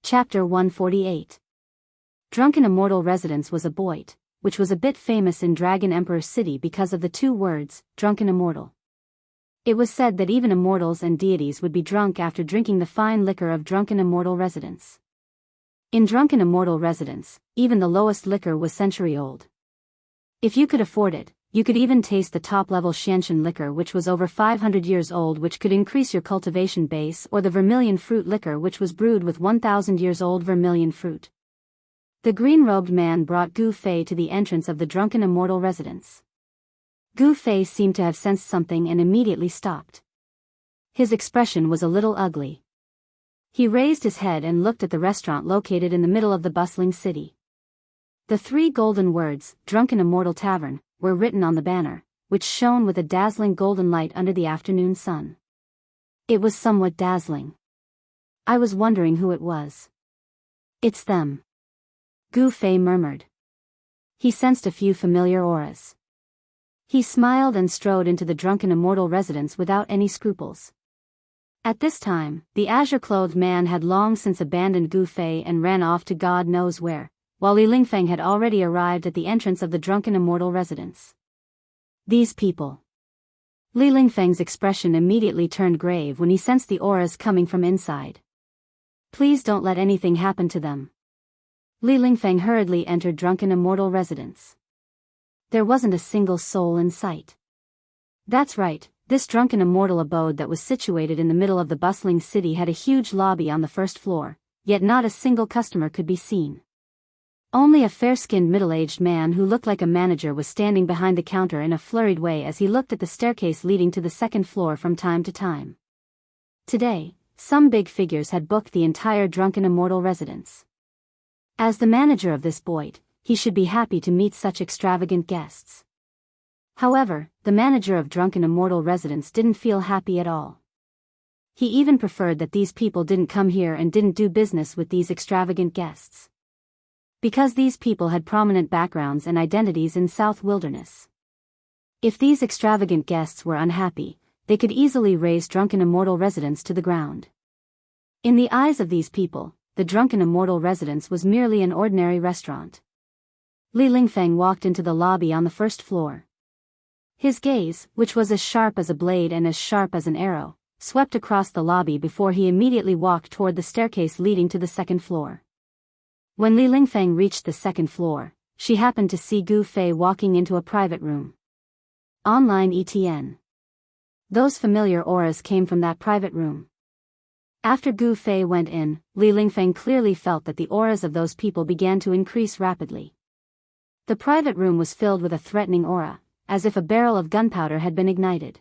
Chapter 148. Drunken Immortal Residence was a boit, which was a bit famous in Dragon Emperor City because of the two words, drunken immortal. It was said that even immortals and deities would be drunk after drinking the fine liquor of Drunken Immortal Residence. In Drunken Immortal Residence, even the lowest liquor was century-old. If you could afford it, you could even taste the top-level Xianshan liquor which was over 500 years old, which could increase your cultivation base, or the vermilion fruit liquor which was brewed with 1,000 years old vermilion fruit. The green-robed man brought Gu Fei to the entrance of the Drunken Immortal Residence. Gu Fei seemed to have sensed something and immediately stopped. His expression was a little ugly. He raised his head and looked at the restaurant located in the middle of the bustling city. The three golden words, Drunken Immortal Tavern, were written on the banner, which shone with a dazzling golden light under the afternoon sun. It was somewhat dazzling. I was wondering who it was. It's them. Gu Fei murmured. He sensed a few familiar auras. He smiled and strode into the Drunken Immortal Residence without any scruples. At this time, the azure-clothed man had long since abandoned Gu Fei and ran off to God knows where, while Li Lingfeng had already arrived at the entrance of the Drunken Immortal Residence. These people. Li Lingfeng's expression immediately turned grave when he sensed the auras coming from inside. Please don't let anything happen to them. Li Lingfeng hurriedly entered Drunken Immortal Residence. There wasn't a single soul in sight. That's right, this Drunken Immortal abode that was situated in the middle of the bustling city had a huge lobby on the first floor, yet not a single customer could be seen. Only a fair-skinned middle-aged man who looked like a manager was standing behind the counter in a flurried way as he looked at the staircase leading to the second floor from time to time. Today, some big figures had booked the entire Drunken Immortal Residence. As the manager of this boit, he should be happy to meet such extravagant guests. However, the manager of Drunken Immortal Residence didn't feel happy at all. He even preferred that these people didn't come here and didn't do business with these extravagant guests. Because these people had prominent backgrounds and identities in South Wilderness. If these extravagant guests were unhappy, they could easily raze Drunken Immortal Residence to the ground. In the eyes of these people, the Drunken Immortal Residence was merely an ordinary restaurant. Li Lingfeng walked into the lobby on the first floor. His gaze, which was as sharp as a blade and as sharp as an arrow, swept across the lobby before he immediately walked toward the staircase leading to the second floor. When Li Lingfeng reached the second floor, she happened to see Gu Fei walking into a private room. Online ETN. Those familiar auras came from that private room. After Gu Fei went in, Li Lingfeng clearly felt that the auras of those people began to increase rapidly. The private room was filled with a threatening aura, as if a barrel of gunpowder had been ignited.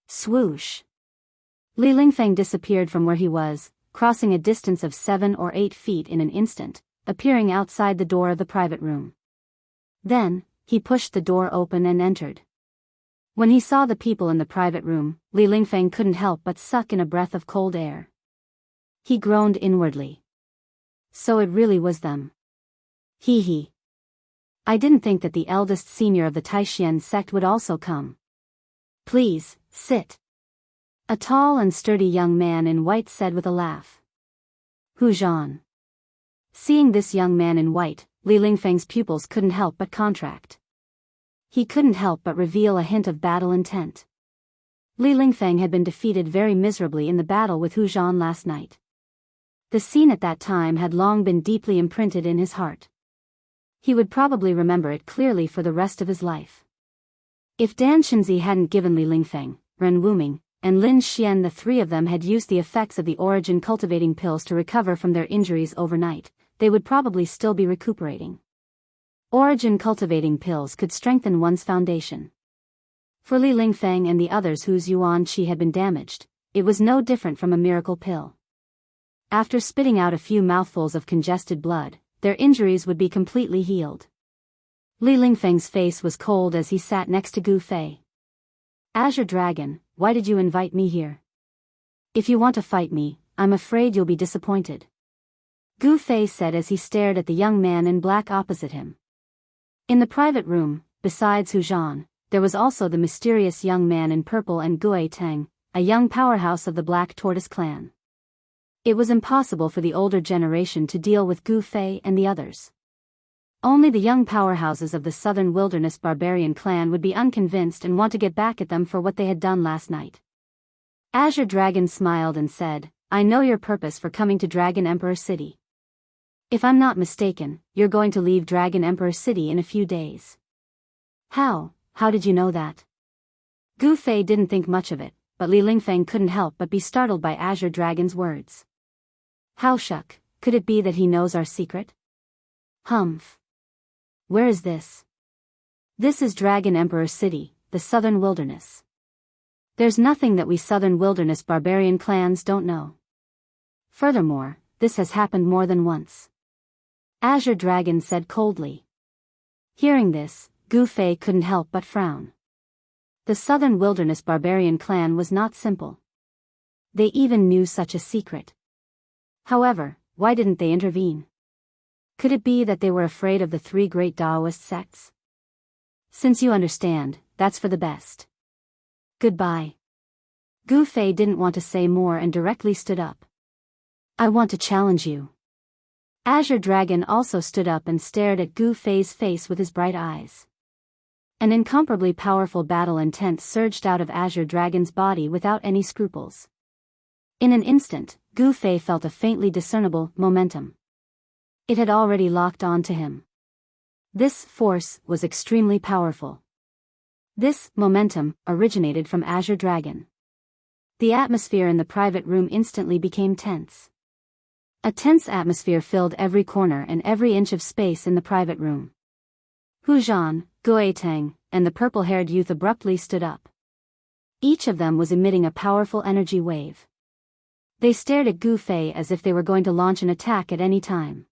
Swoosh! Li Lingfeng disappeared from where he was, crossing a distance of 7 or 8 feet in an instant, appearing outside the door of the private room. Then, he pushed the door open and entered. When he saw the people in the private room, Li Lingfeng couldn't help but suck in a breath of cold air. He groaned inwardly. So it really was them. Hee hee. I didn't think that the eldest senior of the Taishian sect would also come. Please, sit. A tall and sturdy young man in white said with a laugh. Hu Zhan. Seeing this young man in white, Li Lingfeng's pupils couldn't help but contract. He couldn't help but reveal a hint of battle intent. Li Lingfeng had been defeated very miserably in the battle with Hu Zhan last night. The scene at that time had long been deeply imprinted in his heart. He would probably remember it clearly for the rest of his life. If Dan Xinzi hadn't given Li Lingfeng, Ren Wuming, and Lin Xian, the three of them had used the effects of the origin cultivating pills to recover from their injuries overnight, they would probably still be recuperating. Origin cultivating pills could strengthen one's foundation. For Li Lingfeng and the others whose yuan qi had been damaged, it was no different from a miracle pill. After spitting out a few mouthfuls of congested blood, their injuries would be completely healed. Li Lingfeng's face was cold as he sat next to Gu Fei. Azure Dragon, why did you invite me here? If you want to fight me, I'm afraid you'll be disappointed. Gu Fei said as he stared at the young man in black opposite him. In the private room, besides Hu Zhan, there was also the mysterious young man in purple and Gui Teng, a young powerhouse of the Black Tortoise clan. It was impossible for the older generation to deal with Gu Fei and the others. Only the young powerhouses of the Southern Wilderness Barbarian clan would be unconvinced and want to get back at them for what they had done last night. Azure Dragon smiled and said, "I know your purpose for coming to Dragon Emperor City. If I'm not mistaken, you're going to leave Dragon Emperor City in a few days." How did you know that? Gu Fei didn't think much of it, but Li Lingfeng couldn't help but be startled by Azure Dragon's words. How shuck, could it be that he knows our secret? Humph. Where is this? This is Dragon Emperor City, the Southern Wilderness. There's nothing that we Southern Wilderness barbarian clans don't know. Furthermore, this has happened more than once. Azure Dragon said coldly. Hearing this, Gu Fei couldn't help but frown. The Southern Wilderness barbarian clan was not simple. They even knew such a secret. However, why didn't they intervene? Could it be that they were afraid of the three great Taoist sects? Since you understand, that's for the best. Goodbye. Gu Fei didn't want to say more and directly stood up. I want to challenge you. Azure Dragon also stood up and stared at Gu Fei's face with his bright eyes. An incomparably powerful battle intent surged out of Azure Dragon's body without any scruples. In an instant, Gu Fei felt a faintly discernible momentum. It had already locked on to him. This force was extremely powerful. This momentum originated from Azure Dragon. The atmosphere in the private room instantly became tense. A tense atmosphere filled every corner and every inch of space in the private room. Hu Zhan, Gui Tang, and the purple-haired youth abruptly stood up. Each of them was emitting a powerful energy wave. They stared at Gu Fei as if they were going to launch an attack at any time.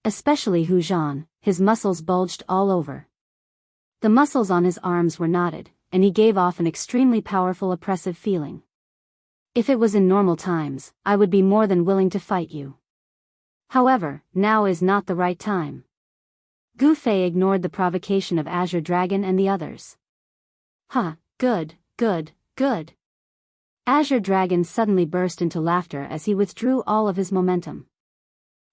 Especially Hu Zhan, his muscles bulged all over. The muscles on his arms were knotted, and he gave off an extremely powerful oppressive feeling. If it was in normal times, I would be more than willing to fight you. However, now is not the right time. Gu Fei ignored the provocation of Azure Dragon and the others. Good. Azure Dragon suddenly burst into laughter as he withdrew all of his momentum.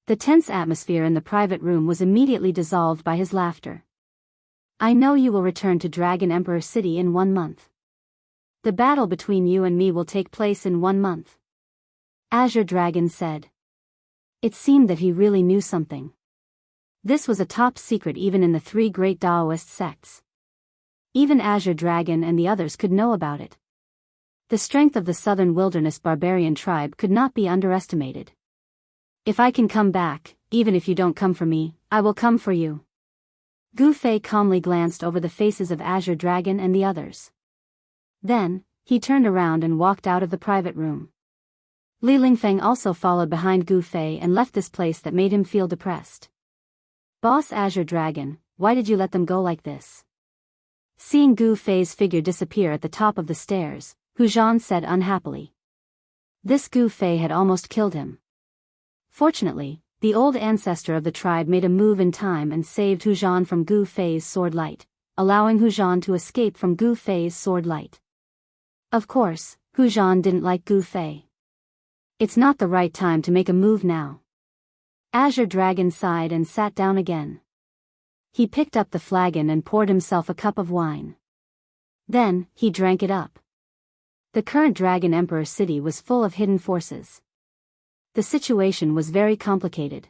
The tense atmosphere in the private room was immediately dissolved by his laughter. I know you will return to Dragon Emperor City in 1 month. The battle between you and me will take place in 1 month. Azure Dragon said. It seemed that he really knew something. This was a top secret even in the three great Taoist sects. Even Azure Dragon and the others could know about it. The strength of the Southern Wilderness barbarian tribe could not be underestimated. If I can come back, even if you don't come for me, I will come for you. Gu Fei calmly glanced over the faces of Azure Dragon and the others. Then, he turned around and walked out of the private room. Li Lingfeng also followed behind Gu Fei and left this place that made him feel depressed. Boss Azure Dragon, why did you let them go like this? Seeing Gu Fei's figure disappear at the top of the stairs, Hu Zhan said unhappily. This Gu Fei had almost killed him. Fortunately, the old ancestor of the tribe made a move in time and saved Hu Zhan from Gu Fei's sword light, allowing Hu Zhan to escape from Gu Fei's sword light. Of course, Hu Zhan didn't like Gu Fei. It's not the right time to make a move now. Azure Dragon sighed and sat down again. He picked up the flagon and poured himself a cup of wine. Then, he drank it up. The current Dragon Emperor City was full of hidden forces. The situation was very complicated.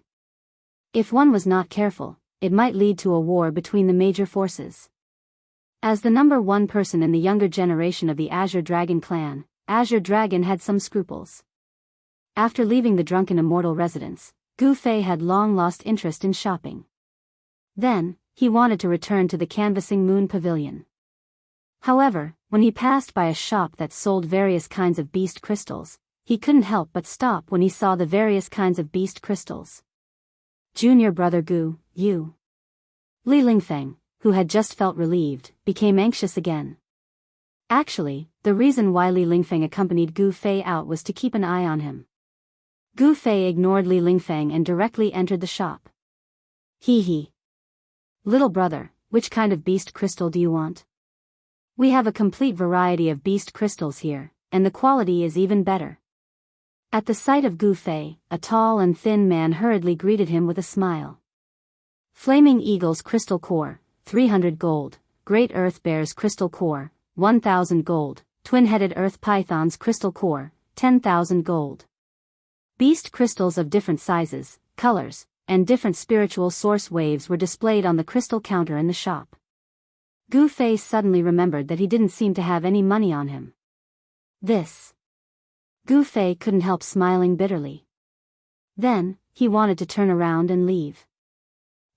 If one was not careful, it might lead to a war between the major forces. As the number one person in the younger generation of the Azure Dragon clan, Azure Dragon had some scruples. After leaving the drunken immortal residence, Gu Fei had long lost interest in shopping. Then, he wanted to return to the canvassing moon pavilion. However, when he passed by a shop that sold various kinds of beast crystals, he couldn't help but stop when he saw the various kinds of beast crystals. Junior brother Gu, you. Li Lingfeng, who had just felt relieved, became anxious again. Actually, the reason why Li Lingfeng accompanied Gu Fei out was to keep an eye on him. Gu Fei ignored Li Lingfeng and directly entered the shop. Hee. Little brother, which kind of beast crystal do you want? We have a complete variety of beast crystals here, and the quality is even better. At the sight of Gu Fei, a tall and thin man hurriedly greeted him with a smile. Flaming Eagle's crystal core, 300 gold, Great Earth Bear's crystal core, 1,000 gold, Twin-headed Earth Python's crystal core, 10,000 gold. Beast crystals of different sizes, colors, and different spiritual source waves were displayed on the crystal counter in the shop. Gu Fei suddenly remembered that he didn't seem to have any money on him. Gu Fei couldn't help smiling bitterly. Then, he wanted to turn around and leave.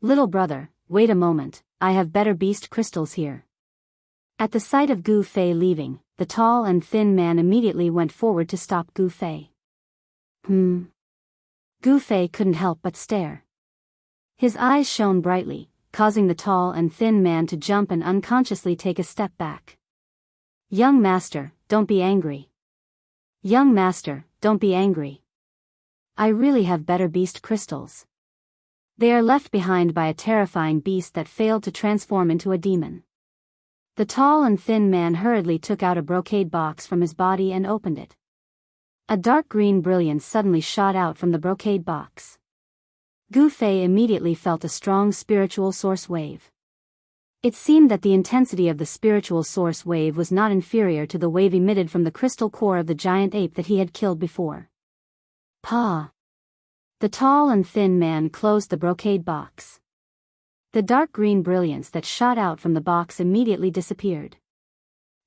Little brother, wait a moment, I have better beast crystals here. At the sight of Gu Fei leaving, the tall and thin man immediately went forward to stop Gu Fei. Gu Fei couldn't help but stare. His eyes shone brightly, causing the tall and thin man to jump and unconsciously take a step back. Young master, don't be angry. Young master, don't be angry. I really have better beast crystals. They are left behind by a terrifying beast that failed to transform into a demon. The tall and thin man hurriedly took out a brocade box from his body and opened it. A dark green brilliance suddenly shot out from the brocade box. Gu Fei immediately felt a strong spiritual source wave. It seemed that the intensity of the spiritual source wave was not inferior to the wave emitted from the crystal core of the giant ape that he had killed before. Pa! The tall and thin man closed the brocade box. The dark green brilliance that shot out from the box immediately disappeared.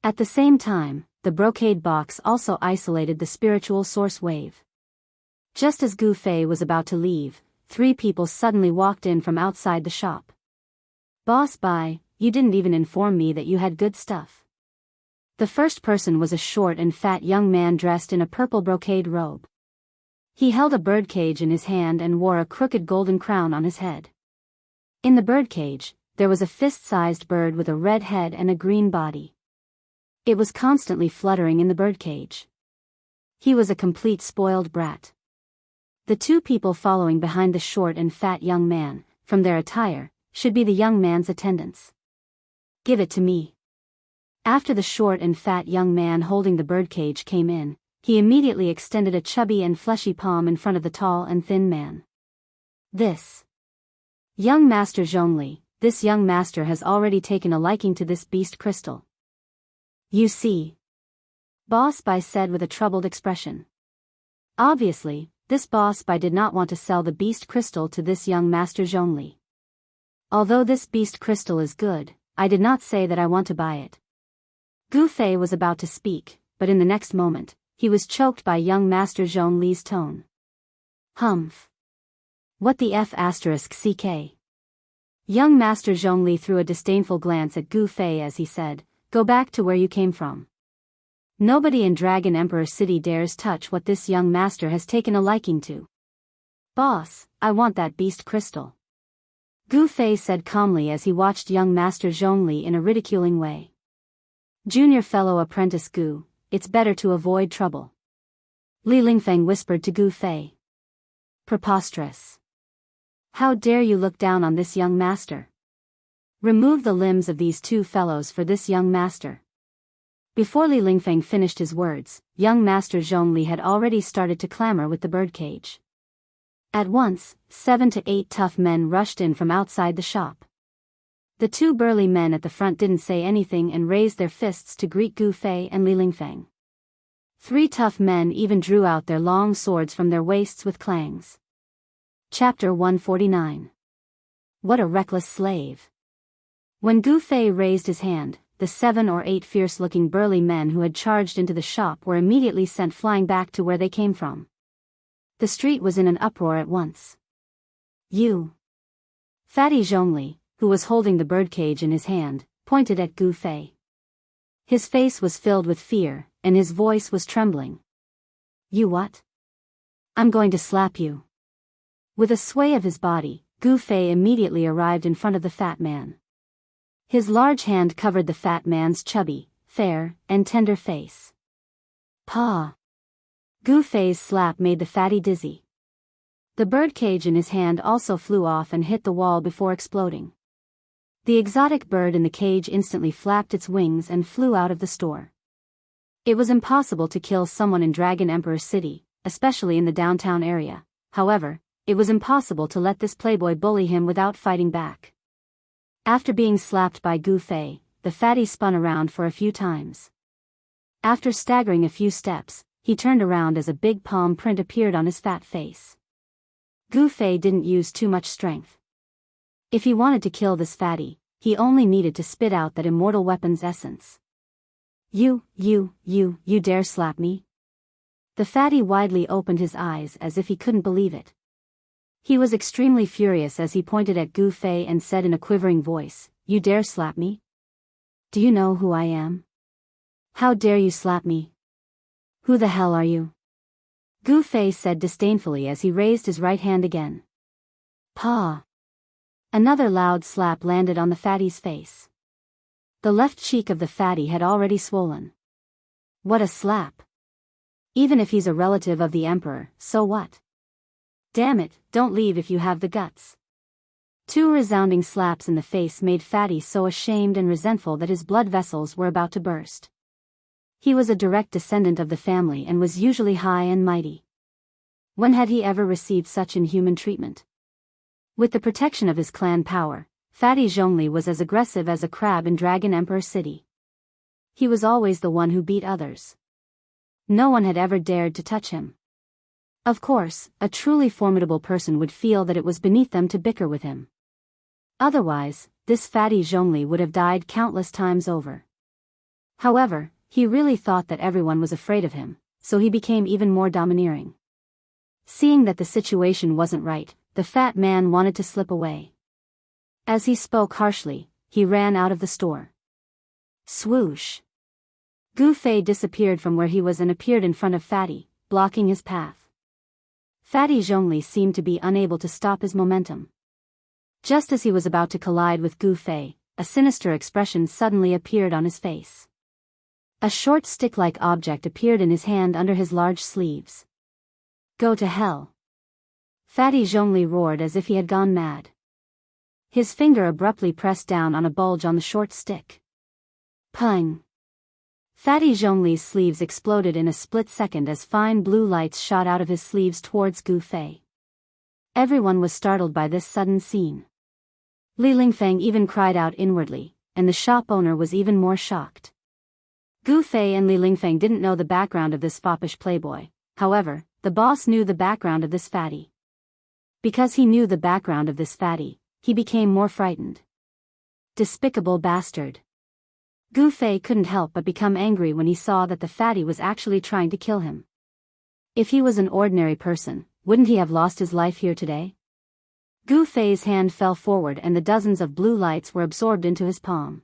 At the same time, the brocade box also isolated the spiritual source wave. Just as Gu Fei was about to leave, 3 people suddenly walked in from outside the shop. Boss Bai, you didn't even inform me that you had good stuff. The first person was a short and fat young man dressed in a purple brocade robe. He held a birdcage in his hand and wore a crooked golden crown on his head. In the birdcage, there was a fist-sized bird with a red head and a green body. It was constantly fluttering in the birdcage. He was a complete spoiled brat. The 2 people following behind the short and fat young man, from their attire, should be the young man's attendants. Give it to me. After the short and fat young man holding the birdcage came in, he immediately extended a chubby and fleshy palm in front of the tall and thin man. This. Young Master Zhongli, this young master has already taken a liking to this beast crystal. You see. Boss Bai said with a troubled expression. Obviously, this Boss Bai did not want to sell the beast crystal to this young Master Zhongli. Although this beast crystal is good, I did not say that I want to buy it. Gu Fei was about to speak, but in the next moment, he was choked by young Master Zhongli's tone. Humph. What the F***ck? Young Master Zhongli threw a disdainful glance at Gu Fei as he said, Go back to where you came from. Nobody in Dragon Emperor City dares touch what this young master has taken a liking to. Boss, I want that beast crystal. Gu Fei said calmly as he watched young Master Zhongli in a ridiculing way. Junior fellow apprentice Gu, it's better to avoid trouble. Li Lingfeng whispered to Gu Fei. Preposterous. How dare you look down on this young master? Remove the limbs of these 2 fellows for this young master. Before Li Lingfeng finished his words, young Master Zhongli had already started to clamor with the birdcage. At once, 7 to 8 tough men rushed in from outside the shop. The 2 burly men at the front didn't say anything and raised their fists to greet Gu Fei and Li Lingfeng. 3 tough men even drew out their long swords from their waists with clangs. Chapter 149. What a reckless slave. When Gu Fei raised his hand, the 7 or 8 fierce-looking burly men who had charged into the shop were immediately sent flying back to where they came from. The street was in an uproar at once. You. Fatty Zhongli, who was holding the birdcage in his hand, pointed at Gu Fei. His face was filled with fear, and his voice was trembling. You what? I'm going to slap you. With a sway of his body, Gu Fei immediately arrived in front of the fat man. His large hand covered the fat man's chubby, fair, and tender face. Pa! Gu Fei's slap made the fatty dizzy. The birdcage in his hand also flew off and hit the wall before exploding. The exotic bird in the cage instantly flapped its wings and flew out of the store. It was impossible to kill someone in Dragon Emperor City, especially in the downtown area. However, it was impossible to let this playboy bully him without fighting back. After being slapped by Gu Fei, the fatty spun around for a few times. After staggering a few steps, he turned around as a big palm print appeared on his fat face. Gu Fei didn't use too much strength. If he wanted to kill this fatty, he only needed to spit out that immortal weapon's essence. You dare slap me? The fatty widely opened his eyes as if he couldn't believe it. He was extremely furious as he pointed at Gu Fei and said in a quivering voice, "You dare slap me? Do you know who I am? How dare you slap me? Who the hell are you?" Gu Fei said disdainfully as he raised his right hand again. "Paw!" Another loud slap landed on the fatty's face. The left cheek of the fatty had already swollen. What a slap! Even if he's a relative of the emperor, so what? Damn it, don't leave if you have the guts. Two resounding slaps in the face made Fatty so ashamed and resentful that his blood vessels were about to burst. He was a direct descendant of the family and was usually high and mighty. When had he ever received such inhuman treatment? With the protection of his clan power, Fatty Zhongli was as aggressive as a crab in Dragon Emperor City. He was always the one who beat others. No one had ever dared to touch him. Of course, a truly formidable person would feel that it was beneath them to bicker with him. Otherwise, this Fatty Zhongli would have died countless times over. However, he really thought that everyone was afraid of him, so he became even more domineering. Seeing that the situation wasn't right, the fat man wanted to slip away. As he spoke harshly, he ran out of the store. Swoosh! Gu Fei disappeared from where he was and appeared in front of Fatty, blocking his path. Fatty Zhongli seemed to be unable to stop his momentum. Just as he was about to collide with Gu Fei, a sinister expression suddenly appeared on his face. A short stick-like object appeared in his hand under his large sleeves. Go to hell! Fatty Zhongli roared as if he had gone mad. His finger abruptly pressed down on a bulge on the short stick. Pung! Fatty Zhongli's sleeves exploded in a split second as fine blue lights shot out of his sleeves towards Gu Fei. Everyone was startled by this sudden scene. Li Lingfeng even cried out inwardly, and the shop owner was even more shocked. Gu Fei and Li Lingfeng didn't know the background of this foppish playboy. However, the boss knew the background of this fatty. Because he knew the background of this fatty, he became more frightened. Despicable bastard. Gu Fei couldn't help but become angry when he saw that the fatty was actually trying to kill him. If he was an ordinary person, wouldn't he have lost his life here today? Gu Fei's hand fell forward and the dozens of blue lights were absorbed into his palm.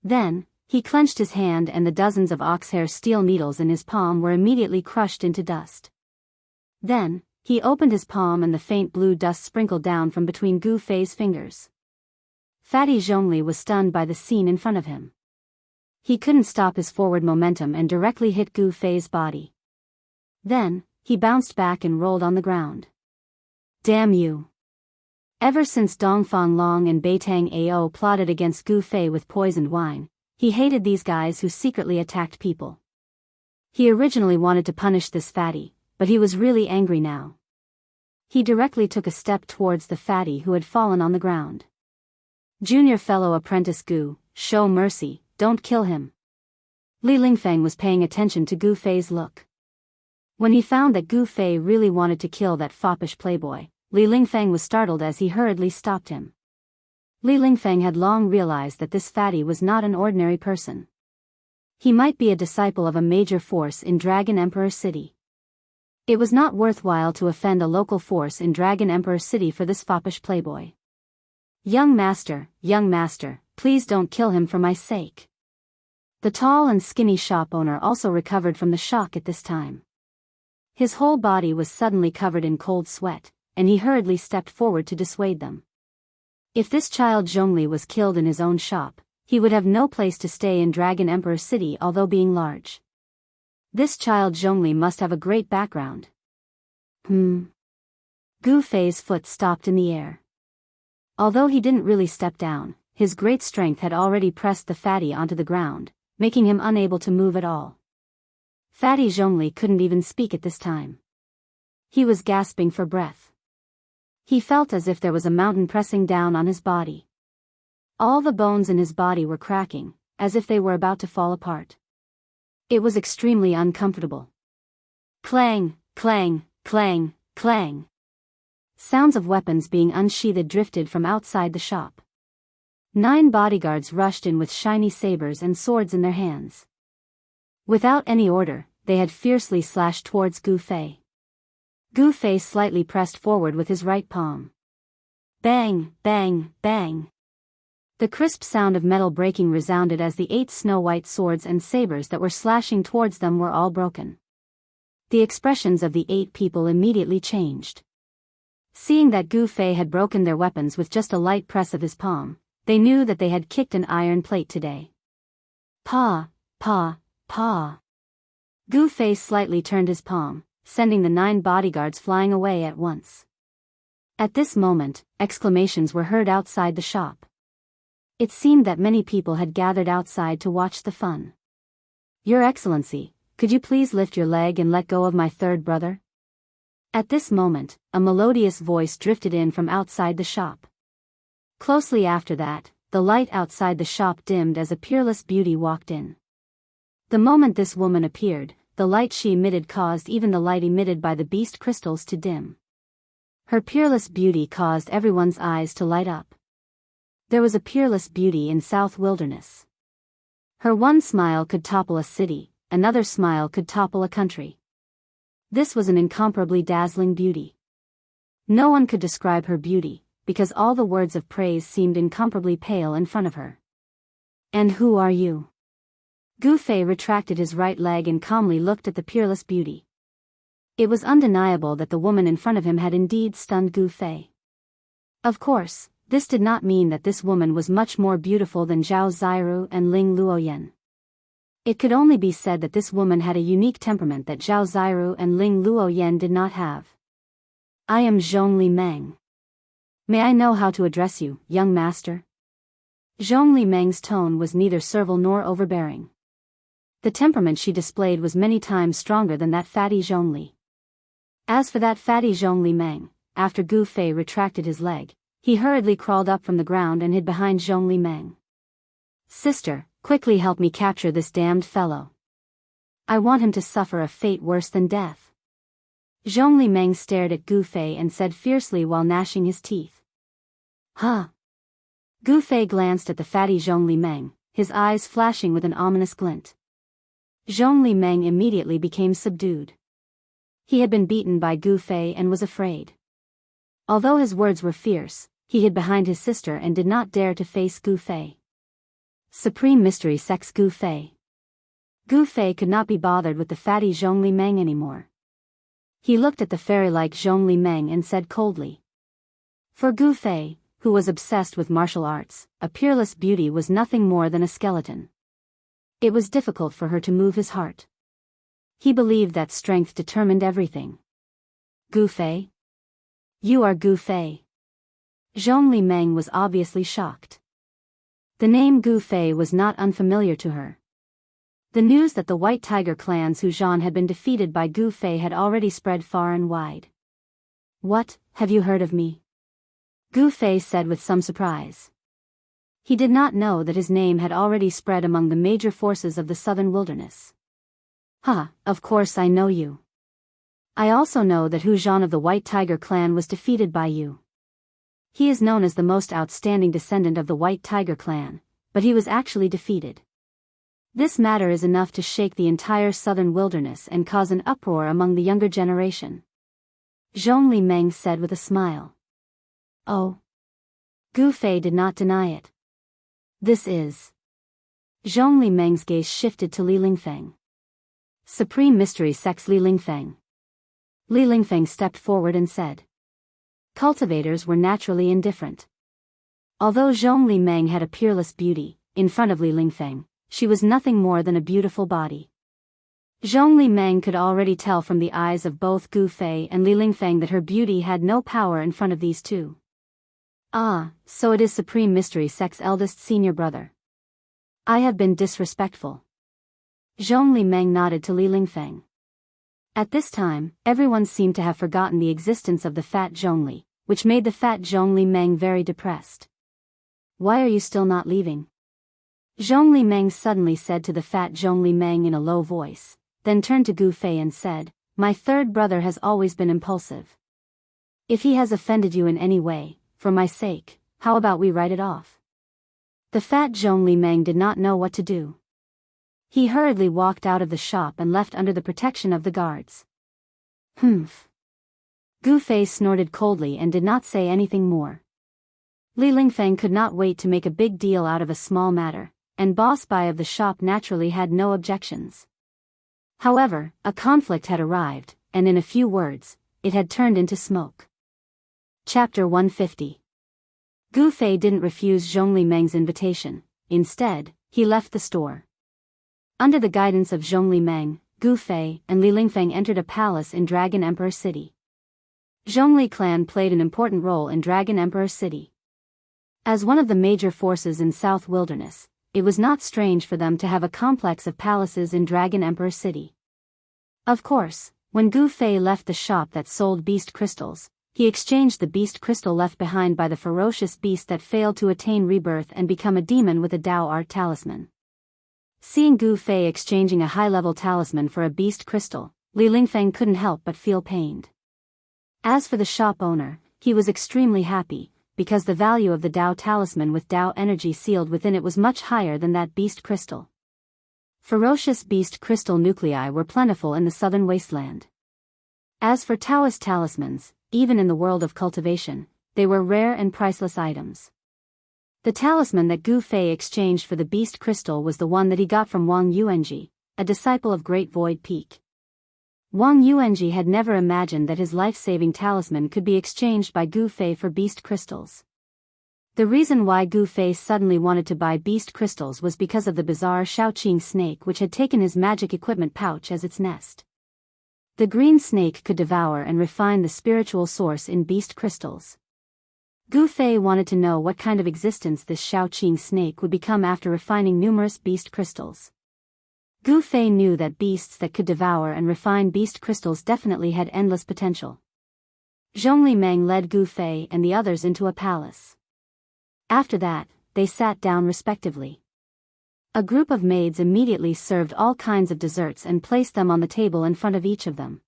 Then, he clenched his hand and the dozens of oxhair steel needles in his palm were immediately crushed into dust. Then, he opened his palm and the faint blue dust sprinkled down from between Gu Fei's fingers. Fatty Zhongli was stunned by the scene in front of him. He couldn't stop his forward momentum and directly hit Gu Fei's body. Then, he bounced back and rolled on the ground. Damn you! Ever since Dongfang Long and Beitang Ao plotted against Gu Fei with poisoned wine, he hated these guys who secretly attacked people. He originally wanted to punish this fatty, but he was really angry now. He directly took a step towards the fatty who had fallen on the ground. Junior fellow apprentice Gu, show mercy, don't kill him. Li Lingfeng was paying attention to Gu Fei's look. When he found that Gu Fei really wanted to kill that foppish playboy, Li Lingfeng was startled as he hurriedly stopped him. Li Lingfeng had long realized that this fatty was not an ordinary person. He might be a disciple of a major force in Dragon Emperor City. It was not worthwhile to offend a local force in Dragon Emperor City for this foppish playboy. Young master, please don't kill him for my sake. The tall and skinny shop owner also recovered from the shock at this time. His whole body was suddenly covered in cold sweat, and he hurriedly stepped forward to dissuade them. If this child Zhongli was killed in his own shop, he would have no place to stay in Dragon Emperor City although being large. This child Zhongli must have a great background. Gu Fei's foot stopped in the air. Although he didn't really step down, his great strength had already pressed the fatty onto the ground, making him unable to move at all. Fatty Zhongli couldn't even speak at this time. He was gasping for breath. He felt as if there was a mountain pressing down on his body. All the bones in his body were cracking, as if they were about to fall apart. It was extremely uncomfortable. Clang, clang, clang, clang. Sounds of weapons being unsheathed drifted from outside the shop. 9 bodyguards rushed in with shiny sabers and swords in their hands. Without any order, they had fiercely slashed towards Gu Fei. Gu Fei slightly pressed forward with his right palm. Bang, bang, bang. The crisp sound of metal breaking resounded as the 8 snow-white swords and sabers that were slashing towards them were all broken. The expressions of the 8 people immediately changed. Seeing that Gu Fei had broken their weapons with just a light press of his palm, they knew that they had kicked an iron plate today. Pa, pa, pa. Gu Fei slightly turned his palm, sending the 9 bodyguards flying away at once. At this moment, exclamations were heard outside the shop. It seemed that many people had gathered outside to watch the fun. Your Excellency, could you please lift your leg and let go of my third brother? At this moment, a melodious voice drifted in from outside the shop. Closely after that, the light outside the shop dimmed as a peerless beauty walked in. The moment this woman appeared, the light she emitted caused even the light emitted by the beast crystals to dim. Her peerless beauty caused everyone's eyes to light up. There was a peerless beauty in South Wilderness. Her one smile could topple a city, another smile could topple a country. This was an incomparably dazzling beauty. No one could describe her beauty, because all the words of praise seemed incomparably pale in front of her. And who are you? Gu Fei retracted his right leg and calmly looked at the peerless beauty. It was undeniable that the woman in front of him had indeed stunned Gu Fei. Of course, this did not mean that this woman was much more beautiful than Zhao Ziru and Ling Luoyan. It could only be said that this woman had a unique temperament that Zhao Ziru and Ling Luoyan did not have. I am Zhongli Meng. May I know how to address you, young master? Zhongli Meng's tone was neither servile nor overbearing. The temperament she displayed was many times stronger than that fatty Zhongli. As for that fatty Zhongli Meng, after Gu Fei retracted his leg, he hurriedly crawled up from the ground and hid behind Zhongli Meng. Sister, quickly help me capture this damned fellow. I want him to suffer a fate worse than death. Zhongli Meng stared at Gu Fei and said fiercely while gnashing his teeth. Huh? Gu Fei glanced at the fatty Zhongli Meng, his eyes flashing with an ominous glint. Zhongli Meng immediately became subdued. He had been beaten by Gu Fei and was afraid. Although his words were fierce, he hid behind his sister and did not dare to face Gu Fei. Supreme Mystery Sex Gu Fei. Gu Fei could not be bothered with the fatty Zhongli Meng anymore. He looked at the fairy-like Zhongli Meng and said coldly. For Gu Fei, who was obsessed with martial arts, a peerless beauty was nothing more than a skeleton. It was difficult for her to move his heart. He believed that strength determined everything. Gu Fei? You are Gu Fei. Zhongli Meng was obviously shocked. The name Gu Fei was not unfamiliar to her. The news that the White Tiger clan's Huzhan had been defeated by Gu Fei had already spread far and wide. What, have you heard of me? Gu Fei said with some surprise. He did not know that his name had already spread among the major forces of the southern wilderness. Of course I know you. I also know that Huzhan of the White Tiger clan was defeated by you. He is known as the most outstanding descendant of the White Tiger clan, but he was actually defeated. This matter is enough to shake the entire southern wilderness and cause an uproar among the younger generation. Zhongli Meng said with a smile. Oh. Gu Fei did not deny it. This is. Zhongli Meng's gaze shifted to Li Lingfeng. Supreme Mystery Sex Li Lingfeng. Li Lingfeng stepped forward and said. Cultivators were naturally indifferent. Although Zhongli Meng had a peerless beauty, in front of Li Lingfeng, she was nothing more than a beautiful body. Zhongli Meng could already tell from the eyes of both Gu Fei and Li Lingfeng that her beauty had no power in front of these two. Ah, so it is Supreme Mystery Sex eldest senior brother. I have been disrespectful. Zhongli Meng nodded to Li Lingfeng. At this time, everyone seemed to have forgotten the existence of the fat Zhongli, which made the fat Zhongli Meng very depressed. Why are you still not leaving? Zhongli Meng suddenly said to the fat Zhongli Meng in a low voice, then turned to Gu Fei and said, my third brother has always been impulsive. If he has offended you in any way, for my sake, how about we write it off? The fat Zhongli Meng did not know what to do. He hurriedly walked out of the shop and left under the protection of the guards. Humph. Gu Fei snorted coldly and did not say anything more. Li Lingfeng could not wait to make a big deal out of a small matter, and Boss Bai of the shop naturally had no objections. However, a conflict had arrived, and in a few words, it had turned into smoke. Chapter 150. Gu Fei didn't refuse Zhongli Meng's invitation. Instead, he left the store. Under the guidance of Zhongli Meng, Gu Fei and Li Lingfeng entered a palace in Dragon Emperor City. Zhongli clan played an important role in Dragon Emperor City. As one of the major forces in South Wilderness, it was not strange for them to have a complex of palaces in Dragon Emperor City. Of course, when Gu Fei left the shop that sold beast crystals, he exchanged the beast crystal left behind by the ferocious beast that failed to attain rebirth and become a demon with a Dao art talisman. Seeing Gu Fei exchanging a high-level talisman for a beast crystal, Li Lingfeng couldn't help but feel pained. As for the shop owner, he was extremely happy, because the value of the Dao talisman with Dao energy sealed within it was much higher than that beast crystal. Ferocious beast crystal nuclei were plentiful in the southern wasteland. As for Taoist talismans, even in the world of cultivation, they were rare and priceless items. The talisman that Gu Fei exchanged for the beast crystal was the one that he got from Wang Yuanji, a disciple of Great Void Peak. Wang Yuanji had never imagined that his life-saving talisman could be exchanged by Gu Fei for beast crystals. The reason why Gu Fei suddenly wanted to buy beast crystals was because of the bizarre Shaoqing snake which had taken his magic equipment pouch as its nest. The green snake could devour and refine the spiritual source in beast crystals. Gu Fei wanted to know what kind of existence this Shaoqing snake would become after refining numerous beast crystals. Gu Fei knew that beasts that could devour and refine beast crystals definitely had endless potential. Zhongli Meng led Gu Fei and the others into a palace. After that, they sat down respectively. A group of maids immediately served all kinds of desserts and placed them on the table in front of each of them.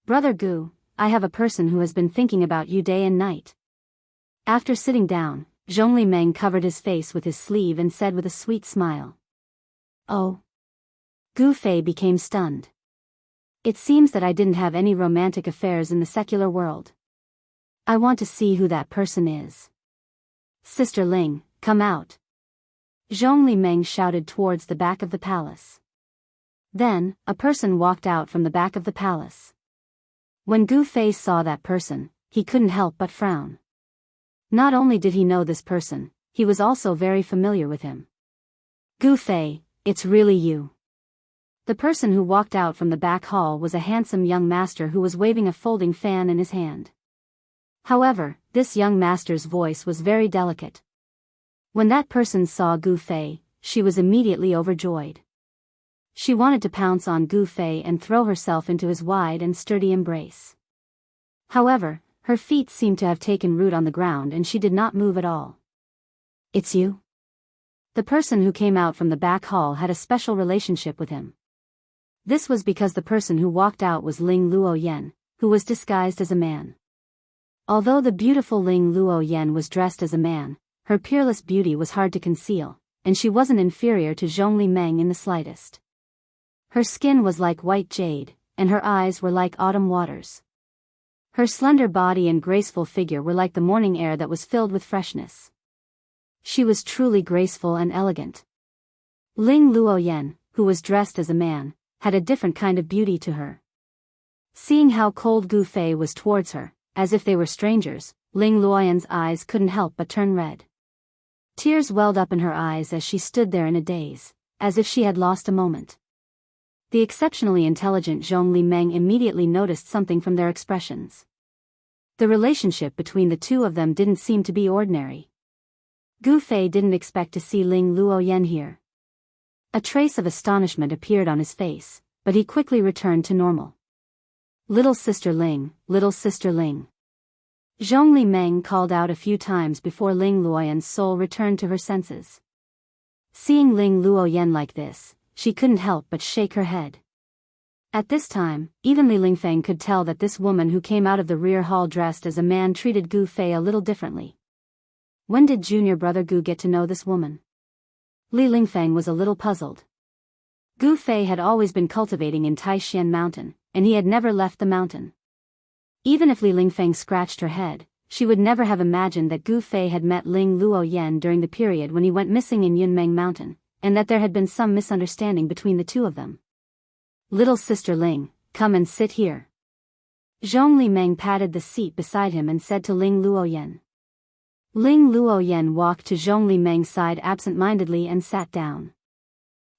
Brother Gu, I have a person who has been thinking about you day and night. After sitting down, Zhongli Meng covered his face with his sleeve and said with a sweet smile. Oh. Gu Fei became stunned. It seems that I didn't have any romantic affairs in the secular world. I want to see who that person is. Sister Ling, come out. Zhongli Meng shouted towards the back of the palace. Then, a person walked out from the back of the palace. When Gu Fei saw that person, he couldn't help but frown. Not only did he know this person, he was also very familiar with him. Gu Fei, it's really you. The person who walked out from the back hall was a handsome young master who was waving a folding fan in his hand. However, this young master's voice was very delicate. When that person saw Gu Fei, she was immediately overjoyed. She wanted to pounce on Gu Fei and throw herself into his wide and sturdy embrace. However, her feet seemed to have taken root on the ground and she did not move at all. It's you? The person who came out from the back hall had a special relationship with him. This was because the person who walked out was Ling Luoyen, who was disguised as a man. Although the beautiful Ling Luoyen was dressed as a man, her peerless beauty was hard to conceal, and she wasn't inferior to Zhongli Meng in the slightest. Her skin was like white jade, and her eyes were like autumn waters. Her slender body and graceful figure were like the morning air that was filled with freshness. She was truly graceful and elegant. Ling Luoyen, who was dressed as a man, had a different kind of beauty to her. Seeing how cold Gu Fei was towards her, as if they were strangers, Ling Luoyen's eyes couldn't help but turn red. Tears welled up in her eyes as she stood there in a daze, as if she had lost a moment. The exceptionally intelligent Zhongli Meng immediately noticed something from their expressions. The relationship between the two of them didn't seem to be ordinary. Gu Fei didn't expect to see Ling Luoyen here. A trace of astonishment appeared on his face, but he quickly returned to normal. Little Sister Ling, Little Sister Ling. Zhongli Meng called out a few times before Ling Luoyan's soul returned to her senses. Seeing Ling Luoyan like this, she couldn't help but shake her head. At this time, even Li Lingfeng could tell that this woman who came out of the rear hall dressed as a man treated Gu Fei a little differently. When did junior brother Gu get to know this woman? Li Lingfeng was a little puzzled. Gu Fei had always been cultivating in Taishan Mountain, and he had never left the mountain. Even if Li Lingfeng scratched her head, she would never have imagined that Gu Fei had met Ling Luoyan during the period when he went missing in Yunmeng Mountain, and that there had been some misunderstanding between the two of them. Little Sister Ling, come and sit here. Zhongli Meng patted the seat beside him and said to Ling Luoyan. Ling Luoyan walked to Zhongli Meng's side absent-mindedly and sat down.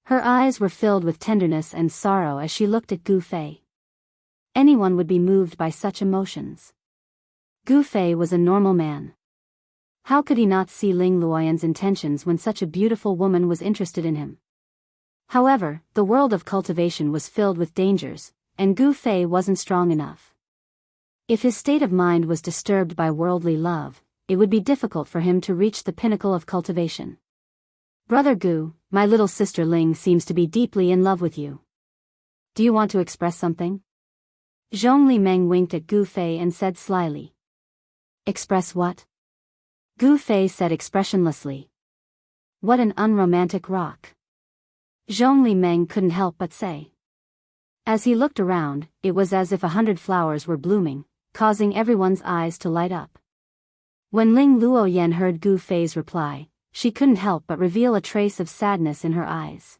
Her eyes were filled with tenderness and sorrow as she looked at Gu Fei. Anyone would be moved by such emotions. Gu Fei was a normal man. How could he not see Ling Luoyan's intentions when such a beautiful woman was interested in him? However, the world of cultivation was filled with dangers, and Gu Fei wasn't strong enough. If his state of mind was disturbed by worldly love, it would be difficult for him to reach the pinnacle of cultivation. Brother Gu, my little sister Ling seems to be deeply in love with you. Do you want to express something? Zhongli Meng winked at Gu Fei and said slyly. Express what? Gu Fei said expressionlessly. What an unromantic rock. Zhongli Meng couldn't help but say. As he looked around, it was as if 100 flowers were blooming, causing everyone's eyes to light up. When Ling Luoyan heard Gu Fei's reply, she couldn't help but reveal a trace of sadness in her eyes.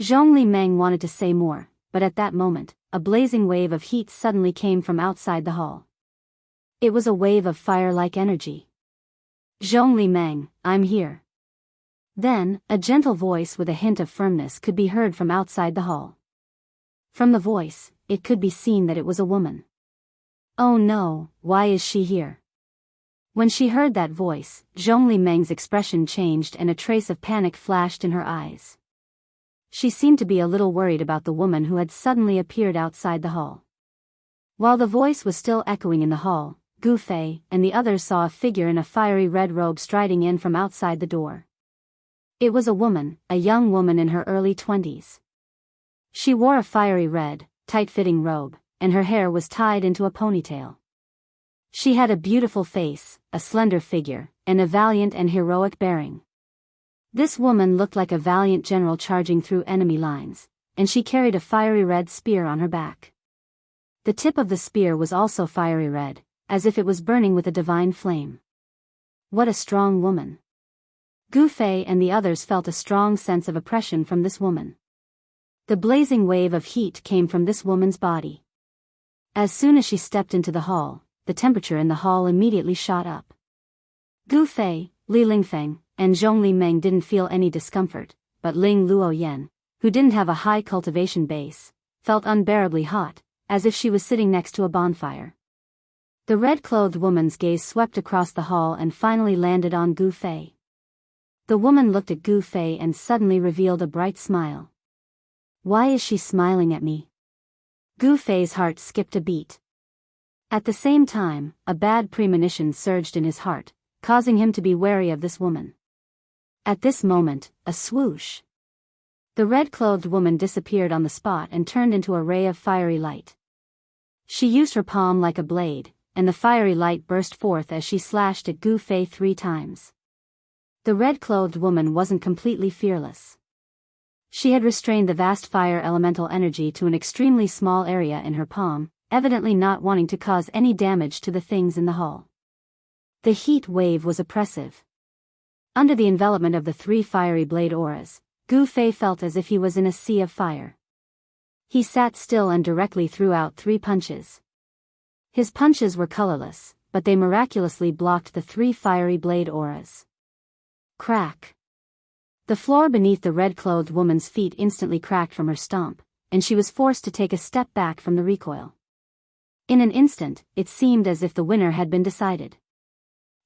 Zhongli Meng wanted to say more, but at that moment, a blazing wave of heat suddenly came from outside the hall. It was a wave of fire-like energy. Zhongli Meng, I'm here. Then, a gentle voice with a hint of firmness could be heard from outside the hall. From the voice, it could be seen that it was a woman. Oh no, why is she here? When she heard that voice, Zhongli Meng's expression changed and a trace of panic flashed in her eyes. She seemed to be a little worried about the woman who had suddenly appeared outside the hall. While the voice was still echoing in the hall, Gu Fei and the others saw a figure in a fiery red robe striding in from outside the door. It was a woman, a young woman in her early 20s. She wore a fiery red, tight-fitting robe, and her hair was tied into a ponytail. She had a beautiful face, a slender figure, and a valiant and heroic bearing. This woman looked like a valiant general charging through enemy lines, and she carried a fiery red spear on her back. The tip of the spear was also fiery red, as if it was burning with a divine flame. What a strong woman. Gu Fei and the others felt a strong sense of oppression from this woman. The blazing wave of heat came from this woman's body. As soon as she stepped into the hall, the temperature in the hall immediately shot up. Gu Fei, Li Lingfeng, and Zhongli Meng didn't feel any discomfort, but Ling Luoyan, who didn't have a high cultivation base, felt unbearably hot, as if she was sitting next to a bonfire. The red-clothed woman's gaze swept across the hall and finally landed on Gu Fei. The woman looked at Gu Fei and suddenly revealed a bright smile. Why is she smiling at me? Gu Fei's heart skipped a beat. At the same time, a bad premonition surged in his heart, causing him to be wary of this woman. At this moment, a swoosh. The red-clothed woman disappeared on the spot and turned into a ray of fiery light. She used her palm like a blade, and the fiery light burst forth as she slashed at Gu Fei 3 times. The red-clothed woman wasn't completely fearless. She had restrained the vast fire elemental energy to an extremely small area in her palm, evidently not wanting to cause any damage to the things in the hall. The heat wave was oppressive. Under the envelopment of the 3 fiery blade auras, Gu Fei felt as if he was in a sea of fire. He sat still and directly threw out 3 punches. His punches were colorless, but they miraculously blocked the 3 fiery blade auras. Crack. The floor beneath the red-clothed woman's feet instantly cracked from her stomp, and she was forced to take a step back from the recoil. In an instant, it seemed as if the winner had been decided.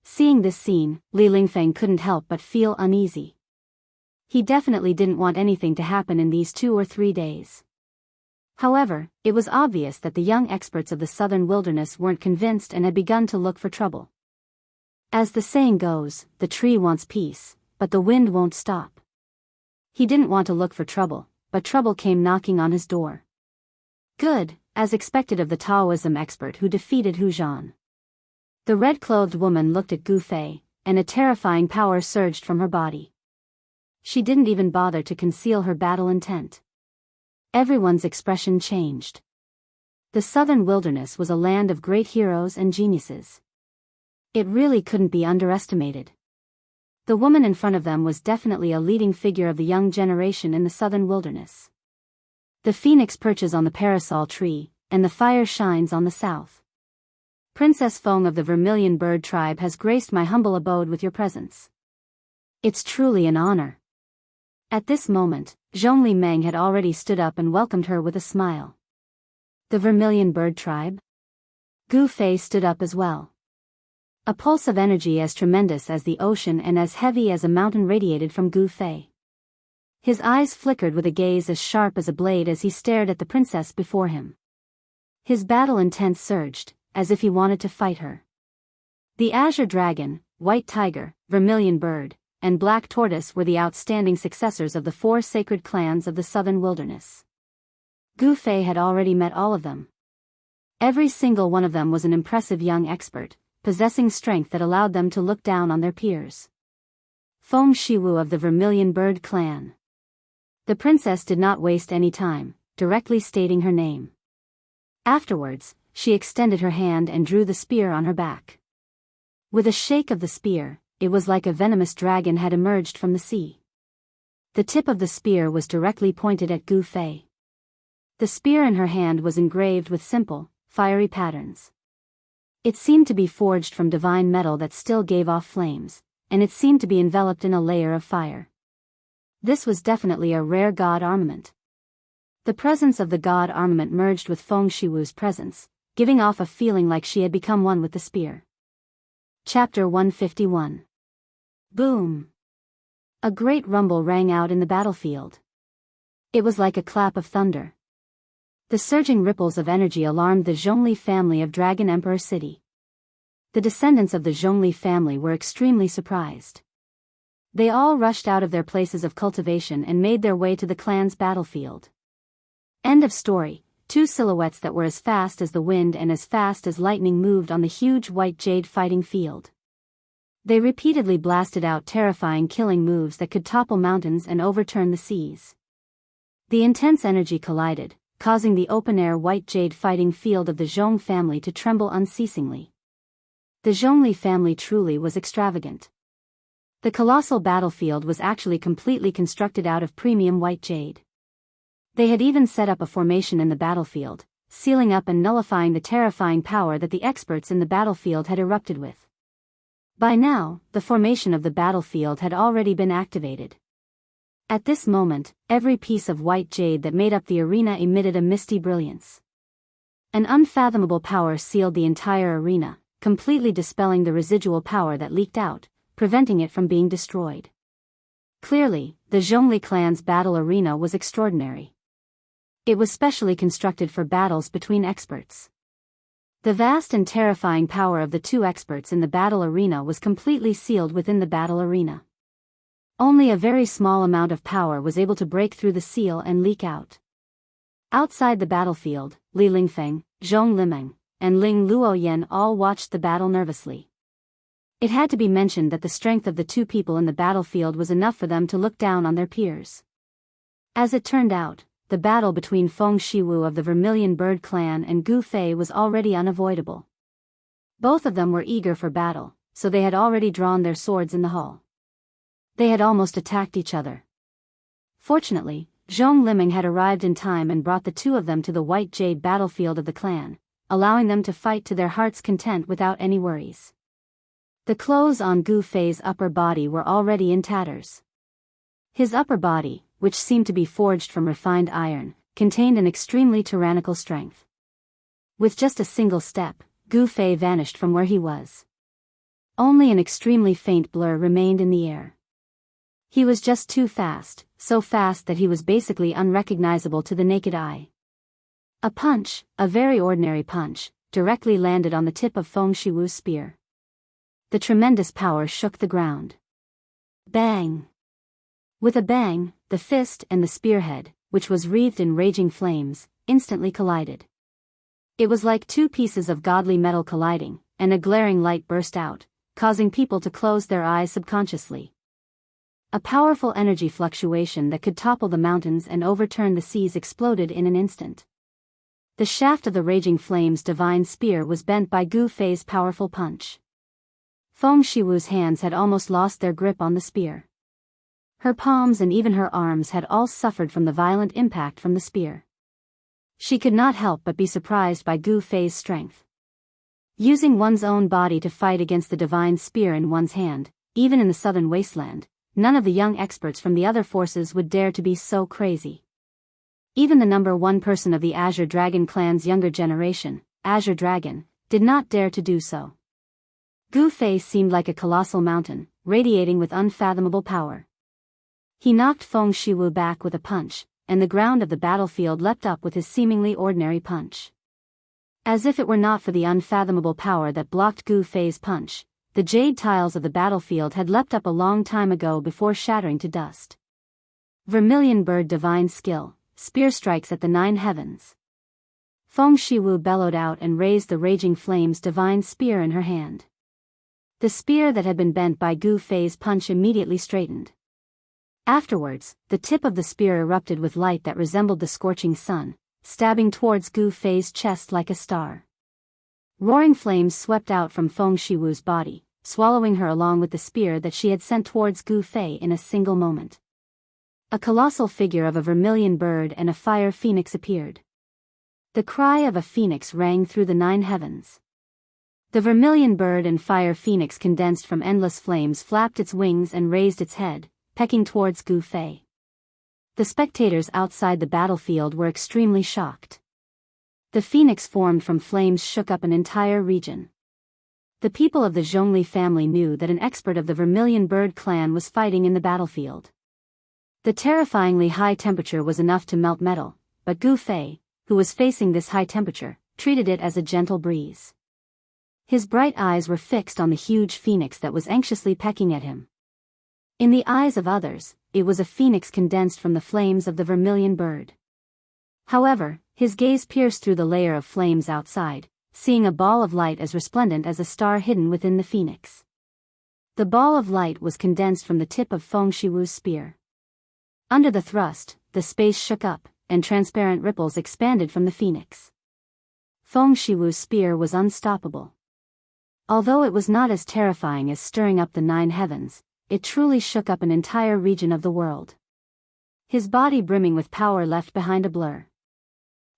Seeing this scene, Li Lingfeng couldn't help but feel uneasy. He definitely didn't want anything to happen in these 2 or 3 days. However, it was obvious that the young experts of the southern wilderness weren't convinced and had begun to look for trouble. As the saying goes, the tree wants peace, but the wind won't stop. He didn't want to look for trouble, but trouble came knocking on his door. Good, as expected of the Taoism expert who defeated Hu Zhan. The red-clothed woman looked at Gu Fei, and a terrifying power surged from her body. She didn't even bother to conceal her battle intent. Everyone's expression changed. The southern wilderness was a land of great heroes and geniuses. It really couldn't be underestimated. The woman in front of them was definitely a leading figure of the young generation in the southern wilderness. The phoenix perches on the parasol tree, and the fire shines on the south. Princess Feng of the Vermilion Bird tribe has graced my humble abode with your presence. It's truly an honor. At this moment, Zhongli Meng had already stood up and welcomed her with a smile. The Vermilion Bird tribe? Gu Fei stood up as well. A pulse of energy as tremendous as the ocean and as heavy as a mountain radiated from Gu Fei. His eyes flickered with a gaze as sharp as a blade as he stared at the princess before him. His battle intent surged, as if he wanted to fight her. The Azure Dragon, White Tiger, Vermilion Bird, and Black Tortoise were the outstanding successors of the 4 sacred clans of the southern wilderness. Gu Fei had already met all of them. Every single one of them was an impressive young expert, possessing strength that allowed them to look down on their peers. Feng Shiwu of the Vermilion Bird clan. The princess did not waste any time, directly stating her name. Afterwards, she extended her hand and drew the spear on her back. With a shake of the spear, it was like a venomous dragon had emerged from the sea. The tip of the spear was directly pointed at Gu Fei. The spear in her hand was engraved with simple, fiery patterns. It seemed to be forged from divine metal that still gave off flames, and it seemed to be enveloped in a layer of fire. This was definitely a rare god armament. The presence of the god armament merged with Feng Shiwu's presence, giving off a feeling like she had become one with the spear. Chapter 151. Boom! A great rumble rang out in the battlefield. It was like a clap of thunder. The surging ripples of energy alarmed the Zhongli family of Dragon Emperor City. The descendants of the Zhongli family were extremely surprised. They all rushed out of their places of cultivation and made their way to the clan's battlefield. End of story. 2 silhouettes that were as fast as the wind and as fast as lightning moved on the huge white jade fighting field. They repeatedly blasted out terrifying killing moves that could topple mountains and overturn the seas. The intense energy collided, causing the open-air white jade fighting field of the Zhong family to tremble unceasingly. The Zhongli family truly was extravagant. The colossal battlefield was actually completely constructed out of premium white jade. They had even set up a formation in the battlefield, sealing up and nullifying the terrifying power that the experts in the battlefield had erupted with. By now, the formation of the battlefield had already been activated. At this moment, every piece of white jade that made up the arena emitted a misty brilliance. An unfathomable power sealed the entire arena, completely dispelling the residual power that leaked out, preventing it from being destroyed. Clearly, the Zhongli clan's battle arena was extraordinary. It was specially constructed for battles between experts. The vast and terrifying power of the 2 experts in the battle arena was completely sealed within the battle arena. Only a very small amount of power was able to break through the seal and leak out. Outside the battlefield, Li Lingfeng, Zhong Limeng, and Ling Luoyan all watched the battle nervously. It had to be mentioned that the strength of the 2 people in the battlefield was enough for them to look down on their peers. As it turned out, the battle between Feng Shiwu of the Vermilion Bird clan and Gu Fei was already unavoidable. Both of them were eager for battle, so they had already drawn their swords in the hall. They had almost attacked each other. Fortunately, Zhong Limeng had arrived in time and brought the 2 of them to the white jade battlefield of the clan, allowing them to fight to their heart's content without any worries. The clothes on Gu Fei's upper body were already in tatters. His upper body, which seemed to be forged from refined iron, contained an extremely tyrannical strength. With just a single step, Gu Fei vanished from where he was. Only an extremely faint blur remained in the air. He was just too fast, so fast that he was basically unrecognizable to the naked eye. A punch, a very ordinary punch, directly landed on the tip of Feng Shiwu's spear. The tremendous power shook the ground. Bang! With a bang, the fist and the spearhead, which was wreathed in raging flames, instantly collided. It was like two pieces of godly metal colliding, and a glaring light burst out, causing people to close their eyes subconsciously. A powerful energy fluctuation that could topple the mountains and overturn the seas exploded in an instant. The shaft of the raging flames' divine spear was bent by Gu Fei's powerful punch. Feng Shiwu's hands had almost lost their grip on the spear. Her palms and even her arms had all suffered from the violent impact from the spear. She could not help but be surprised by Gu Fei's strength. Using one's own body to fight against the divine spear in one's hand, even in the southern wasteland, none of the young experts from the other forces would dare to be so crazy. Even the number one person of the Azure Dragon clan's younger generation, Azure Dragon, did not dare to do so. Gu Fei seemed like a colossal mountain, radiating with unfathomable power. He knocked Feng Shiwu back with a punch, and the ground of the battlefield leapt up with his seemingly ordinary punch. As if it were not for the unfathomable power that blocked Gu Fei's punch, the jade tiles of the battlefield had leapt up a long time ago before shattering to dust. Vermilion Bird Divine Skill, Spear Strikes at the Nine Heavens. Feng Shiwu bellowed out and raised the raging flames divine spear in her hand. The spear that had been bent by Gu Fei's punch immediately straightened. Afterwards, the tip of the spear erupted with light that resembled the scorching sun, stabbing towards Gu Fei's chest like a star. Roaring flames swept out from Feng Shiwu's body, swallowing her along with the spear that she had sent towards Gu Fei in a single moment. A colossal figure of a vermilion bird and a fire phoenix appeared. The cry of a phoenix rang through the nine heavens. The vermilion bird and fire phoenix condensed from endless flames flapped its wings and raised its head, pecking towards Gu Fei. The spectators outside the battlefield were extremely shocked. The phoenix formed from flames shook up an entire region. The people of the Zhongli family knew that an expert of the Vermilion Bird clan was fighting in the battlefield. The terrifyingly high temperature was enough to melt metal, but Gu Fei, who was facing this high temperature, treated it as a gentle breeze. His bright eyes were fixed on the huge phoenix that was anxiously pecking at him. In the eyes of others, it was a phoenix condensed from the flames of the Vermilion Bird. However, his gaze pierced through the layer of flames outside, seeing a ball of light as resplendent as a star hidden within the phoenix. The ball of light was condensed from the tip of Feng Shiwu's spear. Under the thrust, the space shook up, and transparent ripples expanded from the phoenix. Feng Shiwu's spear was unstoppable. Although it was not as terrifying as stirring up the nine heavens, it truly shook up an entire region of the world. His body brimming with power left behind a blur.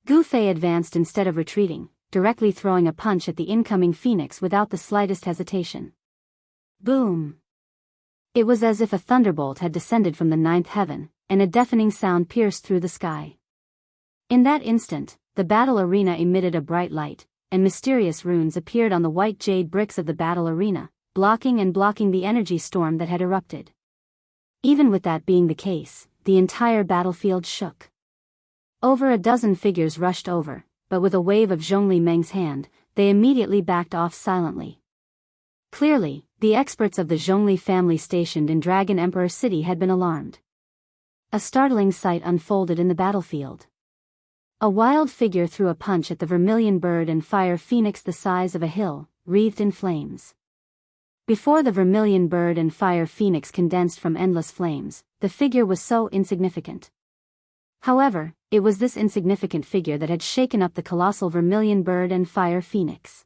Gu Fei advanced instead of retreating, directly throwing a punch at the incoming phoenix without the slightest hesitation. Boom! It was as if a thunderbolt had descended from the ninth heaven, and a deafening sound pierced through the sky. In that instant, the battle arena emitted a bright light, and mysterious runes appeared on the white jade bricks of the battle arena, blocking the energy storm that had erupted. Even with that being the case, the entire battlefield shook. Over a dozen figures rushed over, but with a wave of Zhongli Meng's hand, they immediately backed off silently. Clearly, the experts of the Zhongli family stationed in Dragon Emperor City had been alarmed. A startling sight unfolded in the battlefield. A wild figure threw a punch at the Vermilion Bird and fire phoenix the size of a hill, wreathed in flames. Before the Vermilion Bird and fire phoenix condensed from endless flames, the figure was so insignificant. However, it was this insignificant figure that had shaken up the colossal Vermilion Bird and fire phoenix.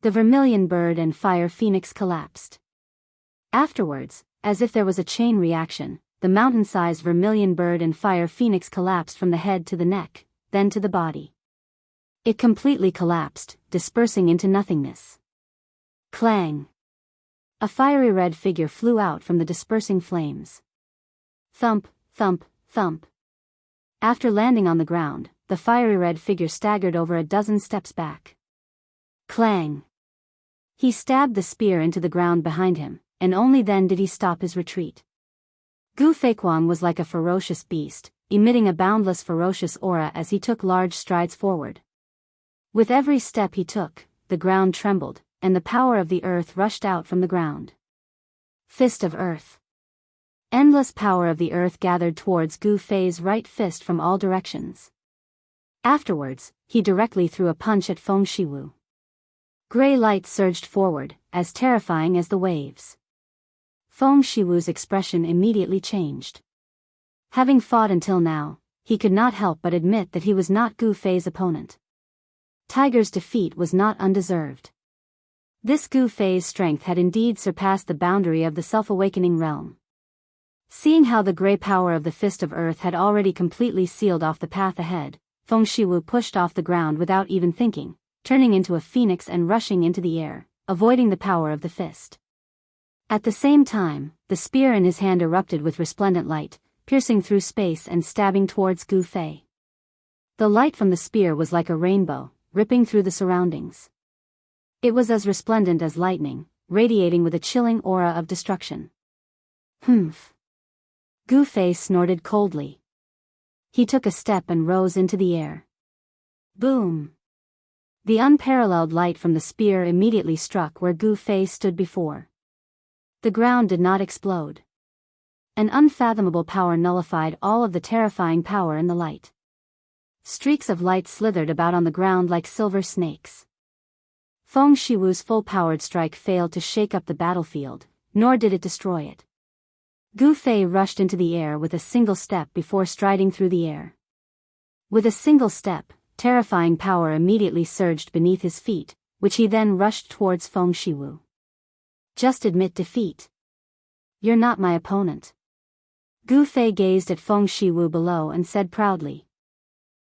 The Vermilion Bird and fire phoenix collapsed. Afterwards, as if there was a chain reaction, the mountain-sized Vermilion Bird and fire phoenix collapsed from the head to the neck, then to the body. It completely collapsed, dispersing into nothingness. Clang! A fiery red figure flew out from the dispersing flames. Thump, thump, thump. After landing on the ground, the fiery red figure staggered over a dozen steps back. Clang! He stabbed the spear into the ground behind him, and only then did he stop his retreat. Gu Feiquan was like a ferocious beast, emitting a boundless ferocious aura as he took large strides forward. With every step he took, the ground trembled, and the power of the earth rushed out from the ground. Fist of Earth. Endless power of the earth gathered towards Gu Fei's right fist from all directions. Afterwards, he directly threw a punch at Feng Shiwu. Gray light surged forward, as terrifying as the waves. Feng Shiwu's expression immediately changed. Having fought until now, he could not help but admit that he was not Gu Fei's opponent. Tiger's defeat was not undeserved. This Gu Fei's strength had indeed surpassed the boundary of the self-awakening realm. Seeing how the gray power of the Fist of Earth had already completely sealed off the path ahead, Feng Shiwu pushed off the ground without even thinking, turning into a phoenix and rushing into the air, avoiding the power of the fist. At the same time, the spear in his hand erupted with resplendent light, piercing through space and stabbing towards Gu Fei. The light from the spear was like a rainbow, ripping through the surroundings. It was as resplendent as lightning, radiating with a chilling aura of destruction. Humph! Gu Fei snorted coldly. He took a step and rose into the air. Boom! The unparalleled light from the spear immediately struck where Gu Fei stood before. The ground did not explode. An unfathomable power nullified all of the terrifying power in the light. Streaks of light slithered about on the ground like silver snakes. Feng Shiwu's full-powered strike failed to shake up the battlefield, nor did it destroy it. Gu Fei rushed into the air with a single step before striding through the air. With a single step, terrifying power immediately surged beneath his feet, which he then rushed towards Feng Shiwu. Just admit defeat. You're not my opponent. Gu Fei gazed at Feng Shiwu below and said proudly.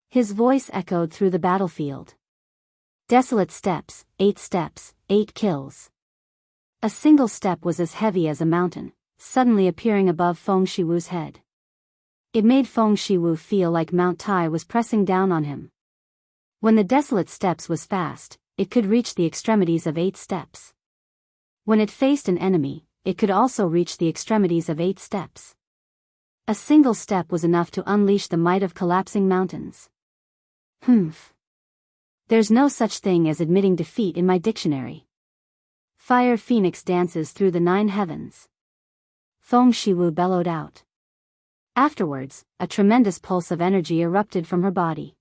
His voice echoed through the battlefield. Desolate steps, 8 kills. A single step was as heavy as a mountain, suddenly appearing above Feng Shiwu's head. It made Feng Shiwu feel like Mount Tai was pressing down on him. When the desolate steps was fast, it could reach the extremities of 8 steps. When it faced an enemy, it could also reach the extremities of 8 steps. A single step was enough to unleash the might of collapsing mountains. Humph. There's no such thing as admitting defeat in my dictionary. Fire Phoenix dances through the 9 heavens. Feng Shiwu bellowed out. Afterwards, a tremendous pulse of energy erupted from her body.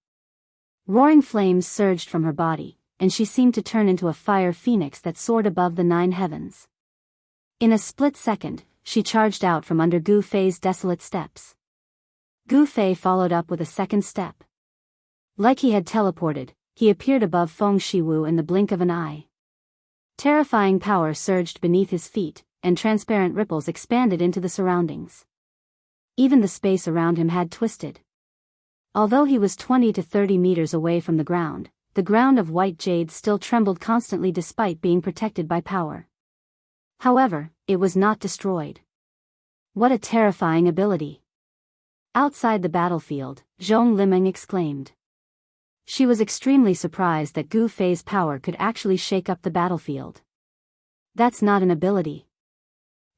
Roaring flames surged from her body, and she seemed to turn into a fire phoenix that soared above the 9 heavens. In a split second, she charged out from under Gu Fei's desolate steps. Gu Fei followed up with a second step. Like he had teleported, he appeared above Feng Shiwu in the blink of an eye. Terrifying power surged beneath his feet, and transparent ripples expanded into the surroundings. Even the space around him had twisted. Although he was 20 to 30 meters away from the ground of white jade still trembled constantly despite being protected by power. However, it was not destroyed. What a terrifying ability! Outside the battlefield, Zhong Limeng exclaimed. She was extremely surprised that Gu Fei's power could actually shake up the battlefield. That's not an ability.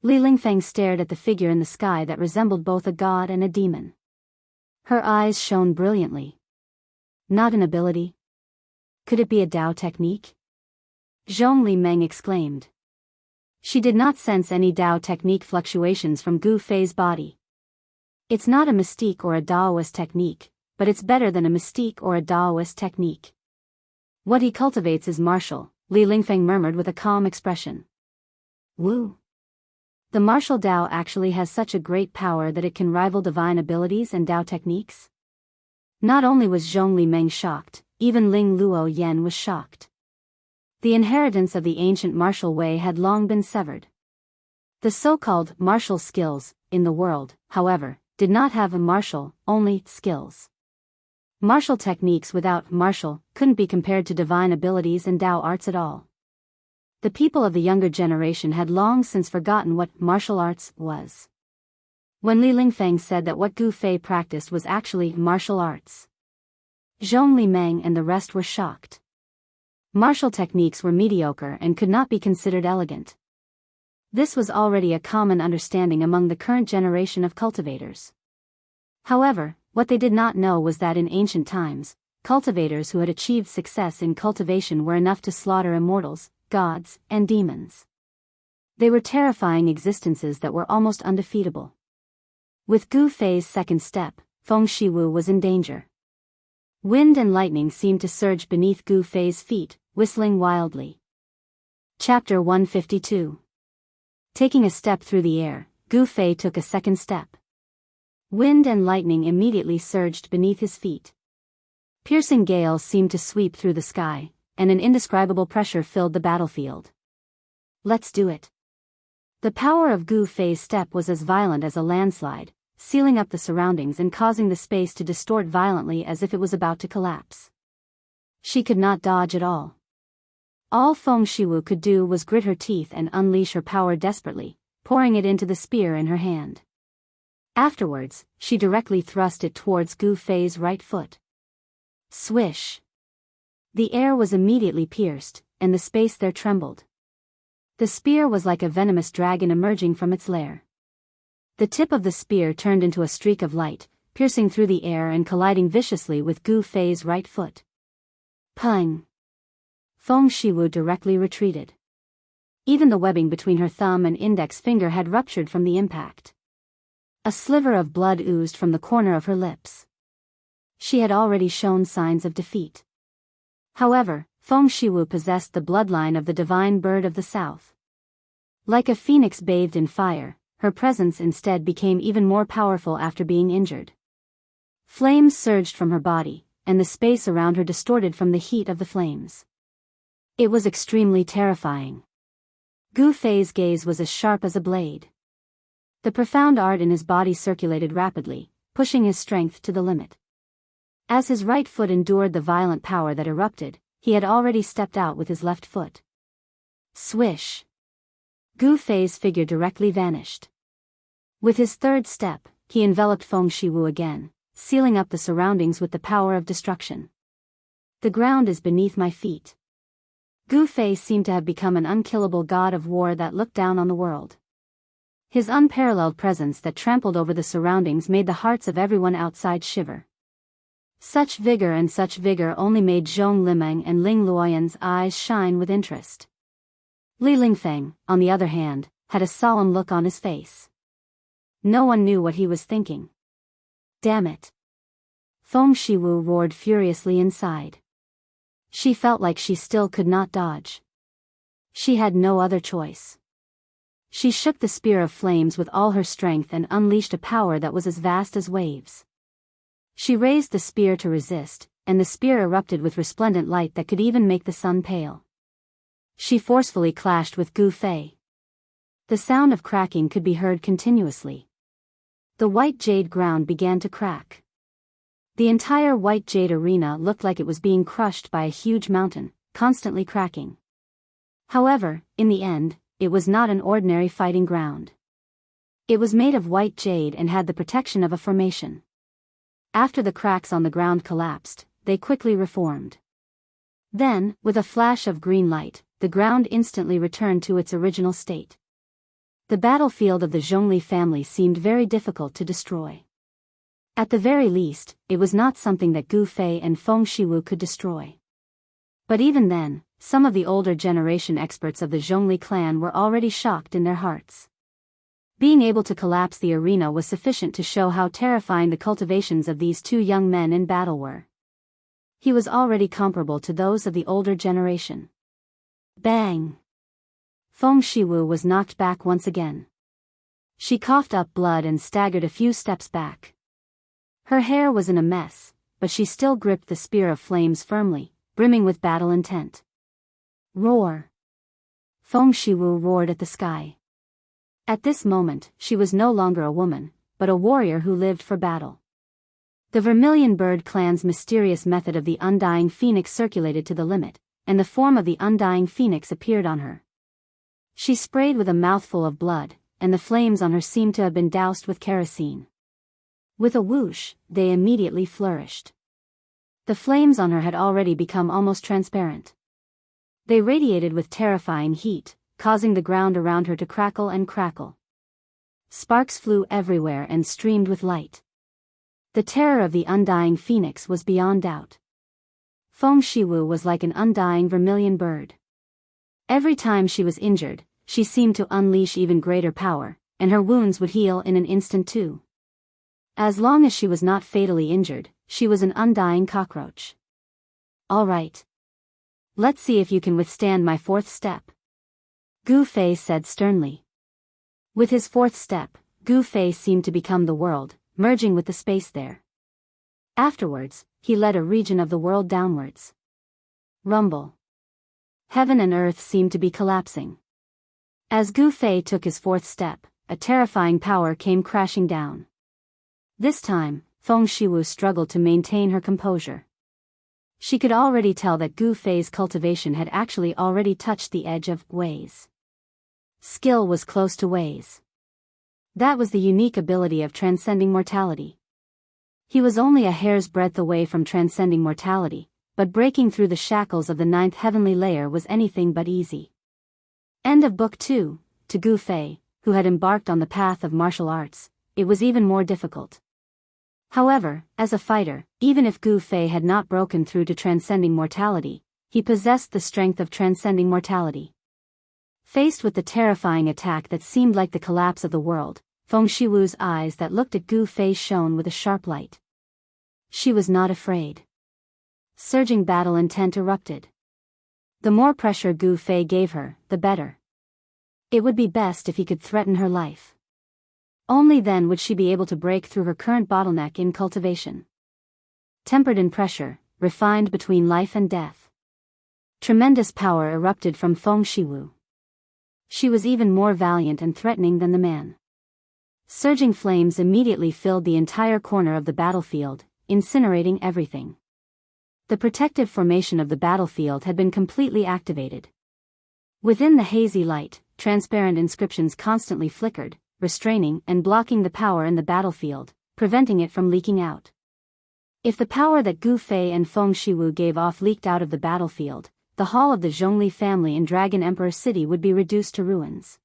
Li Lingfeng stared at the figure in the sky that resembled both a god and a demon. Her eyes shone brilliantly. Not an ability? Could it be a Dao technique? Zhong Limeng exclaimed. She did not sense any Dao technique fluctuations from Gu Fei's body. It's not a mystique or a Daoist technique, but it's better than a mystique or a Daoist technique. What he cultivates is martial, Li Lingfeng murmured with a calm expression. Woo! The martial Dao actually has such a great power that it can rival divine abilities and Dao techniques? Not only was Zhong Limeng shocked, even Ling Luo Yen was shocked. The inheritance of the ancient martial way had long been severed. The so-called martial skills, in the world, however, did not have a martial, only skills. Martial techniques without martial couldn't be compared to divine abilities and Dao arts at all. The people of the younger generation had long since forgotten what martial arts was. When Li Lingfeng said that what Gu Fei practiced was actually martial arts, Zhong Limeng and the rest were shocked. Martial techniques were mediocre and could not be considered elegant. This was already a common understanding among the current generation of cultivators. However, what they did not know was that in ancient times, cultivators who had achieved success in cultivation were enough to slaughter immortals, gods, and demons. They were terrifying existences that were almost undefeatable. With Gu Fei's second step, Feng Shiwu was in danger. Wind and lightning seemed to surge beneath Gu Fei's feet, whistling wildly. Chapter 152. Taking a step through the air, Gu Fei took a second step. Wind and lightning immediately surged beneath his feet. Piercing gales seemed to sweep through the sky, and an indescribable pressure filled the battlefield. Let's do it. The power of Gu Fei's step was as violent as a landslide, sealing up the surroundings and causing the space to distort violently as if it was about to collapse. She could not dodge at all. All Feng Shiwu could do was grit her teeth and unleash her power desperately, pouring it into the spear in her hand. Afterwards, she directly thrust it towards Gu Fei's right foot. Swish! The air was immediately pierced, and the space there trembled. The spear was like a venomous dragon emerging from its lair. The tip of the spear turned into a streak of light, piercing through the air and colliding viciously with Gu Fei's right foot. Pung! Feng Shiwu directly retreated. Even the webbing between her thumb and index finger had ruptured from the impact. A sliver of blood oozed from the corner of her lips. She had already shown signs of defeat. However, Feng Shiwu possessed the bloodline of the divine bird of the south. Like a phoenix bathed in fire, her presence instead became even more powerful after being injured. Flames surged from her body, and the space around her distorted from the heat of the flames. It was extremely terrifying. Gu Fei's gaze was as sharp as a blade. The profound art in his body circulated rapidly, pushing his strength to the limit. As his right foot endured the violent power that erupted, he had already stepped out with his left foot. Swish! Gu Fei's figure directly vanished. With his third step, he enveloped Feng Shiwu again, sealing up the surroundings with the power of destruction. The ground is beneath my feet. Gu Fei seemed to have become an unkillable god of war that looked down on the world. His unparalleled presence that trampled over the surroundings made the hearts of everyone outside shiver. Such vigor only made Zhong Limeng and Ling Luoyan's eyes shine with interest. Li Lingfeng, on the other hand, had a solemn look on his face. No one knew what he was thinking. Damn it! Feng Shiwu roared furiously inside. She felt like she still could not dodge. She had no other choice. She shook the spear of flames with all her strength and unleashed a power that was as vast as waves. She raised the spear to resist, and the spear erupted with resplendent light that could even make the sun pale. She forcefully clashed with Gu Fei. The sound of cracking could be heard continuously. The white jade ground began to crack. The entire white jade arena looked like it was being crushed by a huge mountain, constantly cracking. However, in the end, it was not an ordinary fighting ground. It was made of white jade and had the protection of a formation. After the cracks on the ground collapsed, they quickly reformed. Then, with a flash of green light, the ground instantly returned to its original state. The battlefield of the Zhongli family seemed very difficult to destroy. At the very least, it was not something that Gu Fei and Feng Shiwu could destroy. But even then, some of the older generation experts of the Zhongli clan were already shocked in their hearts. Being able to collapse the arena was sufficient to show how terrifying the cultivations of these two young men in battle were. He was already comparable to those of the older generation. Bang! Feng Shiwu was knocked back once again. She coughed up blood and staggered a few steps back. Her hair was in a mess, but she still gripped the spear of flames firmly, brimming with battle intent. Roar! Feng Shiwu roared at the sky. At this moment, she was no longer a woman, but a warrior who lived for battle. The Vermilion Bird clan's mysterious method of the Undying Phoenix circulated to the limit, and the form of the Undying Phoenix appeared on her. She sprayed with a mouthful of blood, and the flames on her seemed to have been doused with kerosene. With a whoosh, they immediately flourished. The flames on her had already become almost transparent. They radiated with terrifying heat, causing the ground around her to crackle and crackle. Sparks flew everywhere and streamed with light. The terror of the undying phoenix was beyond doubt. Feng Shiwu was like an undying vermilion bird. Every time she was injured, she seemed to unleash even greater power, and her wounds would heal in an instant too. As long as she was not fatally injured, she was an undying cockroach. All right. Let's see if you can withstand my fourth step, Gu Fei said sternly. With his fourth step, Gu Fei seemed to become the world, merging with the space there. Afterwards, he led a region of the world downwards. Rumble. Heaven and earth seemed to be collapsing. As Gu Fei took his fourth step, a terrifying power came crashing down. This time, Feng Shiwu struggled to maintain her composure. She could already tell that Gu Fei's cultivation had actually already touched the edge of Wei's. Skill was close to Wei's. That was the unique ability of transcending mortality. He was only a hair's breadth away from transcending mortality, but breaking through the shackles of the ninth heavenly layer was anything but easy. End of Book 2. To Gu Fei, who had embarked on the path of martial arts, it was even more difficult. However, as a fighter, even if Gu Fei had not broken through to transcending mortality, he possessed the strength of transcending mortality. Faced with the terrifying attack that seemed like the collapse of the world, Feng Shiwu's eyes that looked at Gu Fei shone with a sharp light. She was not afraid. Surging battle intent erupted. The more pressure Gu Fei gave her, the better. It would be best if he could threaten her life. Only then would she be able to break through her current bottleneck in cultivation. Tempered in pressure, refined between life and death. Tremendous power erupted from Feng Shiwu. She was even more valiant and threatening than the man. Surging flames immediately filled the entire corner of the battlefield, incinerating everything. The protective formation of the battlefield had been completely activated. Within the hazy light, transparent inscriptions constantly flickered, restraining and blocking the power in the battlefield, preventing it from leaking out. If the power that Gu Fei and Feng Shiwu gave off leaked out of the battlefield, the hall of the Zhongli family in Dragon Emperor City would be reduced to ruins.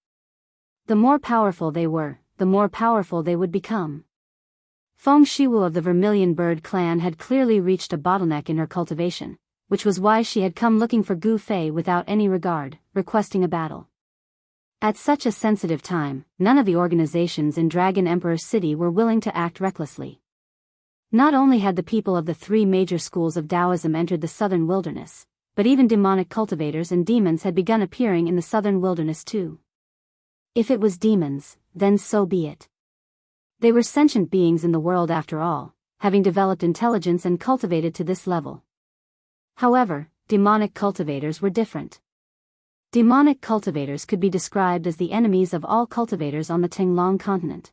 The more powerful they were, the more powerful they would become. Feng Shiwu of the Vermilion Bird clan had clearly reached a bottleneck in her cultivation, which was why she had come looking for Gu Fei without any regard, requesting a battle. At such a sensitive time, none of the organizations in Dragon Emperor City were willing to act recklessly. Not only had the people of the three major schools of Taoism entered the southern wilderness, but even demonic cultivators and demons had begun appearing in the southern wilderness too. If it was demons, then so be it. They were sentient beings in the world after all, having developed intelligence and cultivated to this level. However, demonic cultivators were different. Demonic cultivators could be described as the enemies of all cultivators on the Tinglong continent.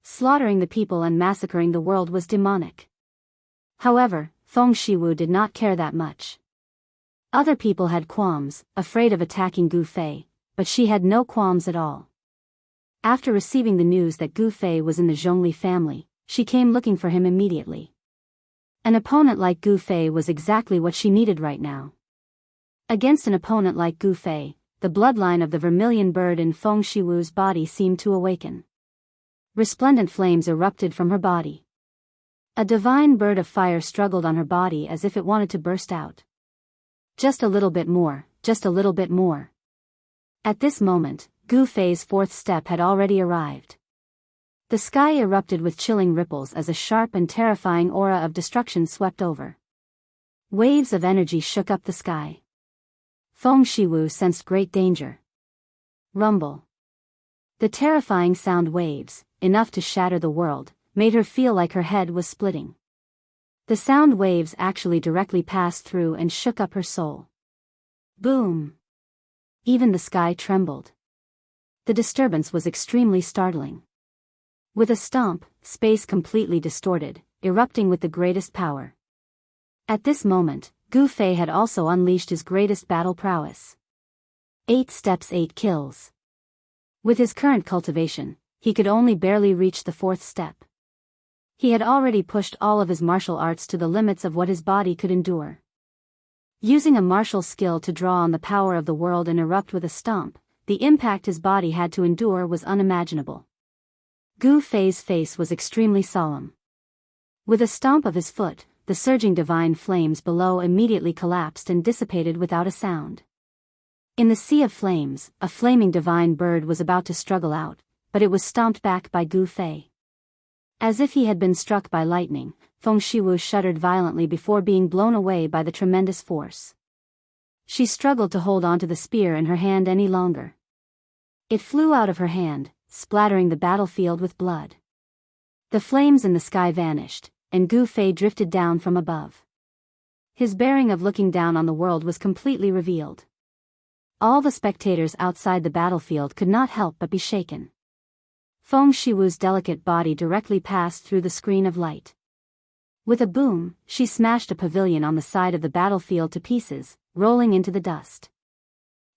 Slaughtering the people and massacring the world was demonic. However, Feng Shiwu did not care that much. Other people had qualms, afraid of attacking Gu Fei, but she had no qualms at all. After receiving the news that Gu Fei was in the Zhongli family, she came looking for him immediately. An opponent like Gu Fei was exactly what she needed right now. Against an opponent like Gu Fei, the bloodline of the Vermilion Bird in Feng Shiwu's body seemed to awaken. Resplendent flames erupted from her body. A divine bird of fire struggled on her body as if it wanted to burst out. Just a little bit more, just a little bit more. At this moment, Gu Fei's fourth step had already arrived. The sky erupted with chilling ripples as a sharp and terrifying aura of destruction swept over. Waves of energy shook up the sky. Feng Shiwu sensed great danger. Rumble. The terrifying sound waves, enough to shatter the world, made her feel like her head was splitting. The sound waves actually directly passed through and shook up her soul. Boom! Even the sky trembled. The disturbance was extremely startling. With a stomp, space completely distorted, erupting with the greatest power. At this moment, Gu Fei had also unleashed his greatest battle prowess. 8 steps 8 kills. With his current cultivation, he could only barely reach the 4th step. He had already pushed all of his martial arts to the limits of what his body could endure. Using a martial skill to draw on the power of the world and erupt with a stomp, the impact his body had to endure was unimaginable. Gu Fei's face was extremely solemn. With a stomp of his foot, the surging divine flames below immediately collapsed and dissipated without a sound. In the sea of flames, a flaming divine bird was about to struggle out, but it was stomped back by Gu Fei. As if he had been struck by lightning, Feng Shiwu shuddered violently before being blown away by the tremendous force. She struggled to hold onto the spear in her hand any longer. It flew out of her hand, splattering the battlefield with blood. The flames in the sky vanished, and Gu Fei drifted down from above. His bearing of looking down on the world was completely revealed. All the spectators outside the battlefield could not help but be shaken. Feng Shiwu's delicate body directly passed through the screen of light. With a boom, she smashed a pavilion on the side of the battlefield to pieces, rolling into the dust.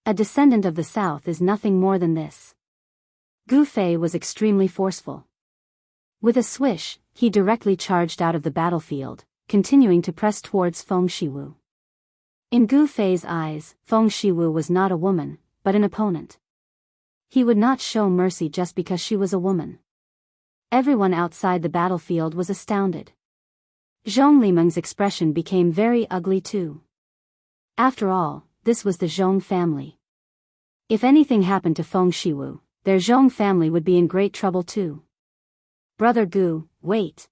A descendant of the South is nothing more than this. Gu Fei was extremely forceful. With a swish, he directly charged out of the battlefield, continuing to press towards Feng Shiwu. In Gu Fei's eyes, Feng Shiwu was not a woman, but an opponent. He would not show mercy just because she was a woman. Everyone outside the battlefield was astounded. Zhong Limeng's expression became very ugly too. After all, this was the Zhong family. If anything happened to Feng Shiwu, their Zhong family would be in great trouble too. Brother Gu, wait.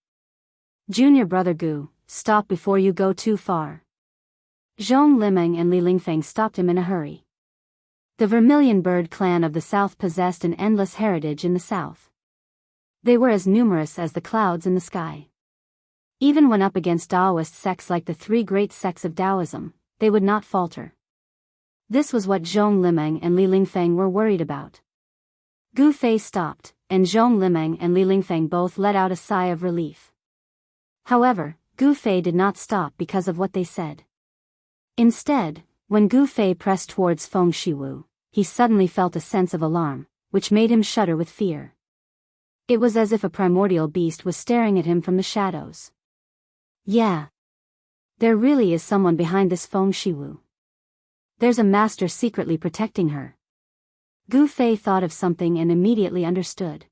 Junior brother Gu, stop before you go too far. Zhong Limeng and Li Lingfeng stopped him in a hurry. The Vermilion Bird clan of the South possessed an endless heritage in the South. They were as numerous as the clouds in the sky. Even when up against Taoist sects like the three great sects of Taoism, they would not falter. This was what Zhong Limeng and Li Lingfeng were worried about. Gu Fei stopped, and Zhong Limeng and Li Lingfeng both let out a sigh of relief. However, Gu Fei did not stop because of what they said. Instead, when Gu Fei pressed towards Feng Shiwu, he suddenly felt a sense of alarm, which made him shudder with fear. It was as if a primordial beast was staring at him from the shadows. Yeah. There really is someone behind this Feng Shiwu. There's a master secretly protecting her. Gu Fei thought of something and immediately understood.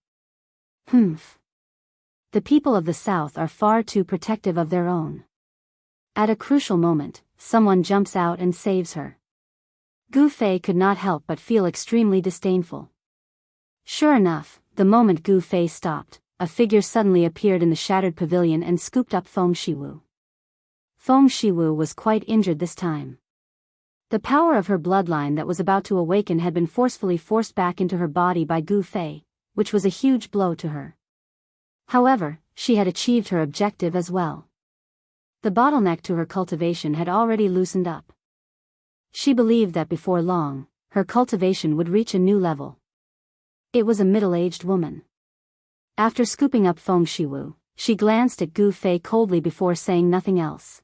The people of the South are far too protective of their own. At a crucial moment, someone jumps out and saves her. Gu Fei could not help but feel extremely disdainful. Sure enough, the moment Gu Fei stopped, a figure suddenly appeared in the shattered pavilion and scooped up Feng Shiwu. Feng Shiwu was quite injured this time. The power of her bloodline that was about to awaken had been forcefully forced back into her body by Gu Fei, which was a huge blow to her. However, she had achieved her objective as well. The bottleneck to her cultivation had already loosened up. She believed that before long, her cultivation would reach a new level. It was a middle-aged woman. After scooping up Feng Shiwu, she glanced at Gu Fei coldly before saying nothing else.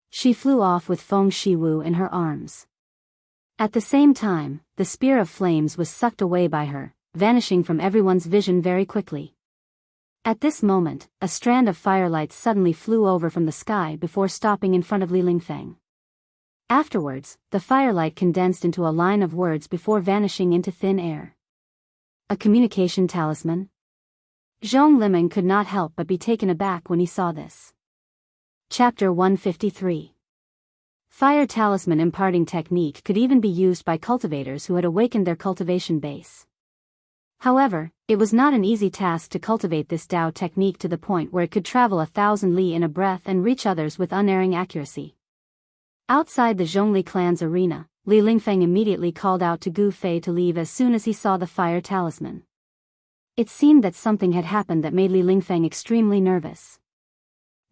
She flew off with Feng Shiwu in her arms. At the same time, the spear of flames was sucked away by her, vanishing from everyone's vision very quickly. At this moment, a strand of firelight suddenly flew over from the sky before stopping in front of Li Lingfeng. Afterwards, the firelight condensed into a line of words before vanishing into thin air. A communication talisman? Zhong Limeng could not help but be taken aback when he saw this. Chapter 153. Fire talisman imparting technique could even be used by cultivators who had awakened their cultivation base. However, it was not an easy task to cultivate this Dao technique to the point where it could travel 1,000 li in a breath and reach others with unerring accuracy. Outside the Zhongli clan's arena, Li Lingfeng immediately called out to Gu Fei to leave as soon as he saw the fire talisman. It seemed that something had happened that made Li Lingfeng extremely nervous.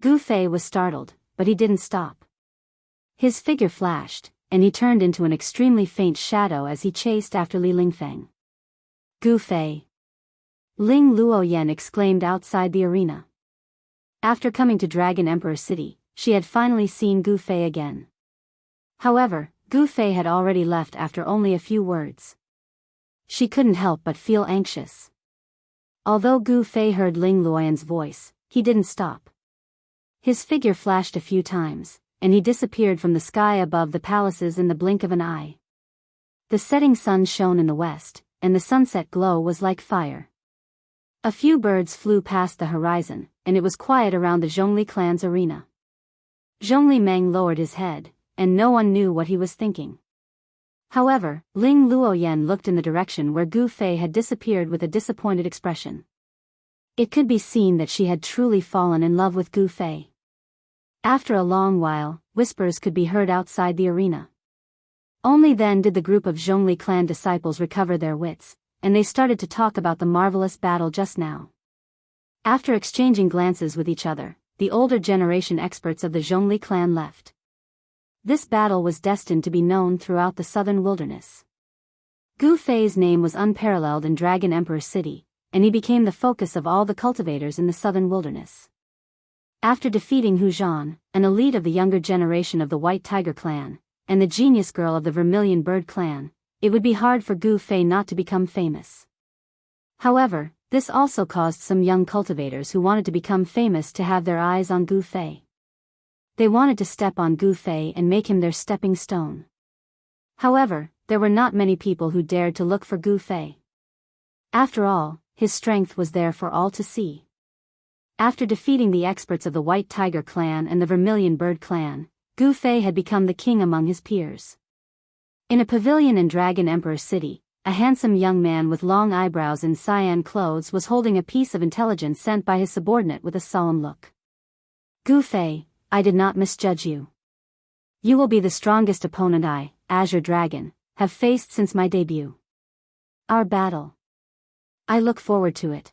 Gu Fei was startled, but he didn't stop. His figure flashed, and he turned into an extremely faint shadow as he chased after Li Lingfeng. Gu Fei! Ling Luoyan exclaimed outside the arena. After coming to Dragon Emperor City, she had finally seen Gu Fei again. However, Gu Fei had already left after only a few words. She couldn't help but feel anxious. Although Gu Fei heard Ling Luoyan's voice, he didn't stop. His figure flashed a few times, and he disappeared from the sky above the palaces in the blink of an eye. The setting sun shone in the west, and the sunset glow was like fire. A few birds flew past the horizon, and it was quiet around the Zhongli clan's arena. Zhongli Meng lowered his head, and no one knew what he was thinking. However, Ling Luoyan looked in the direction where Gu Fei had disappeared with a disappointed expression. It could be seen that she had truly fallen in love with Gu Fei. After a long while, whispers could be heard outside the arena. Only then did the group of Zhongli clan disciples recover their wits, and they started to talk about the marvelous battle just now. After exchanging glances with each other, the older generation experts of the Zhongli clan left. This battle was destined to be known throughout the southern wilderness. Gu Fei's name was unparalleled in Dragon Emperor City, and he became the focus of all the cultivators in the southern wilderness. After defeating Hu Zhan, an elite of the younger generation of the White Tiger clan, and the genius girl of the Vermilion Bird clan, it would be hard for Gu Fei not to become famous. However, this also caused some young cultivators who wanted to become famous to have their eyes on Gu Fei. They wanted to step on Gu Fei and make him their stepping stone. However, there were not many people who dared to look for Gu Fei. After all, his strength was there for all to see. After defeating the experts of the White Tiger clan and the Vermilion Bird clan, Gu Fei had become the king among his peers. In a pavilion in Dragon Emperor City, a handsome young man with long eyebrows in cyan clothes was holding a piece of intelligence sent by his subordinate with a solemn look. Gu Fei, I did not misjudge you. You will be the strongest opponent I, Azure Dragon, have faced since my debut. Our battle. I look forward to it.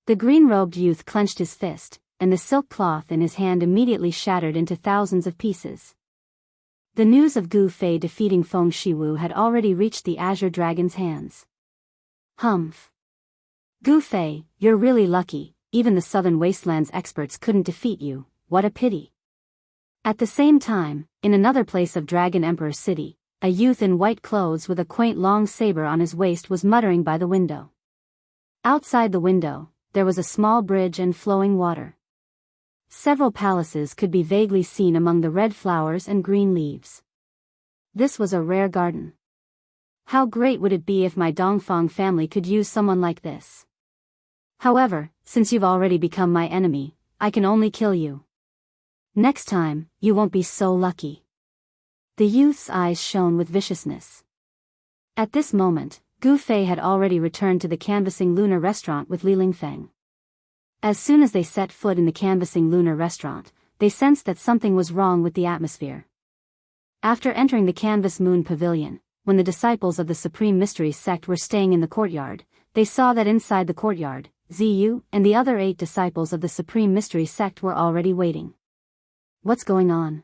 The green-robed youth clenched his fist, and the silk cloth in his hand immediately shattered into thousands of pieces. The news of Gu Fei defeating Feng Shiwu had already reached the Azure Dragon's hands. Humph. Gu Fei, you're really lucky, even the Southern Wastelands experts couldn't defeat you, what a pity. At the same time, in another place of Dragon Emperor City, a youth in white clothes with a quaint long saber on his waist was muttering by the window. Outside the window, there was a small bridge and flowing water. Several palaces could be vaguely seen among the red flowers and green leaves. This was a rare garden. How great would it be if my Dongfang family could use someone like this? However, since you've already become my enemy, I can only kill you. Next time, you won't be so lucky. The youth's eyes shone with viciousness. At this moment, Gu Fei had already returned to the canvassing lunar restaurant with Li Lingfeng. As soon as they set foot in the canvassing lunar restaurant, they sensed that something was wrong with the atmosphere. After entering the canvas moon pavilion, when the disciples of the Supreme Mysteries sect were staying in the courtyard, they saw that inside the courtyard, Ziyu and the other 8 disciples of the Supreme Mysteries sect were already waiting. What's going on?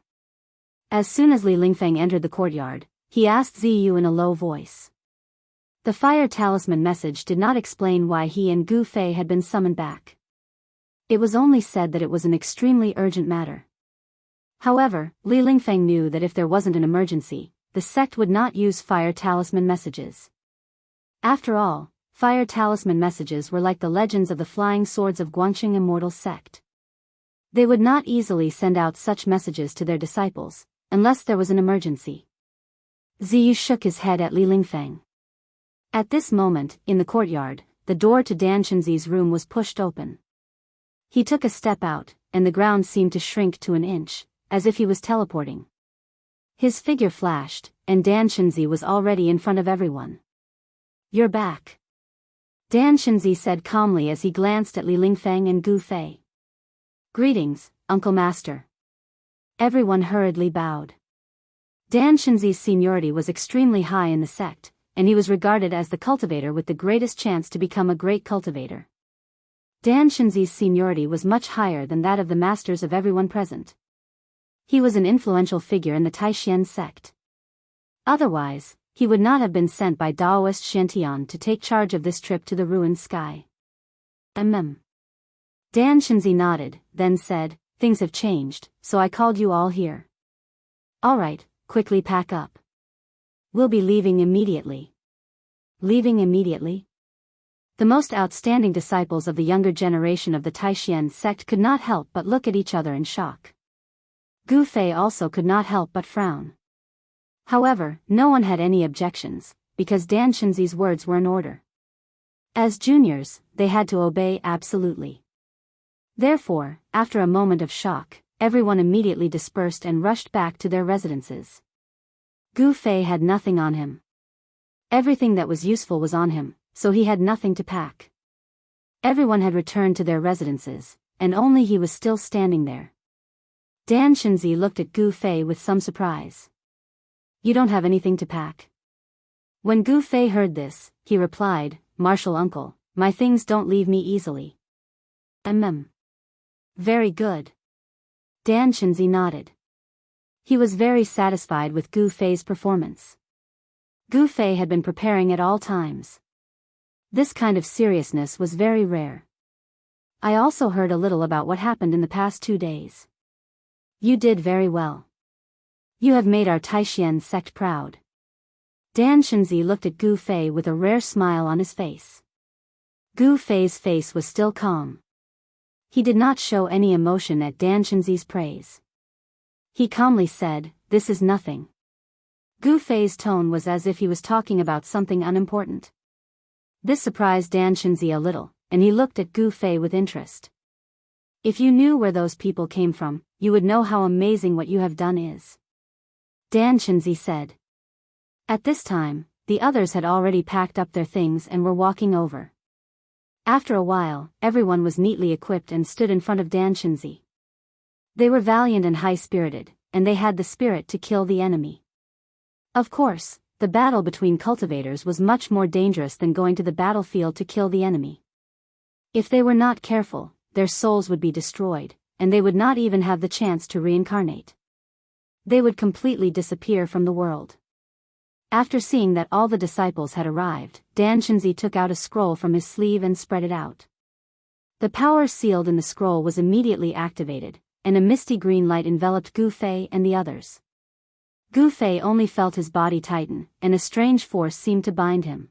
As soon as Li Lingfeng entered the courtyard, he asked Ziyu in a low voice. The fire talisman message did not explain why he and Gu Fei had been summoned back. It was only said that it was an extremely urgent matter. However, Li Lingfeng knew that if there wasn't an emergency, the sect would not use fire talisman messages. After all, fire talisman messages were like the legends of the flying swords of Guangxing Immortal sect. They would not easily send out such messages to their disciples, unless there was an emergency. Ziyu shook his head at Li Lingfeng. At this moment, in the courtyard, the door to Dan Chenzi's room was pushed open. He took a step out, and the ground seemed to shrink to an inch, as if he was teleporting. His figure flashed, and Dan Chenzi was already in front of everyone. You're back. Dan Chenzi said calmly as he glanced at Li Lingfeng and Gu Fei. Greetings, Uncle Master. Everyone hurriedly bowed. Dan Chenzi's seniority was extremely high in the sect, and he was regarded as the cultivator with the greatest chance to become a great cultivator. Dan Chenzi's seniority was much higher than that of the masters of everyone present. He was an influential figure in the Taishan sect. Otherwise, he would not have been sent by Daoist Shantian to take charge of this trip to the ruined sky. Dan Chenzi nodded, then said, things have changed, so I called you all here. Alright, quickly pack up. We'll be leaving immediately. Leaving immediately? The most outstanding disciples of the younger generation of the Taishan sect could not help but look at each other in shock. Gu Fei also could not help but frown. However, no one had any objections, because Dan Shenzi's words were in order. As juniors, they had to obey absolutely. Therefore, after a moment of shock, everyone immediately dispersed and rushed back to their residences. Gu Fei had nothing on him. Everything that was useful was on him, so he had nothing to pack. Everyone had returned to their residences, and only he was still standing there. Dan Shenzi looked at Gu Fei with some surprise. "You don't have anything to pack?" When Gu Fei heard this, he replied, "Martial uncle, my things don't leave me easily." Very good." Dan Shenzi nodded. He was very satisfied with Gu Fei's performance. Gu Fei had been preparing at all times. This kind of seriousness was very rare. "I also heard a little about what happened in the past 2 days. You did very well. You have made our Taishian sect proud." Dan Shenzi looked at Gu Fei with a rare smile on his face. Gu Fei's face was still calm. He did not show any emotion at Dan Shenzi's praise. He calmly said, "This is nothing." Gu Fei's tone was as if he was talking about something unimportant. This surprised Dan Shenzi a little, and he looked at Gu Fei with interest. "If you knew where those people came from, you would know how amazing what you have done is," Dan Shenzi said. At this time, the others had already packed up their things and were walking over. After a while, everyone was neatly equipped and stood in front of Dan Shenzi. They were valiant and high-spirited, and they had the spirit to kill the enemy. Of course, the battle between cultivators was much more dangerous than going to the battlefield to kill the enemy. If they were not careful, their souls would be destroyed, and they would not even have the chance to reincarnate. They would completely disappear from the world. After seeing that all the disciples had arrived, Dan Shenzi took out a scroll from his sleeve and spread it out. The power sealed in the scroll was immediately activated, and a misty green light enveloped Gu Fei and the others. Gu Fei only felt his body tighten, and a strange force seemed to bind him.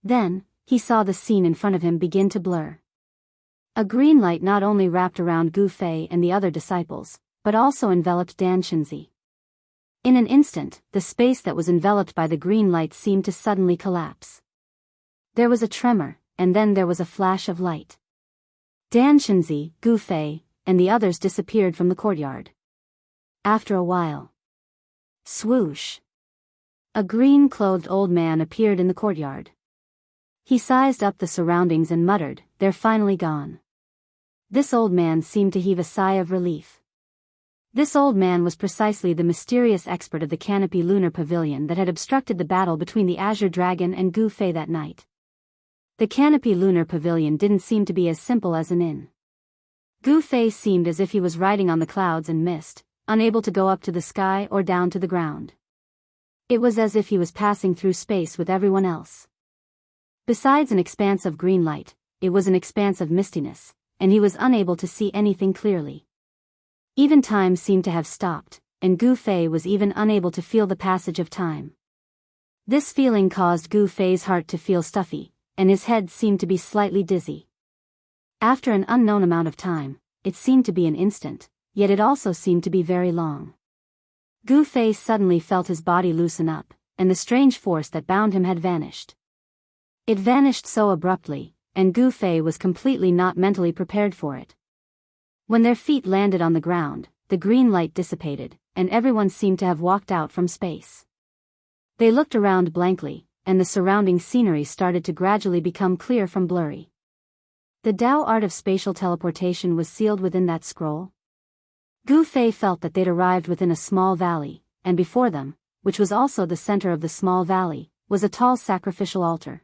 Then, he saw the scene in front of him begin to blur. A green light not only wrapped around Gu Fei and the other disciples, but also enveloped Dan Shenzi. In an instant, the space that was enveloped by the green light seemed to suddenly collapse. There was a tremor, and then there was a flash of light. Dan Shenzi, Gu Fei, and the others disappeared from the courtyard. After a while, swoosh! A green-clothed old man appeared in the courtyard. He sized up the surroundings and muttered, "They're finally gone." This old man seemed to heave a sigh of relief. This old man was precisely the mysterious expert of the Canopy Lunar Pavilion that had obstructed the battle between the Azure Dragon and Gu Fei that night. The Canopy Lunar Pavilion didn't seem to be as simple as an inn. Gu Fei seemed as if he was riding on the clouds and mist, unable to go up to the sky or down to the ground. It was as if he was passing through space with everyone else. Besides an expanse of green light, it was an expanse of mistiness, and he was unable to see anything clearly. Even time seemed to have stopped, and Gu Fei was even unable to feel the passage of time. This feeling caused Gu Fei's heart to feel stuffy, and his head seemed to be slightly dizzy. After an unknown amount of time, it seemed to be an instant, yet it also seemed to be very long. Gu Fei suddenly felt his body loosen up, and the strange force that bound him had vanished. It vanished so abruptly, and Gu Fei was completely not mentally prepared for it. When their feet landed on the ground, the green light dissipated, and everyone seemed to have walked out from space. They looked around blankly, and the surrounding scenery started to gradually become clear from blurry. The Tao art of spatial teleportation was sealed within that scroll. Gu Fei felt that they'd arrived within a small valley, and before them, which was also the center of the small valley, was a tall sacrificial altar.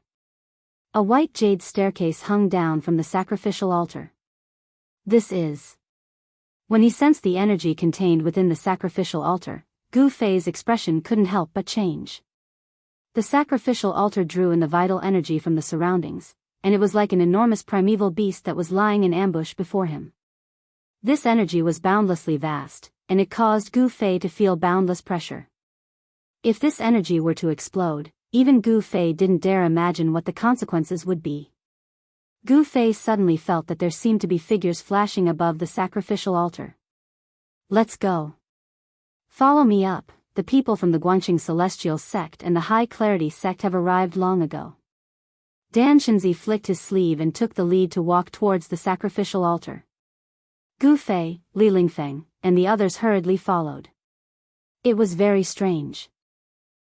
A white jade staircase hung down from the sacrificial altar. This is. When he sensed the energy contained within the sacrificial altar, Gu Fei's expression couldn't help but change. The sacrificial altar drew in the vital energy from the surroundings, and it was like an enormous primeval beast that was lying in ambush before him. This energy was boundlessly vast, and it caused Gu Fei to feel boundless pressure. If this energy were to explode, even Gu Fei didn't dare imagine what the consequences would be. Gu Fei suddenly felt that there seemed to be figures flashing above the sacrificial altar. "Let's go," Follow me up, the people from the Guanxing Celestial Sect and the High Clarity Sect have arrived long ago. Dan Shenzi flicked his sleeve and took the lead to walk towards the sacrificial altar. Gu Fei, Li Lingfeng, and the others hurriedly followed. It was very strange.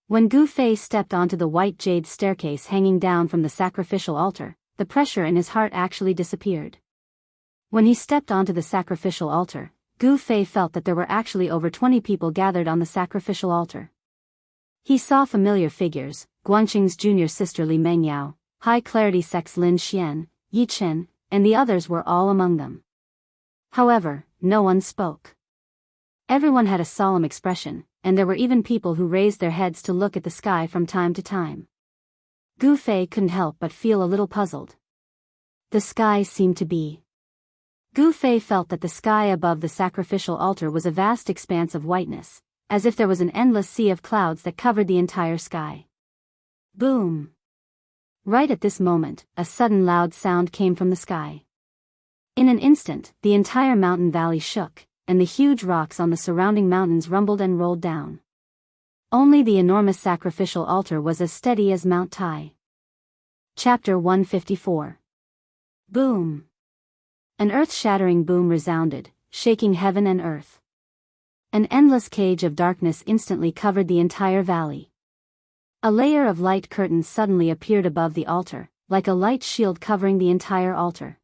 When Gu Fei stepped onto the white jade staircase hanging down from the sacrificial altar, the pressure in his heart actually disappeared. When he stepped onto the sacrificial altar, Gu Fei felt that there were actually over 20 people gathered on the sacrificial altar. He saw familiar figures: Guanxing's junior sister Li Mengyao, High Clarity Sect's Lin Xian, Yi Chen, and the others were all among them. However, no one spoke. Everyone had a solemn expression, and there were even people who raised their heads to look at the sky from time to time. Gu Fei couldn't help but feel a little puzzled. The sky seemed to be. Gu Fei felt that the sky above the sacrificial altar was a vast expanse of whiteness, as if there was an endless sea of clouds that covered the entire sky. Boom! Right at this moment, a sudden loud sound came from the sky. In an instant, the entire mountain valley shook, and the huge rocks on the surrounding mountains rumbled and rolled down. Only the enormous sacrificial altar was as steady as Mount Tai. Chapter 154. Boom! An earth-shattering boom resounded, shaking heaven and earth. An endless cage of darkness instantly covered the entire valley. A layer of light curtains suddenly appeared above the altar, like a light shield covering the entire altar.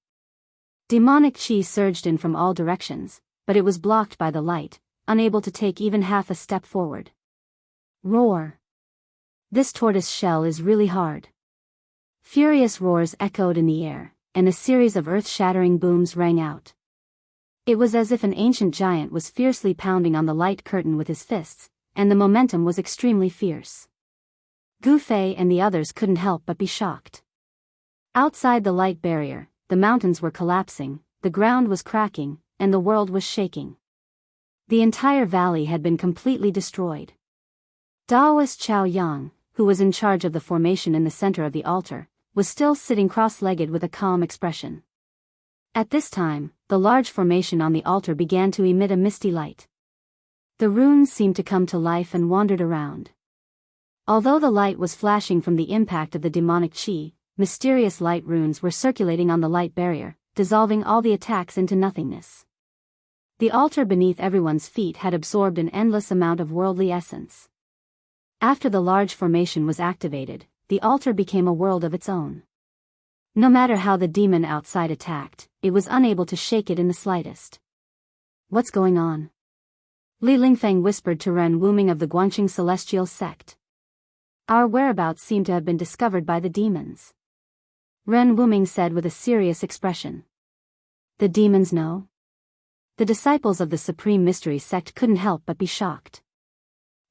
Demonic chi surged in from all directions, but it was blocked by the light, unable to take even half a step forward. Roar! This tortoise shell is really hard. Furious roars echoed in the air, and a series of earth-shattering booms rang out. It was as if an ancient giant was fiercely pounding on the light curtain with his fists, and the momentum was extremely fierce. Gu Fei and the others couldn't help but be shocked. Outside the light barrier, the mountains were collapsing, the ground was cracking, and the world was shaking. The entire valley had been completely destroyed. Daoist Chao Yang, who was in charge of the formation in the center of the altar, was still sitting cross-legged with a calm expression. At this time, the large formation on the altar began to emit a misty light. The runes seemed to come to life and wandered around. Although the light was flashing from the impact of the demonic chi, mysterious light runes were circulating on the light barrier, dissolving all the attacks into nothingness. The altar beneath everyone's feet had absorbed an endless amount of worldly essence. After the large formation was activated, the altar became a world of its own. No matter how the demon outside attacked, it was unable to shake it in the slightest. What's going on? Li Lingfeng whispered to Ren Wuming of the Guanxing Celestial Sect. Our whereabouts seem to have been discovered by the demons. Ren Wuming said with a serious expression. The demons know? The disciples of the Supreme Mystery Sect couldn't help but be shocked.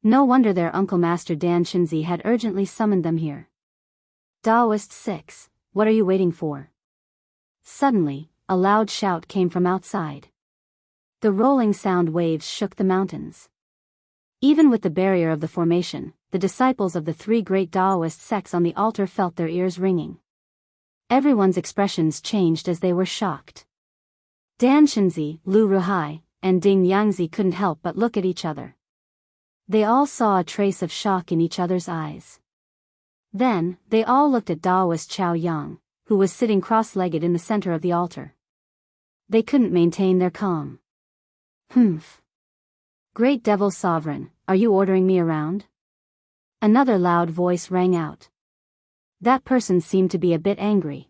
No wonder their Uncle Master Dan Shenzi had urgently summoned them here. Daoist 6, what are you waiting for? Suddenly, a loud shout came from outside. The rolling sound waves shook the mountains. Even with the barrier of the formation, the disciples of the three great Daoist sects on the altar felt their ears ringing. Everyone's expressions changed as they were shocked. Dan Shenzi, Lu Ruhai, and Ding Yangzi couldn't help but look at each other. They all saw a trace of shock in each other's eyes. Then, they all looked at Daoist Chao Yang, who was sitting cross-legged in the center of the altar. They couldn't maintain their calm. Humph. Great Devil Sovereign, are you ordering me around? Another loud voice rang out. That person seemed to be a bit angry.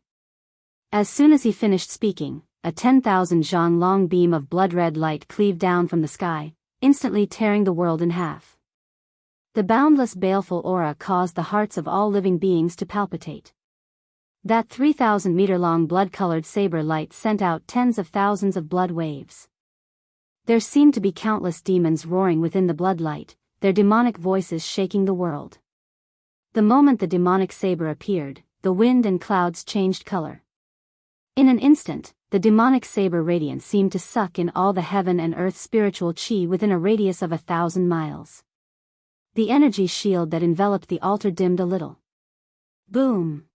As soon as he finished speaking, a 10,000 zhang long beam of blood-red light cleaved down from the sky, instantly tearing the world in half. The boundless baleful aura caused the hearts of all living beings to palpitate. That 3,000-meter-long blood-colored saber light sent out tens of thousands of blood waves. There seemed to be countless demons roaring within the bloodlight, their demonic voices shaking the world. The moment the demonic saber appeared, the wind and clouds changed color. In an instant, the demonic saber radiance seemed to suck in all the heaven and earth spiritual chi within a radius of 1,000 miles. The energy shield that enveloped the altar dimmed a little. Boom!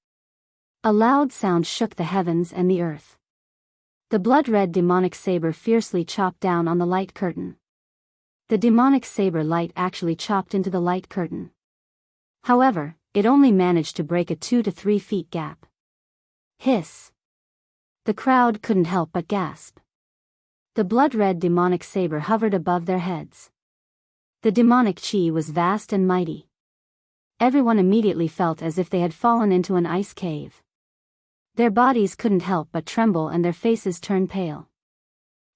A loud sound shook the heavens and the earth. The blood-red demonic saber fiercely chopped down on the light curtain. The demonic saber light actually chopped into the light curtain. However, it only managed to break a 2 to 3 feet gap. Hiss! The crowd couldn't help but gasp. The blood-red demonic saber hovered above their heads. The demonic chi was vast and mighty. Everyone immediately felt as if they had fallen into an ice cave. Their bodies couldn't help but tremble and their faces turned pale.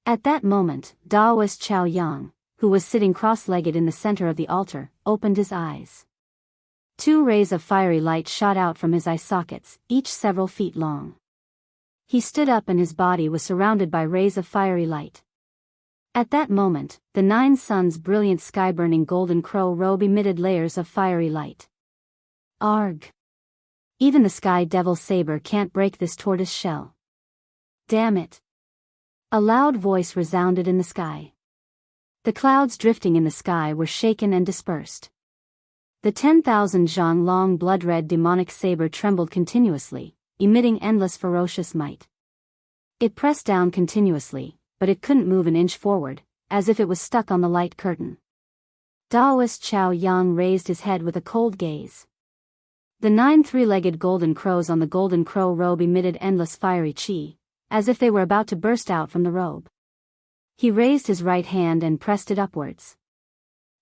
At that moment, Taoist Chao Yang, who was sitting cross-legged in the center of the altar, opened his eyes. 2 rays of fiery light shot out from his eye sockets, each several feet long. He stood up and his body was surrounded by rays of fiery light. At that moment, the 9 suns' brilliant sky-burning golden crow robe emitted layers of fiery light. Arg! Even the sky devil's saber can't break this tortoise shell. Damn it! A loud voice resounded in the sky. The clouds drifting in the sky were shaken and dispersed. The 10,000 zhang long blood-red demonic saber trembled continuously, emitting endless ferocious might. It pressed down continuously, but it couldn't move an inch forward, as if it was stuck on the light curtain. Taoist Chao Yang raised his head with a cold gaze. The 9 three-legged golden crows on the golden crow robe emitted endless fiery chi, as if they were about to burst out from the robe. He raised his right hand and pressed it upwards.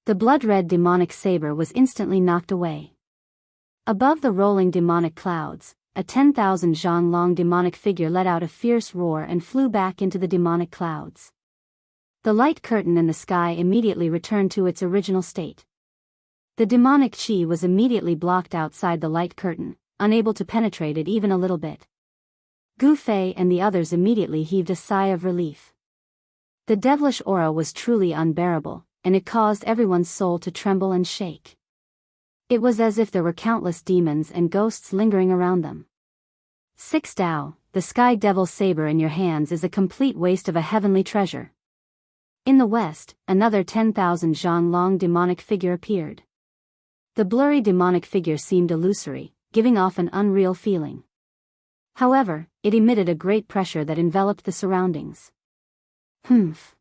The blood-red demonic saber was instantly knocked away. Above the rolling demonic clouds, a 10,000 zhang long demonic figure let out a fierce roar and flew back into the demonic clouds. The light curtain in the sky immediately returned to its original state. The demonic chi was immediately blocked outside the light curtain, unable to penetrate it even a little bit. Gu Fei and the others immediately heaved a sigh of relief. The devilish aura was truly unbearable, and it caused everyone's soul to tremble and shake. It was as if there were countless demons and ghosts lingering around them. 6 Tao, the sky devil's saber in your hands is a complete waste of a heavenly treasure. In the west, another 10,000 zhang long demonic figure appeared. The blurry demonic figure seemed illusory, giving off an unreal feeling. However, it emitted a great pressure that enveloped the surroundings. Humph!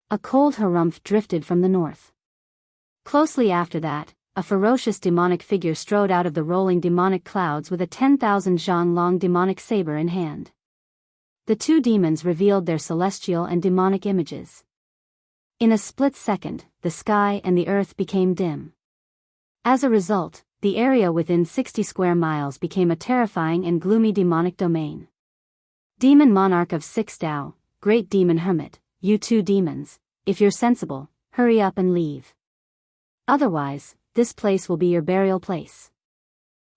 A cold harumph drifted from the north. Closely after that, a ferocious demonic figure strode out of the rolling demonic clouds with a 10,000 zhang long demonic saber in hand. The 2 demons revealed their celestial and demonic images. In a split second, the sky and the earth became dim. As a result, the area within 60 square miles became a terrifying and gloomy demonic domain. Demon Monarch of 6 Tao, Great Demon Hermit, you 2 demons, if you're sensible, hurry up and leave. Otherwise, this place will be your burial place.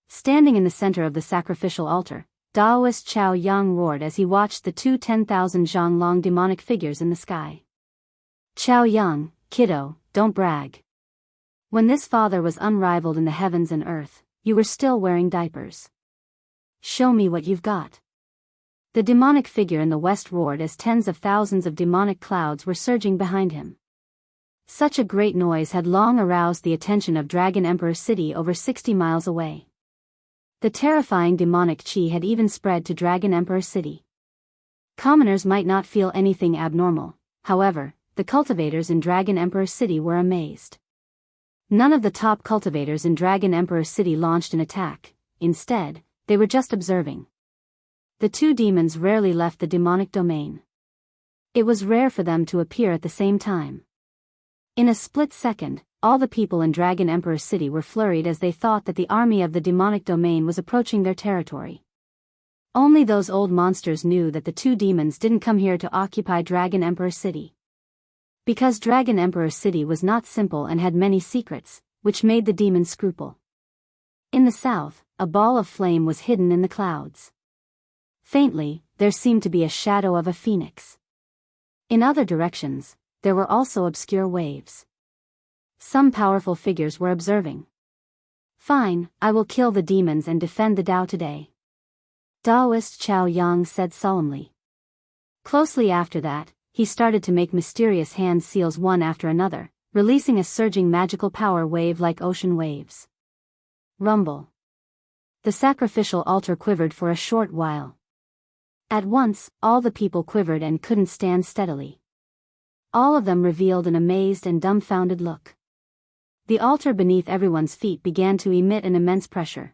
Standing in the center of the sacrificial altar, Taoist Chao Yang roared as he watched the 2 10,000 zhang long demonic figures in the sky. Chao Yang, kiddo, don't brag. When this father was unrivaled in the heavens and earth, you were still wearing diapers. Show me what you've got. The demonic figure in the west roared as tens of thousands of demonic clouds were surging behind him. Such a great noise had long aroused the attention of Dragon Emperor City over 60 miles away. The terrifying demonic chi had even spread to Dragon Emperor City. Commoners might not feel anything abnormal, however, the cultivators in Dragon Emperor City were amazed. None of the top cultivators in Dragon Emperor City launched an attack, instead, they were just observing. The 2 demons rarely left the demonic domain. It was rare for them to appear at the same time. In a split second, all the people in Dragon Emperor City were flurried as they thought that the army of the demonic domain was approaching their territory. Only those old monsters knew that the 2 demons didn't come here to occupy Dragon Emperor City. Because Dragon Emperor City was not simple and had many secrets, which made the demons scruple. In the south, a ball of flame was hidden in the clouds. Faintly, there seemed to be a shadow of a phoenix. In other directions, there were also obscure waves. Some powerful figures were observing. Fine, I will kill the demons and defend the Tao today. Taoist Chao Yang said solemnly. Closely after that, he started to make mysterious hand seals one after another, releasing a surging magical power wave like ocean waves. Rumble. The sacrificial altar quivered for a short while. At once, all the people quivered and couldn't stand steadily. All of them revealed an amazed and dumbfounded look. The altar beneath everyone's feet began to emit an immense pressure.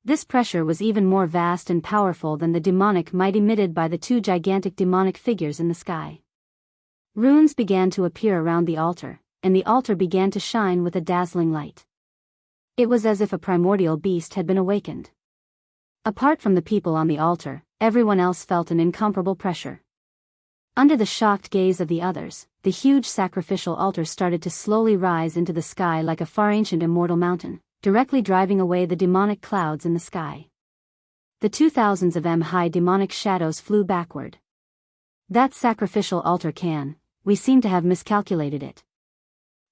This pressure was even more vast and powerful than the demonic might emitted by the two gigantic demonic figures in the sky. Runes began to appear around the altar, and the altar began to shine with a dazzling light. It was as if a primordial beast had been awakened. Apart from the people on the altar, everyone else felt an incomparable pressure. Under the shocked gaze of the others, the huge sacrificial altar started to slowly rise into the sky like a far ancient immortal mountain, directly driving away the demonic clouds in the sky. The 2,000s of high demonic shadows flew backward. That sacrificial altar we seem to have miscalculated it.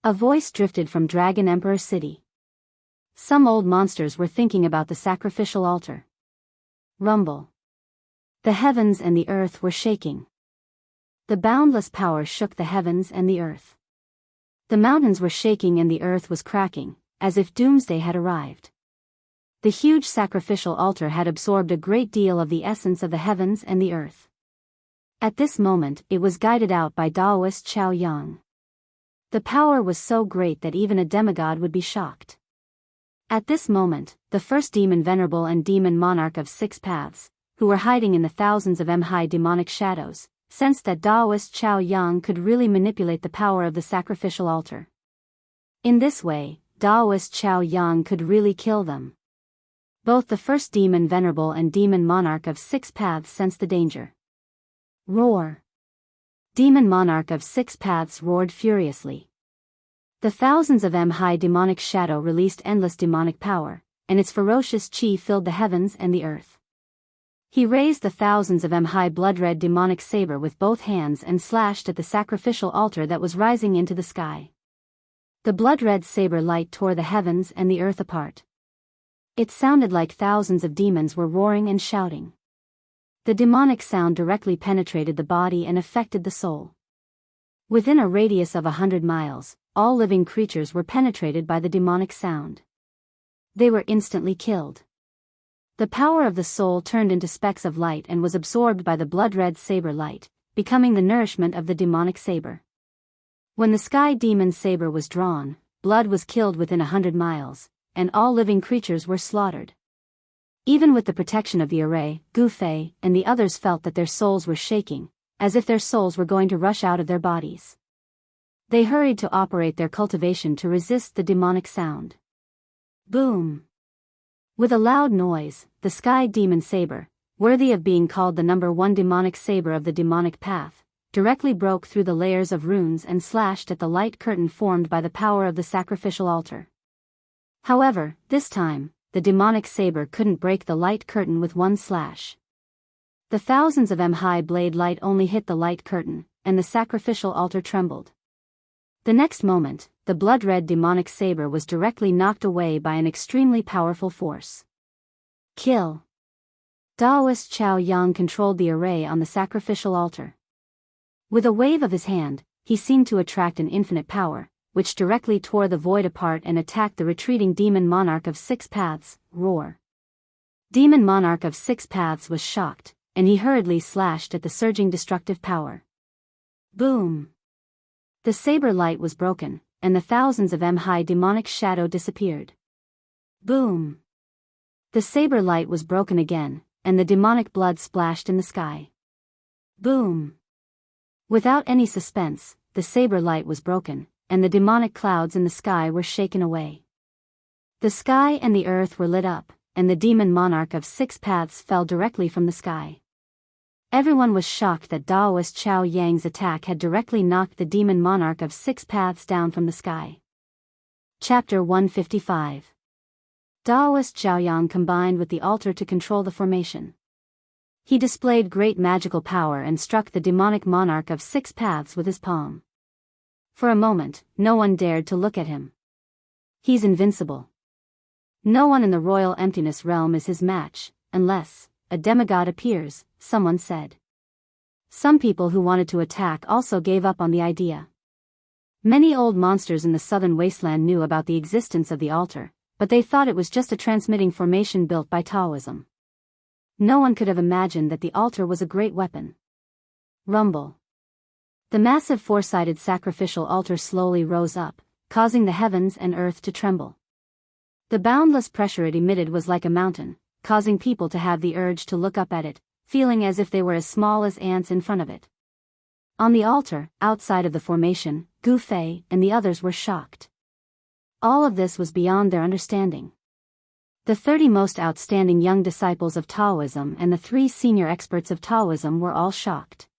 A voice drifted from Dragon Emperor City. Some old monsters were thinking about the sacrificial altar. Rumble. The heavens and the earth were shaking. The boundless power shook the heavens and the earth. The mountains were shaking and the earth was cracking, as if doomsday had arrived. The huge sacrificial altar had absorbed a great deal of the essence of the heavens and the earth. At this moment, it was guided out by Taoist Chao Yang. The power was so great that even a demigod would be shocked. At this moment, the first demon venerable and demon monarch of 6 paths, who were hiding in the thousands of high demonic shadows, sensed that Taoist Chao Yang could really manipulate the power of the sacrificial altar. In this way, Taoist Chao Yang could really kill them. Both the first demon venerable and demon monarch of 6 paths sensed the danger. Roar! Demon monarch of 6 paths roared furiously. The thousands of high demonic shadow released endless demonic power, and its ferocious chi filled the heavens and the earth. He raised the thousands of high blood-red demonic saber with both hands and slashed at the sacrificial altar that was rising into the sky. The blood-red saber light tore the heavens and the earth apart. It sounded like thousands of demons were roaring and shouting. The demonic sound directly penetrated the body and affected the soul. Within a radius of 100 miles, all living creatures were penetrated by the demonic sound. They were instantly killed. The power of the soul turned into specks of light and was absorbed by the blood-red saber light, becoming the nourishment of the demonic saber. When the sky demon saber was drawn, blood was killed within 100 miles, and all living creatures were slaughtered. Even with the protection of the array, Gu Fei and the others felt that their souls were shaking, as if their souls were going to rush out of their bodies. They hurried to operate their cultivation to resist the demonic sound. Boom! With a loud noise, the sky demon saber, worthy of being called the #1 demonic saber of the demonic path, directly broke through the layers of runes and slashed at the light curtain formed by the power of the sacrificial altar. However, this time, the demonic saber couldn't break the light curtain with one slash. The thousands of high blade light only hit the light curtain, and the sacrificial altar trembled. The next moment, the blood-red demonic saber was directly knocked away by an extremely powerful force. Kill! Taoist Chao Yang controlled the array on the sacrificial altar. With a wave of his hand, he seemed to attract an infinite power, which directly tore the void apart and attacked the retreating demon monarch of 6 paths. Roar! Demon monarch of 6 paths was shocked, and he hurriedly slashed at the surging destructive power. Boom! The saber light was broken, and the thousands of high demonic shadow disappeared. Boom! The saber light was broken again, and the demonic blood splashed in the sky. Boom! Without any suspense, the saber light was broken, and the demonic clouds in the sky were shaken away. The sky and the earth were lit up, and the demon monarch of 6 paths fell directly from the sky. Everyone was shocked that Taoist Chao Yang's attack had directly knocked the demon monarch of 6 paths down from the sky. Chapter 155. Taoist Chao Yang combined with the altar to control the formation. He displayed great magical power and struck the demonic monarch of 6 paths with his palm. For a moment, no one dared to look at him. He's invincible. No one in the royal emptiness realm is his match, unless a demigod appears, someone said. Some people who wanted to attack also gave up on the idea. Many old monsters in the southern wasteland knew about the existence of the altar, but they thought it was just a transmitting formation built by Taoism. No one could have imagined that the altar was a great weapon. Rumble. The massive four-sided sacrificial altar slowly rose up, causing the heavens and earth to tremble. The boundless pressure it emitted was like a mountain, causing people to have the urge to look up at it, feeling as if they were as small as ants in front of it. On the altar, outside of the formation, Gu Fei and the others were shocked. All of this was beyond their understanding. The 30 most outstanding young disciples of Taoism and the 3 senior experts of Taoism were all shocked.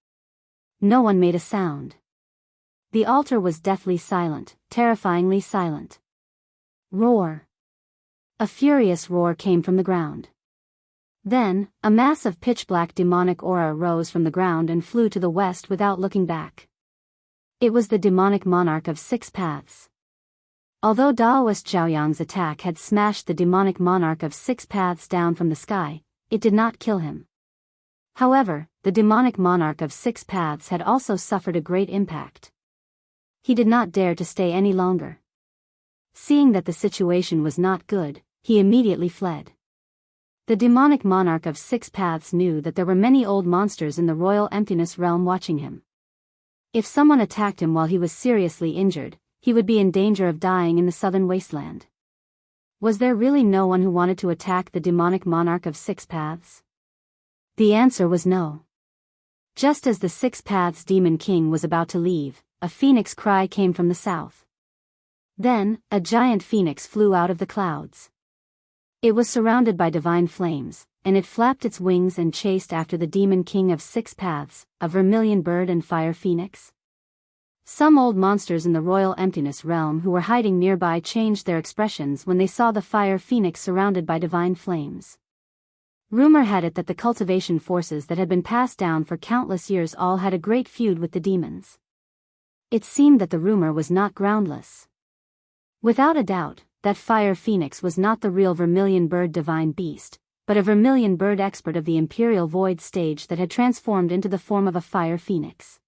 No one made a sound. The altar was deathly silent, terrifyingly silent. Roar. A furious roar came from the ground. Then, a mass of pitch-black demonic aura rose from the ground and flew to the west without looking back. It was the demonic monarch of 6 paths. Although Daoist Zhaoyang's attack had smashed the demonic monarch of 6 paths down from the sky, it did not kill him. However, the demonic monarch of 6 paths had also suffered a great impact. He did not dare to stay any longer. Seeing that the situation was not good, he immediately fled. The demonic monarch of 6 paths knew that there were many old monsters in the royal emptiness realm watching him. If someone attacked him while he was seriously injured, he would be in danger of dying in the southern wasteland. Was there really no one who wanted to attack the demonic monarch of 6 paths? The answer was no. Just as the 6 paths demon king was about to leave, a phoenix cry came from the south. Then, a giant phoenix flew out of the clouds. It was surrounded by divine flames, and it flapped its wings and chased after the demon king of 6 paths, a vermilion bird and fire phoenix. Some old monsters in the royal emptiness realm who were hiding nearby changed their expressions when they saw the fire phoenix surrounded by divine flames. Rumor had it that the cultivation forces that had been passed down for countless years all had a great feud with the demons. It seemed that the rumor was not groundless. Without a doubt, that fire phoenix was not the real vermilion bird divine beast, but a vermilion bird expert of the imperial void stage that had transformed into the form of a fire phoenix.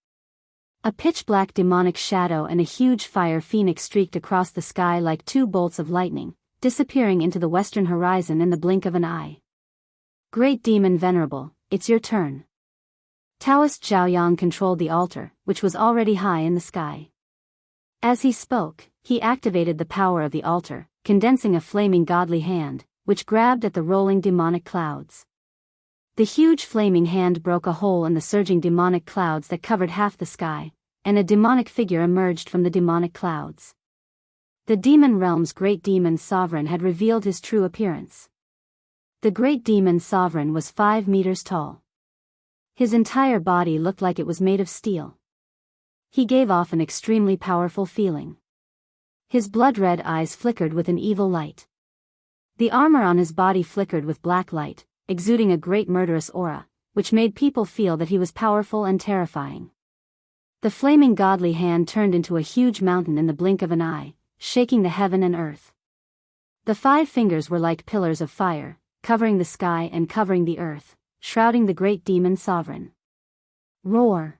A pitch-black demonic shadow and a huge fire phoenix streaked across the sky like 2 bolts of lightning, disappearing into the western horizon in the blink of an eye. Great Demon Venerable, it's your turn. Taoist Zhaoyang controlled the altar, which was already high in the sky. As he spoke, he activated the power of the altar, condensing a flaming godly hand, which grabbed at the rolling demonic clouds. The huge flaming hand broke a hole in the surging demonic clouds that covered half the sky, and a demonic figure emerged from the demonic clouds. The demon realm's great demon sovereign had revealed his true appearance. The great demon sovereign was 5 meters tall. His entire body looked like it was made of steel. He gave off an extremely powerful feeling. His blood-red eyes flickered with an evil light. The armor on his body flickered with black light, exuding a great murderous aura, which made people feel that he was powerful and terrifying. The flaming godly hand turned into a huge mountain in the blink of an eye, shaking the heaven and earth. The 5 fingers were like pillars of fire, covering the sky and covering the earth, shrouding the great demon sovereign. Roar!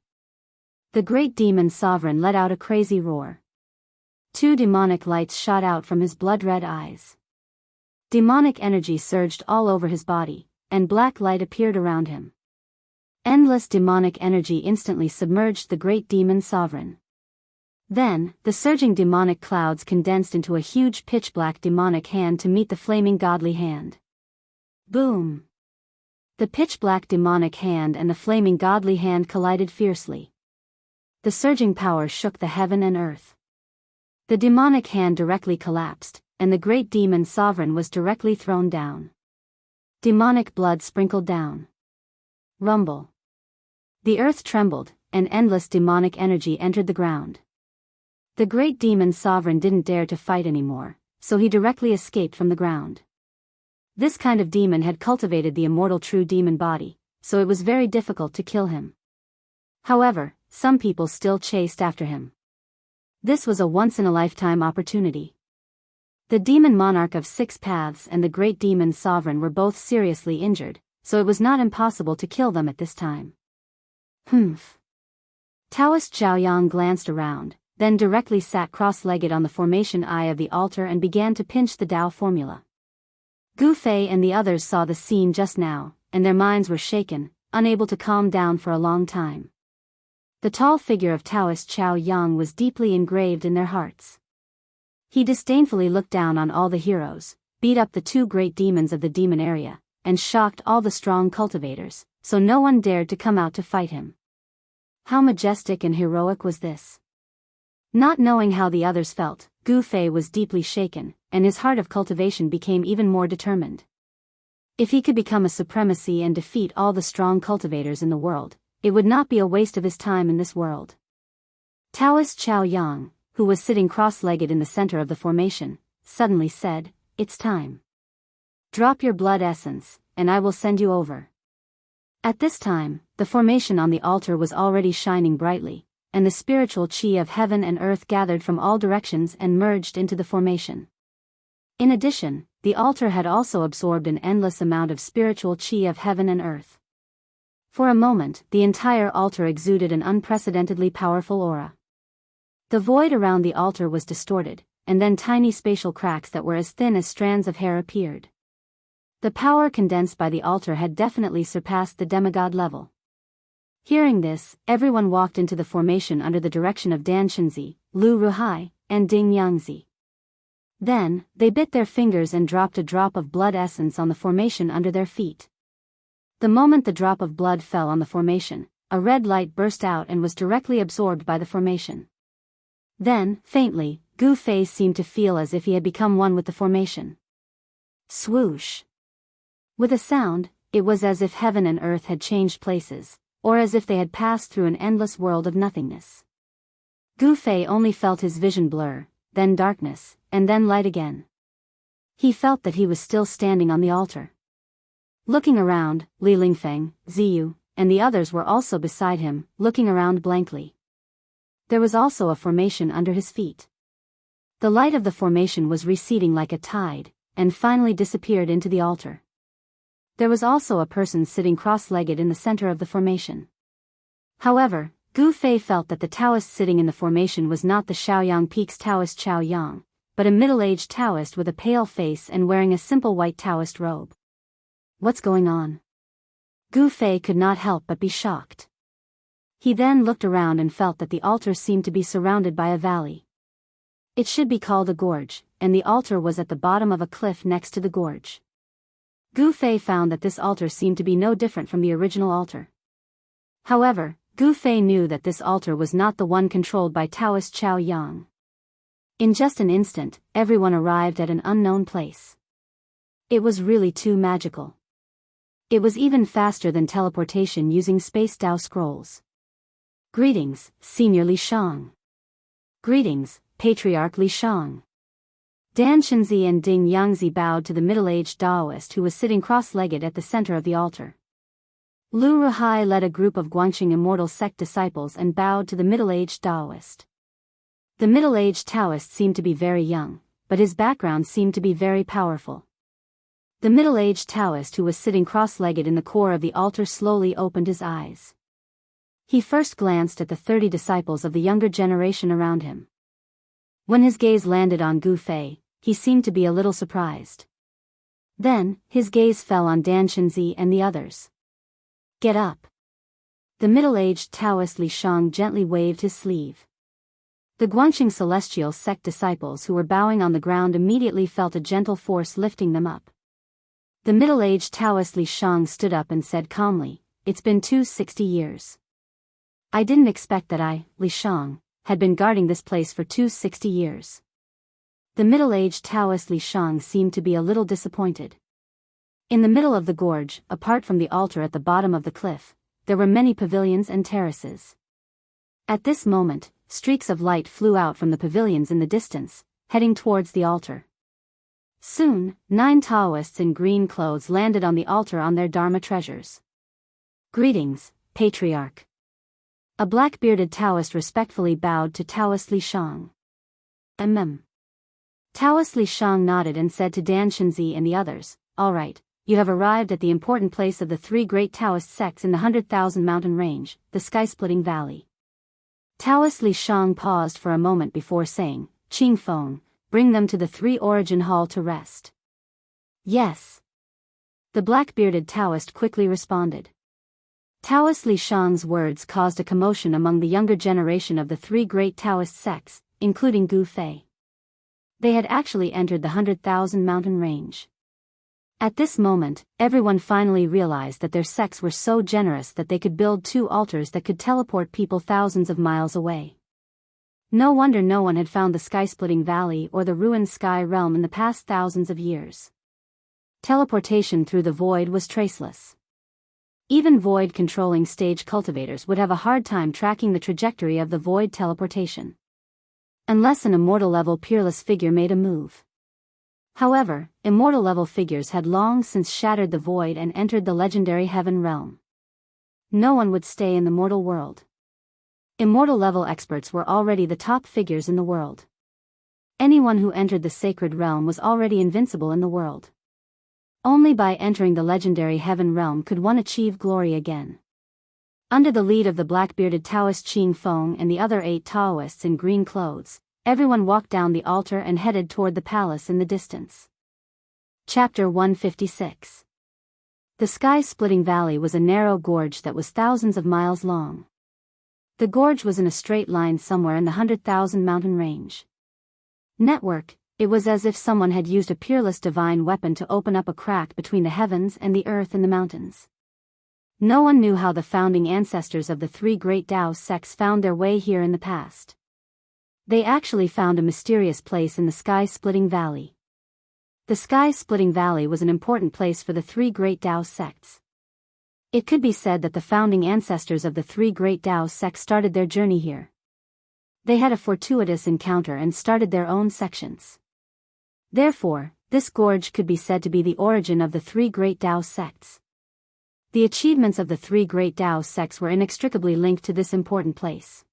The great demon sovereign let out a crazy roar. 2 demonic lights shot out from his blood-red eyes. Demonic energy surged all over his body, and black light appeared around him. Endless demonic energy instantly submerged the great demon sovereign. Then, the surging demonic clouds condensed into a huge pitch-black demonic hand to meet the flaming godly hand. Boom! The pitch-black demonic hand and the flaming godly hand collided fiercely. The surging power shook the heaven and earth. The demonic hand directly collapsed, and the great demon sovereign was directly thrown down. Demonic blood sprinkled down. Rumble. The earth trembled, and endless demonic energy entered the ground. The great demon sovereign didn't dare to fight anymore, so he directly escaped from the ground. This kind of demon had cultivated the immortal true demon body, so it was very difficult to kill him. However, some people still chased after him. This was a once-in-a-lifetime opportunity. The demon monarch of 6 paths and the great demon sovereign were both seriously injured, so it was not impossible to kill them at this time. Humph. Taoist Zhaoyang glanced around, then directly sat cross-legged on the formation eye of the altar and began to pinch the Tao formula. Gu Fei and the others saw the scene just now, and their minds were shaken, unable to calm down for a long time. The tall figure of Taoist Chao Yang was deeply engraved in their hearts. He disdainfully looked down on all the heroes, beat up the two great demons of the demon area, and shocked all the strong cultivators, so no one dared to come out to fight him. How majestic and heroic was this? Not knowing how the others felt, Gu Fei was deeply shaken, and his heart of cultivation became even more determined. If he could become a supremacy and defeat all the strong cultivators in the world, it would not be a waste of his time in this world. Taoist Chao Yang, who was sitting cross-legged in the center of the formation, suddenly said, "It's time. Drop your blood essence, and I will send you over." At this time, the formation on the altar was already shining brightly, and the spiritual chi of heaven and earth gathered from all directions and merged into the formation. In addition, the altar had also absorbed an endless amount of spiritual chi of heaven and earth. For a moment, the entire altar exuded an unprecedentedly powerful aura. The void around the altar was distorted, and then tiny spatial cracks that were as thin as strands of hair appeared. The power condensed by the altar had definitely surpassed the demigod level. Hearing this, everyone walked into the formation under the direction of Dan Shenzi, Lu Ruhai, and Ding Yangzi. Then, they bit their fingers and dropped a drop of blood essence on the formation under their feet. The moment the drop of blood fell on the formation, a red light burst out and was directly absorbed by the formation. Then, faintly, Gu Fei seemed to feel as if he had become one with the formation. Swoosh! With a sound, it was as if heaven and earth had changed places, or as if they had passed through an endless world of nothingness. Gu Fei only felt his vision blur, then darkness, and then light again. He felt that he was still standing on the altar. Looking around, Li Lingfeng, Ziyu, and the others were also beside him, looking around blankly. There was also a formation under his feet. The light of the formation was receding like a tide, and finally disappeared into the altar. There was also a person sitting cross-legged in the center of the formation. However, Gu Fei felt that the Taoist sitting in the formation was not the Shaoyang Peak's Taoist Chao Yang, but a middle-aged Taoist with a pale face and wearing a simple white Taoist robe. What's going on? Gu Fei could not help but be shocked. He then looked around and felt that the altar seemed to be surrounded by a valley. It should be called a gorge, and the altar was at the bottom of a cliff next to the gorge. Gu Fei found that this altar seemed to be no different from the original altar. However, Gu Fei knew that this altar was not the one controlled by Taoist Chao Yang. In just an instant, everyone arrived at an unknown place. It was really too magical. It was even faster than teleportation using Space Dao scrolls. Greetings, Senior Li Shang. Greetings, Patriarch Li Shang. Dan Shenzi and Ding Yangzi bowed to the middle-aged Taoist who was sitting cross-legged at the center of the altar. Lu Ruhai led a group of Guangxing Immortal Sect disciples and bowed to the middle-aged Taoist. The middle-aged Taoist seemed to be very young, but his background seemed to be very powerful. The middle-aged Taoist who was sitting cross-legged in the core of the altar slowly opened his eyes. He first glanced at the 30 disciples of the younger generation around him. When his gaze landed on Gu Fei, he seemed to be a little surprised. Then, his gaze fell on Dan Shenzi and the others. Get up. The middle-aged Taoist Li Shang gently waved his sleeve. The Guangxing Celestial Sect disciples who were bowing on the ground immediately felt a gentle force lifting them up. The middle-aged Taoist Li Shang stood up and said calmly, "It's been 260 years. I didn't expect that I, Li Shang, had been guarding this place for 260 years. The middle-aged Taoist Li Shang seemed to be a little disappointed. In the middle of the gorge, apart from the altar at the bottom of the cliff, there were many pavilions and terraces. At this moment, streaks of light flew out from the pavilions in the distance, heading towards the altar. Soon, 9 Taoists in green clothes landed on the altar on their Dharma treasures. Greetings, Patriarch. A black-bearded Taoist respectfully bowed to Taoist Li Shang. Taoist Li Shang nodded and said to Dan Shenzi and the others, "All right, you have arrived at the important place of the 3 great Taoist sects in the 100,000 mountain range, the sky-splitting valley." Taoist Li Shang paused for a moment before saying, "Qing Feng, bring them to the 3 Origin Hall to rest." "Yes." The black-bearded Taoist quickly responded. Taoist Li Shang's words caused a commotion among the younger generation of the three great Taoist sects, including Gu Fei. They had actually entered the 100,000 mountain range. At this moment, everyone finally realized that their sects were so generous that they could build 2 altars that could teleport people thousands of miles away. No wonder no one had found the sky-splitting valley or the ruined sky realm in the past thousands of years. Teleportation through the void was traceless. Even void-controlling stage cultivators would have a hard time tracking the trajectory of the void teleportation. Unless an immortal-level peerless figure made a move. However, immortal-level figures had long since shattered the void and entered the legendary heaven realm. No one would stay in the mortal world. Immortal-level experts were already the top figures in the world. Anyone who entered the sacred realm was already invincible in the world. Only by entering the legendary heaven realm could one achieve glory again. Under the lead of the black-bearded Taoist Qing Feng and the other 8 Taoists in green clothes, everyone walked down the altar and headed toward the palace in the distance. Chapter 156. The sky-splitting valley was a narrow gorge that was thousands of miles long. The gorge was in a straight line somewhere in the 100,000 mountain range. Network, it was as if someone had used a peerless divine weapon to open up a crack between the heavens and the earth and the mountains. No one knew how the founding ancestors of the 3 great Tao sects found their way here in the past. They actually found a mysterious place in the sky-splitting valley. The sky-splitting valley was an important place for the 3 great Tao sects. It could be said that the founding ancestors of the 3 great Tao sects started their journey here. They had a fortuitous encounter and started their own sections. Therefore, this gorge could be said to be the origin of the 3 great Tao sects. The achievements of the 3 great Tao sects were inextricably linked to this important place.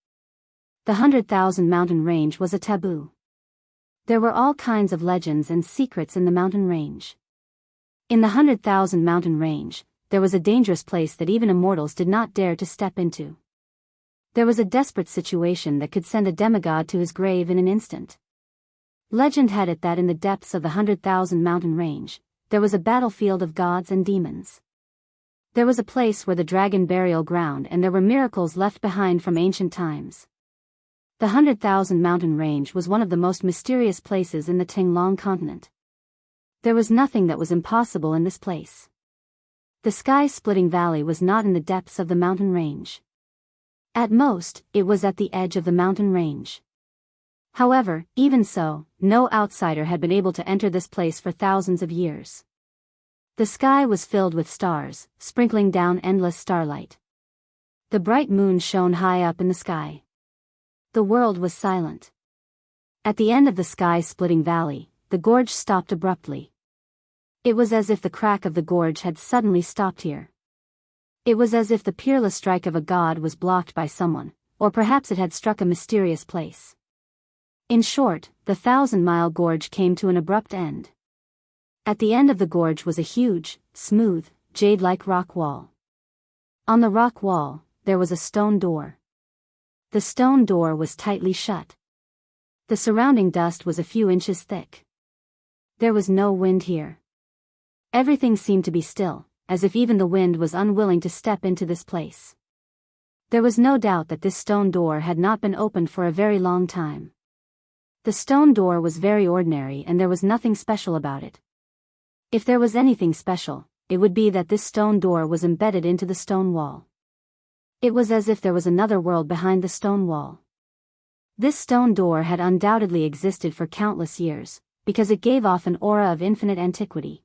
The 100,000 mountain range was a taboo. There were all kinds of legends and secrets in the mountain range. In the 100,000 mountain range, there was a dangerous place that even immortals did not dare to step into. There was a desperate situation that could send a demigod to his grave in an instant. Legend had it that in the depths of the 100,000 mountain range, there was a battlefield of gods and demons. There was a place where the dragon burial ground and there were miracles left behind from ancient times. The 100,000 mountain range was one of the most mysterious places in the Tinglong continent. There was nothing that was impossible in this place. The sky-splitting valley was not in the depths of the mountain range. At most, it was at the edge of the mountain range. However, even so, no outsider had been able to enter this place for thousands of years. The sky was filled with stars, sprinkling down endless starlight. The bright moon shone high up in the sky. The world was silent. At the end of the sky-splitting valley, the gorge stopped abruptly. It was as if the crack of the gorge had suddenly stopped here. It was as if the peerless strike of a god was blocked by someone, or perhaps it had struck a mysterious place. In short, the 1,000-mile gorge came to an abrupt end. At the end of the gorge was a huge, smooth, jade-like rock wall. On the rock wall, there was a stone door. The stone door was tightly shut. The surrounding dust was a few inches thick. There was no wind here. Everything seemed to be still, as if even the wind was unwilling to step into this place. There was no doubt that this stone door had not been opened for a very long time. The stone door was very ordinary and there was nothing special about it. If there was anything special, it would be that this stone door was embedded into the stone wall. It was as if there was another world behind the stone wall. This stone door had undoubtedly existed for countless years, because it gave off an aura of infinite antiquity.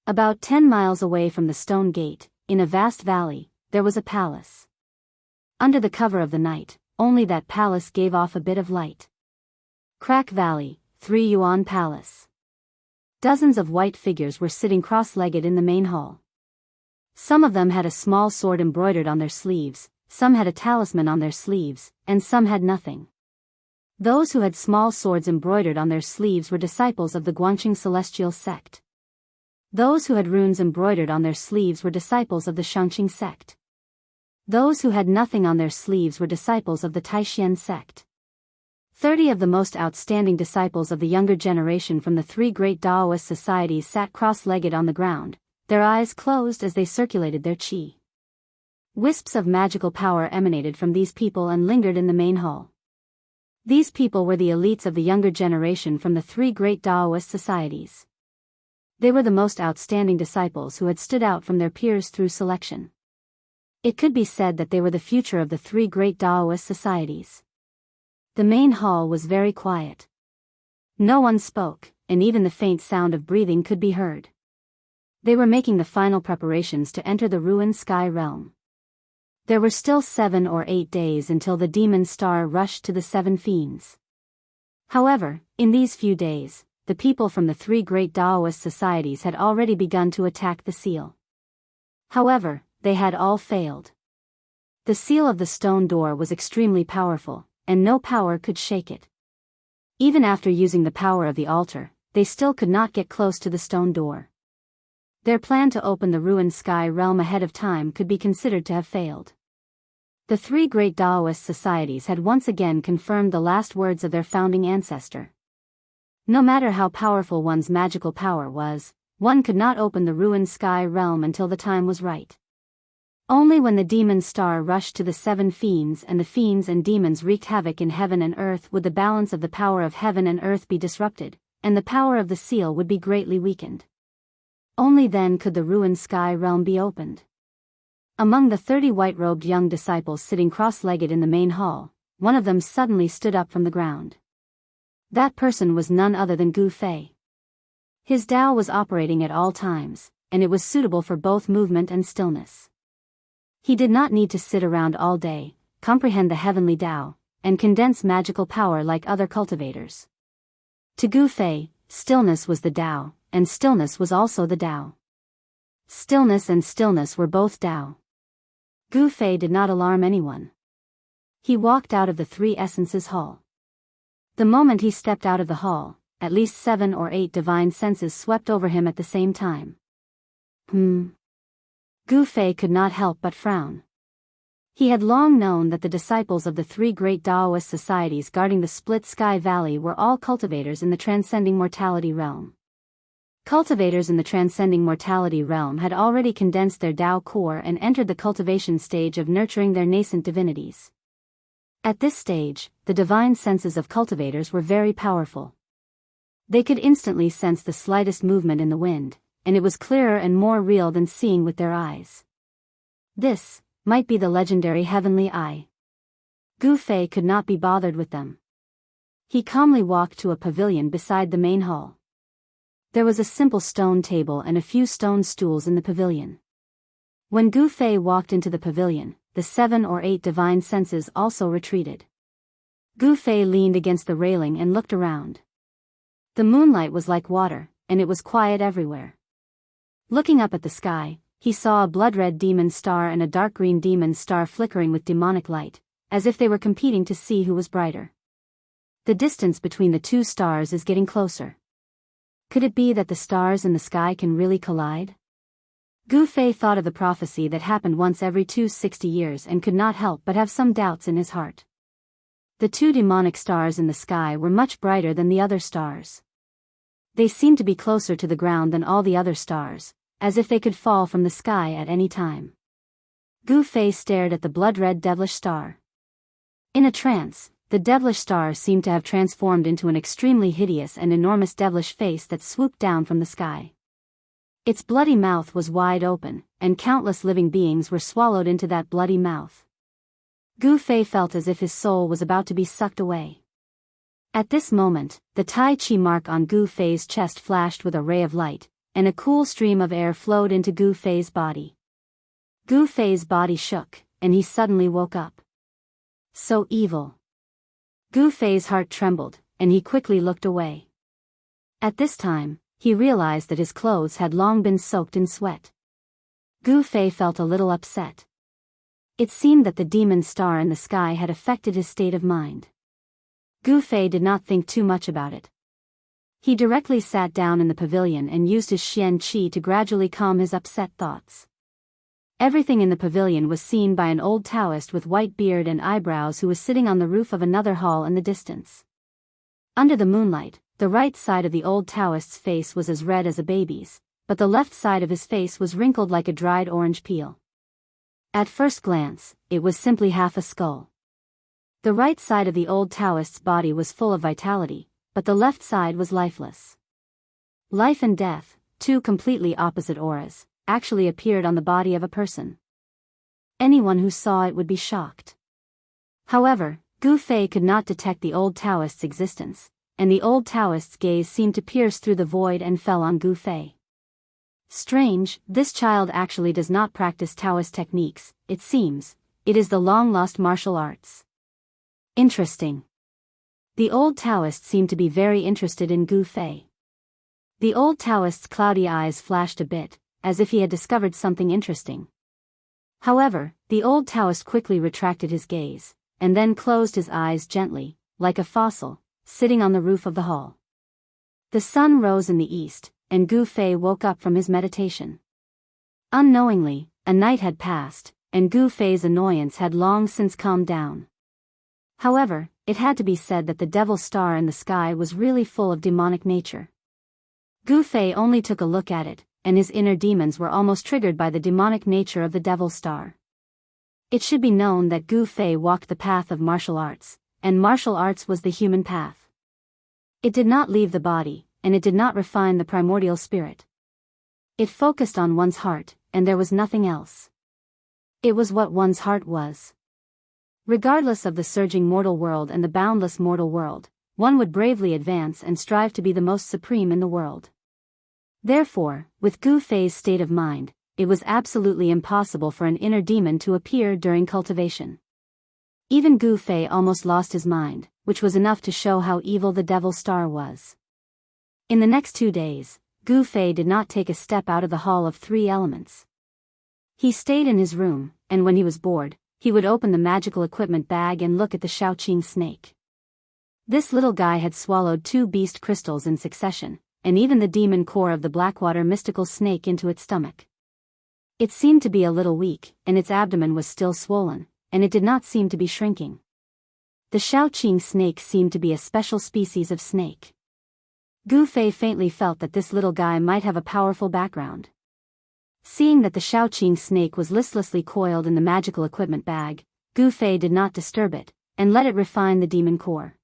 About 10 miles away from the stone gate, in a vast valley, there was a palace. Under the cover of the night, only that palace gave off a bit of light. Crack Valley, 3 Yuan Palace. Dozens of white figures were sitting cross-legged in the main hall. Some of them had a small sword embroidered on their sleeves, some had a talisman on their sleeves, and some had nothing. Those who had small swords embroidered on their sleeves were disciples of the Guangqing Celestial sect. Those who had runes embroidered on their sleeves were disciples of the Shangqing sect. Those who had nothing on their sleeves were disciples of the Taishan sect. 30 of the most outstanding disciples of the younger generation from the 3 great Daoist societies sat cross-legged on the ground, their eyes closed as they circulated their qi. Wisps of magical power emanated from these people and lingered in the main hall. These people were the elites of the younger generation from the three great Taoist societies. They were the most outstanding disciples who had stood out from their peers through selection. It could be said that they were the future of the three great Taoist societies. The main hall was very quiet. No one spoke, and even the faint sound of breathing could be heard. They were making the final preparations to enter the ruined sky realm. There were still 7 or 8 days until the demon star rushed to the 7 fiends. However, in these few days, the people from the three great Taoist societies had already begun to attack the seal. However, they had all failed. The seal of the stone door was extremely powerful, and no power could shake it. Even after using the power of the altar, they still could not get close to the stone door. Their plan to open the ruined sky realm ahead of time could be considered to have failed. The three great Taoist societies had once again confirmed the last words of their founding ancestor. No matter how powerful one's magical power was, one could not open the ruined sky realm until the time was right. Only when the demon star rushed to the 7 fiends and the fiends and demons wreaked havoc in heaven and earth would the balance of the power of heaven and earth be disrupted, and the power of the seal would be greatly weakened. Only then could the ruined sky realm be opened. Among the 30 white-robed young disciples sitting cross-legged in the main hall, one of them suddenly stood up from the ground. That person was none other than Gu Fei. His Tao was operating at all times, and it was suitable for both movement and stillness. He did not need to sit around all day, comprehend the heavenly Tao, and condense magical power like other cultivators. To Gu Fei, stillness was the Tao, and stillness was also the Tao. Stillness and stillness were both Tao. Gu Fei did not alarm anyone. He walked out of the Three Essences Hall. The moment he stepped out of the hall, at least 7 or 8 divine senses swept over him at the same time. Gu Fei could not help but frown. He had long known that the disciples of the three great Taoist societies guarding the split sky valley were all cultivators in the transcending mortality realm. Cultivators in the transcending mortality realm had already condensed their Tao core and entered the cultivation stage of nurturing their nascent divinities. At this stage, the divine senses of cultivators were very powerful. They could instantly sense the slightest movement in the wind, and it was clearer and more real than seeing with their eyes. This might be the legendary heavenly eye. Gu Fei could not be bothered with them. He calmly walked to a pavilion beside the main hall. There was a simple stone table and a few stone stools in the pavilion. When Gu Fei walked into the pavilion, the 7 or 8 divine senses also retreated. Gu Fei leaned against the railing and looked around. The moonlight was like water, and it was quiet everywhere. Looking up at the sky, he saw a blood-red demon star and a dark green demon star flickering with demonic light, as if they were competing to see who was brighter. The distance between the two stars is getting closer. Could it be that the stars in the sky can really collide? Gu Fei thought of the prophecy that happened once every 260 years and could not help but have some doubts in his heart. The 2 demonic stars in the sky were much brighter than the other stars. They seemed to be closer to the ground than all the other stars, as if they could fall from the sky at any time. Gu Fei stared at the blood-red devilish star. In a trance, the devilish star seemed to have transformed into an extremely hideous and enormous devilish face that swooped down from the sky. Its bloody mouth was wide open, and countless living beings were swallowed into that bloody mouth. Gu Fei felt as if his soul was about to be sucked away. At this moment, the Tai Chi mark on Gu Fei's chest flashed with a ray of light, and a cool stream of air flowed into Gu Fei's body. Gu Fei's body shook, and he suddenly woke up. So evil. Gu Fei's heart trembled, and he quickly looked away. At this time, he realized that his clothes had long been soaked in sweat. Gu Fei felt a little upset. It seemed that the demon star in the sky had affected his state of mind. Gu Fei did not think too much about it. He directly sat down in the pavilion and used his Xian Qi to gradually calm his upset thoughts. Everything in the pavilion was seen by an old Taoist with white beard and eyebrows who was sitting on the roof of another hall in the distance. Under the moonlight, the right side of the old Taoist's face was as red as a baby's, but the left side of his face was wrinkled like a dried orange peel. At first glance, it was simply half a skull. The right side of the old Taoist's body was full of vitality, but the left side was lifeless. Life and death, two completely opposite auras, actually appeared on the body of a person. Anyone who saw it would be shocked. However, Gu Fei could not detect the old Taoist's existence, and the old Taoist's gaze seemed to pierce through the void and fell on Gu Fei. Strange, this child actually does not practice Taoist techniques, it seems. It is the long-lost martial arts. Interesting. The old Taoist seemed to be very interested in Gu Fei. The old Taoist's cloudy eyes flashed a bit, as if he had discovered something interesting. However, the old Taoist quickly retracted his gaze, and then closed his eyes gently, like a fossil, sitting on the roof of the hall. The sun rose in the east, and Gu Fei woke up from his meditation. Unknowingly, a night had passed, and Gu Fei's annoyance had long since calmed down. However, it had to be said that the devil star in the sky was really full of demonic nature. Gu Fei only took a look at it, and his inner demons were almost triggered by the demonic nature of the devil star. It should be known that Gu Fei walked the path of martial arts, and martial arts was the human path. It did not leave the body, and it did not refine the primordial spirit. It focused on one's heart, and there was nothing else. It was what one's heart was. Regardless of the surging mortal world and the boundless mortal world, one would bravely advance and strive to be the most supreme in the world. Therefore, with Gu Fei's state of mind, it was absolutely impossible for an inner demon to appear during cultivation. Even Gu Fei almost lost his mind, which was enough to show how evil the devil star was. In the next 2 days, Gu Fei did not take a step out of the Hall of Three Elements. He stayed in his room, and when he was bored, he would open the magical equipment bag and look at the Shaoqing snake. This little guy had swallowed 2 beast crystals in succession, and even the demon core of the Blackwater mystical snake into its stomach. It seemed to be a little weak, and its abdomen was still swollen, and it did not seem to be shrinking. The Shaoqing snake seemed to be a special species of snake. Gu Fei faintly felt that this little guy might have a powerful background. Seeing that the Shaoqing snake was listlessly coiled in the magical equipment bag, Gu Fei did not disturb it, and let it refine the demon core.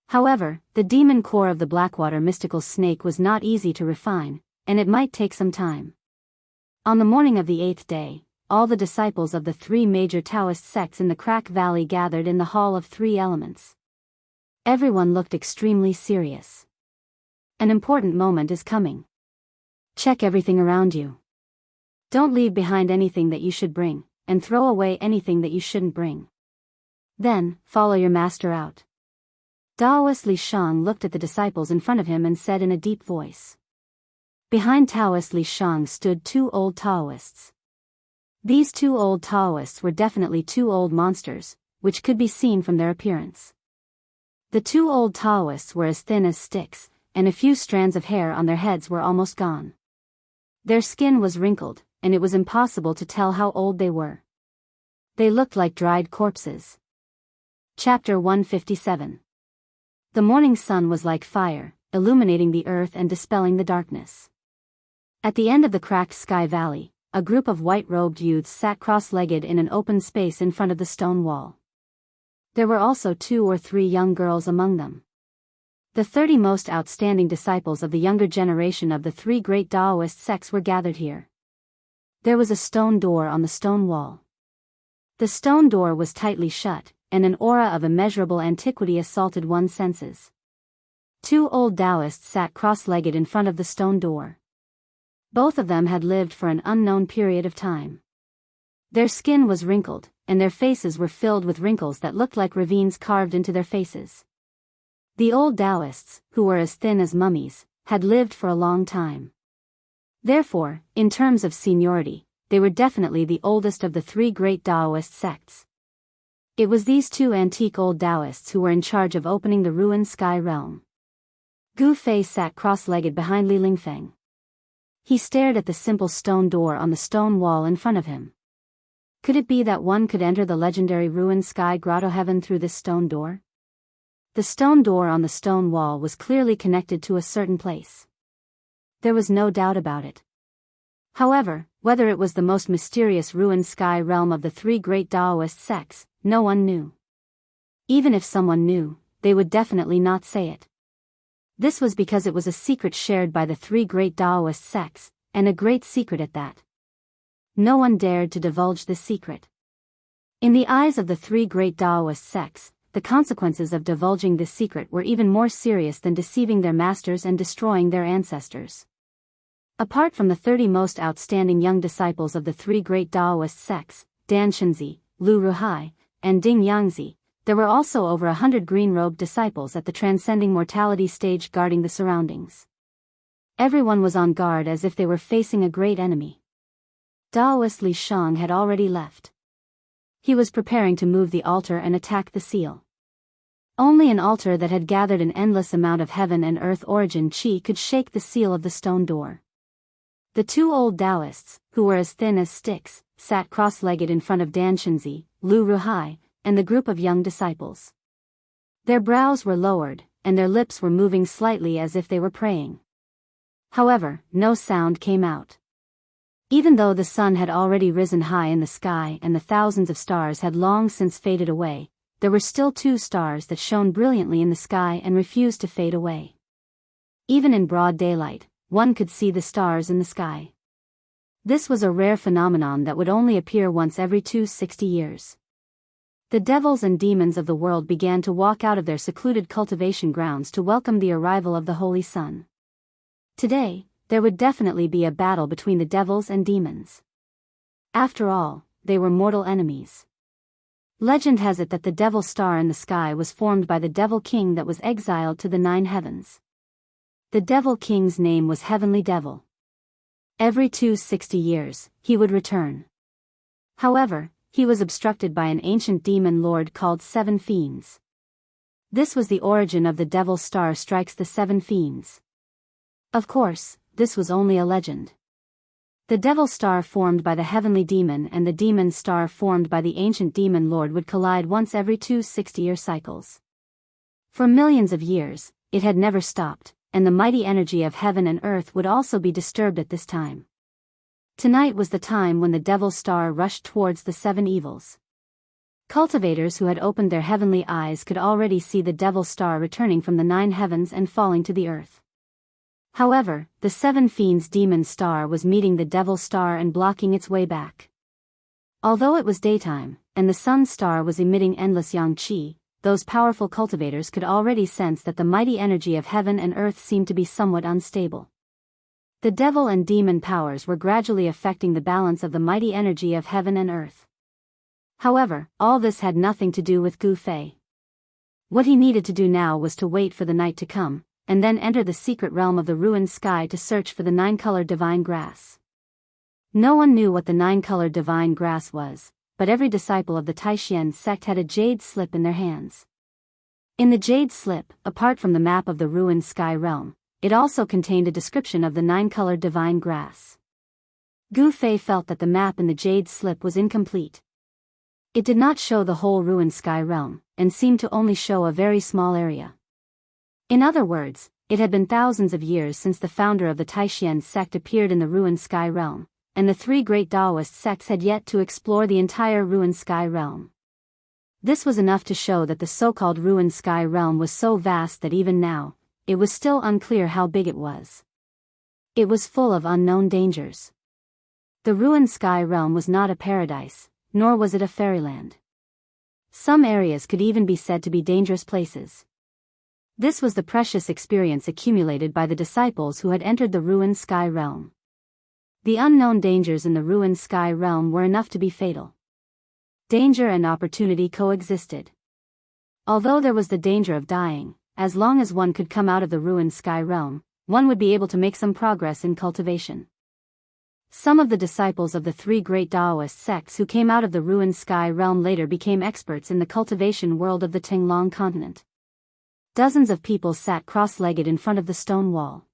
However, the demon core of the Blackwater mystical snake was not easy to refine, and it might take some time. On the morning of the 8th day, all the disciples of the 3 major Taoist sects in the Crack Valley gathered in the Hall of Three Elements. Everyone looked extremely serious. An important moment is coming. Check everything around you. Don't leave behind anything that you should bring, and throw away anything that you shouldn't bring. Then, follow your master out. Taoist Li Shang looked at the disciples in front of him and said in a deep voice. Behind Taoist Li Shang stood 2 old Taoists. These 2 old Taoists were definitely 2 old monsters, which could be seen from their appearance. The 2 old Taoists were as thin as sticks, and a few strands of hair on their heads were almost gone. Their skin was wrinkled, and it was impossible to tell how old they were. They looked like dried corpses. Chapter 157. The morning sun was like fire, illuminating the earth and dispelling the darkness. At the end of the cracked sky valley, a group of white-robed youths sat cross-legged in an open space in front of the stone wall. There were also 2 or 3 young girls among them. The 30 most outstanding disciples of the younger generation of the 3 great Taoist sects were gathered here. There was a stone door on the stone wall. The stone door was tightly shut, and an aura of immeasurable antiquity assaulted one's senses. 2 old Taoists sat cross-legged in front of the stone door. Both of them had lived for an unknown period of time. Their skin was wrinkled, and their faces were filled with wrinkles that looked like ravines carved into their faces. The old Taoists, who were as thin as mummies, had lived for a long time. Therefore, in terms of seniority, they were definitely the oldest of the 3 great Taoist sects. It was these 2 antique old Taoists who were in charge of opening the ruined sky realm. Gu Fei sat cross-legged behind Li Lingfeng. He stared at the simple stone door on the stone wall in front of him. Could it be that one could enter the legendary ruined sky grotto heaven through this stone door? The stone door on the stone wall was clearly connected to a certain place. There was no doubt about it. However, whether it was the most mysterious ruined sky realm of the three great Taoist sects, no one knew. Even if someone knew, they would definitely not say it. This was because it was a secret shared by the three great Taoist sects, and a great secret at that. No one dared to divulge this secret. In the eyes of the three great Taoist sects, the consequences of divulging this secret were even more serious than deceiving their masters and destroying their ancestors. Apart from the 30 most outstanding young disciples of the three great Taoist sects, Dan Shenzi, Lu Ruhai, and Ding Yangzi, there were also over 100 green-robed disciples at the transcending mortality stage guarding the surroundings. Everyone was on guard as if they were facing a great enemy. Taoist Li Shang had already left. He was preparing to move the altar and attack the seal. Only an altar that had gathered an endless amount of heaven and earth origin chi could shake the seal of the stone door. The two old Taoists, who were as thin as sticks, sat cross-legged in front of Dan Shenzi, Lu Ruhai, and the group of young disciples. Their brows were lowered, and their lips were moving slightly as if they were praying. However, no sound came out. Even though the sun had already risen high in the sky and the thousands of stars had long since faded away, there were still 2 stars that shone brilliantly in the sky and refused to fade away. Even in broad daylight, one could see the stars in the sky. This was a rare phenomenon that would only appear once every 260 years. The devils and demons of the world began to walk out of their secluded cultivation grounds to welcome the arrival of the Holy Sun. Today, there would definitely be a battle between the devils and demons. After all, they were mortal enemies. Legend has it that the devil star in the sky was formed by the devil king that was exiled to the 9 heavens. The devil king's name was Heavenly Devil. Every 260 years, he would return. However, he was obstructed by an ancient demon lord called 7 Fiends. This was the origin of the devil star strikes the 7 Fiends. Of course, this was only a legend. The devil star formed by the heavenly demon and the demon star formed by the ancient demon lord would collide once every 260-year cycles. For millions of years, it had never stopped, and the mighty energy of heaven and earth would also be disturbed at this time. Tonight was the time when the devil star rushed towards the 7 evils. Cultivators who had opened their heavenly eyes could already see the devil star returning from the 9 heavens and falling to the earth. However, the 7 Fiends demon star was meeting the devil star and blocking its way back. Although it was daytime, and the sun star was emitting endless yang qi, those powerful cultivators could already sense that the mighty energy of heaven and earth seemed to be somewhat unstable. The devil and demon powers were gradually affecting the balance of the mighty energy of heaven and earth. However, all this had nothing to do with Gu Fei. What he needed to do now was to wait for the night to come, and then enter the secret realm of the ruined sky to search for the 9-colored divine grass. No one knew what the 9-colored divine grass was, but every disciple of the Taishan sect had a jade slip in their hands. In the jade slip, apart from the map of the ruined sky realm, it also contained a description of the 9-colored divine grass. Gu Fei felt that the map in the jade slip was incomplete. It did not show the whole ruined sky realm, and seemed to only show a very small area. In other words, it had been thousands of years since the founder of the Taishan sect appeared in the ruined sky realm, and the 3 great Taoist sects had yet to explore the entire ruined sky realm. This was enough to show that the so-called ruined sky realm was so vast that even now, it was still unclear how big it was. It was full of unknown dangers. The ruined sky realm was not a paradise, nor was it a fairyland. Some areas could even be said to be dangerous places. This was the precious experience accumulated by the disciples who had entered the ruined sky realm. The unknown dangers in the ruined sky realm were enough to be fatal. Danger and opportunity coexisted. Although there was the danger of dying, as long as one could come out of the ruined sky realm, one would be able to make some progress in cultivation. Some of the disciples of the 3 great Taoist sects who came out of the ruined sky realm later became experts in the cultivation world of the Tinglong continent. Dozens of people sat cross-legged in front of the stone wall.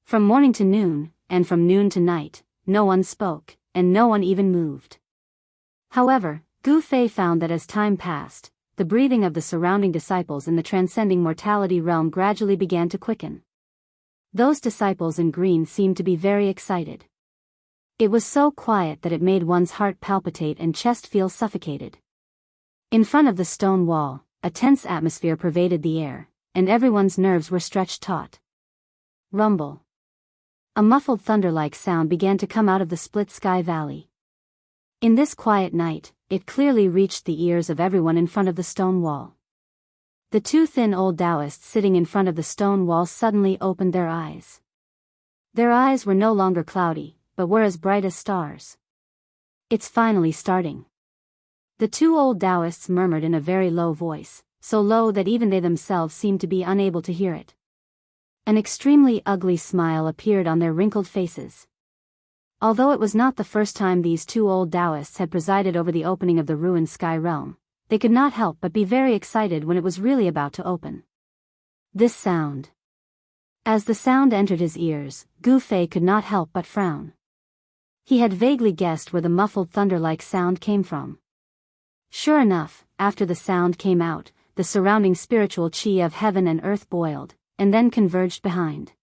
From morning to noon, and from noon to night, no one spoke, and no one even moved. However, Gu Fei found that as time passed, the breathing of the surrounding disciples in the transcending mortality realm gradually began to quicken. Those disciples in green seemed to be very excited. It was so quiet that it made one's heart palpitate and chest feel suffocated. In front of the stone wall, a tense atmosphere pervaded the air, and everyone's nerves were stretched taut. Rumble. A muffled thunder-like sound began to come out of the split sky valley. In this quiet night, it clearly reached the ears of everyone in front of the stone wall. The two thin old Taoists sitting in front of the stone wall suddenly opened their eyes. Their eyes were no longer cloudy, but were as bright as stars. "It's finally starting." The two old Taoists murmured in a very low voice, so low that even they themselves seemed to be unable to hear it. An extremely ugly smile appeared on their wrinkled faces. Although it was not the first time these two old Taoists had presided over the opening of the ruined sky realm, they could not help but be very excited when it was really about to open. This sound. As the sound entered his ears, Gu Fei could not help but frown. He had vaguely guessed where the muffled thunder-like sound came from. Sure enough, after the sound came out, the surrounding spiritual chi of heaven and earth boiled, and then converged behind.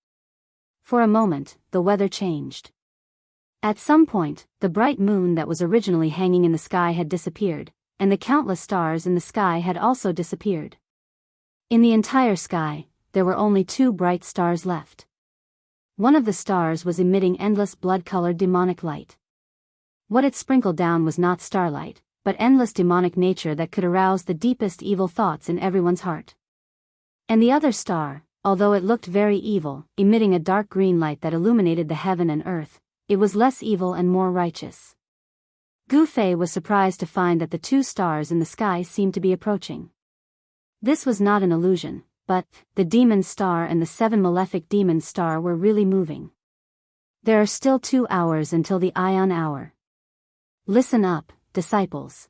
For a moment, the weather changed. At some point, the bright moon that was originally hanging in the sky had disappeared, and the countless stars in the sky had also disappeared. In the entire sky, there were only 2 bright stars left. One of the stars was emitting endless blood-colored demonic light. What it sprinkled down was not starlight, but endless demonic nature that could arouse the deepest evil thoughts in everyone's heart. And the other star, although it looked very evil, emitting a dark green light that illuminated the heaven and earth, it was less evil and more righteous. Gu Fei was surprised to find that the 2 stars in the sky seemed to be approaching. This was not an illusion, but the demon star and the 7 malefic demon star were really moving. There are still 2 hours until the Ion hour. Listen up, disciples.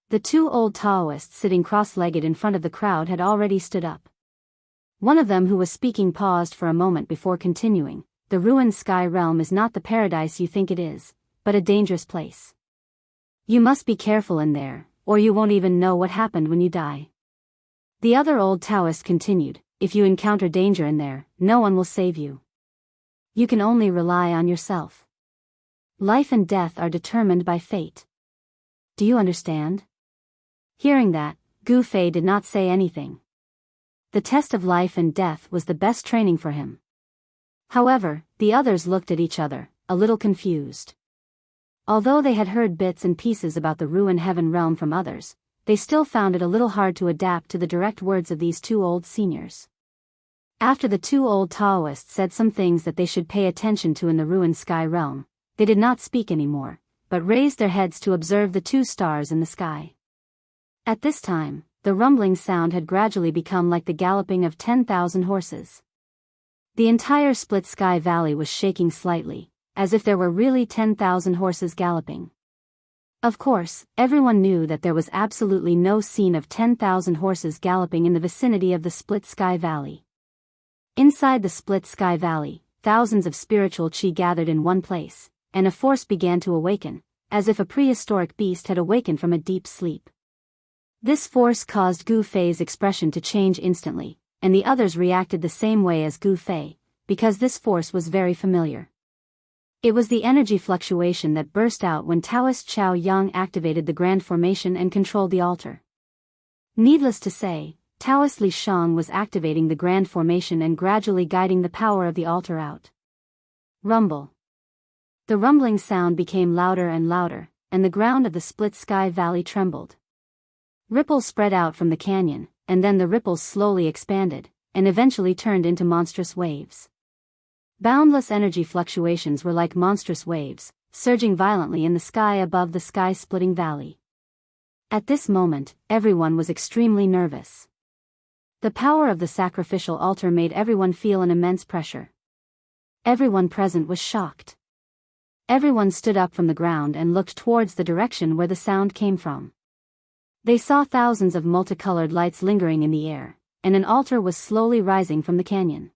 The 2 old Taoists sitting cross-legged in front of the crowd had already stood up. One of them who was speaking paused for a moment before continuing. "The ruined sky realm is not the paradise you think it is, but a dangerous place. You must be careful in there, or you won't even know what happened when you die." The other old Taoist continued, "If you encounter danger in there, no one will save you. You can only rely on yourself. Life and death are determined by fate. Do you understand?" Hearing that, Gu Fei did not say anything. The test of life and death was the best training for him. However, the others looked at each other, a little confused. Although they had heard bits and pieces about the ruined heaven realm from others, they still found it a little hard to adapt to the direct words of these 2 old seniors. After the 2 old Taoists said some things that they should pay attention to in the ruined sky realm, they did not speak anymore, but raised their heads to observe the 2 stars in the sky. At this time, the rumbling sound had gradually become like the galloping of 10,000 horses. The entire split sky valley was shaking slightly, as if there were really 10,000 horses galloping. Of course, everyone knew that there was absolutely no scene of 10,000 horses galloping in the vicinity of the split sky valley. Inside the split sky valley, thousands of spiritual chi gathered in one place, and a force began to awaken, as if a prehistoric beast had awakened from a deep sleep. This force caused Gu Fei's expression to change instantly, and the others reacted the same way as Gu Fei, because this force was very familiar. It was the energy fluctuation that burst out when Taoist Chao Yang activated the Grand Formation and controlled the altar. Needless to say, Taoist Li Shang was activating the Grand Formation and gradually guiding the power of the altar out. Rumble. The rumbling sound became louder and louder, and the ground of the split sky valley trembled. Ripples spread out from the canyon, and then the ripples slowly expanded, and eventually turned into monstrous waves. Boundless energy fluctuations were like monstrous waves, surging violently in the sky above the sky-splitting valley. At this moment, everyone was extremely nervous. The power of the sacrificial altar made everyone feel an immense pressure. Everyone present was shocked. Everyone stood up from the ground and looked towards the direction where the sound came from. They saw thousands of multicolored lights lingering in the air, and an altar was slowly rising from the canyon.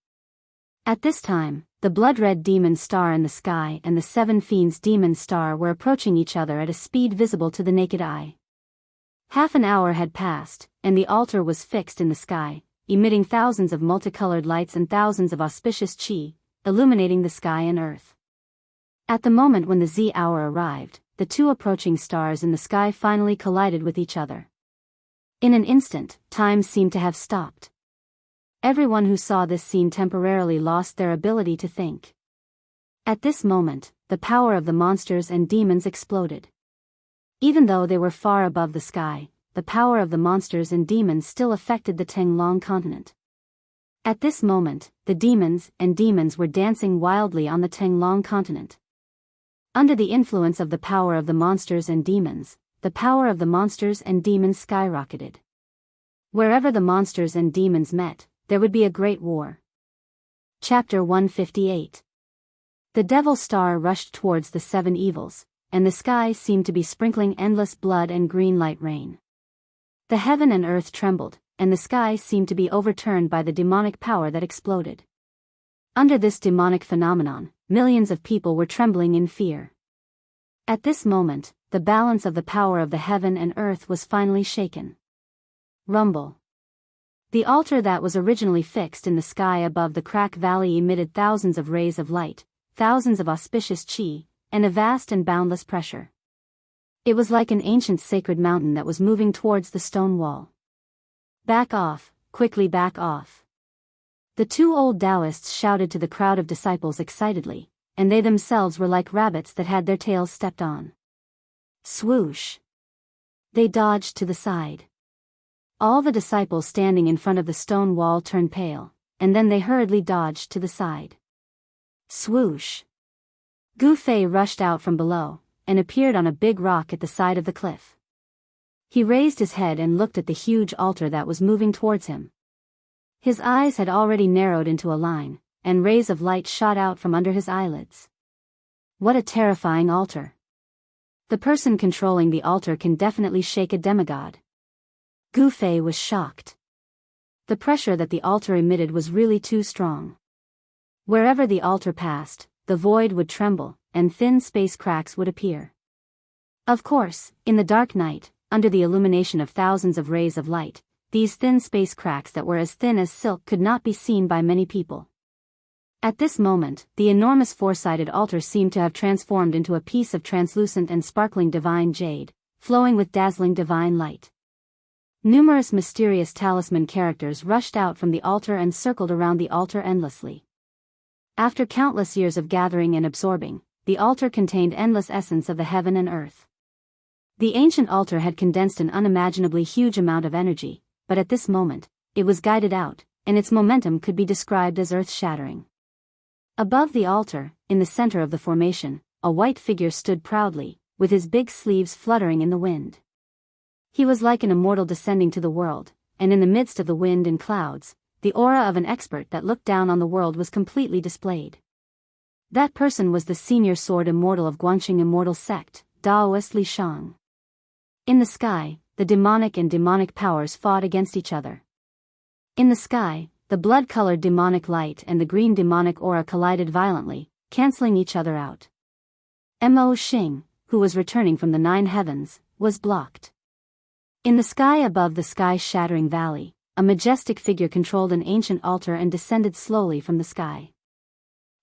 At this time, the blood-red demon star in the sky and the 7 fiends demon star were approaching each other at a speed visible to the naked eye. Half an hour had passed, and the altar was fixed in the sky, emitting thousands of multicolored lights and thousands of auspicious chi, illuminating the sky and earth. At the moment when the Z hour arrived, the two approaching stars in the sky finally collided with each other. In an instant, time seemed to have stopped. Everyone who saw this scene temporarily lost their ability to think. At this moment, the power of the monsters and demons exploded. Even though they were far above the sky, the power of the monsters and demons still affected the Tenglong continent. At this moment, the demons were dancing wildly on the Tenglong continent. Under the influence of the power of the monsters and demons, the power of the monsters and demons skyrocketed. Wherever the monsters and demons met, there would be a great war. Chapter 158. The Devil Star rushed towards the seven evils, and the sky seemed to be sprinkling endless blood and green light rain. The heaven and earth trembled, and the sky seemed to be overturned by the demonic power that exploded. Under this demonic phenomenon, millions of people were trembling in fear. At this moment, the balance of the power of the heaven and earth was finally shaken. Rumble. The altar that was originally fixed in the sky above the Crack Valley emitted thousands of rays of light, thousands of auspicious chi, and a vast and boundless pressure. It was like an ancient sacred mountain that was moving towards the stone wall. Back off, quickly back off. The two old Taoists shouted to the crowd of disciples excitedly, and they themselves were like rabbits that had their tails stepped on. Swoosh! They dodged to the side. All the disciples standing in front of the stone wall turned pale, and then they hurriedly dodged to the side. Swoosh! Gu Fei rushed out from below, and appeared on a big rock at the side of the cliff. He raised his head and looked at the huge altar that was moving towards him. His eyes had already narrowed into a line, and rays of light shot out from under his eyelids. What a terrifying altar! The person controlling the altar can definitely shake a demigod. Gu Fei was shocked. The pressure that the altar emitted was really too strong. Wherever the altar passed, the void would tremble, and thin space cracks would appear. Of course, in the dark night, under the illumination of thousands of rays of light, these thin space cracks that were as thin as silk could not be seen by many people. At this moment, the enormous four-sided altar seemed to have transformed into a piece of translucent and sparkling divine jade, flowing with dazzling divine light. Numerous mysterious talisman characters rushed out from the altar and circled around the altar endlessly. After countless years of gathering and absorbing, the altar contained endless essence of the heaven and earth. The ancient altar had condensed an unimaginably huge amount of energy, but at this moment, it was guided out, and its momentum could be described as earth-shattering. Above the altar, in the center of the formation, a white figure stood proudly, with his big sleeves fluttering in the wind. He was like an immortal descending to the world, and in the midst of the wind and clouds, the aura of an expert that looked down on the world was completely displayed. That person was the senior sword immortal of Guangxing Immortal Sect, Daoist Li Shang. In the sky, the demonic and demonic powers fought against each other. In the sky, the blood-colored demonic light and the green demonic aura collided violently, canceling each other out. Mo Xing, who was returning from the 9 heavens, was blocked. In the sky above the sky-shattering valley, a majestic figure controlled an ancient altar and descended slowly from the sky.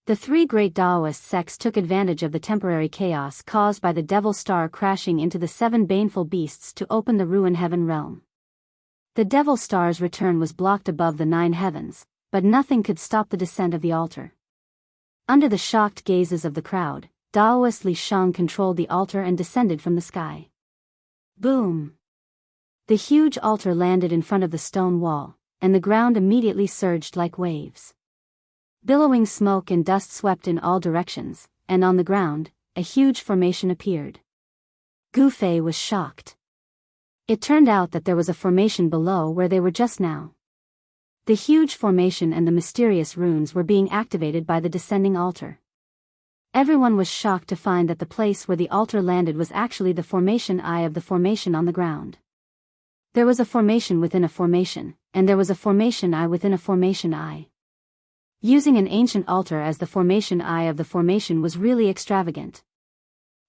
The 3 great Taoist sects took advantage of the temporary chaos caused by the Devil Star crashing into the 7 baneful beasts to open the ruin heaven realm. The Devil Star's return was blocked above the 9 heavens, but nothing could stop the descent of the altar. Under the shocked gazes of the crowd, Daoist Li Shang controlled the altar and descended from the sky. Boom! The huge altar landed in front of the stone wall, and the ground immediately surged like waves. Billowing smoke and dust swept in all directions, and on the ground, a huge formation appeared. Gu Fei was shocked. It turned out that there was a formation below where they were just now. The huge formation and the mysterious runes were being activated by the descending altar. Everyone was shocked to find that the place where the altar landed was actually the formation eye of the formation on the ground. There was a formation within a formation, and there was a formation eye within a formation eye. Using an ancient altar as the formation eye of the formation was really extravagant.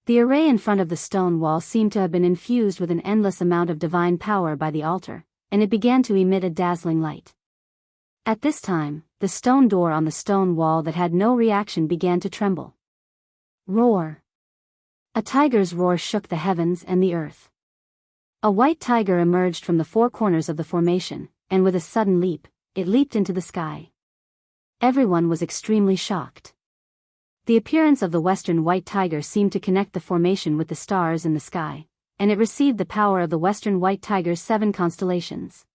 The array in front of the stone wall seemed to have been infused with an endless amount of divine power by the altar, and it began to emit a dazzling light. At this time, the stone door on the stone wall that had no reaction began to tremble. Roar. A tiger's roar shook the heavens and the earth. A white tiger emerged from the four corners of the formation, and with a sudden leap, it leaped into the sky. Everyone was extremely shocked. The appearance of the western white tiger seemed to connect the formation with the stars in the sky, and it received the power of the western white tiger's 7 constellations.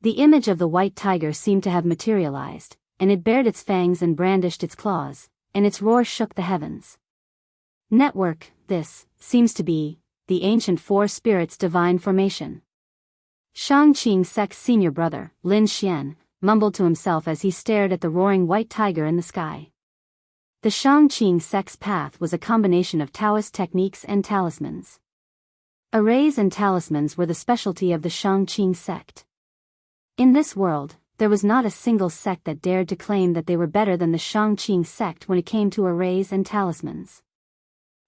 The image of the white tiger seemed to have materialized, and it bared its fangs and brandished its claws, and its roar shook the heavens. Network, this seems to be the ancient four spirits' divine formation. Shang-Qing Sek's senior brother, Lin Xian, mumbled to himself as he stared at the roaring white tiger in the sky. The Shang-Qing Sek's path was a combination of Taoist techniques and talismans. Arrays and talismans were the specialty of the Shang-Qing sect. In this world, there was not a single sect that dared to claim that they were better than the Shang-Qing sect when it came to arrays and talismans.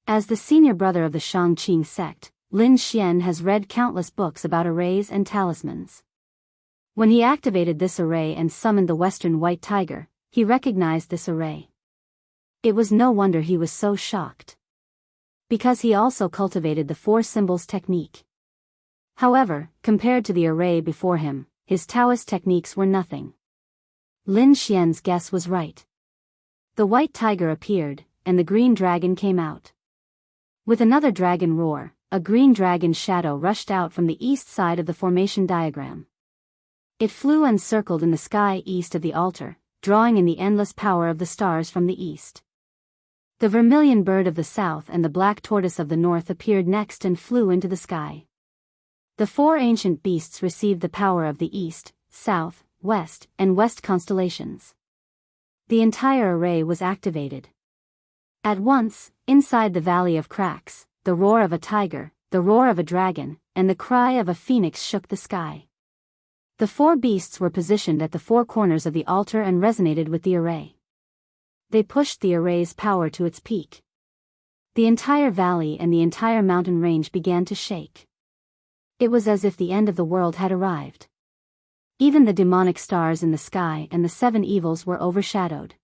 As the senior brother of the Shang-Qing sect, Lin Xian has read countless books about arrays and talismans. When he activated this array and summoned the western white tiger, he recognized this array. It was no wonder he was so shocked. Because he also cultivated the four symbols technique. However, compared to the array before him, his Taoist techniques were nothing. Lin Xian's guess was right. The white tiger appeared, and the green dragon came out. With another dragon roar, a green dragon shadow rushed out from the east side of the formation diagram. It flew and circled in the sky east of the altar, drawing in the endless power of the stars from the east. The vermilion bird of the south and the black tortoise of the north appeared next and flew into the sky. The four ancient beasts received the power of the east, south, west, and west constellations. The entire array was activated. At once, inside the Valley of Cracks, the roar of a tiger, the roar of a dragon, and the cry of a phoenix shook the sky. The four beasts were positioned at the four corners of the altar and resonated with the array. They pushed the array's power to its peak. The entire valley and the entire mountain range began to shake. It was as if the end of the world had arrived. Even the demonic stars in the sky and the 7 evils were overshadowed.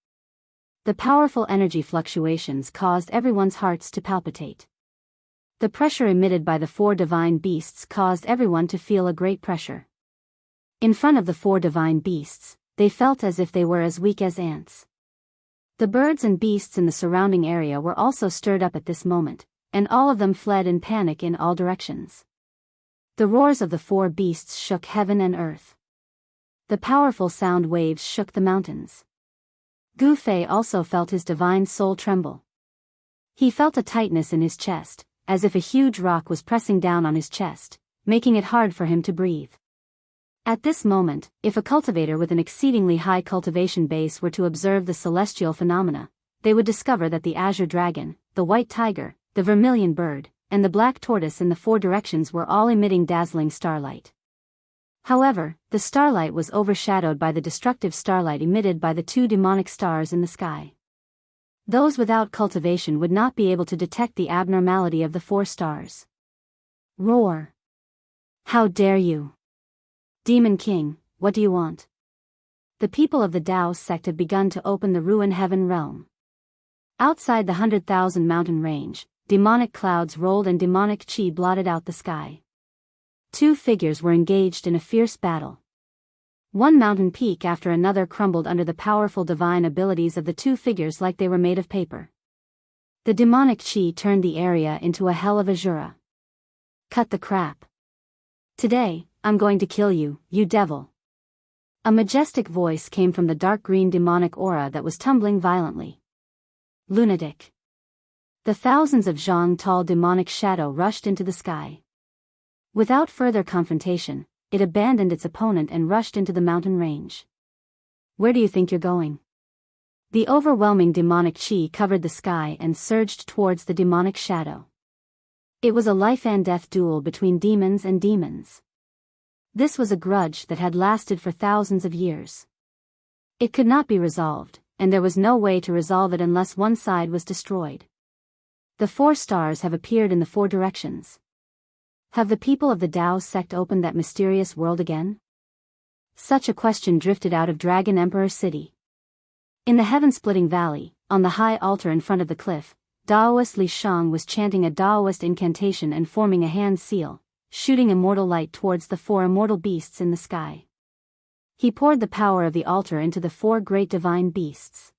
The powerful energy fluctuations caused everyone's hearts to palpitate. The pressure emitted by the 4 divine beasts caused everyone to feel a great pressure. In front of the 4 divine beasts, they felt as if they were as weak as ants. The birds and beasts in the surrounding area were also stirred up at this moment, and all of them fled in panic in all directions. The roars of the 4 beasts shook heaven and earth. The powerful sound waves shook the mountains. Gu Fei also felt his divine soul tremble. He felt a tightness in his chest, as if a huge rock was pressing down on his chest, making it hard for him to breathe. At this moment, if a cultivator with an exceedingly high cultivation base were to observe the celestial phenomena, they would discover that the azure dragon, the white tiger, the vermilion bird, and the black tortoise in the 4 directions were all emitting dazzling starlight. However, the starlight was overshadowed by the destructive starlight emitted by the 2 demonic stars in the sky. Those without cultivation would not be able to detect the abnormality of the 4 stars. Roar! How dare you! Demon King, what do you want? The people of the Tao sect have begun to open the ruin heaven realm. Outside the 100,000 mountain range, demonic clouds rolled and demonic chi blotted out the sky. 2 figures were engaged in a fierce battle. One mountain peak after another crumbled under the powerful divine abilities of the 2 figures like they were made of paper. The demonic chi turned the area into a hell of azura. Cut the crap. Today, I'm going to kill you, you devil. A majestic voice came from the dark green demonic aura that was tumbling violently. Lunatic. The thousands of zhang tall demonic shadow rushed into the sky. Without further confrontation, it abandoned its opponent and rushed into the mountain range. Where do you think you're going? The overwhelming demonic chi covered the sky and surged towards the demonic shadow. It was a life and death duel between demons and demons. This was a grudge that had lasted for thousands of years. It could not be resolved, and there was no way to resolve it unless one side was destroyed. The 4 stars have appeared in the 4 directions. Have the people of the Tao sect opened that mysterious world again? Such a question drifted out of Dragon Emperor City. In the heaven-splitting valley, on the high altar in front of the cliff, Daoist Li Shang was chanting a Daoist incantation and forming a hand seal, shooting immortal light towards the 4 immortal beasts in the sky. He poured the power of the altar into the 4 great divine beasts.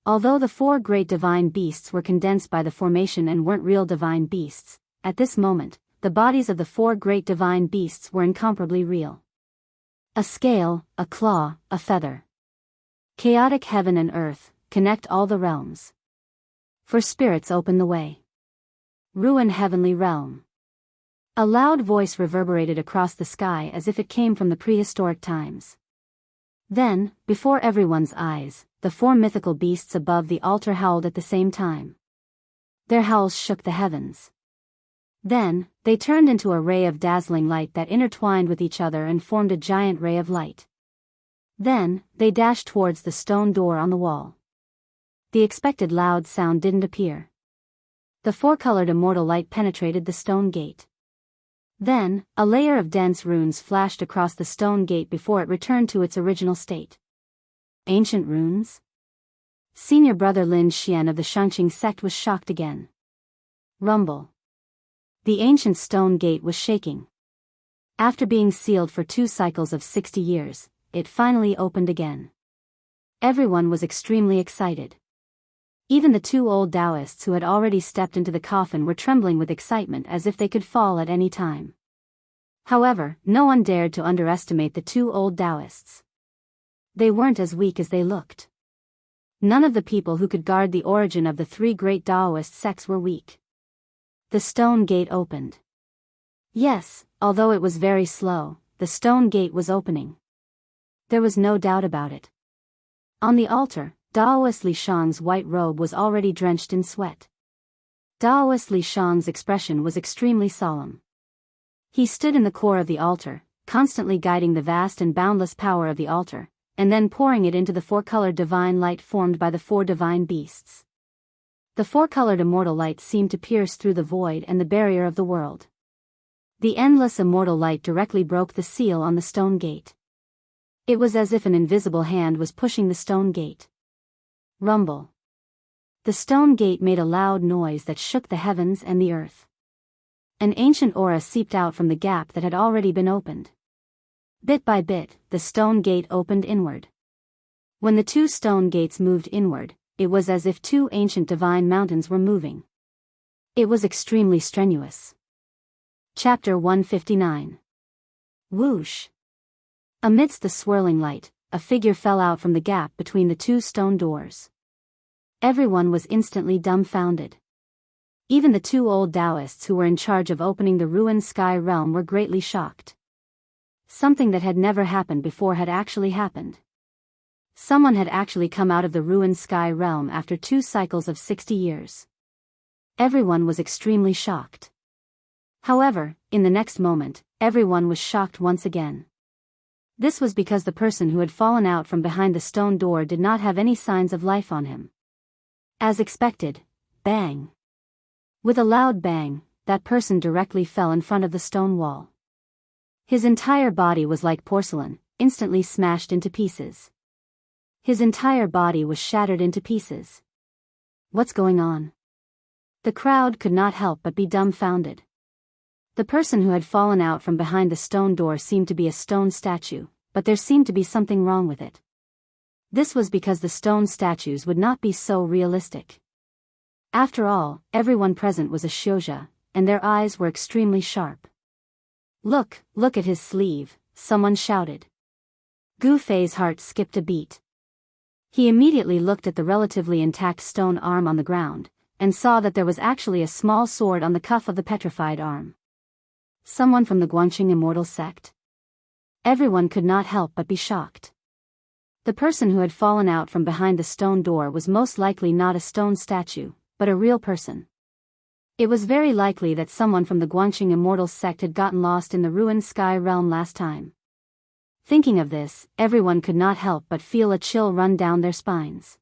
Although the 4 great divine beasts were condensed by the formation and weren't real divine beasts, at this moment, the bodies of the 4 great divine beasts were incomparably real. A scale, a claw, a feather. Chaotic heaven and earth, connect all the realms. For spirits open the way. Ruin heavenly realm. A loud voice reverberated across the sky as if it came from the prehistoric times. Then, before everyone's eyes, the 4 mythical beasts above the altar howled at the same time. Their howls shook the heavens. Then, they turned into a ray of dazzling light that intertwined with each other and formed a giant ray of light. Then, they dashed towards the stone door on the wall. The expected loud sound didn't appear. The 4-colored immortal light penetrated the stone gate. Then, a layer of dense runes flashed across the stone gate before it returned to its original state. Ancient runes? Senior brother Lin Xian of the Shangqing sect was shocked again. Rumble. The ancient stone gate was shaking. After being sealed for 2 cycles of 60 years, it finally opened again. Everyone was extremely excited. Even the 2 old Taoists who had already stepped into the coffin were trembling with excitement as if they could fall at any time. However, no one dared to underestimate the 2 old Taoists. They weren't as weak as they looked. None of the people who could guard the origin of the 3 great Taoist sects were weak. The stone gate opened. Yes, although it was very slow, the stone gate was opening. There was no doubt about it. On the altar, Daoist Li Shang's white robe was already drenched in sweat. Daoist Li Shang's expression was extremely solemn. He stood in the core of the altar, constantly guiding the vast and boundless power of the altar, and then pouring it into the 4-colored divine light formed by the 4 divine beasts. The 4-colored immortal light seemed to pierce through the void and the barrier of the world. The endless immortal light directly broke the seal on the stone gate. It was as if an invisible hand was pushing the stone gate. Rumble. The stone gate made a loud noise that shook the heavens and the earth. An ancient aura seeped out from the gap that had already been opened. Bit by bit, the stone gate opened inward. When the 2 stone gates moved inward, it was as if 2 ancient divine mountains were moving. It was extremely strenuous. Chapter 159. Whoosh. Amidst the swirling light, a figure fell out from the gap between the 2 stone doors. Everyone was instantly dumbfounded. Even the 2 old Taoists who were in charge of opening the ruined sky realm were greatly shocked. Something that had never happened before had actually happened. Someone had actually come out of the ruined sky realm after 2 cycles of 60 years. Everyone was extremely shocked. However, in the next moment, everyone was shocked once again. This was because the person who had fallen out from behind the stone door did not have any signs of life on him. As expected, bang. With a loud bang, that person directly fell in front of the stone wall. His entire body was like porcelain, instantly smashed into pieces. His entire body was shattered into pieces. What's going on? The crowd could not help but be dumbfounded. The person who had fallen out from behind the stone door seemed to be a stone statue, but there seemed to be something wrong with it. This was because the stone statues would not be so realistic. After all, everyone present was a shouja, and their eyes were extremely sharp. Look at his sleeve, someone shouted. Gu Fei's heart skipped a beat. He immediately looked at the relatively intact stone arm on the ground, and saw that there was actually a small sword on the cuff of the petrified arm. Someone from the Guangqing immortal sect? Everyone could not help but be shocked. The person who had fallen out from behind the stone door was most likely not a stone statue, but a real person. It was very likely that someone from the Guangqing immortal sect had gotten lost in the ruined sky realm last time. Thinking of this, everyone could not help but feel a chill run down their spines.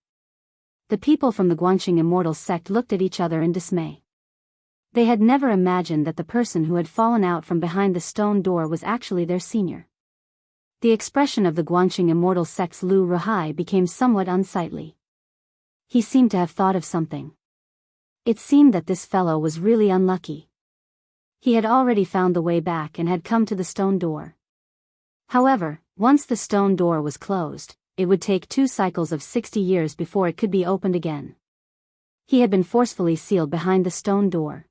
The people from the Guangqing immortal sect looked at each other in dismay. They had never imagined that the person who had fallen out from behind the stone door was actually their senior. The expression of the Guangqing immortal sect's Lu Ruhai became somewhat unsightly. He seemed to have thought of something. It seemed that this fellow was really unlucky. He had already found the way back and had come to the stone door. However, once the stone door was closed, it would take 2 cycles of 60 years before it could be opened again. He had been forcefully sealed behind the stone door.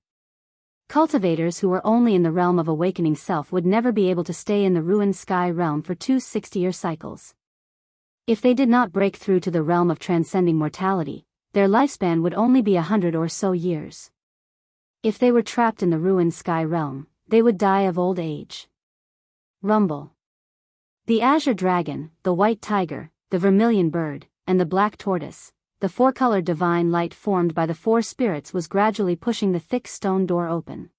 Cultivators who were only in the realm of awakening self would never be able to stay in the ruined sky realm for 2 60-year cycles. If they did not break through to the realm of transcending mortality, their lifespan would only be 100 or so years. If they were trapped in the ruined sky realm, they would die of old age. Rumble. The azure dragon, the white tiger, the vermilion bird, and the black tortoise, the 4-colored divine light formed by the 4 spirits, was gradually pushing the thick stone door open.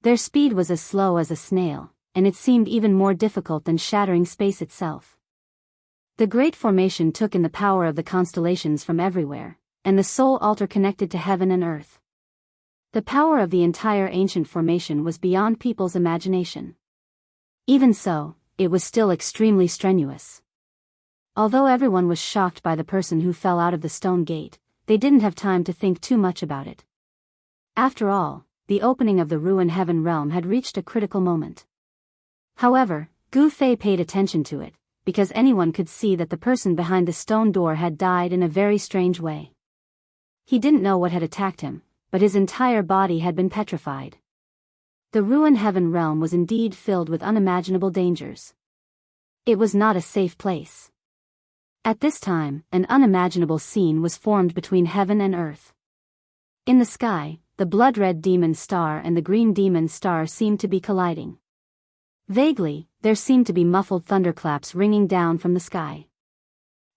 Their speed was as slow as a snail, and it seemed even more difficult than shattering space itself. The great formation took in the power of the constellations from everywhere, and the soul altar connected to heaven and earth. The power of the entire ancient formation was beyond people's imagination. Even so, it was still extremely strenuous. Although everyone was shocked by the person who fell out of the stone gate, they didn't have time to think too much about it. After all, the opening of the ruined heaven realm had reached a critical moment. However, Gu Fei paid attention to it, because anyone could see that the person behind the stone door had died in a very strange way. He didn't know what had attacked him, but his entire body had been petrified. The ruined heaven realm was indeed filled with unimaginable dangers. It was not a safe place. At this time, an unimaginable scene was formed between heaven and earth. In the sky, the blood-red demon star and the green demon star seemed to be colliding. Vaguely, there seemed to be muffled thunderclaps ringing down from the sky.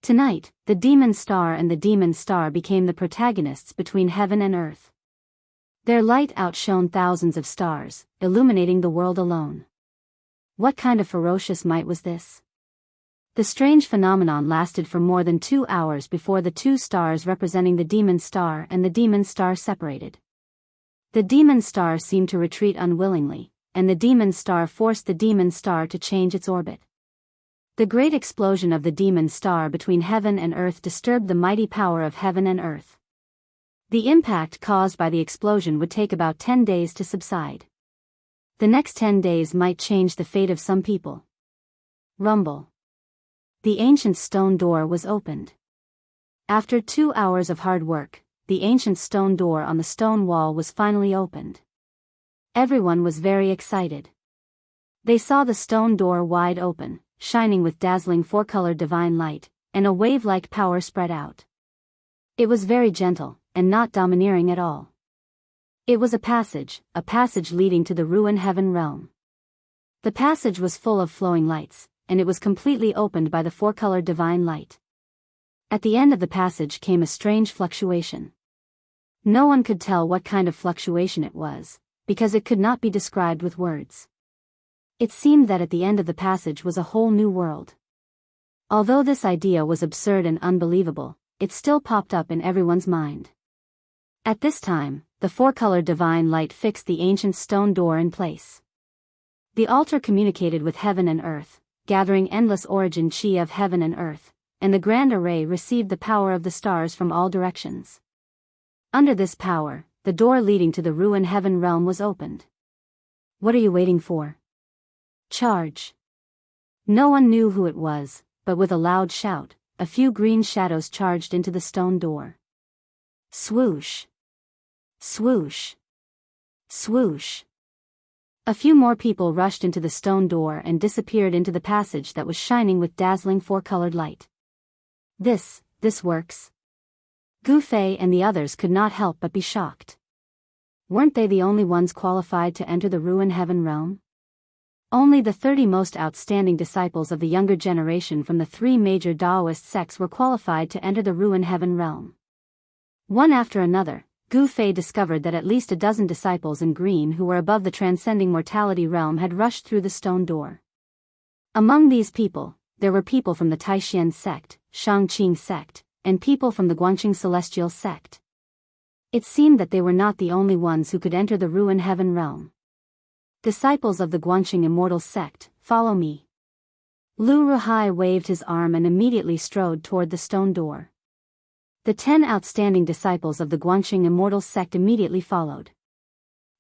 Tonight, the demon star and the demon star became the protagonists between heaven and earth. Their light outshone thousands of stars, illuminating the world alone. What kind of ferocious might was this? The strange phenomenon lasted for more than 2 hours before the 2 stars representing the demon star and the demon star separated. The demon star seemed to retreat unwillingly, and the demon star forced the demon star to change its orbit. The great explosion of the demon star between heaven and earth disturbed the mighty power of heaven and earth. The impact caused by the explosion would take about 10 days to subside. The next 10 days might change the fate of some people. Rumble. The ancient stone door was opened. After 2 hours of hard work, the ancient stone door on the stone wall was finally opened. Everyone was very excited. They saw the stone door wide open, shining with dazzling 4-colored divine light, and a wave-like power spread out. It was very gentle, and not domineering at all. It was a passage leading to the ruined heaven realm. The passage was full of flowing lights, and it was completely opened by the 4-colored divine light. At the end of the passage came a strange fluctuation. No one could tell what kind of fluctuation it was, because it could not be described with words. It seemed that at the end of the passage was a whole new world. Although this idea was absurd and unbelievable, it still popped up in everyone's mind. At this time, the 4-colored divine light fixed the ancient stone door in place. The altar communicated with heaven and earth, gathering endless origin chi of heaven and earth, and the grand array received the power of the stars from all directions. Under this power, the door leading to the ruined heaven realm was opened. What are you waiting for? Charge! No one knew who it was, but with a loud shout, a few green shadows charged into the stone door. Swoosh! Swoosh! Swoosh! A few more people rushed into the stone door and disappeared into the passage that was shining with dazzling 4-colored light. This works. Gu Fei and the others could not help but be shocked. Weren't they the only ones qualified to enter the ruined heaven realm? Only the 30 most outstanding disciples of the younger generation from the 3 major Taoist sects were qualified to enter the ruined heaven realm. One after another, Gu Fei discovered that at least a dozen disciples in green who were above the transcending mortality realm had rushed through the stone door. Among these people, there were people from the Taishan sect, Shangqing sect, and people from the Guangqing celestial sect. It seemed that they were not the only ones who could enter the ruined heaven realm. Disciples of the Guangqing immortal sect, follow me. Lu Ruhai waved his arm and immediately strode toward the stone door. The 10 outstanding disciples of the Guanxing Immortals sect immediately followed.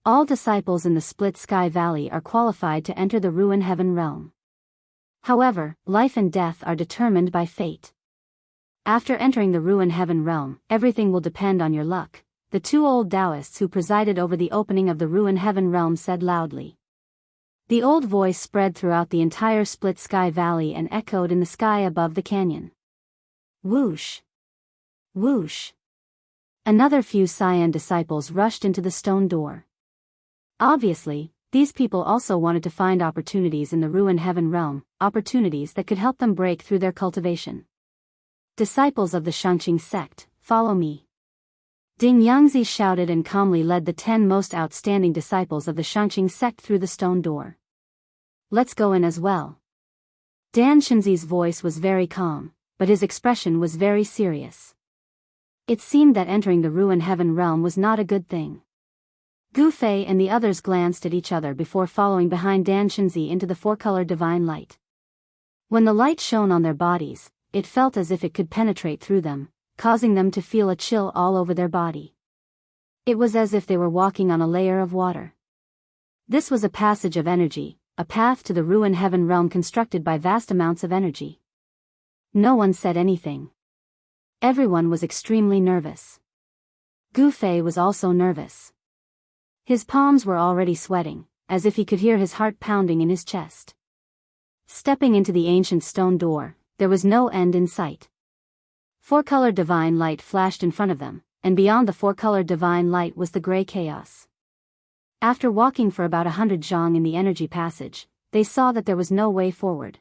All disciples in the Split Sky Valley are qualified to enter the Ruin Heaven realm. However, life and death are determined by fate. After entering the Ruin Heaven realm, everything will depend on your luck, the two old Taoists who presided over the opening of the Ruin Heaven realm said loudly. The old voice spread throughout the entire Split Sky Valley and echoed in the sky above the canyon. Whoosh! Whoosh! Another few Cyan disciples rushed into the stone door. Obviously, these people also wanted to find opportunities in the Ruin Heaven realm, opportunities that could help them break through their cultivation. Disciples of the Shangqing sect, follow me. Ding Yangzi shouted and calmly led the 10 most outstanding disciples of the Shangqing sect through the stone door. Let's go in as well. Dan Shenzi's voice was very calm, but his expression was very serious. It seemed that entering the Ruin Heaven realm was not a good thing. Gu Fei and the others glanced at each other before following behind Dan Shenzi into the four-color divine light. When the light shone on their bodies, it felt as if it could penetrate through them, causing them to feel a chill all over their body. It was as if they were walking on a layer of water. This was a passage of energy, a path to the Ruin Heaven realm constructed by vast amounts of energy. No one said anything. Everyone was extremely nervous. Gu Fei was also nervous. His palms were already sweating, as if he could hear his heart pounding in his chest. Stepping into the ancient stone door, there was no end in sight. Four-color divine light flashed in front of them, and beyond the four-color divine light was the gray chaos. After walking for about 100 zhang in the energy passage, they saw that there was no way forward.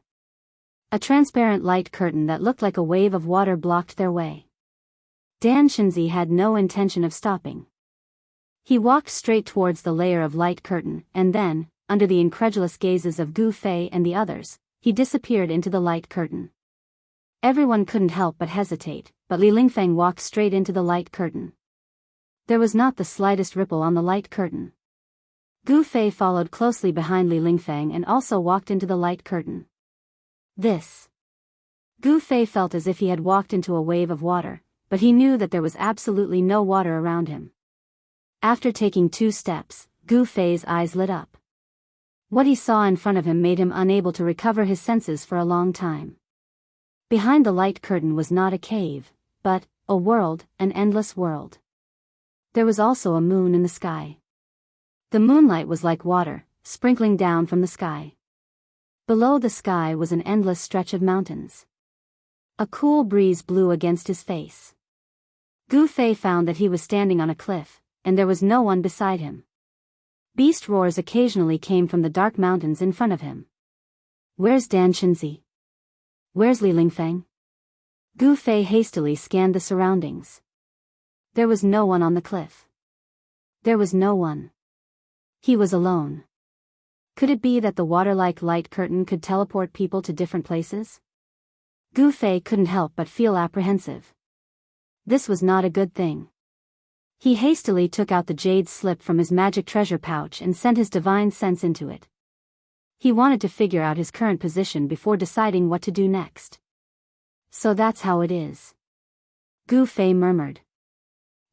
A transparent light curtain that looked like a wave of water blocked their way. Dan Shenzi had no intention of stopping. He walked straight towards the layer of light curtain, and then, under the incredulous gazes of Gu Fei and the others, he disappeared into the light curtain. Everyone couldn't help but hesitate, but Li Lingfeng walked straight into the light curtain. There was not the slightest ripple on the light curtain. Gu Fei followed closely behind Li Lingfeng and also walked into the light curtain. Gu Fei felt as if he had walked into a wave of water, but he knew that there was absolutely no water around him. After taking 2 steps, Gu Fei's eyes lit up. What he saw in front of him made him unable to recover his senses for a long time. Behind the light curtain was not a cave, but a world, an endless world. There was also a moon in the sky. The moonlight was like water, sprinkling down from the sky. Below the sky was an endless stretch of mountains. A cool breeze blew against his face. Gu Fei found that he was standing on a cliff, and there was no one beside him. Beast roars occasionally came from the dark mountains in front of him. Where's Dan Shenzi? Where's Li Lingfeng? Gu Fei hastily scanned the surroundings. There was no one on the cliff. There was no one. He was alone. Could it be that the water-like light curtain could teleport people to different places? Gu Fei couldn't help but feel apprehensive. This was not a good thing. He hastily took out the jade slip from his magic treasure pouch and sent his divine sense into it. He wanted to figure out his current position before deciding what to do next. So that's how it is. Gu Fei murmured.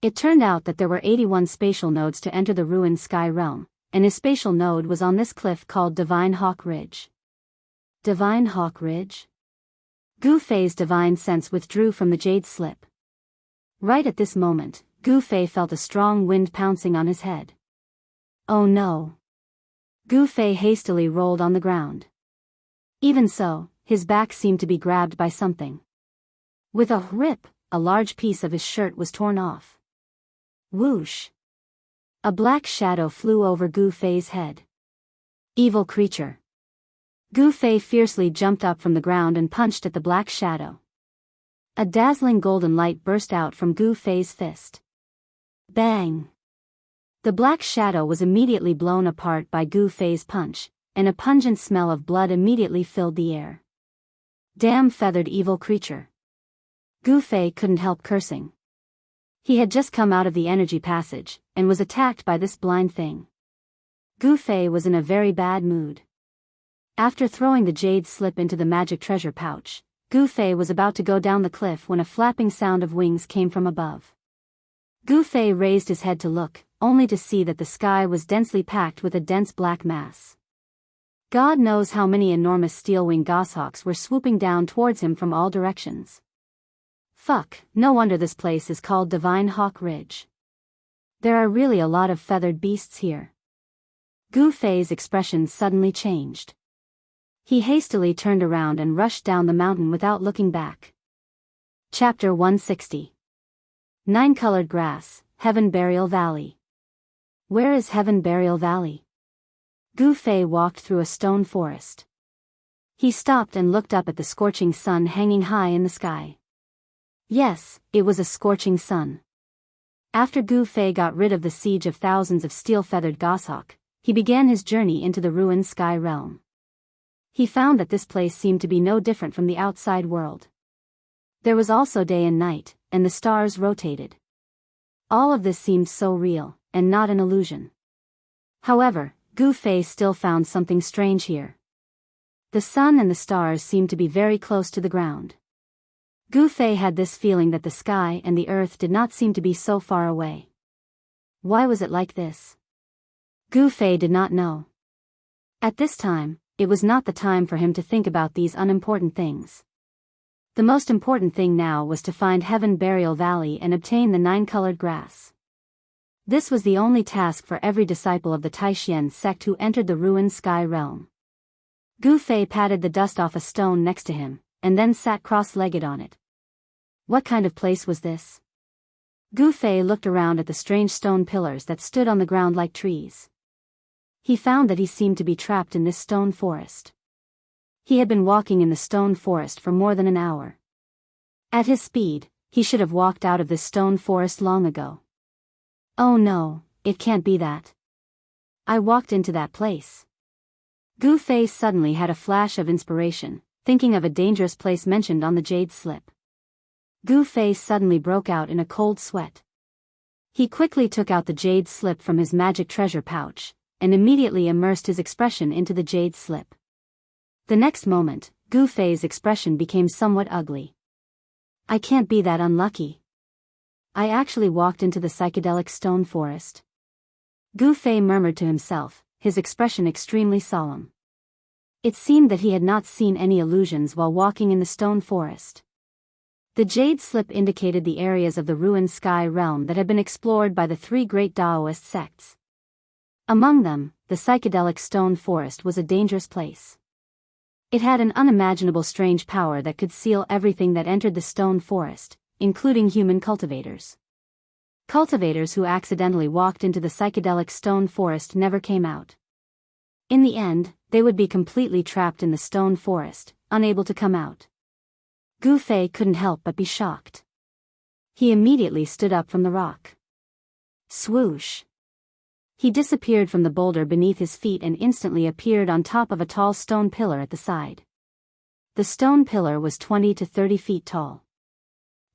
It turned out that there were 81 spatial nodes to enter the ruined sky realm, and his spatial node was on this cliff called Divine Hawk Ridge. Divine Hawk Ridge? Gu Fei's divine sense withdrew from the jade slip. Right at this moment, Gu Fei felt a strong wind pouncing on his head. Oh no. Gu Fei hastily rolled on the ground. Even so, his back seemed to be grabbed by something. With a rip, a large piece of his shirt was torn off. Whoosh! A black shadow flew over Gu Fei's head. Evil creature. Gu Fei fiercely jumped up from the ground and punched at the black shadow. A dazzling golden light burst out from Gu Fei's fist. Bang! The black shadow was immediately blown apart by Gu Fei's punch, and a pungent smell of blood immediately filled the air. Damn feathered evil creature. Gu Fei couldn't help cursing. He had just come out of the energy passage, and was attacked by this blind thing. Gu Fei was in a very bad mood. After throwing the jade slip into the magic treasure pouch, Gu Fei was about to go down the cliff when a flapping sound of wings came from above. Gu Fei raised his head to look, only to see that the sky was densely packed with a dense black mass. God knows how many enormous steel-winged goshawks were swooping down towards him from all directions. Fuck, no wonder this place is called Divine Hawk Ridge. There are really a lot of feathered beasts here. Gu Fei's expression suddenly changed. He hastily turned around and rushed down the mountain without looking back. Chapter 160. Nine-Colored Grass, Heaven Burial Valley. Where is Heaven Burial Valley? Gu Fei walked through a stone forest. He stopped and looked up at the scorching sun hanging high in the sky. Yes, it was a scorching sun. After Gu Fei got rid of the siege of thousands of steel-feathered goshawk, he began his journey into the ruined sky realm. He found that this place seemed to be no different from the outside world. There was also day and night, and the stars rotated. All of this seemed so real, and not an illusion. However, Gu Fei still found something strange here. The sun and the stars seemed to be very close to the ground. Gu Fei had this feeling that the sky and the earth did not seem to be so far away. Why was it like this? Gu Fei did not know. At this time, it was not the time for him to think about these unimportant things. The most important thing now was to find Heaven Burial Valley and obtain the nine-colored grass. This was the only task for every disciple of the Taishan sect who entered the ruined sky realm. Gu Fei patted the dust off a stone next to him, and then sat cross-legged on it. What kind of place was this? Gu Fei looked around at the strange stone pillars that stood on the ground like trees. He found that he seemed to be trapped in this stone forest. He had been walking in the stone forest for more than an hour. At his speed, he should have walked out of this stone forest long ago. Oh no, it can't be that. I walked into that place. Gu Fei suddenly had a flash of inspiration, thinking of a dangerous place mentioned on the jade slip. Gu Fei suddenly broke out in a cold sweat. He quickly took out the jade slip from his magic treasure pouch, and immediately immersed his expression into the jade slip. The next moment, Gu Fei's expression became somewhat ugly. I can't be that unlucky. I actually walked into the psychedelic stone forest. Gu Fei murmured to himself, his expression extremely solemn. It seemed that he had not seen any illusions while walking in the stone forest. The jade slip indicated the areas of the ruined sky realm that had been explored by the three great Taoist sects. Among them, the psychedelic stone forest was a dangerous place. It had an unimaginable strange power that could seal everything that entered the stone forest, including human cultivators. Cultivators who accidentally walked into the psychedelic stone forest never came out. In the end, they would be completely trapped in the stone forest, unable to come out. Gu Fei couldn't help but be shocked. He immediately stood up from the rock. Swoosh! He disappeared from the boulder beneath his feet and instantly appeared on top of a tall stone pillar at the side. The stone pillar was 20 to 30 feet tall.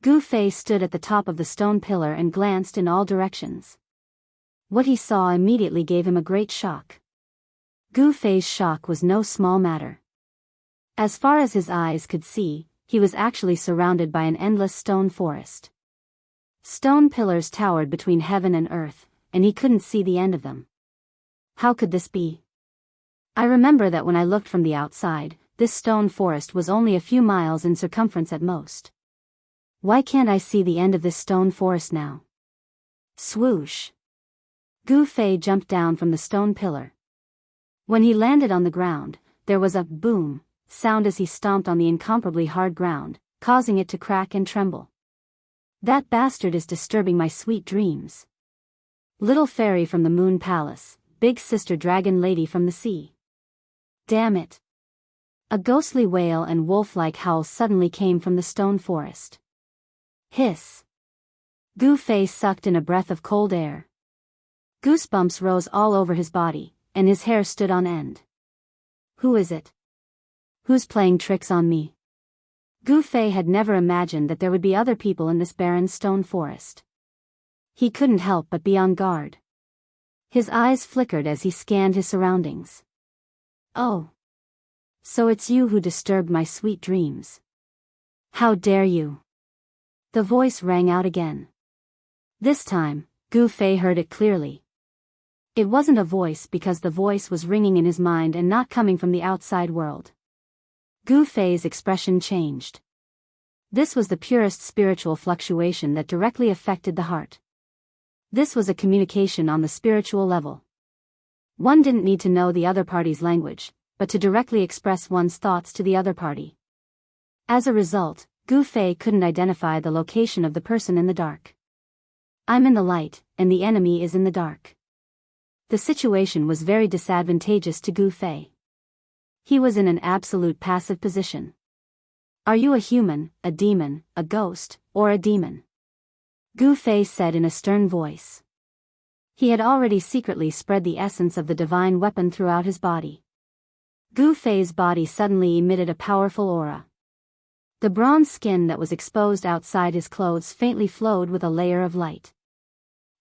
Gu Fei stood at the top of the stone pillar and glanced in all directions. What he saw immediately gave him a great shock. Gu Fei's shock was no small matter. As far as his eyes could see, he was actually surrounded by an endless stone forest. Stone pillars towered between heaven and earth, and he couldn't see the end of them. How could this be? I remember that when I looked from the outside, this stone forest was only a few miles in circumference at most. Why can't I see the end of this stone forest now? Swoosh! Gu Fei jumped down from the stone pillar. When he landed on the ground, there was a boom sound as he stomped on the incomparably hard ground, causing it to crack and tremble. That bastard is disturbing my sweet dreams. Little fairy from the moon palace, big sister dragon lady from the sea. Damn it! A ghostly wail and wolf-like howl suddenly came from the stone forest. Hiss! Gu Fei sucked in a breath of cold air. Goosebumps rose all over his body, and his hair stood on end. Who is it? Who's playing tricks on me? Gu Fei had never imagined that there would be other people in this barren stone forest. He couldn't help but be on guard. His eyes flickered as he scanned his surroundings. Oh! So it's you who disturbed my sweet dreams. How dare you? The voice rang out again. This time, Gu Fei heard it clearly. It wasn't a voice because the voice was ringing in his mind and not coming from the outside world. Gu Fei's expression changed. This was the purest spiritual fluctuation that directly affected the heart. This was a communication on the spiritual level. One didn't need to know the other party's language, but to directly express one's thoughts to the other party. As a result, Gu Fei couldn't identify the location of the person in the dark. I'm in the light, and the enemy is in the dark. The situation was very disadvantageous to Gu Fei. He was in an absolute passive position. Are you a human, a demon, a ghost, or a demon? Gu Fei said in a stern voice. He had already secretly spread the essence of the divine weapon throughout his body. Gu Fei's body suddenly emitted a powerful aura. The bronze skin that was exposed outside his clothes faintly flowed with a layer of light.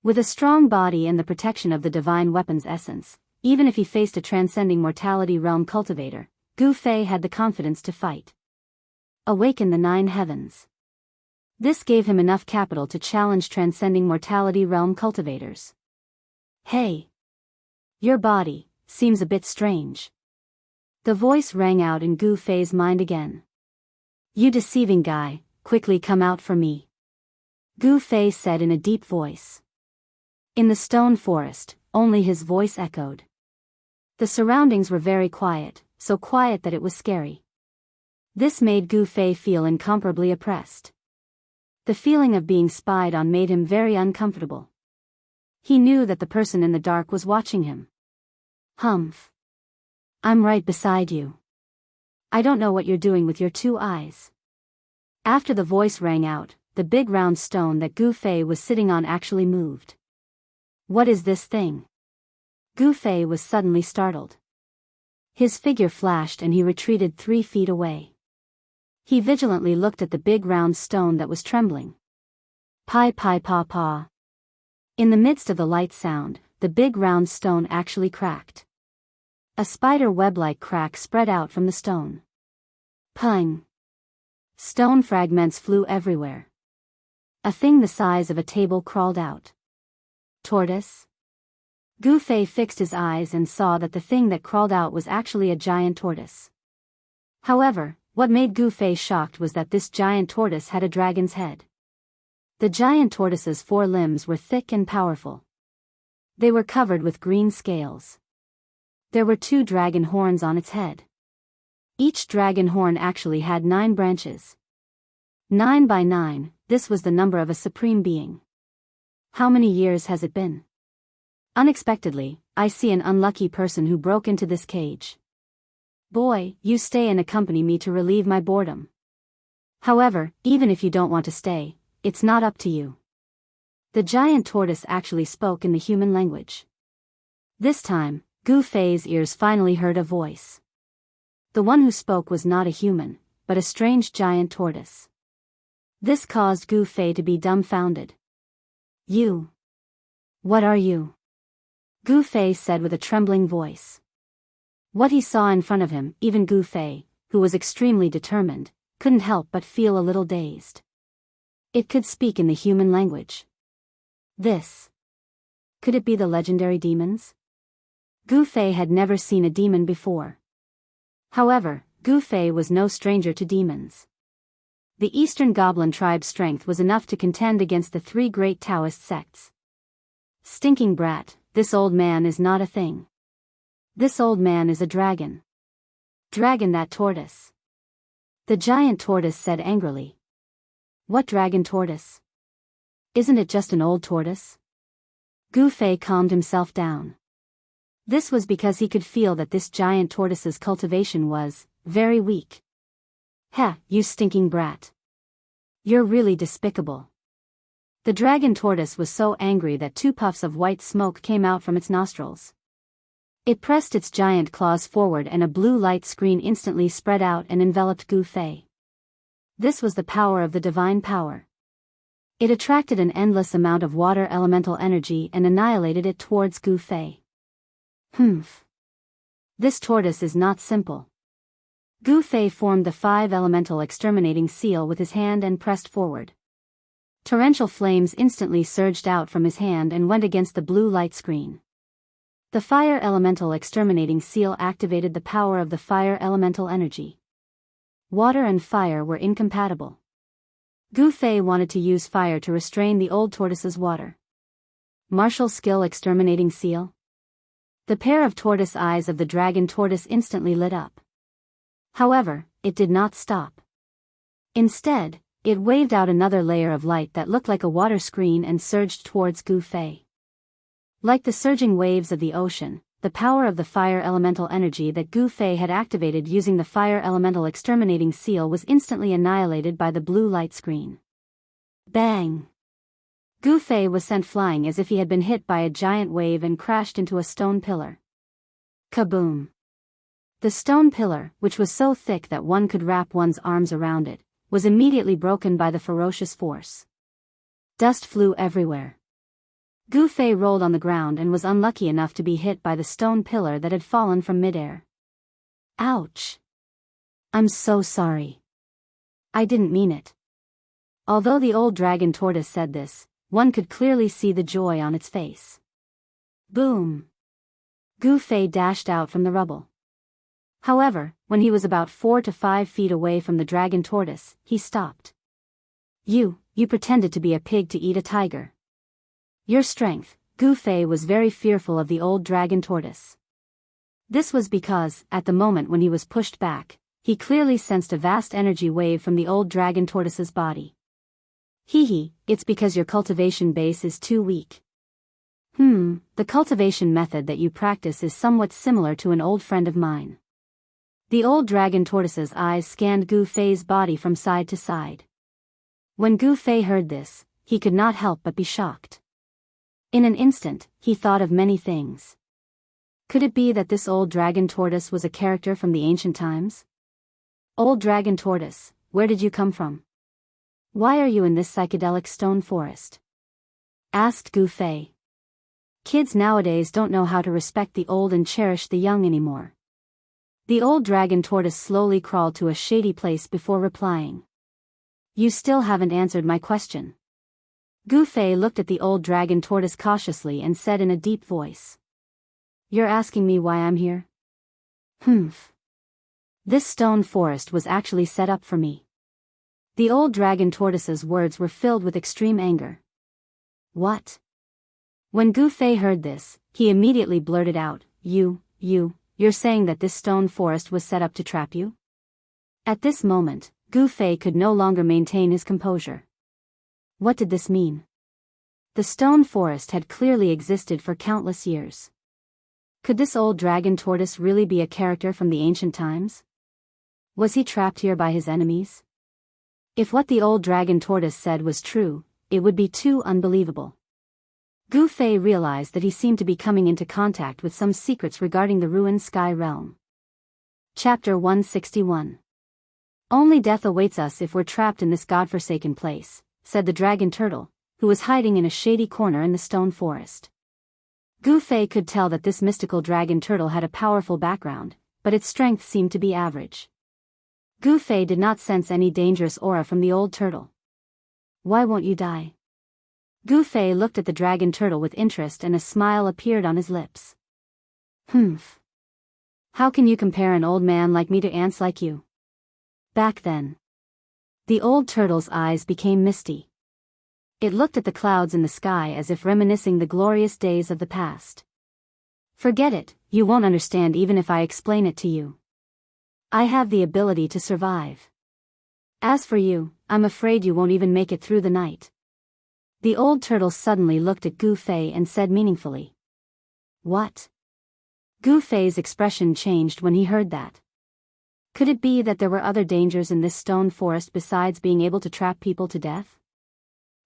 With a strong body and the protection of the divine weapon's essence, even if he faced a transcending mortality realm cultivator, Gu Fei had the confidence to fight. Awaken the 9 heavens. This gave him enough capital to challenge transcending mortality realm cultivators. Hey! Your body seems a bit strange. The voice rang out in Gu Fei's mind again. You deceiving guy, quickly come out for me. Gu Fei said in a deep voice. In the stone forest, only his voice echoed. The surroundings were very quiet, so quiet that it was scary. This made Gu Fei feel incomparably oppressed. The feeling of being spied on made him very uncomfortable. He knew that the person in the dark was watching him. Humph. I'm right beside you. I don't know what you're doing with your 2 eyes. After the voice rang out, the big round stone that Gu Fei was sitting on actually moved. What is this thing? Gu Fei was suddenly startled. His figure flashed and he retreated 3 feet away. He vigilantly looked at the big round stone that was trembling. Pai pai pa pa. In the midst of the light sound, the big round stone actually cracked. A spider web-like crack spread out from the stone. Pung! Stone fragments flew everywhere. A thing the size of a table crawled out. Tortoise? Gu Fei fixed his eyes and saw that the thing that crawled out was actually a giant tortoise. However, what made Gu Fei shocked was that this giant tortoise had a dragon's head. The giant tortoise's 4 limbs were thick and powerful. They were covered with green scales. There were 2 dragon horns on its head. Each dragon horn actually had 9 branches. 9 by 9, this was the number of a supreme being. How many years has it been? Unexpectedly, I see an unlucky person who broke into this cage. Boy, you stay and accompany me to relieve my boredom. However, even if you don't want to stay, it's not up to you. The giant tortoise actually spoke in the human language. This time, Gu Fei's ears finally heard a voice. The one who spoke was not a human, but a strange giant tortoise. This caused Gu Fei to be dumbfounded. You. What are you? Gu Fei said with a trembling voice. What he saw in front of him, even Gu Fei, who was extremely determined, couldn't help but feel a little dazed. It could speak in the human language. This. Could it be the legendary demons? Gu Fei had never seen a demon before. However, Gu Fei was no stranger to demons. The Eastern Goblin tribe's strength was enough to contend against the 3 great Taoist sects. Stinking brat, this old man is not a thing. This old man is a dragon. Dragon that tortoise. The giant tortoise said angrily. What dragon tortoise? Isn't it just an old tortoise? Gu Fei calmed himself down. This was because he could feel that this giant tortoise's cultivation was very weak. Heh, you stinking brat. You're really despicable. The dragon tortoise was so angry that 2 puffs of white smoke came out from its nostrils. It pressed its giant claws forward and a blue light screen instantly spread out and enveloped Gu Fei. This was the power of the divine power. It attracted an endless amount of water elemental energy and annihilated it towards Gu Fei. Humph. This tortoise is not simple. Gu Fei formed the 5-elemental exterminating seal with his hand and pressed forward. Torrential flames instantly surged out from his hand and went against the blue light screen. The fire elemental exterminating seal activated the power of the fire elemental energy. Water and fire were incompatible. Gu Fei wanted to use fire to restrain the old tortoise's water. Martial skill exterminating seal? The pair of tortoise eyes of the dragon tortoise instantly lit up. However, it did not stop. Instead, it waved out another layer of light that looked like a water screen and surged towards Gu Fei. Like the surging waves of the ocean, the power of the fire elemental energy that Gu Fei had activated using the fire elemental exterminating seal was instantly annihilated by the blue light screen. Bang! Gu Fei was sent flying as if he had been hit by a giant wave and crashed into a stone pillar. Kaboom! The stone pillar, which was so thick that one could wrap one's arms around it, was immediately broken by the ferocious force. Dust flew everywhere. Gu Fei rolled on the ground and was unlucky enough to be hit by the stone pillar that had fallen from midair. Ouch! I'm so sorry. I didn't mean it. Although the old dragon tortoise said this, one could clearly see the joy on its face. Boom! Gu Fei dashed out from the rubble. However, when he was about 4 to 5 feet away from the dragon tortoise, he stopped. You pretended to be a pig to eat a tiger. Your strength. Gu Fei was very fearful of the old dragon tortoise. This was because, at the moment when he was pushed back, he clearly sensed a vast energy wave from the old dragon tortoise's body. It's because your cultivation base is too weak. The cultivation method that you practice is somewhat similar to an old friend of mine. The old dragon tortoise's eyes scanned Gu Fei's body from side to side. When Gu Fei heard this, he could not help but be shocked. In an instant, he thought of many things. Could it be that this old dragon tortoise was a character from the ancient times? Old dragon tortoise, where did you come from? Why are you in this psychedelic stone forest? Asked Gu Fei. Kids nowadays don't know how to respect the old and cherish the young anymore. The old dragon tortoise slowly crawled to a shady place before replying. You still haven't answered my question. Gu Fei looked at the old dragon tortoise cautiously and said in a deep voice. You're asking me why I'm here? This stone forest was actually set up for me. The old dragon tortoise's words were filled with extreme anger. What? When Gu Fei heard this, he immediately blurted out, You're saying that this stone forest was set up to trap you? At this moment, Gu Fei could no longer maintain his composure. What did this mean? The stone forest had clearly existed for countless years. Could this old dragon tortoise really be a character from the ancient times? Was he trapped here by his enemies? If what the old dragon tortoise said was true, it would be too unbelievable. Gu Fei realized that he seemed to be coming into contact with some secrets regarding the ruined sky realm. Chapter 161. Only death awaits us if we're trapped in this godforsaken place, said the dragon turtle, who was hiding in a shady corner in the stone forest. Gu Fei could tell that this mystical dragon turtle had a powerful background, but its strength seemed to be average. Gu Fei did not sense any dangerous aura from the old turtle. Why won't you die? Gu Fei looked at the dragon turtle with interest and a smile appeared on his lips. How can you compare an old man like me to ants like you? Back then. The old turtle's eyes became misty. It looked at the clouds in the sky as if reminiscing the glorious days of the past. Forget it, you won't understand even if I explain it to you. I have the ability to survive. As for you, I'm afraid you won't even make it through the night. The old turtle suddenly looked at Gu Fei and said meaningfully. What? Gu Fei's expression changed when he heard that. Could it be that there were other dangers in this stone forest besides being able to trap people to death?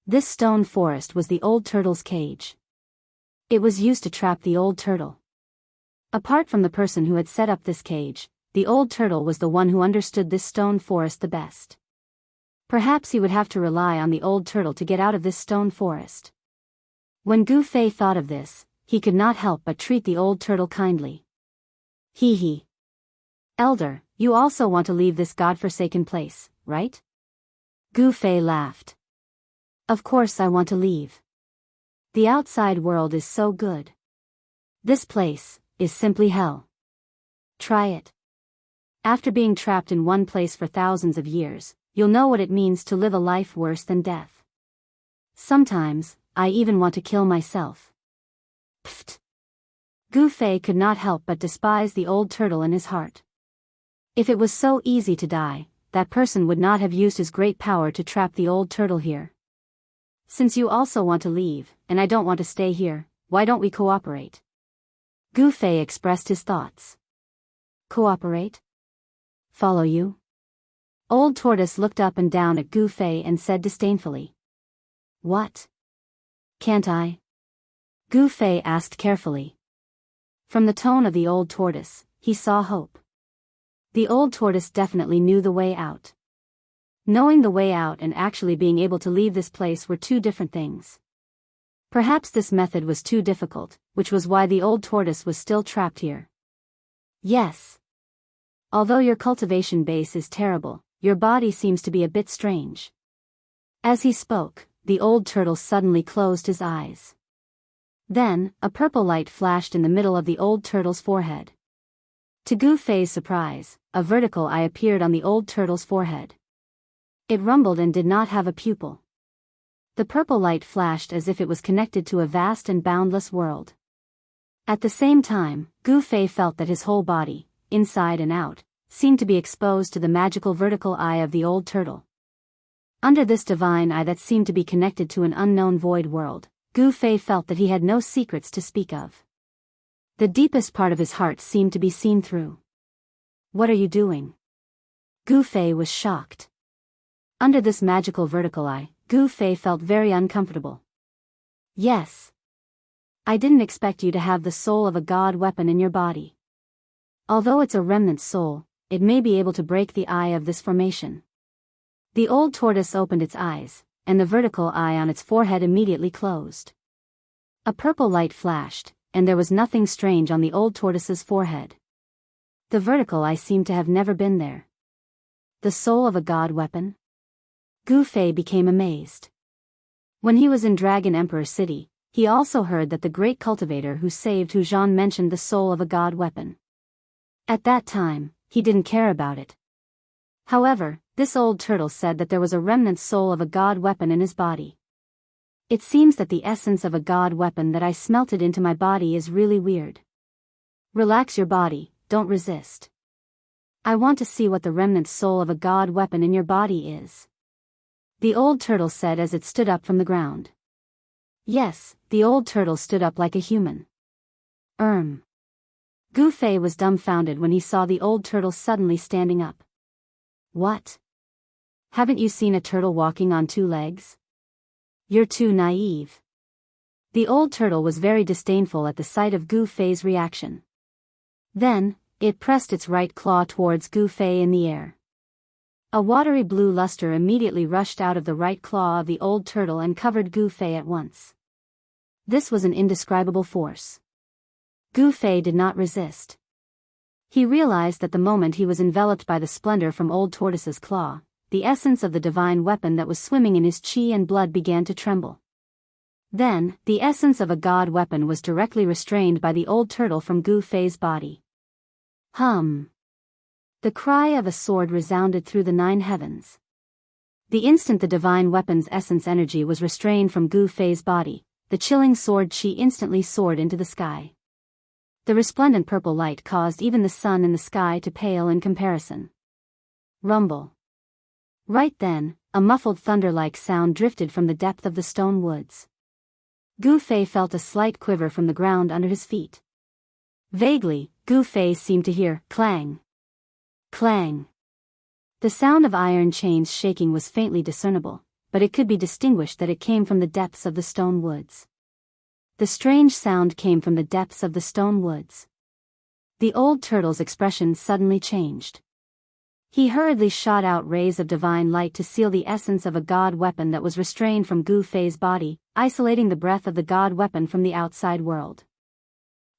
This stone forest was the old turtle's cage. It was used to trap the old turtle. Apart from the person who had set up this cage, the old turtle was the one who understood this stone forest the best. Perhaps he would have to rely on the old turtle to get out of this stone forest. When Gu Fei thought of this, he could not help but treat the old turtle kindly. Elder, You also want to leave this godforsaken place, right? Gu Fei laughed. Of course I want to leave. The outside world is so good. This place is simply hell. Try it. After being trapped in one place for thousands of years, you'll know what it means to live a life worse than death. Sometimes, I even want to kill myself. Pfft. Gu Fei could not help but despise the old turtle in his heart. If it was so easy to die, that person would not have used his great power to trap the old turtle here. Since you also want to leave, and I don't want to stay here, why don't we cooperate? Gu Fei expressed his thoughts. Cooperate? Follow you? Old Tortoise looked up and down at Gu Fei and said disdainfully. What? Can't I? Gu Fei asked carefully. From the tone of the old tortoise, he saw hope. The old tortoise definitely knew the way out. Knowing the way out and actually being able to leave this place were two different things. Perhaps this method was too difficult, which was why the old tortoise was still trapped here. Yes. Although your cultivation base is terrible, your body seems to be a bit strange. As he spoke, the old turtle suddenly closed his eyes. Then, a purple light flashed in the middle of the old turtle's forehead. To Gu Fei's surprise, a vertical eye appeared on the old turtle's forehead. It rumbled and did not have a pupil. The purple light flashed as if it was connected to a vast and boundless world. At the same time, Gu Fei felt that his whole body, inside and out, seemed to be exposed to the magical vertical eye of the old turtle. Under this divine eye that seemed to be connected to an unknown void world, Gu Fei felt that he had no secrets to speak of. The deepest part of his heart seemed to be seen through. What are you doing? Gu Fei was shocked. Under this magical vertical eye, Gu Fei felt very uncomfortable. Yes. I didn't expect you to have the soul of a god weapon in your body. Although it's a remnant soul, it may be able to break the eye of this formation. The old tortoise opened its eyes, and the vertical eye on its forehead immediately closed. A purple light flashed, and there was nothing strange on the old tortoise's forehead. The vertical eye seemed to have never been there. The soul of a god weapon? Gu Fei became amazed. When he was in Dragon Emperor City, he also heard that the great cultivator who saved Hu Zhan mentioned the soul of a god weapon. At that time, he didn't care about it. However, this old turtle said that there was a remnant soul of a god weapon in his body. It seems that the essence of a god weapon that I smelted into my body is really weird. Relax your body, don't resist. I want to see what the remnant soul of a god weapon in your body is. The old turtle said as it stood up from the ground. Yes, the old turtle stood up like a human. Gu Fei was dumbfounded when he saw the old turtle suddenly standing up. What? Haven't you seen a turtle walking on two legs? You're too naive. The old turtle was very disdainful at the sight of Gu Fei's reaction. Then, it pressed its right claw towards Gu Fei in the air. A watery blue luster immediately rushed out of the right claw of the old turtle and covered Gu Fei at once. This was an indescribable force. Gu Fei did not resist. He realized that the moment he was enveloped by the splendor from old tortoise's claw, the essence of the divine weapon that was swimming in his chi and blood began to tremble. Then, the essence of a god weapon was directly restrained by the old turtle from Gu Fei's body. Hum. The cry of a sword resounded through the 9 heavens. The instant the divine weapon's essence energy was restrained from Gu Fei's body, the chilling sword chi instantly soared into the sky. The resplendent purple light caused even the sun in the sky to pale in comparison. Rumble. Right then, a muffled thunder-like sound drifted from the depth of the stone woods. Gu Fei felt a slight quiver from the ground under his feet. Vaguely, Gu Fei seemed to hear clang. Clang. The sound of iron chains shaking was faintly discernible, but it could be distinguished that it came from the depths of the stone woods. The strange sound came from the depths of the stone woods. The old turtle's expression suddenly changed. He hurriedly shot out rays of divine light to seal the essence of a god weapon that was restrained from Gu Fei's body, isolating the breath of the god weapon from the outside world.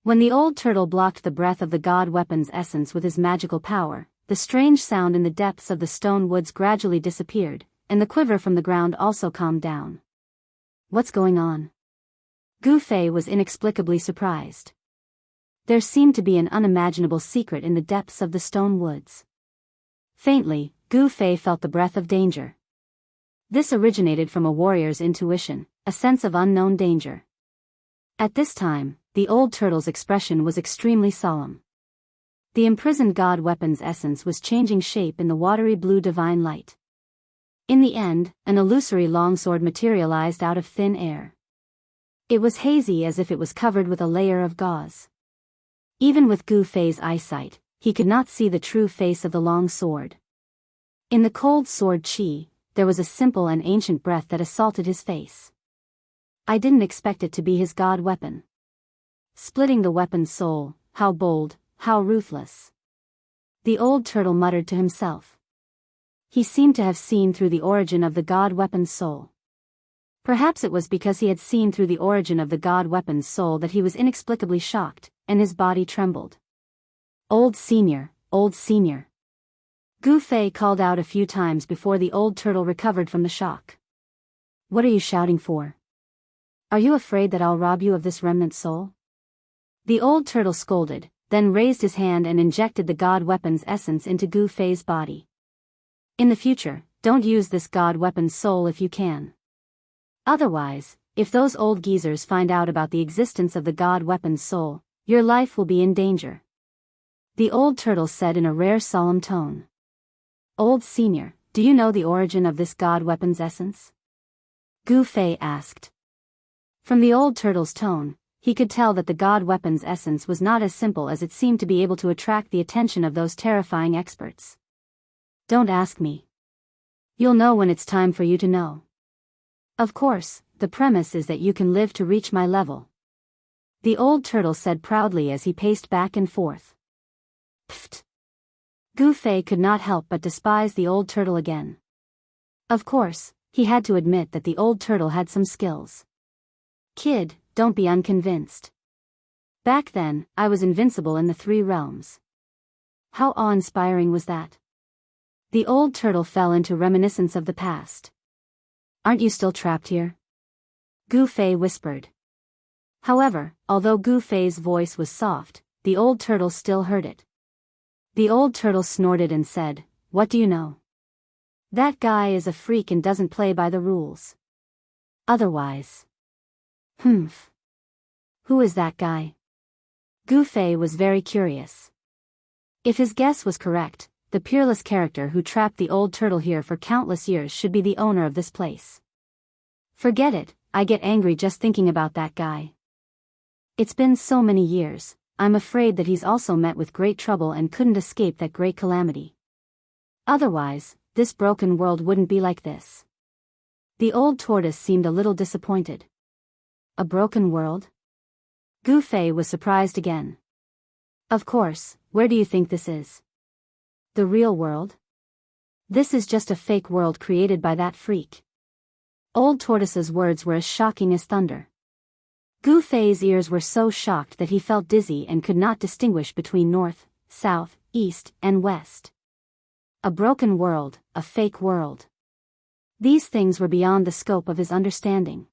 When the old turtle blocked the breath of the god weapon's essence with his magical power, the strange sound in the depths of the stone woods gradually disappeared, and the quiver from the ground also calmed down. What's going on? Gu Fei was inexplicably surprised. There seemed to be an unimaginable secret in the depths of the stone woods. Faintly, Gu Fei felt the breath of danger. This originated from a warrior's intuition, a sense of unknown danger. At this time, the old turtle's expression was extremely solemn. The imprisoned god weapon's essence was changing shape in the watery blue divine light. In the end, an illusory longsword materialized out of thin air. It was hazy as if it was covered with a layer of gauze. Even with Gu Fei's eyesight, he could not see the true face of the long sword. In the cold sword chi, there was a simple and ancient breath that assaulted his face. I didn't expect it to be his god weapon. Splitting the weapon's soul, how bold, how ruthless. The old turtle muttered to himself. He seemed to have seen through the origin of the god weapon's soul. Perhaps it was because he had seen through the origin of the god weapon's soul that he was inexplicably shocked, and his body trembled. Old senior, old senior. Gu Fei called out a few times before the old turtle recovered from the shock. What are you shouting for? Are you afraid that I'll rob you of this remnant soul? The old turtle scolded, then raised his hand and injected the god weapon's essence into Gu Fei's body. In the future, don't use this god weapon's soul if you can. Otherwise, if those old geezers find out about the existence of the god weapon's soul, your life will be in danger. The old turtle said in a rare solemn tone. Old senior, do you know the origin of this god weapon's essence? Gu Fei asked. From the old turtle's tone, he could tell that the god weapon's essence was not as simple as it seemed to be able to attract the attention of those terrifying experts. Don't ask me. You'll know when it's time for you to know. Of course, the premise is that you can live to reach my level. The old turtle said proudly as he paced back and forth. Pfft. Gu Fei could not help but despise the old turtle again. Of course, he had to admit that the old turtle had some skills. Kid, don't be unconvinced. Back then, I was invincible in the 3 realms. How awe-inspiring was that? The old turtle fell into reminiscence of the past. Aren't you still trapped here? Gu Fei whispered. However, although Gu Fei's voice was soft, the old turtle still heard it. The old turtle snorted and said, What do you know? That guy is a freak and doesn't play by the rules. Otherwise. Humph. Who is that guy? Gu Fei was very curious. If his guess was correct, the peerless character who trapped the old turtle here for countless years should be the owner of this place. Forget it, I get angry just thinking about that guy. It's been so many years, I'm afraid that he's also met with great trouble and couldn't escape that great calamity. Otherwise, this broken world wouldn't be like this. The old tortoise seemed a little disappointed. A broken world? Gu Fei was surprised again. Of course, where do you think this is? The real world? This is just a fake world created by that freak. Old Tortoise's words were as shocking as thunder. Gu Fei's ears were so shocked that he felt dizzy and could not distinguish between north, south, east, and west. A broken world, a fake world. These things were beyond the scope of his understanding.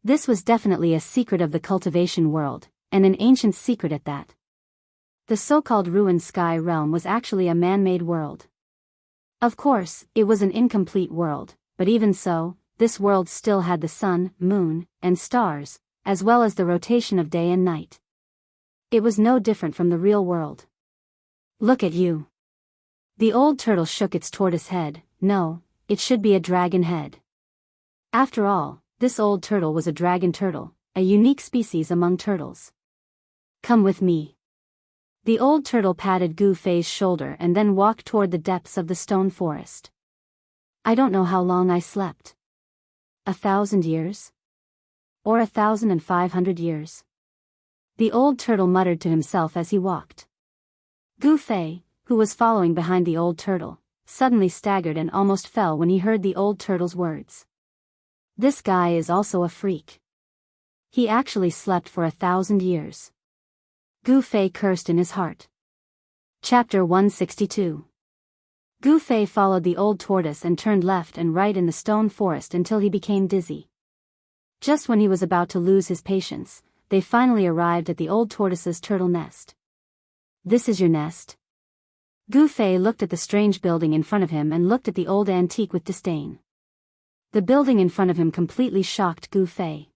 This was definitely a secret of the cultivation world, and an ancient secret at that. The so-called ruined sky realm was actually a man-made world. Of course, it was an incomplete world, but even so, this world still had the sun, moon, and stars, as well as the rotation of day and night. It was no different from the real world. Look at you. The old turtle shook its tortoise head. No, it should be a dragon head. After all, this old turtle was a dragon turtle, a unique species among turtles. Come with me. The old turtle patted Gu Fei's shoulder and then walked toward the depths of the stone forest. I don't know how long I slept. 1,000 years? Or 1,500 years? The old turtle muttered to himself as he walked. Gu Fei, who was following behind the old turtle, suddenly staggered and almost fell when he heard the old turtle's words. This guy is also a freak. He actually slept for 1,000 years. Gu Fei cursed in his heart. Chapter 162. Gu Fei followed the old tortoise and turned left and right in the stone forest until he became dizzy. Just when he was about to lose his patience, they finally arrived at the old tortoise's turtle nest. "This is your nest?" Gu Fei looked at the strange building in front of him and looked at the old antique with disdain. The building in front of him completely shocked Gu Fei.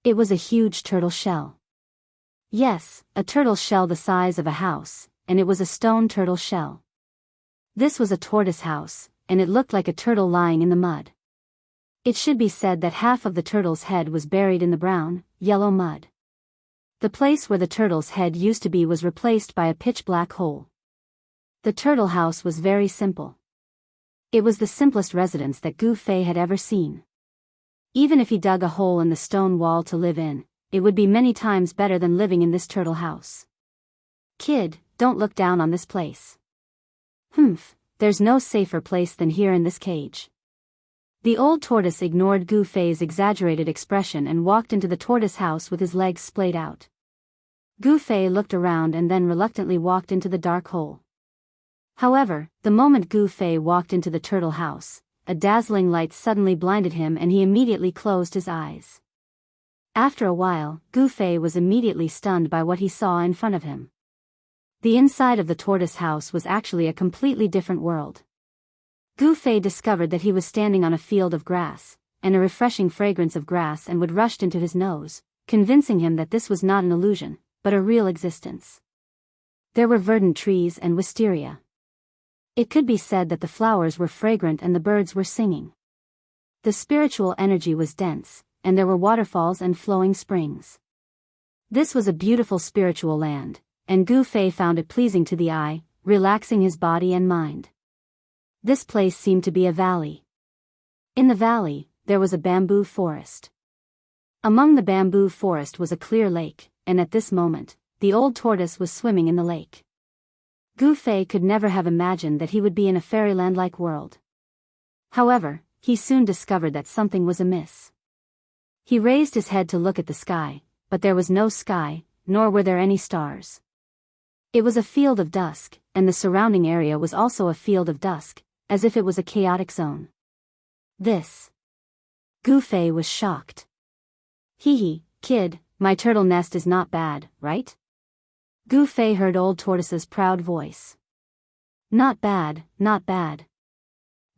It was a huge turtle shell. Yes, a turtle shell the size of a house, and it was a stone turtle shell. This was a tortoise house, and it looked like a turtle lying in the mud. It should be said that half of the turtle's head was buried in the brown, yellow mud. The place where the turtle's head used to be was replaced by a pitch-black hole. The turtle house was very simple. It was the simplest residence that Gu Fei had ever seen. Even if he dug a hole in the stone wall to live in, it would be many times better than living in this turtle house. "Kid, don't look down on this place." "Humph, there's no safer place than here in this cage." The old tortoise ignored Gu Fei's exaggerated expression and walked into the tortoise house with his legs splayed out. Gu Fei looked around and then reluctantly walked into the dark hole. However, the moment Gu Fei walked into the turtle house, a dazzling light suddenly blinded him and he immediately closed his eyes. After a while, Gu Fei was immediately stunned by what he saw in front of him. The inside of the tortoise house was actually a completely different world. Gu Fei discovered that he was standing on a field of grass, and a refreshing fragrance of grass and wood rushed into his nose, convincing him that this was not an illusion, but a real existence. There were verdant trees and wisteria. It could be said that the flowers were fragrant and the birds were singing. The spiritual energy was dense, and there were waterfalls and flowing springs. This was a beautiful spiritual land, and Gu Fei found it pleasing to the eye, relaxing his body and mind. This place seemed to be a valley. In the valley, there was a bamboo forest. Among the bamboo forest was a clear lake, and at this moment, the old tortoise was swimming in the lake. Gu Fei could never have imagined that he would be in a fairyland-like world. However, he soon discovered that something was amiss. He raised his head to look at the sky, but there was no sky, nor were there any stars. It was a field of dusk, and the surrounding area was also a field of dusk, as if it was a chaotic zone. Gu Fei was shocked. "Hee, kid, my turtle nest is not bad, right?" Gu Fei heard old tortoise's proud voice. Not bad, not bad."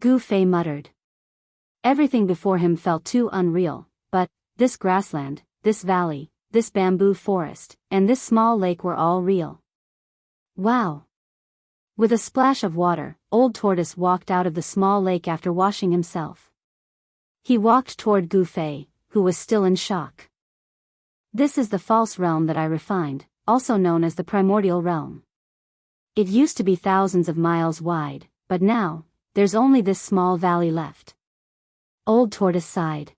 Gu Fei muttered. Everything before him felt too unreal, but this grassland, this valley, this bamboo forest, and this small lake were all real. Wow! With a splash of water, old tortoise walked out of the small lake after washing himself. He walked toward Gu Fei, who was still in shock. "This is the false realm that I refined, also known as the primordial realm. It used to be thousands of miles wide, but now, there's only this small valley left." Old tortoise sighed.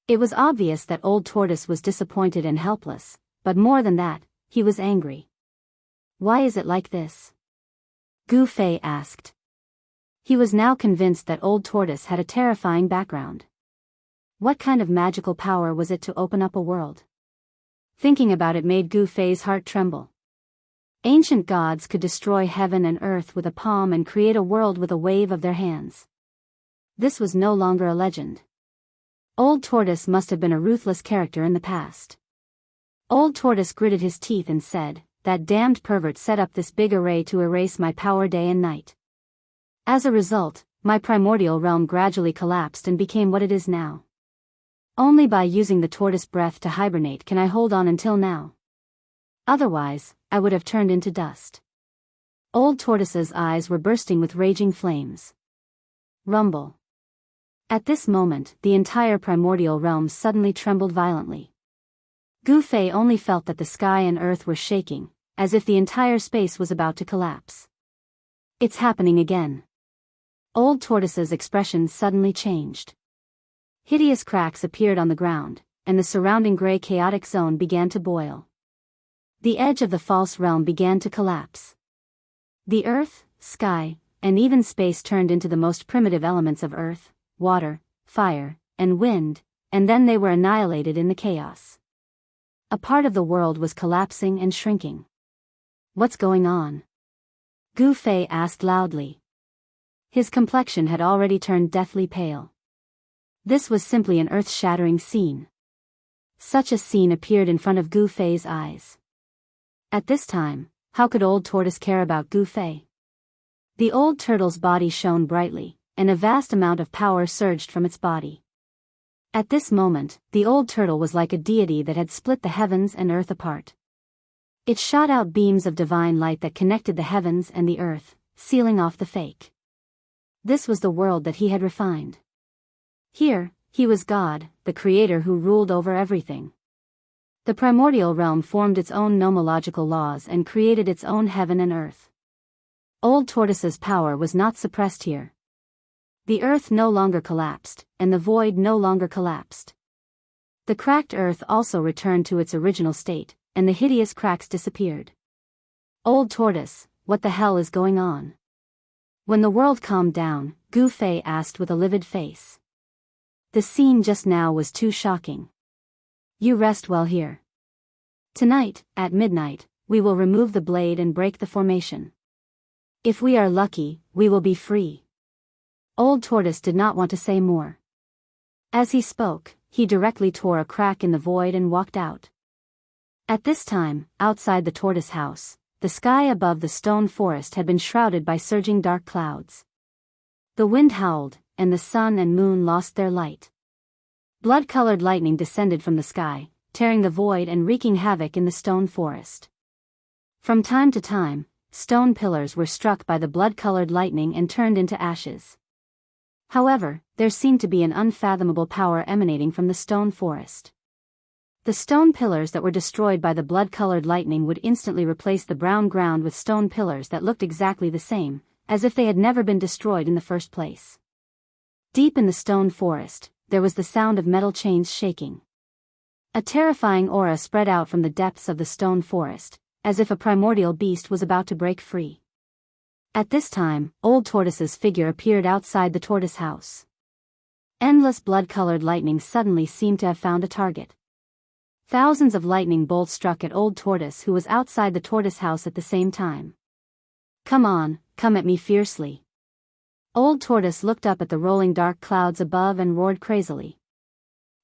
It was obvious that old tortoise was disappointed and helpless, but more than that, he was angry. "Why is it like this?" Gu Fei asked. He was now convinced that old tortoise had a terrifying background. What kind of magical power was it to open up a world? Thinking about it made Gu Fei's heart tremble. Ancient gods could destroy heaven and earth with a palm and create a world with a wave of their hands. This was no longer a legend. Old tortoise must have been a ruthless character in the past. Old tortoise gritted his teeth and said, "That damned pervert set up this big array to erase my power day and night. As a result, my primordial realm gradually collapsed and became what it is now. Only by using the tortoise breath to hibernate can I hold on until now. Otherwise, I would have turned into dust." Old tortoise's eyes were bursting with raging flames. Rumble. At this moment, the entire primordial realm suddenly trembled violently. Gu Fei only felt that the sky and earth were shaking, as if the entire space was about to collapse. "It's happening again." Old tortoise's expression suddenly changed. Hideous cracks appeared on the ground, and the surrounding gray chaotic zone began to boil. The edge of the false realm began to collapse. The earth, sky, and even space turned into the most primitive elements of earth, water, fire, and wind, and then they were annihilated in the chaos. A part of the world was collapsing and shrinking. "What's going on?" Gu Fei asked loudly. His complexion had already turned deathly pale. This was simply an earth-shattering scene. Such a scene appeared in front of Gu Fei's eyes. At this time, how could Old Tortoise care about Gu Fei? The old turtle's body shone brightly, and a vast amount of power surged from its body. At this moment, the old turtle was like a deity that had split the heavens and earth apart. It shot out beams of divine light that connected the heavens and the earth, sealing off the fake. This was the world that he had refined. Here, he was God, the creator who ruled over everything. The primordial realm formed its own nomological laws and created its own heaven and earth. Old Tortoise's power was not suppressed here. The earth no longer collapsed, and the void no longer collapsed. The cracked earth also returned to its original state, and the hideous cracks disappeared. Old Tortoise, what the hell is going on? When the world calmed down, Gu Fei asked with a livid face. The scene just now was too shocking. You rest well here. Tonight, at midnight, we will remove the blade and break the formation. If we are lucky, we will be free. Old Tortoise did not want to say more. As he spoke, he directly tore a crack in the void and walked out. At this time, outside the tortoise house, the sky above the stone forest had been shrouded by surging dark clouds. The wind howled, and the sun and moon lost their light. Blood-colored lightning descended from the sky, tearing the void and wreaking havoc in the stone forest. From time to time, stone pillars were struck by the blood-colored lightning and turned into ashes. However, there seemed to be an unfathomable power emanating from the stone forest. The stone pillars that were destroyed by the blood-colored lightning would instantly replace the brown ground with stone pillars that looked exactly the same, as if they had never been destroyed in the first place. Deep in the stone forest, there was the sound of metal chains shaking. A terrifying aura spread out from the depths of the stone forest, as if a primordial beast was about to break free. At this time, Old Tortoise's figure appeared outside the tortoise house. Endless blood-colored lightning suddenly seemed to have found a target. Thousands of lightning bolts struck at Old Tortoise, who was outside the tortoise house at the same time. Come on, come at me fiercely. Old Tortoise looked up at the rolling dark clouds above and roared crazily.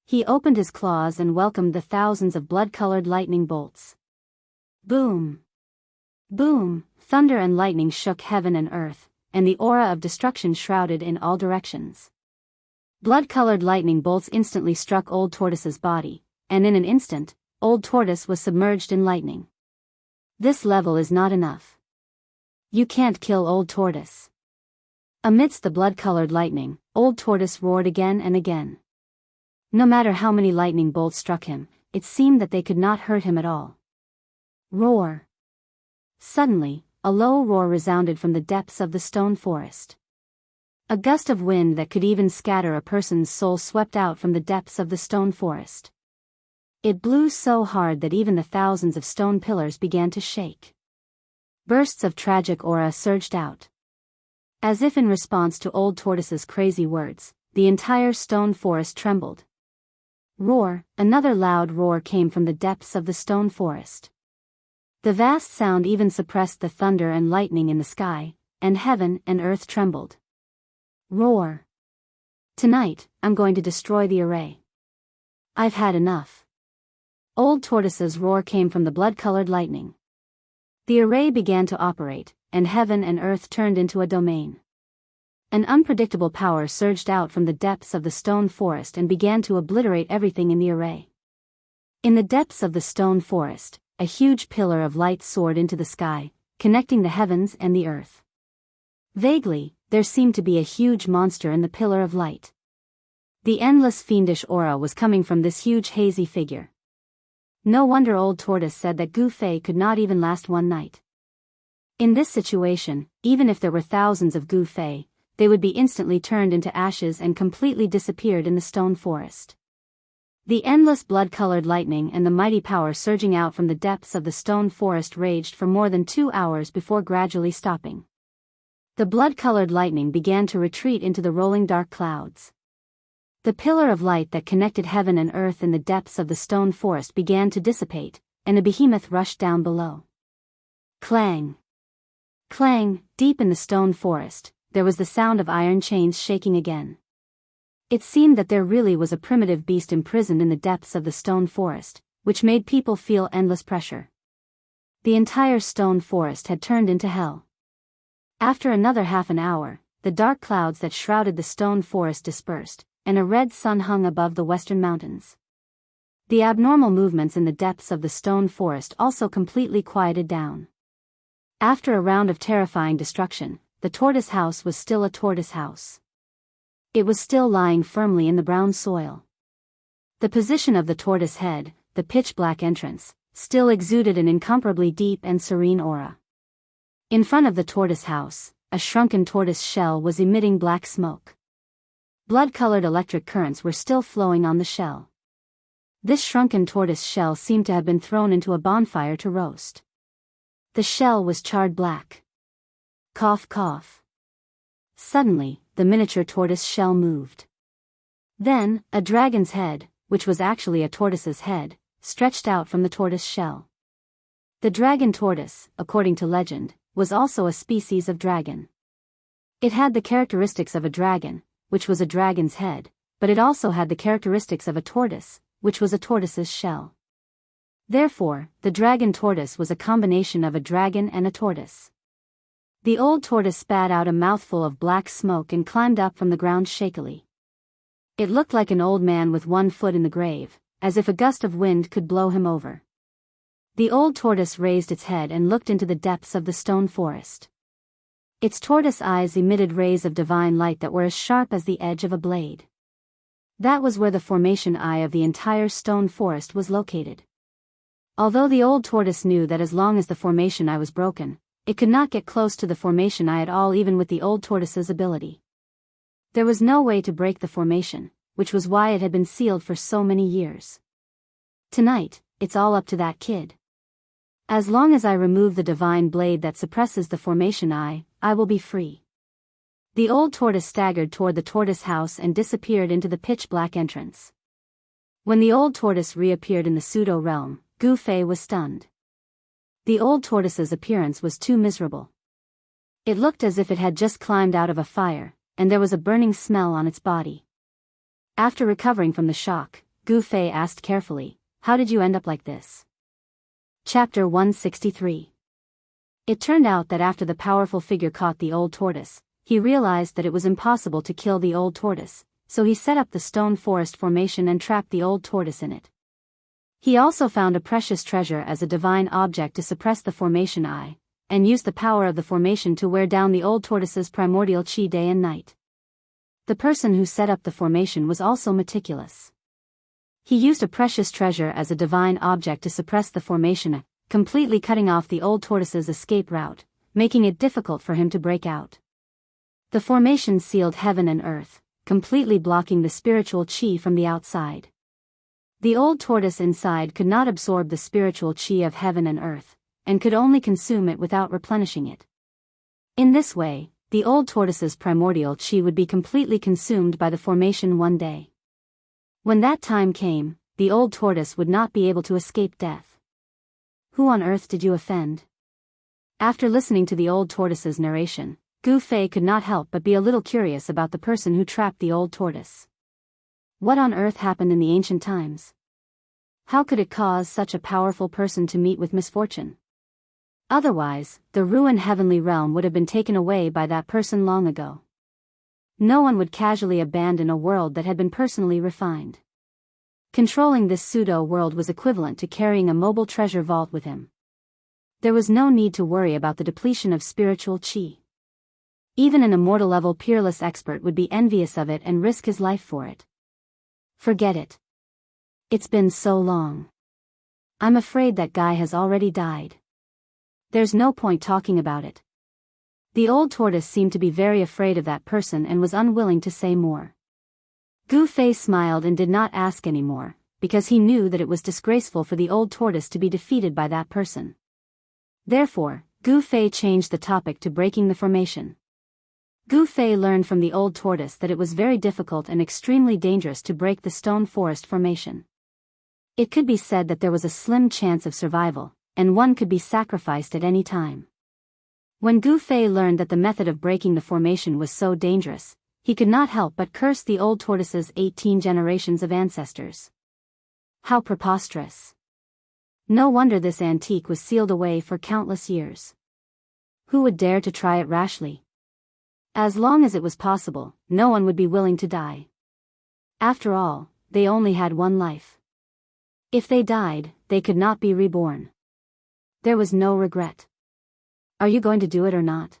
He opened his claws and welcomed the thousands of blood-colored lightning bolts. Boom! Boom! Thunder and lightning shook heaven and earth, and the aura of destruction shrouded in all directions. Blood-colored lightning bolts instantly struck Old Tortoise's body, and in an instant, Old Tortoise was submerged in lightning. This level is not enough. You can't kill Old Tortoise. Amidst the blood-colored lightning, Old Tortoise roared again and again. No matter how many lightning bolts struck him, it seemed that they could not hurt him at all. Roar! Suddenly, a low roar resounded from the depths of the stone forest. A gust of wind that could even scatter a person's soul swept out from the depths of the stone forest. It blew so hard that even the thousands of stone pillars began to shake. Bursts of tragic aura surged out. As if in response to Old Tortoise's crazy words, the entire stone forest trembled. Roar! Another loud roar came from the depths of the stone forest. The vast sound even suppressed the thunder and lightning in the sky, and heaven and earth trembled. Roar! Tonight, I'm going to destroy the array. I've had enough. Old Tortoise's roar came from the blood-colored lightning. The array began to operate, and heaven and earth turned into a domain. An unpredictable power surged out from the depths of the stone forest and began to obliterate everything in the array. In the depths of the stone forest, a huge pillar of light soared into the sky, connecting the heavens and the earth. Vaguely, there seemed to be a huge monster in the pillar of light. The endless fiendish aura was coming from this huge hazy figure. No wonder Old Tortoise said that Gu Fei could not even last one night. In this situation, even if there were thousands of Gu Fei, they would be instantly turned into ashes and completely disappeared in the stone forest. The endless blood-colored lightning and the mighty power surging out from the depths of the stone forest raged for more than 2 hours before gradually stopping. The blood-colored lightning began to retreat into the rolling dark clouds. The pillar of light that connected heaven and earth in the depths of the stone forest began to dissipate, and a behemoth rushed down below. Clang! Clang, deep in the stone forest, there was the sound of iron chains shaking again. It seemed that there really was a primitive beast imprisoned in the depths of the stone forest, which made people feel endless pressure. The entire stone forest had turned into hell. After another half an hour, the dark clouds that shrouded the stone forest dispersed, and a red sun hung above the western mountains. The abnormal movements in the depths of the stone forest also completely quieted down. After a round of terrifying destruction, the tortoise house was still a tortoise house. It was still lying firmly in the brown soil. The position of the tortoise head, the pitch-black entrance, still exuded an incomparably deep and serene aura. In front of the tortoise house, a shrunken tortoise shell was emitting black smoke. Blood-colored electric currents were still flowing on the shell. This shrunken tortoise shell seemed to have been thrown into a bonfire to roast. The shell was charred black. Cough, cough. Suddenly, the miniature tortoise shell moved. Then, a dragon's head, which was actually a tortoise's head, stretched out from the tortoise shell. The dragon tortoise, according to legend, was also a species of dragon. It had the characteristics of a dragon, which was a dragon's head, but it also had the characteristics of a tortoise, which was a tortoise's shell. Therefore, the dragon tortoise was a combination of a dragon and a tortoise. The old tortoise spat out a mouthful of black smoke and climbed up from the ground shakily. It looked like an old man with one foot in the grave, as if a gust of wind could blow him over. The old tortoise raised its head and looked into the depths of the stone forest. Its tortoise eyes emitted rays of divine light that were as sharp as the edge of a blade. That was where the formation eye of the entire stone forest was located. Although the old tortoise knew that as long as the formation eye was broken, it could not get close to the formation eye at all, even with the old tortoise's ability. There was no way to break the formation, which was why it had been sealed for so many years. Tonight, it's all up to that kid. As long as I remove the divine blade that suppresses the formation eye, I will be free. The old tortoise staggered toward the tortoise house and disappeared into the pitch-black entrance. When the old tortoise reappeared in the pseudo-realm, Gu Fei was stunned. The old tortoise's appearance was too miserable. It looked as if it had just climbed out of a fire, and there was a burning smell on its body. After recovering from the shock, Gu Fei asked carefully, "How did you end up like this?" Chapter 163. It turned out that after the powerful figure caught the old tortoise, he realized that it was impossible to kill the old tortoise, so he set up the stone forest formation and trapped the old tortoise in it. He also found a precious treasure as a divine object to suppress the formation eye, and used the power of the formation to wear down the old tortoise's primordial chi day and night. The person who set up the formation was also meticulous. He used a precious treasure as a divine object to suppress the formation, completely cutting off the old tortoise's escape route, making it difficult for him to break out. The formation sealed heaven and earth, completely blocking the spiritual chi from the outside. The old tortoise inside could not absorb the spiritual chi of heaven and earth, and could only consume it without replenishing it. In this way, the old tortoise's primordial chi would be completely consumed by the formation one day. When that time came, the old tortoise would not be able to escape death. Who on earth did you offend? After listening to the old tortoise's narration, Gu Fei could not help but be a little curious about the person who trapped the old tortoise. What on earth happened in the ancient times? How could it cause such a powerful person to meet with misfortune? Otherwise, the ruined heavenly realm would have been taken away by that person long ago. No one would casually abandon a world that had been personally refined. Controlling this pseudo-world was equivalent to carrying a mobile treasure vault with him. There was no need to worry about the depletion of spiritual chi. Even an immortal-level peerless expert would be envious of it and risk his life for it. Forget it. It's been so long. I'm afraid that guy has already died. There's no point talking about it. The old tortoise seemed to be very afraid of that person and was unwilling to say more. Gu Fei smiled and did not ask any more, because he knew that it was disgraceful for the old tortoise to be defeated by that person. Therefore, Gu Fei changed the topic to breaking the formation. Gu Fei learned from the old tortoise that it was very difficult and extremely dangerous to break the stone forest formation. It could be said that there was a slim chance of survival, and one could be sacrificed at any time. When Gu Fei learned that the method of breaking the formation was so dangerous, he could not help but curse the old tortoise's 18 generations of ancestors. How preposterous. No wonder this antique was sealed away for countless years. Who would dare to try it rashly? As long as it was possible, no one would be willing to die. After all, they only had one life. If they died, they could not be reborn. There was no regret. Are you going to do it or not?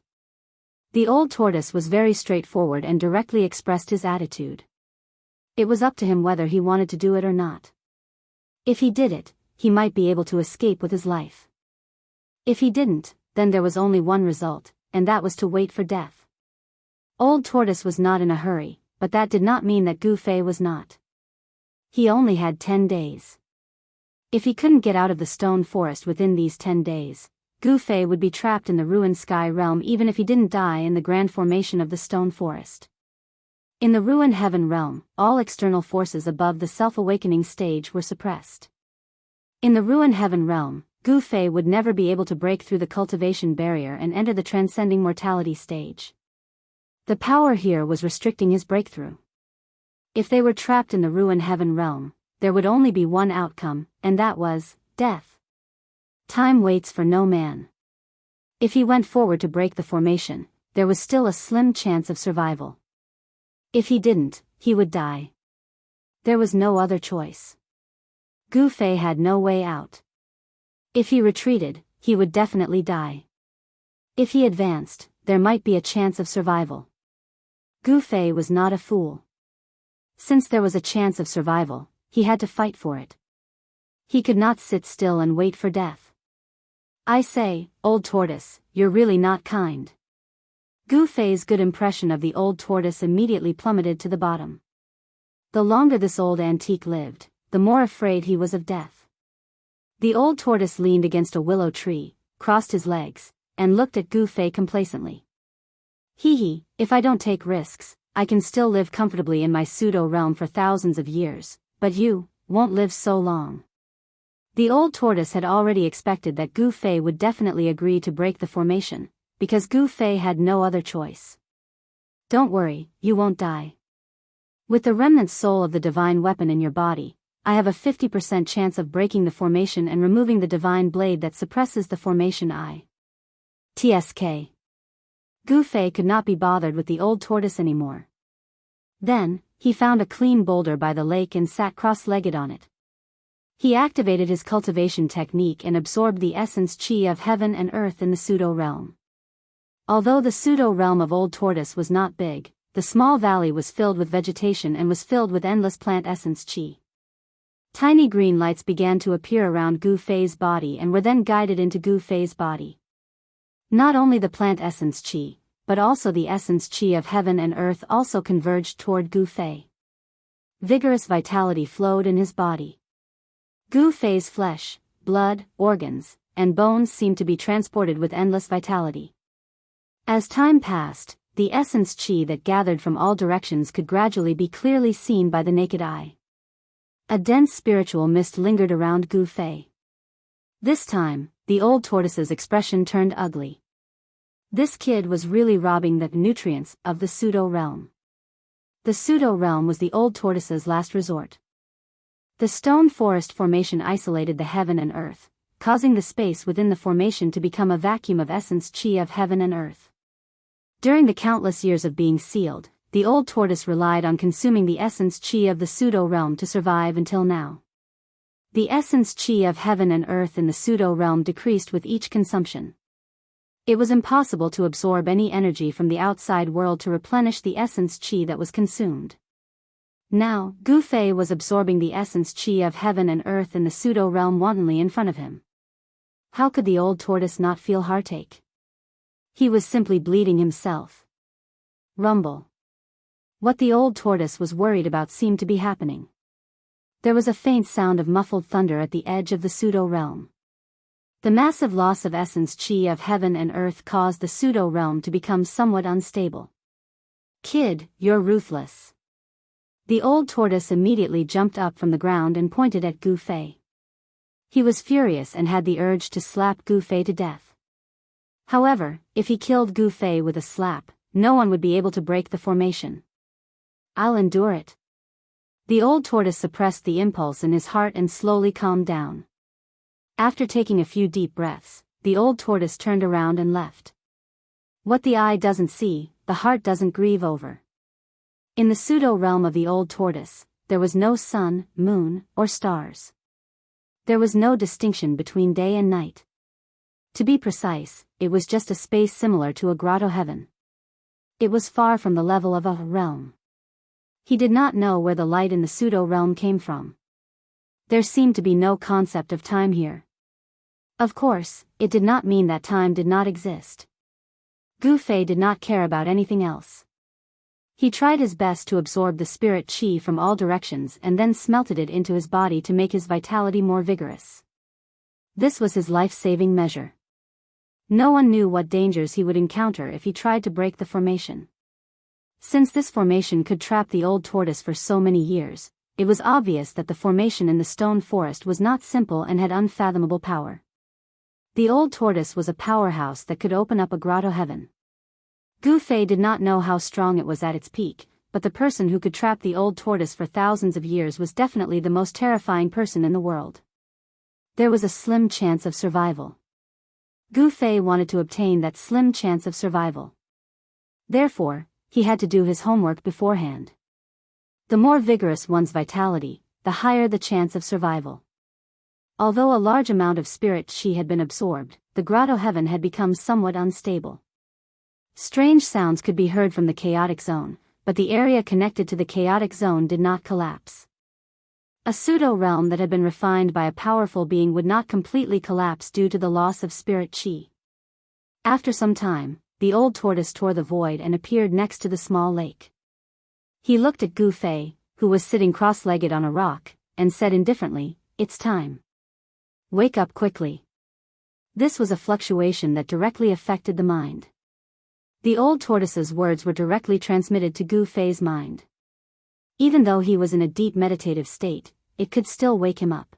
The old tortoise was very straightforward and directly expressed his attitude. It was up to him whether he wanted to do it or not. If he did it, he might be able to escape with his life. If he didn't, then there was only one result, and that was to wait for death. Old Tortoise was not in a hurry, but that did not mean that Gu Fei was not. He only had 10 days. If he couldn't get out of the stone forest within these 10 days, Gu Fei would be trapped in the ruined sky realm even if he didn't die in the grand formation of the stone forest. In the ruined heaven realm, all external forces above the self-awakening stage were suppressed. In the ruined heaven realm, Gu Fei would never be able to break through the cultivation barrier and enter the transcending mortality stage. The power here was restricting his breakthrough. If they were trapped in the ruined heaven realm, there would only be one outcome, and that was death. Time waits for no man. If he went forward to break the formation, there was still a slim chance of survival. If he didn't, he would die. There was no other choice. Gu Fei had no way out. If he retreated, he would definitely die. If he advanced, there might be a chance of survival. Gu Fei was not a fool. Since there was a chance of survival, he had to fight for it. He could not sit still and wait for death. I say, old tortoise, you're really not kind. Gu Fei's good impression of the old tortoise immediately plummeted to the bottom. The longer this old antique lived, the more afraid he was of death. The old tortoise leaned against a willow tree, crossed his legs, and looked at Gu Fei complacently. Hee, if I don't take risks, I can still live comfortably in my pseudo-realm for thousands of years, but you won't live so long. The old tortoise had already expected that Gu Fei would definitely agree to break the formation, because Gu Fei had no other choice. Don't worry, you won't die. With the remnant soul of the divine weapon in your body, I have a 50% chance of breaking the formation and removing the divine blade that suppresses the formation TSK. Gu Fei could not be bothered with the old tortoise anymore. Then, he found a clean boulder by the lake and sat cross-legged on it. He activated his cultivation technique and absorbed the essence chi of heaven and earth in the pseudo-realm. Although the pseudo-realm of Old Tortoise was not big, the small valley was filled with vegetation and was filled with endless plant essence chi. Tiny green lights began to appear around Gu Fei's body and were then guided into Gu Fei's body. Not only the plant essence chi, but also the essence chi of heaven and earth also converged toward Gu Fei. Vigorous vitality flowed in his body. Gu Fei's flesh, blood, organs, and bones seemed to be transported with endless vitality. As time passed, the essence chi that gathered from all directions could gradually be clearly seen by the naked eye. A dense spiritual mist lingered around Gu Fei. This time, the old tortoise's expression turned ugly. This kid was really robbing the nutrients of the pseudo-realm. The pseudo-realm was the old tortoise's last resort. The stone forest formation isolated the heaven and earth, causing the space within the formation to become a vacuum of essence chi of heaven and earth. During the countless years of being sealed, the old tortoise relied on consuming the essence chi of the pseudo-realm to survive until now. The essence chi of heaven and earth in the pseudo-realm decreased with each consumption. It was impossible to absorb any energy from the outside world to replenish the essence chi that was consumed. Now, Gu Fei was absorbing the essence chi of heaven and earth in the pseudo-realm wantonly in front of him. How could the old tortoise not feel heartache? He was simply bleeding himself. Rumble. What the old tortoise was worried about seemed to be happening. There was a faint sound of muffled thunder at the edge of the pseudo-realm. The massive loss of essence chi of heaven and earth caused the pseudo-realm to become somewhat unstable. Kid, you're ruthless. The old tortoise immediately jumped up from the ground and pointed at Gu Fei. He was furious and had the urge to slap Gu Fei to death. However, if he killed Gu Fei with a slap, no one would be able to break the formation. I'll endure it. The old tortoise suppressed the impulse in his heart and slowly calmed down. After taking a few deep breaths, the old tortoise turned around and left. What the eye doesn't see, the heart doesn't grieve over. In the pseudo-realm of the old tortoise, there was no sun, moon, or stars. There was no distinction between day and night. To be precise, it was just a space similar to a grotto heaven. It was far from the level of a realm. He did not know where the light in the pseudo-realm came from. There seemed to be no concept of time here. Of course, it did not mean that time did not exist. Gu Fei did not care about anything else. He tried his best to absorb the spirit qi from all directions and then smelted it into his body to make his vitality more vigorous. This was his life-saving measure. No one knew what dangers he would encounter if he tried to break the formation. Since this formation could trap the old tortoise for so many years, it was obvious that the formation in the stone forest was not simple and had unfathomable power. The old tortoise was a powerhouse that could open up a grotto heaven. Gu Fei did not know how strong it was at its peak, but the person who could trap the old tortoise for thousands of years was definitely the most terrifying person in the world. There was a slim chance of survival. Gu Fei wanted to obtain that slim chance of survival. Therefore, he had to do his homework beforehand. The more vigorous one's vitality, the higher the chance of survival. Although a large amount of spirit qi had been absorbed, the grotto heaven had become somewhat unstable. Strange sounds could be heard from the chaotic zone, but the area connected to the chaotic zone did not collapse. A pseudo-realm that had been refined by a powerful being would not completely collapse due to the loss of spirit qi. After some time, the old tortoise tore the void and appeared next to the small lake. He looked at Gu Fei, who was sitting cross-legged on a rock, and said indifferently, "It's time. Wake up quickly." This was a fluctuation that directly affected the mind. The old tortoise's words were directly transmitted to Gu Fei's mind. Even though he was in a deep meditative state, it could still wake him up.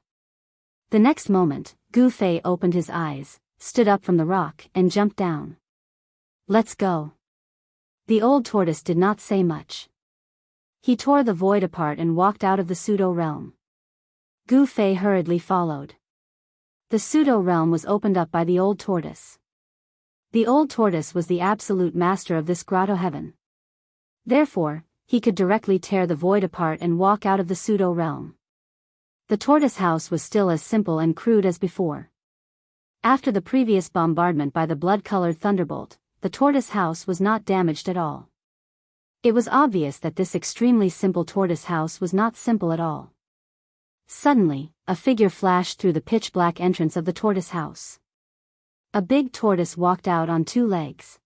The next moment, Gu Fei opened his eyes, stood up from the rock, and jumped down. "Let's go." The old tortoise did not say much. He tore the void apart and walked out of the pseudo-realm. Gu Fei hurriedly followed. The pseudo-realm was opened up by the old tortoise. The old tortoise was the absolute master of this grotto heaven. Therefore, he could directly tear the void apart and walk out of the pseudo-realm. The tortoise house was still as simple and crude as before. After the previous bombardment by the blood-colored thunderbolt, the tortoise house was not damaged at all. It was obvious that this extremely simple tortoise house was not simple at all. Suddenly, a figure flashed through the pitch-black entrance of the tortoise house. A big tortoise walked out on 2 legs.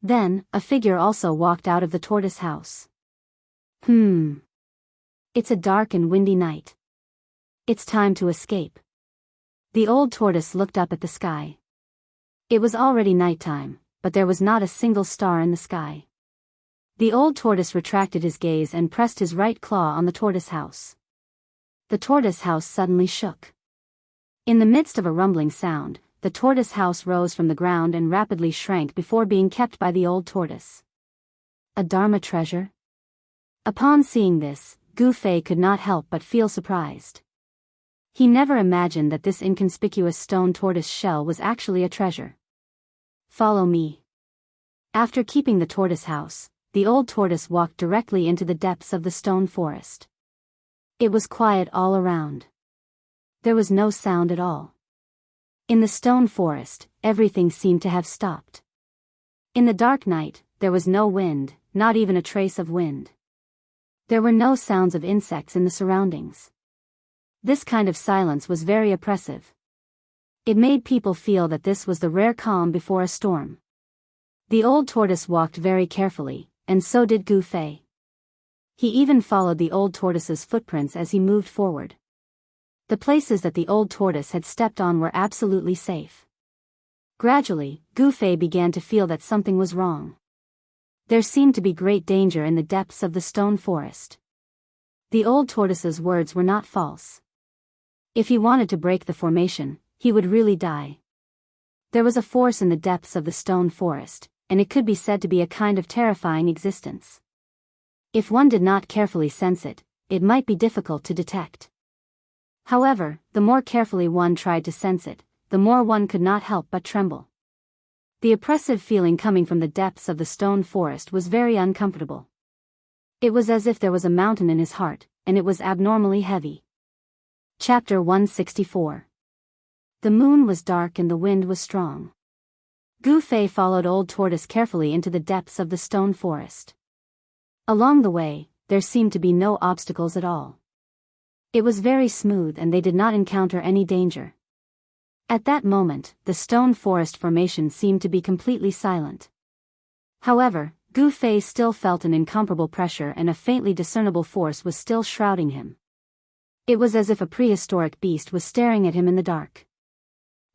Then, a figure also walked out of the tortoise house. It's a dark and windy night. It's time to escape. The old tortoise looked up at the sky. It was already nighttime, but there was not a single star in the sky. The old tortoise retracted his gaze and pressed his right claw on the tortoise house. The tortoise house suddenly shook. In the midst of a rumbling sound, the tortoise house rose from the ground and rapidly shrank before being kept by the old tortoise. A Dharma treasure? Upon seeing this, Gu Fei could not help but feel surprised. He never imagined that this inconspicuous stone tortoise shell was actually a treasure. "Follow me." After keeping the tortoise house, the old tortoise walked directly into the depths of the stone forest. It was quiet all around. There was no sound at all. In the stone forest, everything seemed to have stopped. In the dark night, there was no wind, not even a trace of wind. There were no sounds of insects in the surroundings. This kind of silence was very oppressive. It made people feel that this was the rare calm before a storm. The old tortoise walked very carefully, and so did Gu Fei. He even followed the old tortoise's footprints as he moved forward. The places that the old tortoise had stepped on were absolutely safe. Gradually, Gu Fei began to feel that something was wrong. There seemed to be great danger in the depths of the stone forest. The old tortoise's words were not false. If he wanted to break the formation, he would really die. There was a force in the depths of the stone forest, and it could be said to be a kind of terrifying existence. If one did not carefully sense it, it might be difficult to detect. However, the more carefully one tried to sense it, the more one could not help but tremble. The oppressive feeling coming from the depths of the stone forest was very uncomfortable. It was as if there was a mountain in his heart, and it was abnormally heavy. Chapter 164. The moon was dark and the wind was strong. Gu Fei followed Old Tortoise carefully into the depths of the stone forest. Along the way, there seemed to be no obstacles at all. It was very smooth and they did not encounter any danger. At that moment, the stone forest formation seemed to be completely silent. However, Gu Fei still felt an incomparable pressure and a faintly discernible force was still shrouding him. It was as if a prehistoric beast was staring at him in the dark.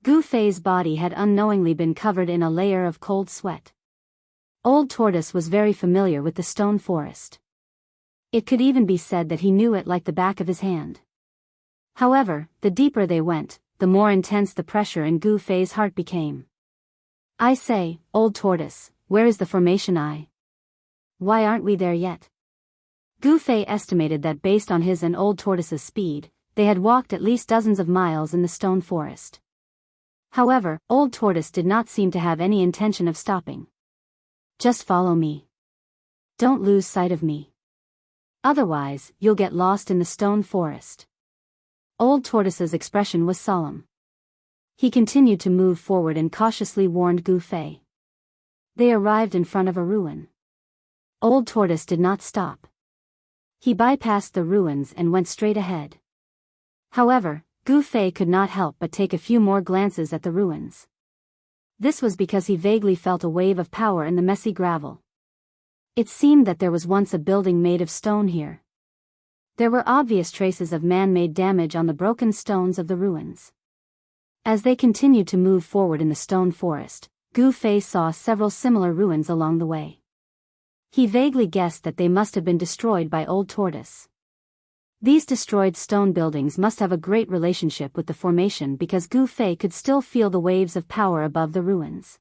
Gu Fei's body had unknowingly been covered in a layer of cold sweat. Old Tortoise was very familiar with the stone forest. It could even be said that he knew it like the back of his hand. However, the deeper they went, the more intense the pressure in Gu Fei's heart became. "I say, Old Tortoise, where is the formation eye? Why aren't we there yet?" Gu Fei estimated that based on his and Old Tortoise's speed, they had walked at least dozens of miles in the stone forest. However, Old Tortoise did not seem to have any intention of stopping. "Just follow me. Don't lose sight of me. Otherwise, you'll get lost in the stone forest." Old Tortoise's expression was solemn. He continued to move forward and cautiously warned Gu Fei. They arrived in front of a ruin. Old Tortoise did not stop. He bypassed the ruins and went straight ahead. However, Gu Fei could not help but take a few more glances at the ruins. This was because he vaguely felt a wave of power in the messy gravel. It seemed that there was once a building made of stone here. There were obvious traces of man-made damage on the broken stones of the ruins. As they continued to move forward in the stone forest, Gu Fei saw several similar ruins along the way. He vaguely guessed that they must have been destroyed by Old Tortoise. These destroyed stone buildings must have a great relationship with the formation because Gu Fei could still feel the waves of power above the ruins.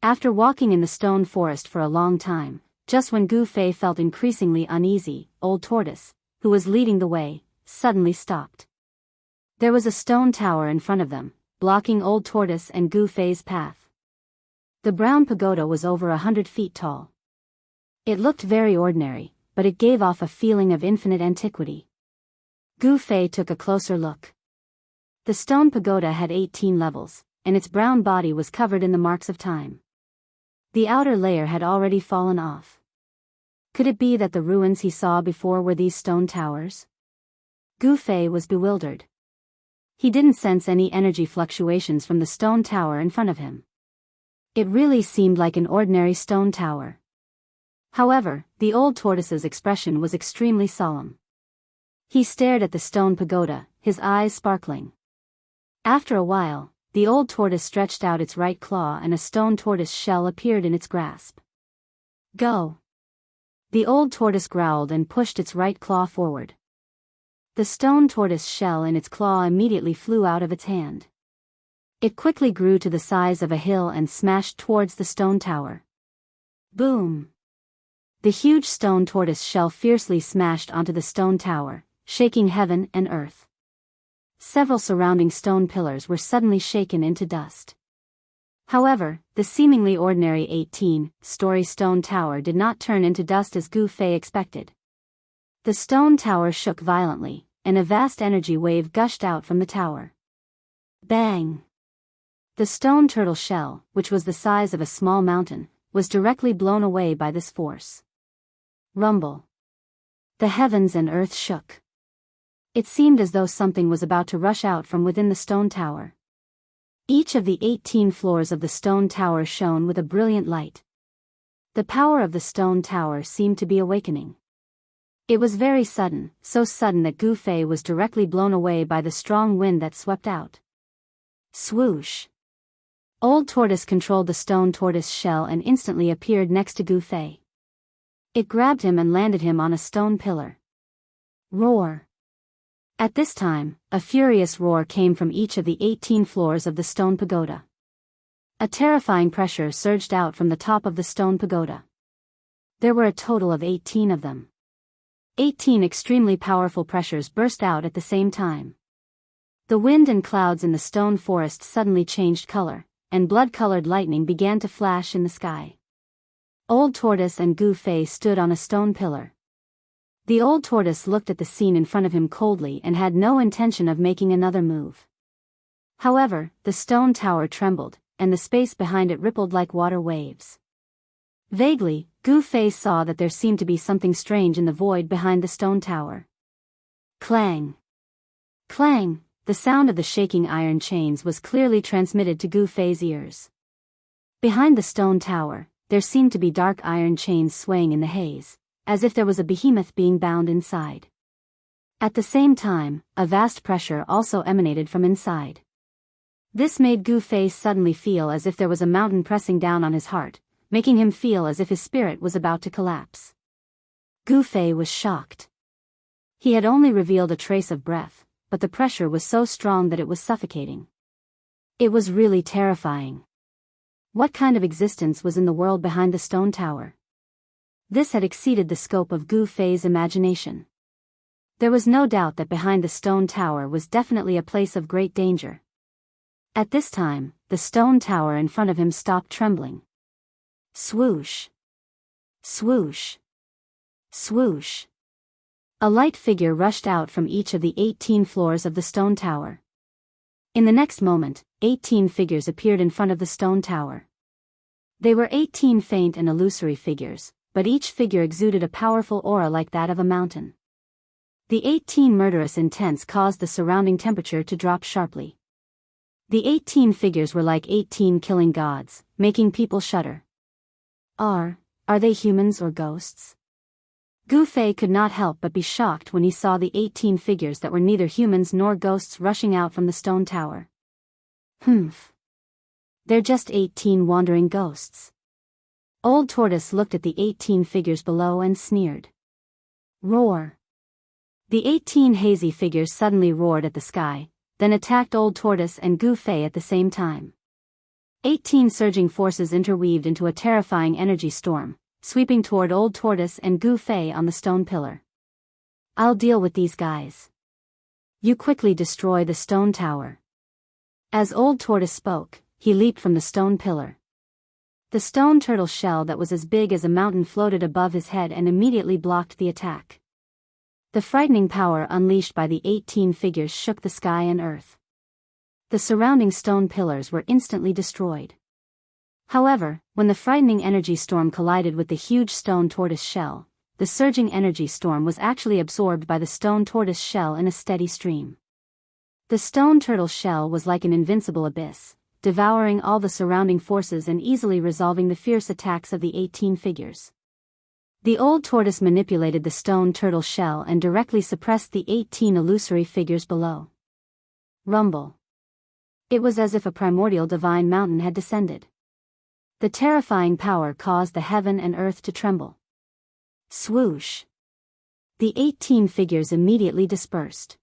After walking in the stone forest for a long time, just when Gu Fei felt increasingly uneasy, Old Tortoise, who was leading the way, suddenly stopped. There was a stone tower in front of them, blocking Old Tortoise and Gu Fei's path. The brown pagoda was over 100 feet tall. It looked very ordinary, but it gave off a feeling of infinite antiquity. Gu Fei took a closer look. The stone pagoda had 18 levels, and its brown body was covered in the marks of time. The outer layer had already fallen off. Could it be that the ruins he saw before were these stone towers? Gu Fei was bewildered. He didn't sense any energy fluctuations from the stone tower in front of him. It really seemed like an ordinary stone tower. However, the Old Tortoise's expression was extremely solemn. He stared at the stone pagoda, his eyes sparkling. After a while, the Old Tortoise stretched out its right claw and a stone tortoise shell appeared in its grasp. "Go!" The Old Tortoise growled and pushed its right claw forward. The stone tortoise shell in its claw immediately flew out of its hand. It quickly grew to the size of a hill and smashed towards the stone tower. Boom! The huge stone tortoise shell fiercely smashed onto the stone tower, shaking heaven and earth. Several surrounding stone pillars were suddenly shaken into dust. However, the seemingly ordinary 18-story stone tower did not turn into dust as Gu Fei expected. The stone tower shook violently, and a vast energy wave gushed out from the tower. Bang! The stone turtle shell, which was the size of a small mountain, was directly blown away by this force. Rumble. The heavens and earth shook. It seemed as though something was about to rush out from within the stone tower. Each of the 18 floors of the stone tower shone with a brilliant light. The power of the stone tower seemed to be awakening. It was very sudden, so sudden that Gu Fei was directly blown away by the strong wind that swept out. Swoosh! Old Tortoise controlled the stone tortoise shell and instantly appeared next to Gu Fei. It grabbed him and landed him on a stone pillar. Roar! At this time, a furious roar came from each of the 18 floors of the stone pagoda. A terrifying pressure surged out from the top of the stone pagoda. There were a total of 18 of them. 18 extremely powerful pressures burst out at the same time. The wind and clouds in the stone forest suddenly changed color, and blood-colored lightning began to flash in the sky. Old Tortoise and Gu Fei stood on a stone pillar. The old tortoise looked at the scene in front of him coldly and had no intention of making another move. However, the stone tower trembled, and the space behind it rippled like water waves. Vaguely, Gu Fei saw that there seemed to be something strange in the void behind the stone tower. Clang! Clang! The sound of the shaking iron chains was clearly transmitted to Gu Fei's ears. Behind the stone tower, there seemed to be dark iron chains swaying in the haze, as if there was a behemoth being bound inside. At the same time, a vast pressure also emanated from inside. This made Gu Fei suddenly feel as if there was a mountain pressing down on his heart, making him feel as if his spirit was about to collapse. Gu Fei was shocked. He had only revealed a trace of breath, but the pressure was so strong that it was suffocating. It was really terrifying. What kind of existence was in the world behind the stone tower? This had exceeded the scope of Gu Fei's imagination. There was no doubt that behind the stone tower was definitely a place of great danger. At this time, the stone tower in front of him stopped trembling. Swoosh! Swoosh! Swoosh! A light figure rushed out from each of the 18 floors of the stone tower. In the next moment, 18 figures appeared in front of the stone tower. They were 18 faint and illusory figures, but each figure exuded a powerful aura like that of a mountain. The 18 murderous intents caused the surrounding temperature to drop sharply. The 18 figures were like 18 killing gods, making people shudder. Are they humans or ghosts? Gu Fei could not help but be shocked when he saw the 18 figures that were neither humans nor ghosts rushing out from the stone tower. Humph. They're just 18 wandering ghosts. Old Tortoise looked at the 18 figures below and sneered. Roar. The 18 hazy figures suddenly roared at the sky, then attacked Old Tortoise and Gu Fei at the same time. 18 surging forces interweaved into a terrifying energy storm, sweeping toward Old Tortoise and Gu Fei on the stone pillar. I'll deal with these guys. You quickly destroy the stone tower. As Old Tortoise spoke, he leaped from the stone pillar. The stone turtle shell that was as big as a mountain floated above his head and immediately blocked the attack. The frightening power unleashed by the 18 figures shook the sky and earth. The surrounding stone pillars were instantly destroyed. However, when the frightening energy storm collided with the huge stone tortoise shell, the surging energy storm was actually absorbed by the stone tortoise shell in a steady stream. The stone turtle shell was like an invincible abyss, devouring all the surrounding forces and easily resolving the fierce attacks of the 18 figures. The old tortoise manipulated the stone turtle shell and directly suppressed the 18 illusory figures below. Rumble. It was as if a primordial divine mountain had descended. The terrifying power caused the heaven and earth to tremble. Swoosh. The 18 figures immediately dispersed.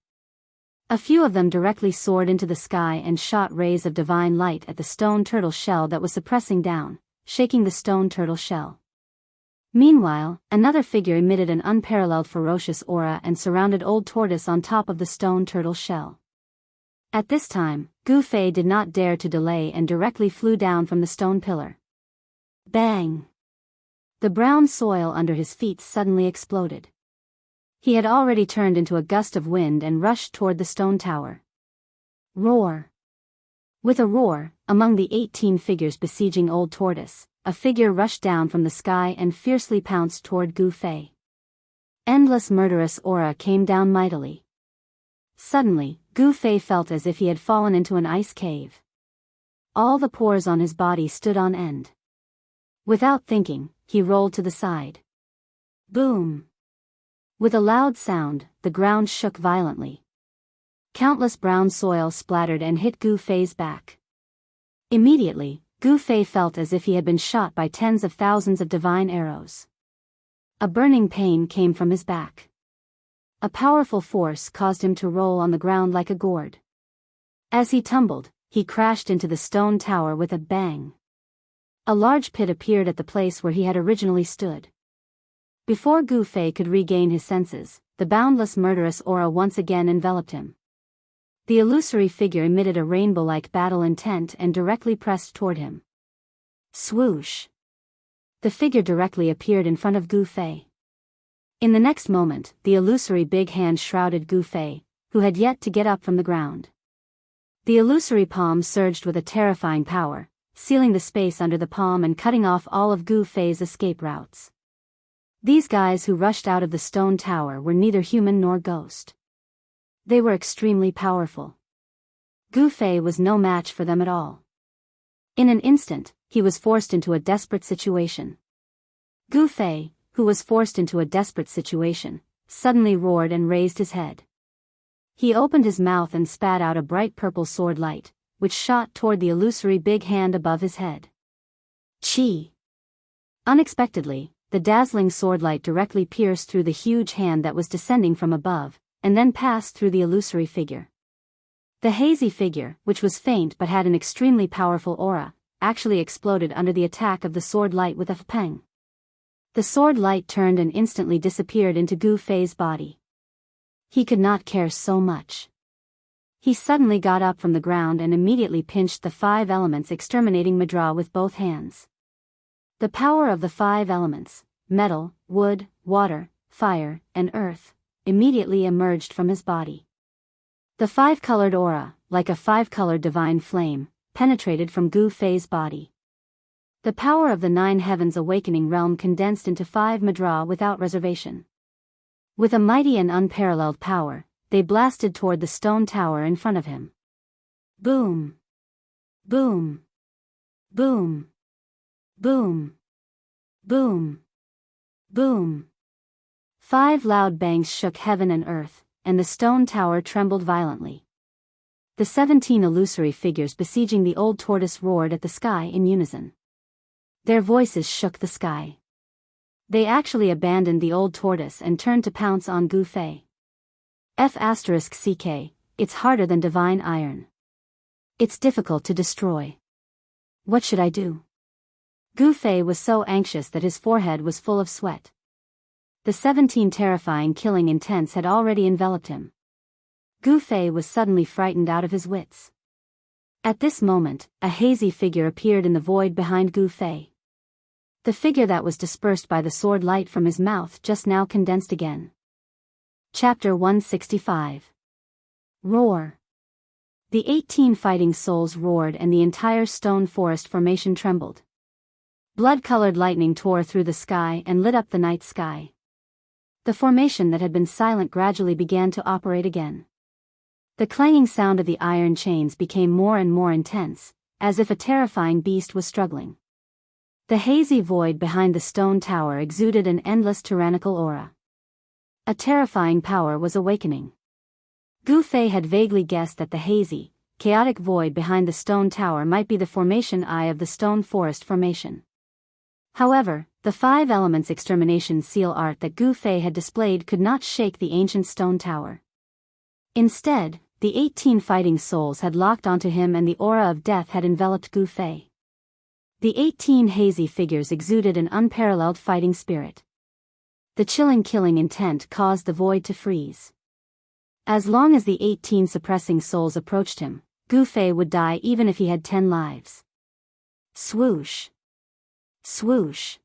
A few of them directly soared into the sky and shot rays of divine light at the stone turtle shell that was suppressing down, shaking the stone turtle shell. Meanwhile, another figure emitted an unparalleled ferocious aura and surrounded Old Tortoise on top of the stone turtle shell. At this time, Gu Fei did not dare to delay and directly flew down from the stone pillar. Bang! The brown soil under his feet suddenly exploded. He had already turned into a gust of wind and rushed toward the stone tower. Roar! With a roar, among the 18 figures besieging Old Tortoise, a figure rushed down from the sky and fiercely pounced toward Gu Fei. Endless murderous aura came down mightily. Suddenly, Gu Fei felt as if he had fallen into an ice cave. All the pores on his body stood on end. Without thinking, he rolled to the side. Boom! With a loud sound, the ground shook violently. Countless brown soil splattered and hit Gu Fei's back. Immediately, Gu Fei felt as if he had been shot by tens of thousands of divine arrows. A burning pain came from his back. A powerful force caused him to roll on the ground like a gourd. As he tumbled, he crashed into the stone tower with a bang. A large pit appeared at the place where he had originally stood. Before Gu Fei could regain his senses, the boundless murderous aura once again enveloped him. The illusory figure emitted a rainbow-like battle intent and directly pressed toward him. Swoosh! The figure directly appeared in front of Gu Fei. In the next moment, the illusory big hand shrouded Gu Fei, who had yet to get up from the ground. The illusory palm surged with a terrifying power, sealing the space under the palm and cutting off all of Gu Fei's escape routes. These guys who rushed out of the stone tower were neither human nor ghost. They were extremely powerful. Gu Fei was no match for them at all. In an instant, he was forced into a desperate situation. Gu Fei, who was forced into a desperate situation, suddenly roared and raised his head. He opened his mouth and spat out a bright purple sword light, which shot toward the illusory big hand above his head. Chi! Unexpectedly, the dazzling sword light directly pierced through the huge hand that was descending from above, and then passed through the illusory figure. The hazy figure, which was faint but had an extremely powerful aura, actually exploded under the attack of the sword light with a pang. The sword light turned and instantly disappeared into Gu Fei's body. He could not care so much. He suddenly got up from the ground and immediately pinched the 5 elements, exterminating Madra with both hands. The power of the 5 elements, metal, wood, water, fire, and earth, immediately emerged from his body. The 5-colored aura, like a 5-colored divine flame, penetrated from Gu Fei's body. The power of the 9 heavens awakening realm condensed into 5 Madra without reservation. With a mighty and unparalleled power, they blasted toward the stone tower in front of him. Boom! Boom! Boom! Boom! Boom! Boom! 5 loud bangs shook heaven and earth, and the stone tower trembled violently. The 17 illusory figures besieging the old tortoise roared at the sky in unison. Their voices shook the sky. They actually abandoned the old tortoise and turned to pounce on Gu Fei. F***ck, it's harder than divine iron. It's difficult to destroy. What should I do? Gu Fei was so anxious that his forehead was full of sweat. The 17 terrifying killing intents had already enveloped him. Gu Fei was suddenly frightened out of his wits. At this moment, a hazy figure appeared in the void behind Gu Fei. The figure that was dispersed by the sword light from his mouth just now condensed again. Chapter 165. Roar. The 18 fighting souls roared and the entire stone forest formation trembled. Blood-colored lightning tore through the sky and lit up the night sky. The formation that had been silent gradually began to operate again. The clanging sound of the iron chains became more and more intense, as if a terrifying beast was struggling. The hazy void behind the stone tower exuded an endless tyrannical aura. A terrifying power was awakening. Gu Fei had vaguely guessed that the hazy, chaotic void behind the stone tower might be the formation eye of the stone forest formation. However, the 5 elements extermination seal art that Gu Fei had displayed could not shake the ancient stone tower. Instead, the 18 fighting souls had locked onto him and the aura of death had enveloped Gu Fei. The 18 hazy figures exuded an unparalleled fighting spirit. The chilling killing intent caused the void to freeze. As long as the 18 suppressing souls approached him, Gu Fei would die even if he had 10 lives. Swoosh! Swoosh!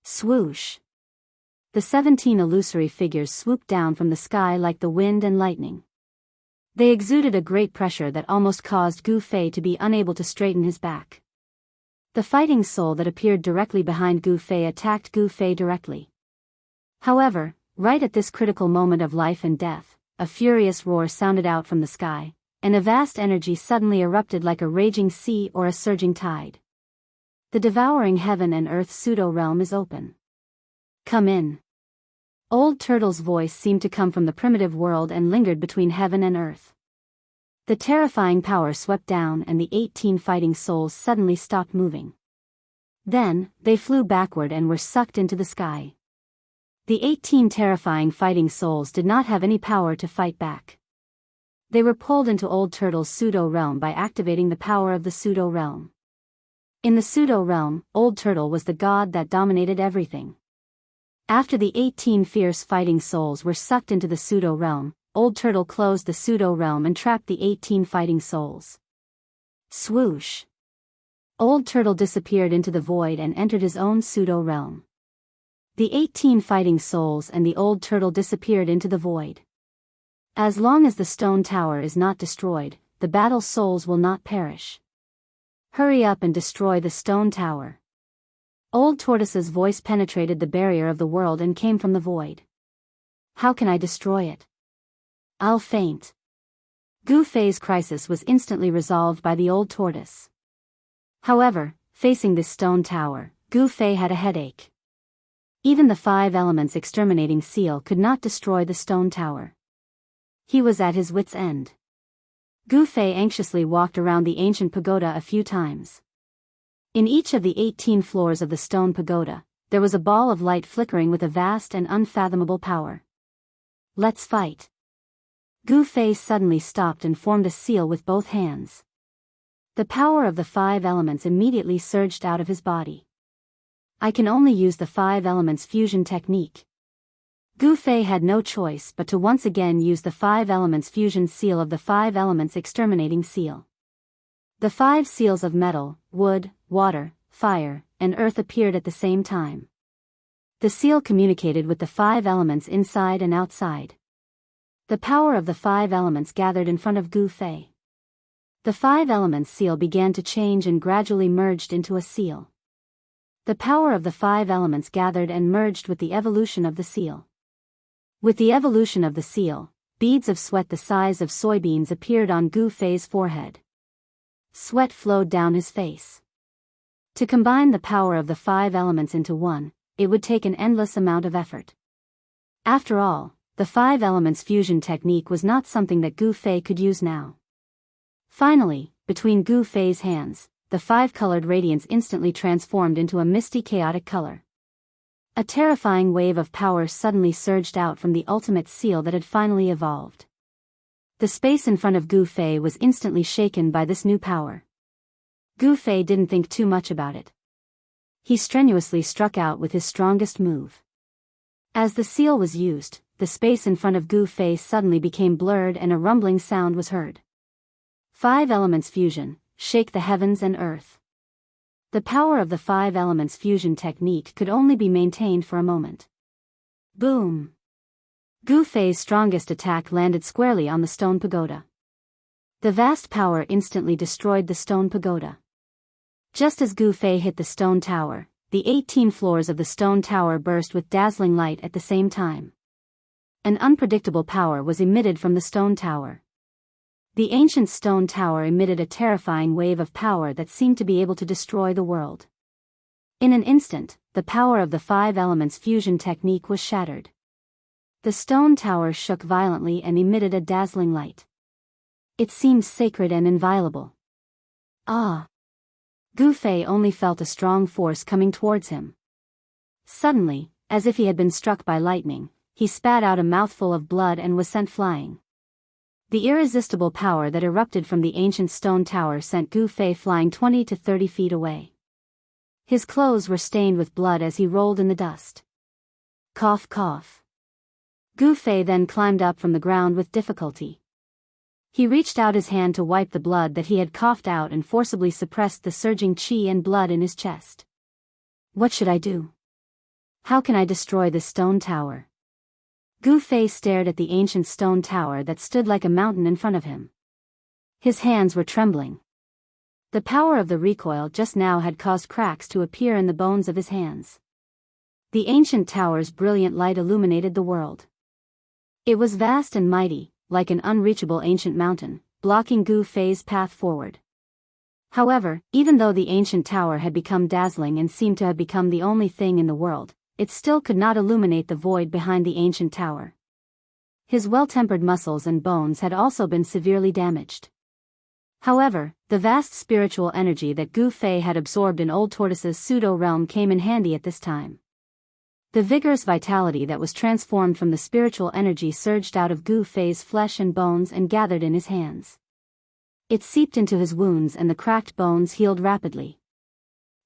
Swoosh! The 17 illusory figures swooped down from the sky like the wind and lightning. They exuded a great pressure that almost caused Gu Fei to be unable to straighten his back. The fighting soul that appeared directly behind Gu Fei attacked Gu Fei directly. However, right at this critical moment of life and death, a furious roar sounded out from the sky, and a vast energy suddenly erupted like a raging sea or a surging tide. The devouring heaven and earth pseudo-realm is open. Come in. Old Turtle's voice seemed to come from the primitive world and lingered between heaven and earth. The terrifying power swept down and the 18 fighting souls suddenly stopped moving. Then, they flew backward and were sucked into the sky. The 18 terrifying fighting souls did not have any power to fight back. They were pulled into Old Turtle's pseudo-realm by activating the power of the pseudo-realm. In the pseudo-realm, Old Turtle was the god that dominated everything. After the 18 fierce fighting souls were sucked into the pseudo-realm, Old Turtle closed the pseudo-realm and trapped the 18 fighting souls. Swoosh! Old Turtle disappeared into the void and entered his own pseudo-realm. The 18 fighting souls and the Old Turtle disappeared into the void. As long as the stone tower is not destroyed, the battle souls will not perish. Hurry up and destroy the stone tower. Old Tortoise's voice penetrated the barrier of the world and came from the void. How can I destroy it? I'll faint. Gu-Fei's crisis was instantly resolved by the Old Tortoise. However, facing this stone tower, Gu-Fei had a headache. Even the 5 elements exterminating seal could not destroy the stone tower. He was at his wit's end. Gu-Fei anxiously walked around the ancient pagoda a few times. In each of the 18 floors of the stone pagoda, there was a ball of light flickering with a vast and unfathomable power. Let's fight. Gu-Fei suddenly stopped and formed a seal with both hands. The power of the 5 elements immediately surged out of his body. I can only use the 5 elements fusion technique. Gu-Fei had no choice but to once again use the 5 elements fusion seal of the 5 elements exterminating seal. The 5 seals of metal, wood, water, fire, and earth appeared at the same time. The seal communicated with the 5 elements inside and outside. The power of the 5 elements gathered in front of Gu-Fei. The 5 elements seal began to change and gradually merged into a seal. The power of the 5 elements gathered and merged with the evolution of the seal. With the evolution of the seal, beads of sweat the size of soybeans appeared on Gu-Fei's forehead. Sweat flowed down his face. To combine the power of the 5 elements into one, it would take an endless amount of effort. After all, the 5 elements fusion technique was not something that Gu-Fei could use now. Finally, between Gu-Fei's hands, the 5-colored radiance instantly transformed into a misty chaotic color. A terrifying wave of power suddenly surged out from the ultimate seal that had finally evolved. The space in front of Gu-Fei was instantly shaken by this new power. Gu-Fei didn't think too much about it. He strenuously struck out with his strongest move. As the seal was used, the space in front of Gu-Fei suddenly became blurred and a rumbling sound was heard. 5 elements fusion, shake the heavens and earth. The power of the 5 elements fusion technique could only be maintained for a moment. Boom! Gu-Fei's strongest attack landed squarely on the stone pagoda. The vast power instantly destroyed the stone pagoda. Just as Gu-Fei hit the stone tower, the 18 floors of the stone tower burst with dazzling light at the same time. An unpredictable power was emitted from the stone tower. The ancient stone tower emitted a terrifying wave of power that seemed to be able to destroy the world. In an instant, the power of the 5 elements fusion technique was shattered. The stone tower shook violently and emitted a dazzling light. It seemed sacred and inviolable. Ah! Gu-Fei only felt a strong force coming towards him. Suddenly, as if he had been struck by lightning, he spat out a mouthful of blood and was sent flying. The irresistible power that erupted from the ancient stone tower sent Gu-Fei flying 20 to 30 feet away. His clothes were stained with blood as he rolled in the dust. Cough cough. Gu-Fei then climbed up from the ground with difficulty. He reached out his hand to wipe the blood that he had coughed out and forcibly suppressed the surging qi and blood in his chest. What should I do? How can I destroy this stone tower? Gu-Fei stared at the ancient stone tower that stood like a mountain in front of him. His hands were trembling. The power of the recoil just now had caused cracks to appear in the bones of his hands. The ancient tower's brilliant light illuminated the world. It was vast and mighty, like an unreachable ancient mountain, blocking Gu-Fei's path forward. However, even though the ancient tower had become dazzling and seemed to have become the only thing in the world, it still could not illuminate the void behind the ancient tower. His well-tempered muscles and bones had also been severely damaged. However, the vast spiritual energy that Gu-Fei had absorbed in Old Tortoise's pseudo-realm came in handy at this time. The vigorous vitality that was transformed from the spiritual energy surged out of Gu Fei's flesh and bones and gathered in his hands. It seeped into his wounds and the cracked bones healed rapidly.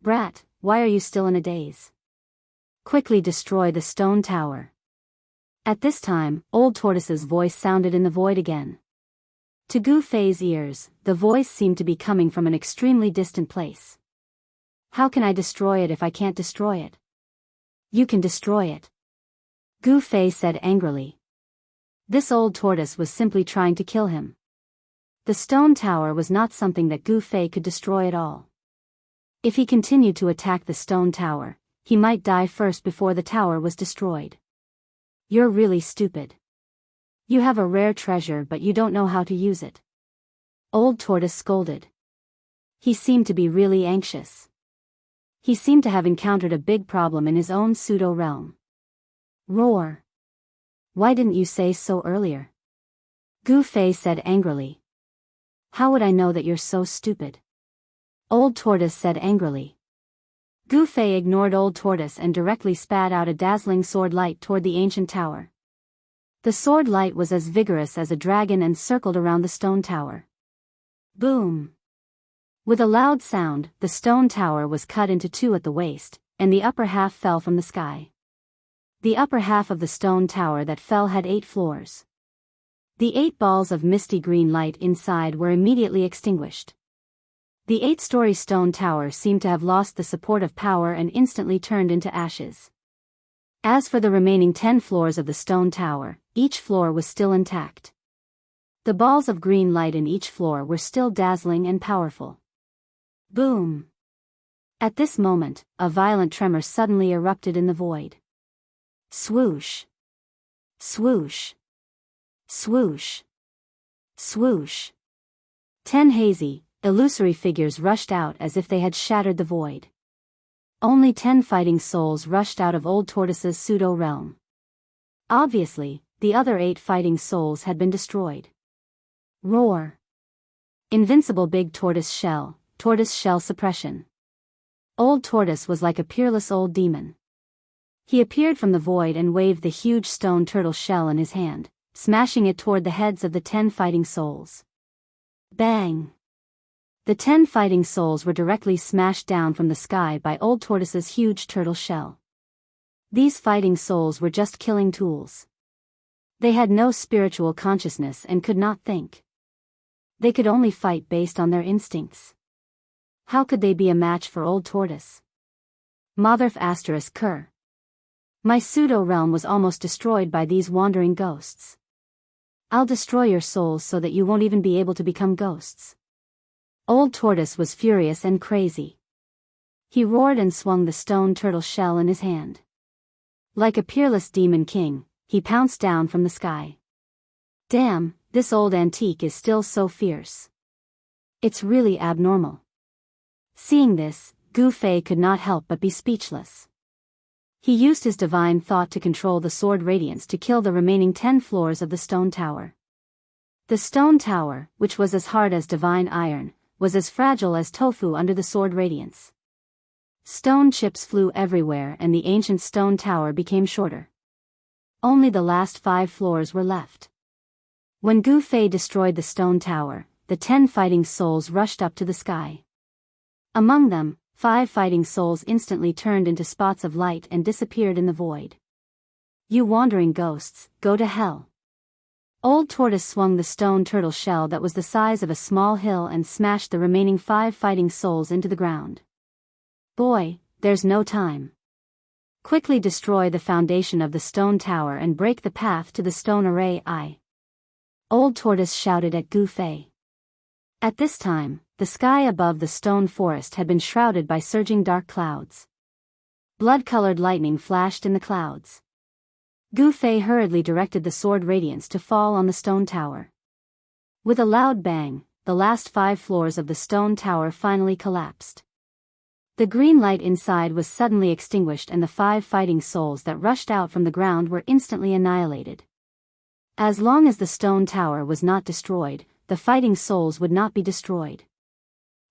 Brat, why are you still in a daze? Quickly destroy the stone tower. At this time, Old Tortoise's voice sounded in the void again. To Gu Fei's ears, the voice seemed to be coming from an extremely distant place. How can I destroy it if I can't destroy it? You can destroy it. Gu Fei said angrily. This old tortoise was simply trying to kill him. The stone tower was not something that Gu Fei could destroy at all. If he continued to attack the stone tower, he might die first before the tower was destroyed. You're really stupid. You have a rare treasure but you don't know how to use it. Old Tortoise scolded. He seemed to be really anxious. He seemed to have encountered a big problem in his own pseudo-realm. Roar. Why didn't you say so earlier? Gu Fei said angrily. How would I know that you're so stupid? Old Tortoise said angrily. Gu Fei ignored Old Tortoise and directly spat out a dazzling sword light toward the ancient tower. The sword light was as vigorous as a dragon and circled around the stone tower. Boom! With a loud sound, the stone tower was cut into two at the waist, and the upper half fell from the sky. The upper half of the stone tower that fell had 8 floors. The 8 balls of misty green light inside were immediately extinguished. The 8-story stone tower seemed to have lost the support of power and instantly turned into ashes. As for the remaining 10 floors of the stone tower, each floor was still intact. The balls of green light in each floor were still dazzling and powerful. Boom! At this moment, a violent tremor suddenly erupted in the void. Swoosh! Swoosh! Swoosh! Swoosh! 10 hazy, illusory figures rushed out as if they had shattered the void. Only 10 fighting souls rushed out of Old Tortoise's pseudo-realm. Obviously, the other 8 fighting souls had been destroyed. Roar! Invincible big tortoise shell suppression. Old Tortoise was like a peerless old demon. He appeared from the void and waved the huge stone turtle shell in his hand, smashing it toward the heads of the 10 fighting souls. Bang! The 10 fighting souls were directly smashed down from the sky by Old Tortoise's huge turtle shell. These fighting souls were just killing tools. They had no spiritual consciousness and could not think. They could only fight based on their instincts. How could they be a match for Old Tortoise? Motherf *****. My pseudo-realm was almost destroyed by these wandering ghosts. I'll destroy your souls so that you won't even be able to become ghosts. Old Tortoise was furious and crazy. He roared and swung the stone turtle shell in his hand. Like a peerless demon king, he pounced down from the sky. Damn, this old antique is still so fierce. It's really abnormal. Seeing this, Gu Fei could not help but be speechless. He used his divine thought to control the sword radiance to kill the remaining 10 floors of the stone tower. The stone tower, which was as hard as divine iron, was as fragile as tofu under the sword radiance. Stone chips flew everywhere and the ancient stone tower became shorter. Only the last 5 floors were left. When Gu Fei destroyed the stone tower, the 10 fighting souls rushed up to the sky. Among them, 5 fighting souls instantly turned into spots of light and disappeared in the void. You wandering ghosts, go to hell. Old Tortoise swung the stone turtle shell that was the size of a small hill and smashed the remaining 5 fighting souls into the ground. Boy, there's no time. Quickly destroy the foundation of the stone tower and break the path to the stone array. Old Tortoise shouted at Gu Fei. At this time, the sky above the stone forest had been shrouded by surging dark clouds. Blood-colored lightning flashed in the clouds. Gu Fei hurriedly directed the sword radiance to fall on the stone tower. With a loud bang, the last 5 floors of the stone tower finally collapsed. The green light inside was suddenly extinguished and the 5 fighting souls that rushed out from the ground were instantly annihilated. As long as the stone tower was not destroyed, the fighting souls would not be destroyed.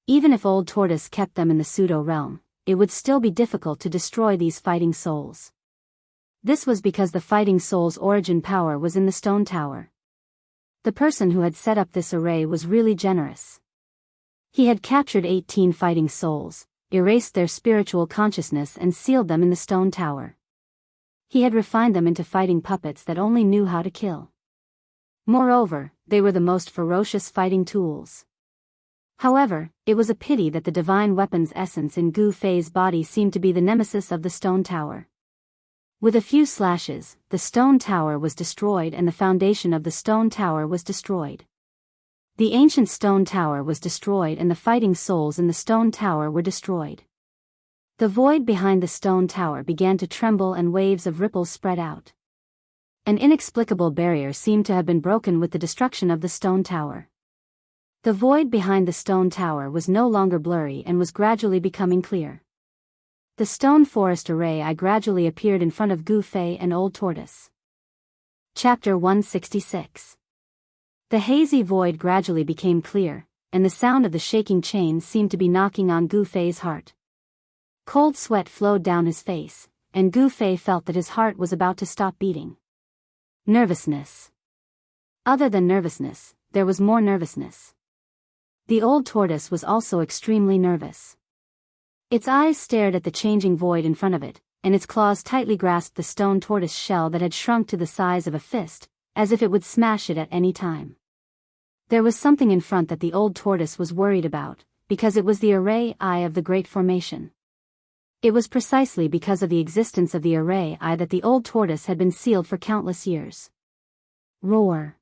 Even if Old Tortoise kept them in the pseudo-realm, it would still be difficult to destroy these fighting souls. This was because the fighting soul's origin power was in the stone tower. The person who had set up this array was really generous. He had captured 18 fighting souls, erased their spiritual consciousness and sealed them in the stone tower. He had refined them into fighting puppets that only knew how to kill. Moreover, they were the most ferocious fighting tools. However, it was a pity that the divine weapon's essence in Gu Fei's body seemed to be the nemesis of the stone tower. With a few slashes, the stone tower was destroyed and the foundation of the stone tower was destroyed. The ancient stone tower was destroyed and the fighting souls in the stone tower were destroyed. The void behind the stone tower began to tremble and waves of ripples spread out. An inexplicable barrier seemed to have been broken with the destruction of the stone tower. The void behind the stone tower was no longer blurry and was gradually becoming clear. The stone forest array gradually appeared in front of Gu Fei and Old Tortoise. Chapter 166. The hazy void gradually became clear, and the sound of the shaking chains seemed to be knocking on Gu Fei's heart. Cold sweat flowed down his face, and Gu Fei felt that his heart was about to stop beating. Nervousness. Other than nervousness, there was more nervousness. The old tortoise was also extremely nervous. Its eyes stared at the changing void in front of it, and its claws tightly grasped the stone tortoise shell that had shrunk to the size of a fist, as if it would smash it at any time. There was something in front that the old tortoise was worried about, because it was the array eye of the Great Formation. It was precisely because of the existence of the array eye that the old tortoise had been sealed for countless years. Roar.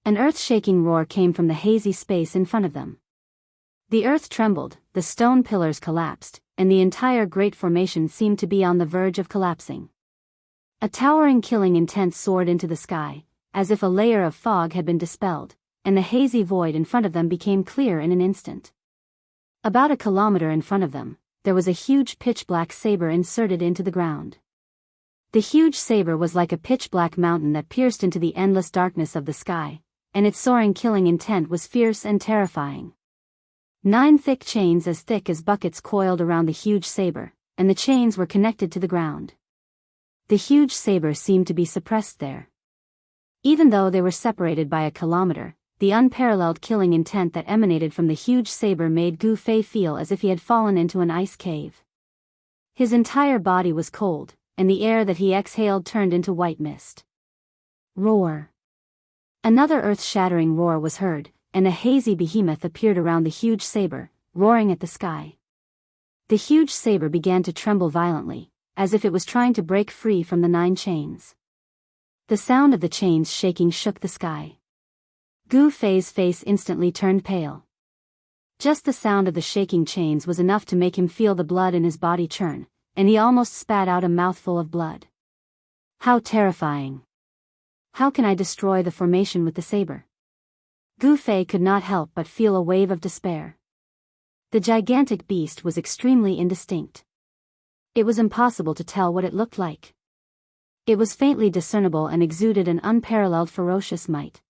An earth-shaking roar came from the hazy space in front of them. The earth trembled, the stone pillars collapsed, and the entire Great Formation seemed to be on the verge of collapsing. A towering killing intent soared into the sky, as if a layer of fog had been dispelled, and the hazy void in front of them became clear in an instant. About a kilometer in front of them, there was a huge pitch-black saber inserted into the ground. The huge saber was like a pitch-black mountain that pierced into the endless darkness of the sky, and its soaring killing intent was fierce and terrifying. 9 thick chains as thick as buckets coiled around the huge saber, and the chains were connected to the ground. The huge saber seemed to be suppressed there. Even though they were separated by a kilometer, the unparalleled killing intent that emanated from the huge saber made Gu Fei feel as if he had fallen into an ice cave. His entire body was cold, and the air that he exhaled turned into white mist. Roar. Another earth-shattering roar was heard, and a hazy behemoth appeared around the huge saber, roaring at the sky. The huge saber began to tremble violently, as if it was trying to break free from the 9 chains. The sound of the chains shaking shook the sky. Gu Fei's face instantly turned pale. Just the sound of the shaking chains was enough to make him feel the blood in his body churn, and he almost spat out a mouthful of blood. How terrifying! How can I destroy the formation with the saber? Gu Fei could not help but feel a wave of despair. The gigantic beast was extremely indistinct. It was impossible to tell what it looked like. It was faintly discernible and exuded an unparalleled ferocious might.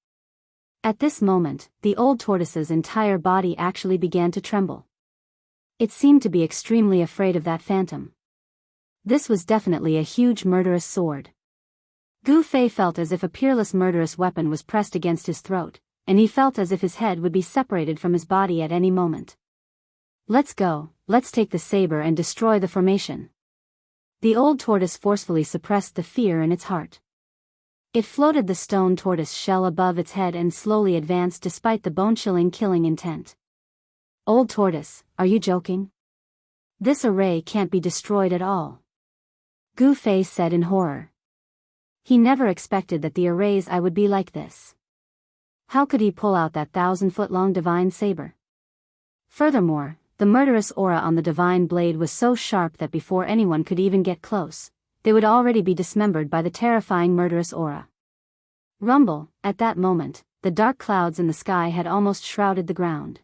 At this moment, the old tortoise's entire body actually began to tremble. It seemed to be extremely afraid of that phantom. This was definitely a huge murderous sword. Gu Fei felt as if a peerless murderous weapon was pressed against his throat, and he felt as if his head would be separated from his body at any moment. Let's go, let's take the saber and destroy the formation. The old tortoise forcefully suppressed the fear in its heart. It floated the stone tortoise shell above its head and slowly advanced despite the bone-chilling killing intent. Old tortoise, are you joking? This array can't be destroyed at all. Gu Fei said in horror. He never expected that the array's eye would be like this. How could he pull out that 1,000-foot-long divine saber? Furthermore, the murderous aura on the divine blade was so sharp that before anyone could even get close, they would already be dismembered by the terrifying murderous aura. Rumble, at that moment, the dark clouds in the sky had almost shrouded the ground.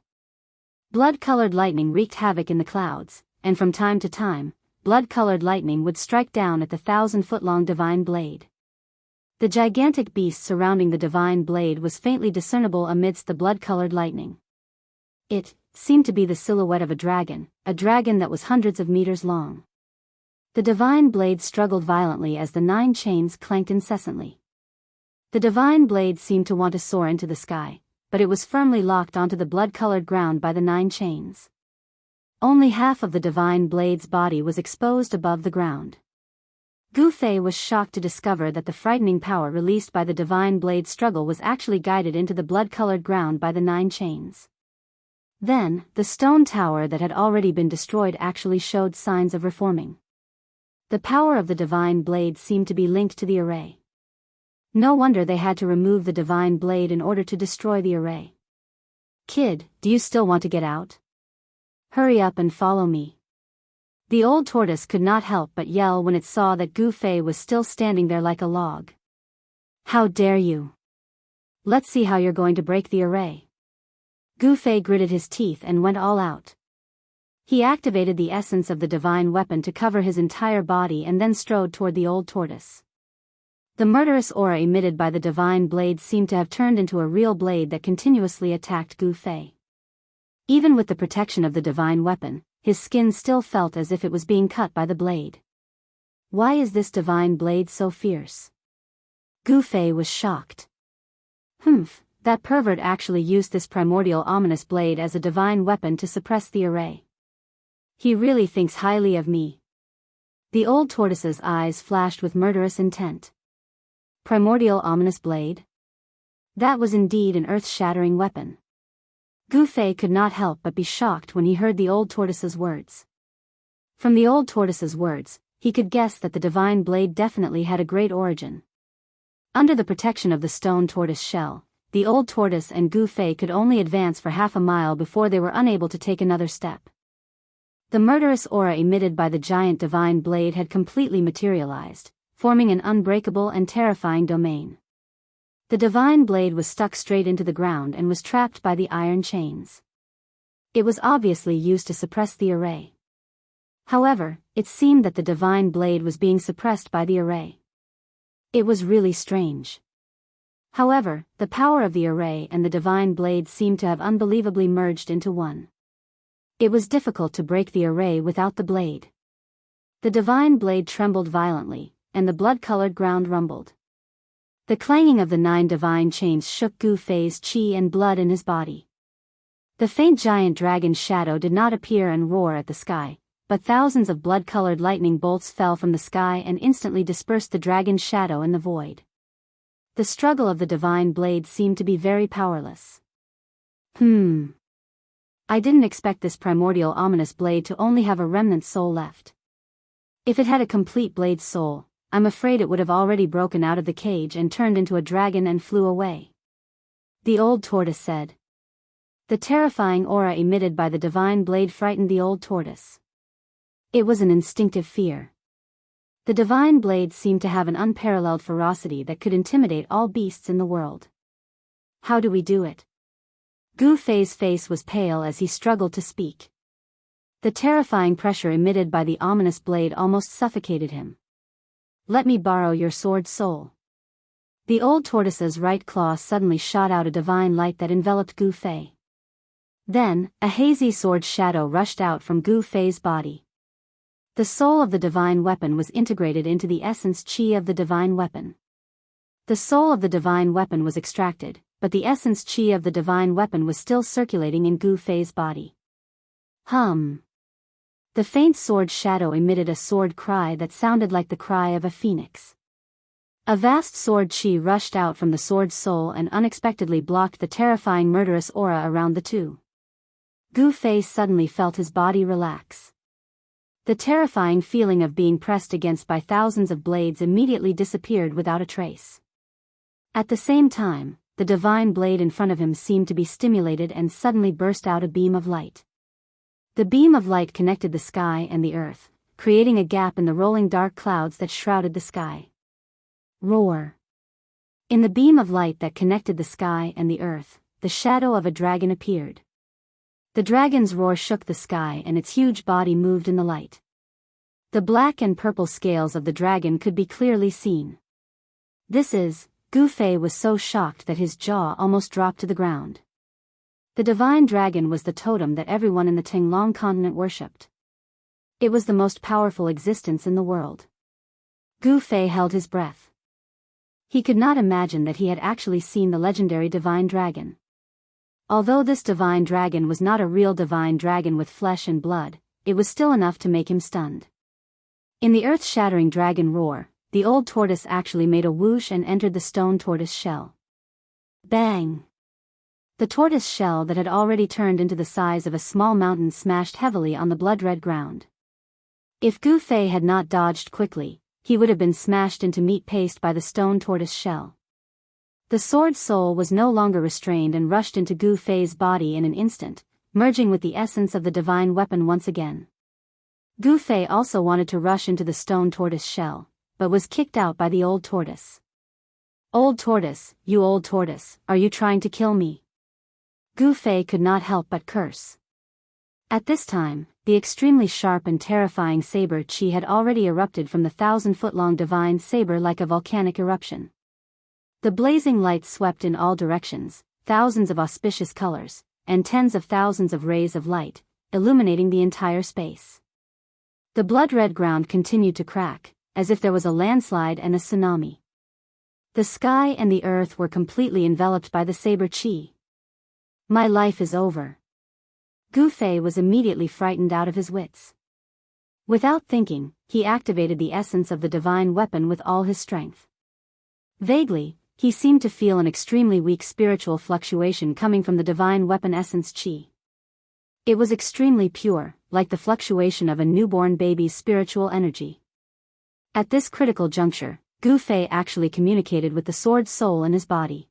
Blood-colored lightning wreaked havoc in the clouds, and from time to time, blood-colored lightning would strike down at the 1,000-foot-long divine blade. The gigantic beast surrounding the divine blade was faintly discernible amidst the blood-colored lightning. It seemed to be the silhouette of a dragon that was hundreds of meters long. The divine blade struggled violently as the 9 chains clanked incessantly. The divine blade seemed to want to soar into the sky, but it was firmly locked onto the blood-colored ground by the 9 chains. Only half of the divine blade's body was exposed above the ground. Gu Fei was shocked to discover that the frightening power released by the divine blade's struggle was actually guided into the blood-colored ground by the 9 chains. Then, the stone tower that had already been destroyed actually showed signs of reforming. The power of the divine blade seemed to be linked to the array. No wonder they had to remove the divine blade in order to destroy the array. "Kid, do you still want to get out? Hurry up and follow me." The old tortoise could not help but yell when it saw that Gu Fei was still standing there like a log. "How dare you! Let's see how you're going to break the array." Gu Fei gritted his teeth and went all out. He activated the essence of the divine weapon to cover his entire body and then strode toward the old tortoise. The murderous aura emitted by the divine blade seemed to have turned into a real blade that continuously attacked Gu Fei. Even with the protection of the divine weapon, his skin still felt as if it was being cut by the blade. Why is this divine blade so fierce? Gu Fei was shocked. That pervert actually used this primordial ominous blade as a divine weapon to suppress the array. He really thinks highly of me. The old tortoise's eyes flashed with murderous intent. Primordial ominous blade? That was indeed an earth-shattering weapon. Gu Fei could not help but be shocked when he heard the old tortoise's words. From the old tortoise's words, he could guess that the divine blade definitely had a great origin. Under the protection of the stone tortoise shell, the old tortoise and Gu Fei could only advance for half a mile before they were unable to take another step. The murderous aura emitted by the giant divine blade had completely materialized, forming an unbreakable and terrifying domain. The divine blade was stuck straight into the ground and was trapped by the iron chains. It was obviously used to suppress the array. However, it seemed that the divine blade was being suppressed by the array. It was really strange. However, the power of the array and the divine blade seemed to have unbelievably merged into one. It was difficult to break the array without the blade. The divine blade trembled violently, and the blood-colored ground rumbled. The clanging of the 9 divine chains shook Gu Fei's chi and blood in his body. The faint giant dragon's shadow did not appear and roar at the sky, but thousands of blood-colored lightning bolts fell from the sky and instantly dispersed the dragon's shadow in the void. The struggle of the divine blade seemed to be very powerless. I didn't expect this primordial ominous blade to only have a remnant soul left. If it had a complete blade soul, I'm afraid it would have already broken out of the cage and turned into a dragon and flew away. The old tortoise said. The terrifying aura emitted by the divine blade frightened the old tortoise. It was an instinctive fear. The divine blade seemed to have an unparalleled ferocity that could intimidate all beasts in the world. How do we do it? Gu Fei's face was pale as he struggled to speak. The terrifying pressure emitted by the ominous blade almost suffocated him. Let me borrow your sword soul. The old tortoise's right claw suddenly shot out a divine light that enveloped Gu Fei. Then, a hazy sword shadow rushed out from Gu Fei's body. The soul of the divine weapon was integrated into the essence chi of the divine weapon. The soul of the divine weapon was extracted, but the essence chi of the divine weapon was still circulating in Gu Fei's body. The faint sword shadow emitted a sword cry that sounded like the cry of a phoenix. A vast sword chi rushed out from the sword's soul and unexpectedly blocked the terrifying murderous aura around the two. Gu Fei suddenly felt his body relax. The terrifying feeling of being pressed against by thousands of blades immediately disappeared without a trace. At the same time, the divine blade in front of him seemed to be stimulated and suddenly burst out a beam of light. The beam of light connected the sky and the earth, creating a gap in the rolling dark clouds that shrouded the sky. Roar! In the beam of light that connected the sky and the earth, the shadow of a dragon appeared. The dragon's roar shook the sky and its huge body moved in the light. The black and purple scales of the dragon could be clearly seen. Gu Fei was so shocked that his jaw almost dropped to the ground. The divine dragon was the totem that everyone in the Tinglong continent worshipped. It was the most powerful existence in the world. Gu Fei held his breath. He could not imagine that he had actually seen the legendary divine dragon. Although this divine dragon was not a real divine dragon with flesh and blood, it was still enough to make him stunned. In the earth-shattering dragon roar, the old tortoise actually made a whoosh and entered the stone tortoise shell. Bang! The tortoise shell that had already turned into the size of a small mountain smashed heavily on the blood-red ground. If Gu Fei had not dodged quickly, he would have been smashed into meat paste by the stone tortoise shell. The sword soul was no longer restrained and rushed into Gu Fei's body in an instant, merging with the essence of the divine weapon once again. Gu Fei also wanted to rush into the stone tortoise shell, but was kicked out by the old tortoise. Old tortoise, you old tortoise, are you trying to kill me? Gu Fei could not help but curse. At this time, the extremely sharp and terrifying saber chi had already erupted from the 1,000-foot-long divine saber like a volcanic eruption. The blazing light swept in all directions, thousands of auspicious colors, and tens of thousands of rays of light, illuminating the entire space. The blood-red ground continued to crack, as if there was a landslide and a tsunami. The sky and the earth were completely enveloped by the saber chi. My life is over. Gu Fei was immediately frightened out of his wits. Without thinking, he activated the essence of the divine weapon with all his strength. Vaguely, he seemed to feel an extremely weak spiritual fluctuation coming from the divine weapon essence chi. It was extremely pure, like the fluctuation of a newborn baby's spiritual energy. At this critical juncture, Gu Fei actually communicated with the sword soul in his body.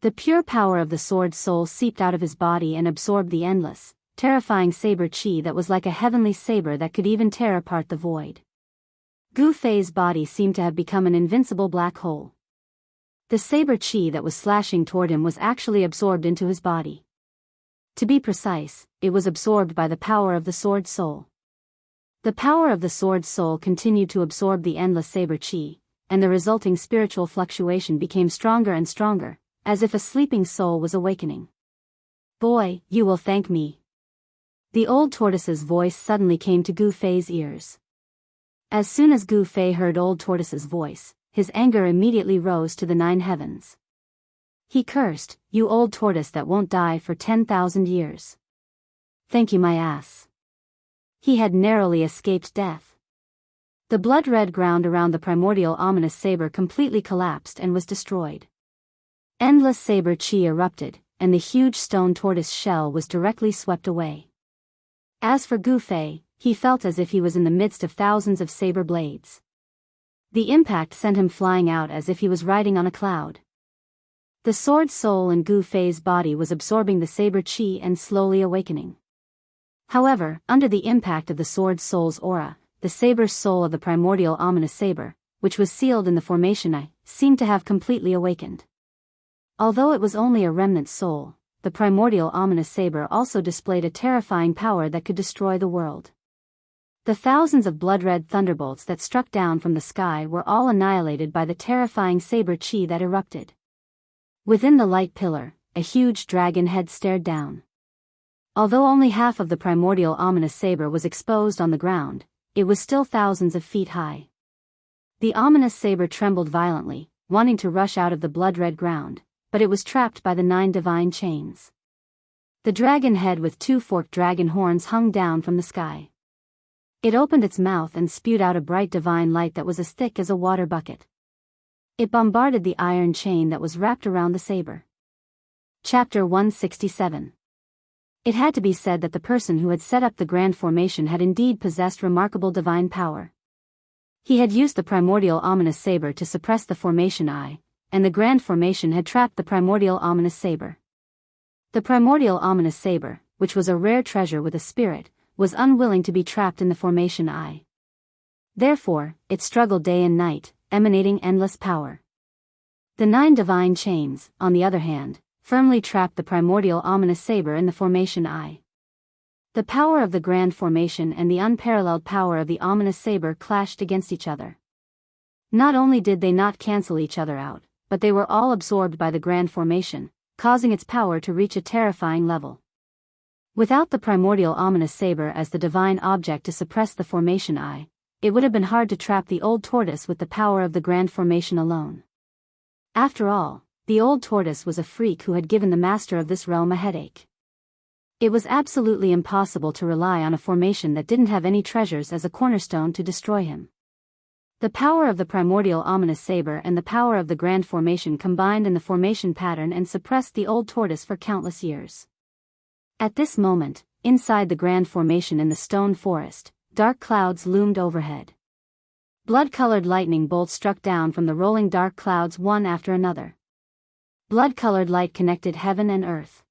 The pure power of the sword soul seeped out of his body and absorbed the endless, terrifying saber chi that was like a heavenly saber that could even tear apart the void. Gu Fei's body seemed to have become an invincible black hole. The saber chi that was slashing toward him was actually absorbed into his body. To be precise, it was absorbed by the power of the sword soul. The power of the sword soul continued to absorb the endless saber chi, and the resulting spiritual fluctuation became stronger and stronger, as if a sleeping soul was awakening. Boy, you will thank me. The old tortoise's voice suddenly came to Gu Fei's ears. As soon as Gu Fei heard old tortoise's voice, his anger immediately rose to the 9 heavens. He cursed, you old tortoise that won't die for 10,000 years. Thank you my ass. He had narrowly escaped death. The blood-red ground around the primordial ominous saber completely collapsed and was destroyed. Endless saber chi erupted, and the huge stone tortoise shell was directly swept away. As for Gu Fei, he felt as if he was in the midst of thousands of saber blades. The impact sent him flying out as if he was riding on a cloud. The sword soul in Gu Fei's body was absorbing the saber chi and slowly awakening. However, under the impact of the sword soul's aura, the saber soul of the primordial ominous saber, which was sealed in the formation I, seemed to have completely awakened. Although it was only a remnant soul, the primordial ominous saber also displayed a terrifying power that could destroy the world. The thousands of blood-red thunderbolts that struck down from the sky were all annihilated by the terrifying saber chi that erupted. Within the light pillar, a huge dragon head stared down. Although only half of the primordial ominous saber was exposed on the ground, it was still thousands of feet high. The ominous saber trembled violently, wanting to rush out of the blood-red ground, but it was trapped by the 9 divine chains. The dragon head with 2 forked dragon horns hung down from the sky. It opened its mouth and spewed out a bright divine light that was as thick as a water bucket. It bombarded the iron chain that was wrapped around the saber. Chapter 167. It had to be said that the person who had set up the grand formation had indeed possessed remarkable divine power. He had used the primordial ominous saber to suppress the formation I, and the grand formation had trapped the primordial ominous saber. The primordial ominous saber, which was a rare treasure with a spirit, was unwilling to be trapped in the formation I. Therefore, it struggled day and night, emanating endless power. The 9 divine chains, on the other hand, firmly trapped the primordial ominous saber in the formation I. The power of the grand formation and the unparalleled power of the ominous saber clashed against each other. Not only did they not cancel each other out, but they were all absorbed by the grand formation, causing its power to reach a terrifying level. Without the primordial ominous saber as the divine object to suppress the formation eye, it would have been hard to trap the old tortoise with the power of the grand formation alone. After all, the old tortoise was a freak who had given the master of this realm a headache. It was absolutely impossible to rely on a formation that didn't have any treasures as a cornerstone to destroy him. The power of the primordial ominous saber and the power of the grand formation combined in the formation pattern and suppressed the old tortoise for countless years. At this moment, inside the grand formation in the stone forest, dark clouds loomed overhead. Blood-colored lightning bolts struck down from the rolling dark clouds one after another. Blood-colored light connected heaven and earth.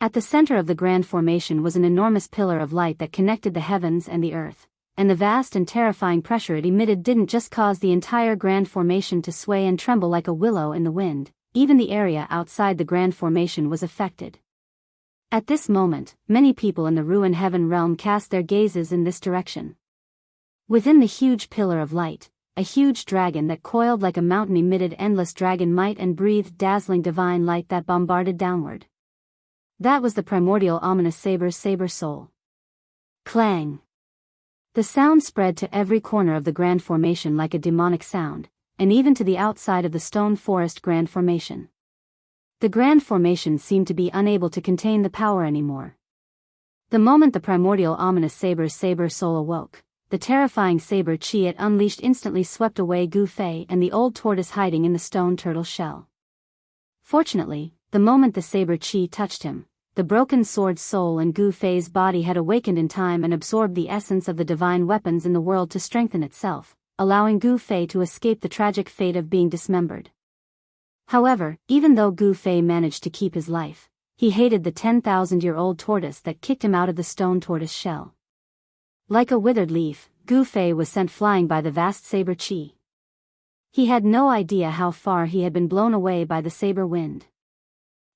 At the center of the grand formation was an enormous pillar of light that connected the heavens and the earth, and the vast and terrifying pressure it emitted didn't just cause the entire grand formation to sway and tremble like a willow in the wind, even the area outside the grand formation was affected. At this moment, many people in the ruined heaven realm cast their gazes in this direction. Within the huge pillar of light, a huge dragon that coiled like a mountain emitted endless dragon might and breathed dazzling divine light that bombarded downward. That was the primordial ominous saber's saber soul. Clang! The sound spread to every corner of the grand formation like a demonic sound, and even to the outside of the stone forest grand formation. The grand formation seemed to be unable to contain the power anymore. The moment the primordial ominous saber's saber soul awoke, the terrifying saber chi it unleashed instantly swept away Gu Fei and the old tortoise hiding in the stone turtle shell. Fortunately, the moment the saber chi touched him, the broken sword soul in Gu Fei's body had awakened in time and absorbed the essence of the divine weapons in the world to strengthen itself, allowing Gu Fei to escape the tragic fate of being dismembered. However, even though Gu Fei managed to keep his life, he hated the 10,000-year-old tortoise that kicked him out of the stone tortoise shell. Like a withered leaf, Gu Fei was sent flying by the vast saber chi. He had no idea how far he had been blown away by the saber wind.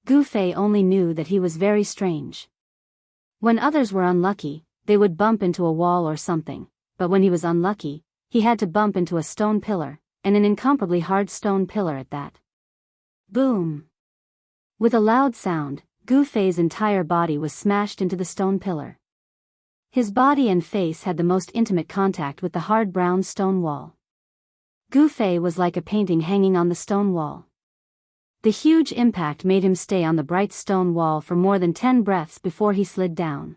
Gu Fei only knew that he was very strange. When others were unlucky, they would bump into a wall or something, but when he was unlucky, he had to bump into a stone pillar, and an incomparably hard stone pillar at that. Boom! With a loud sound, Gu Fei's entire body was smashed into the stone pillar. His body and face had the most intimate contact with the hard brown stone wall. Gu Fei was like a painting hanging on the stone wall. The huge impact made him stay on the bright stone wall for more than 10 breaths before he slid down.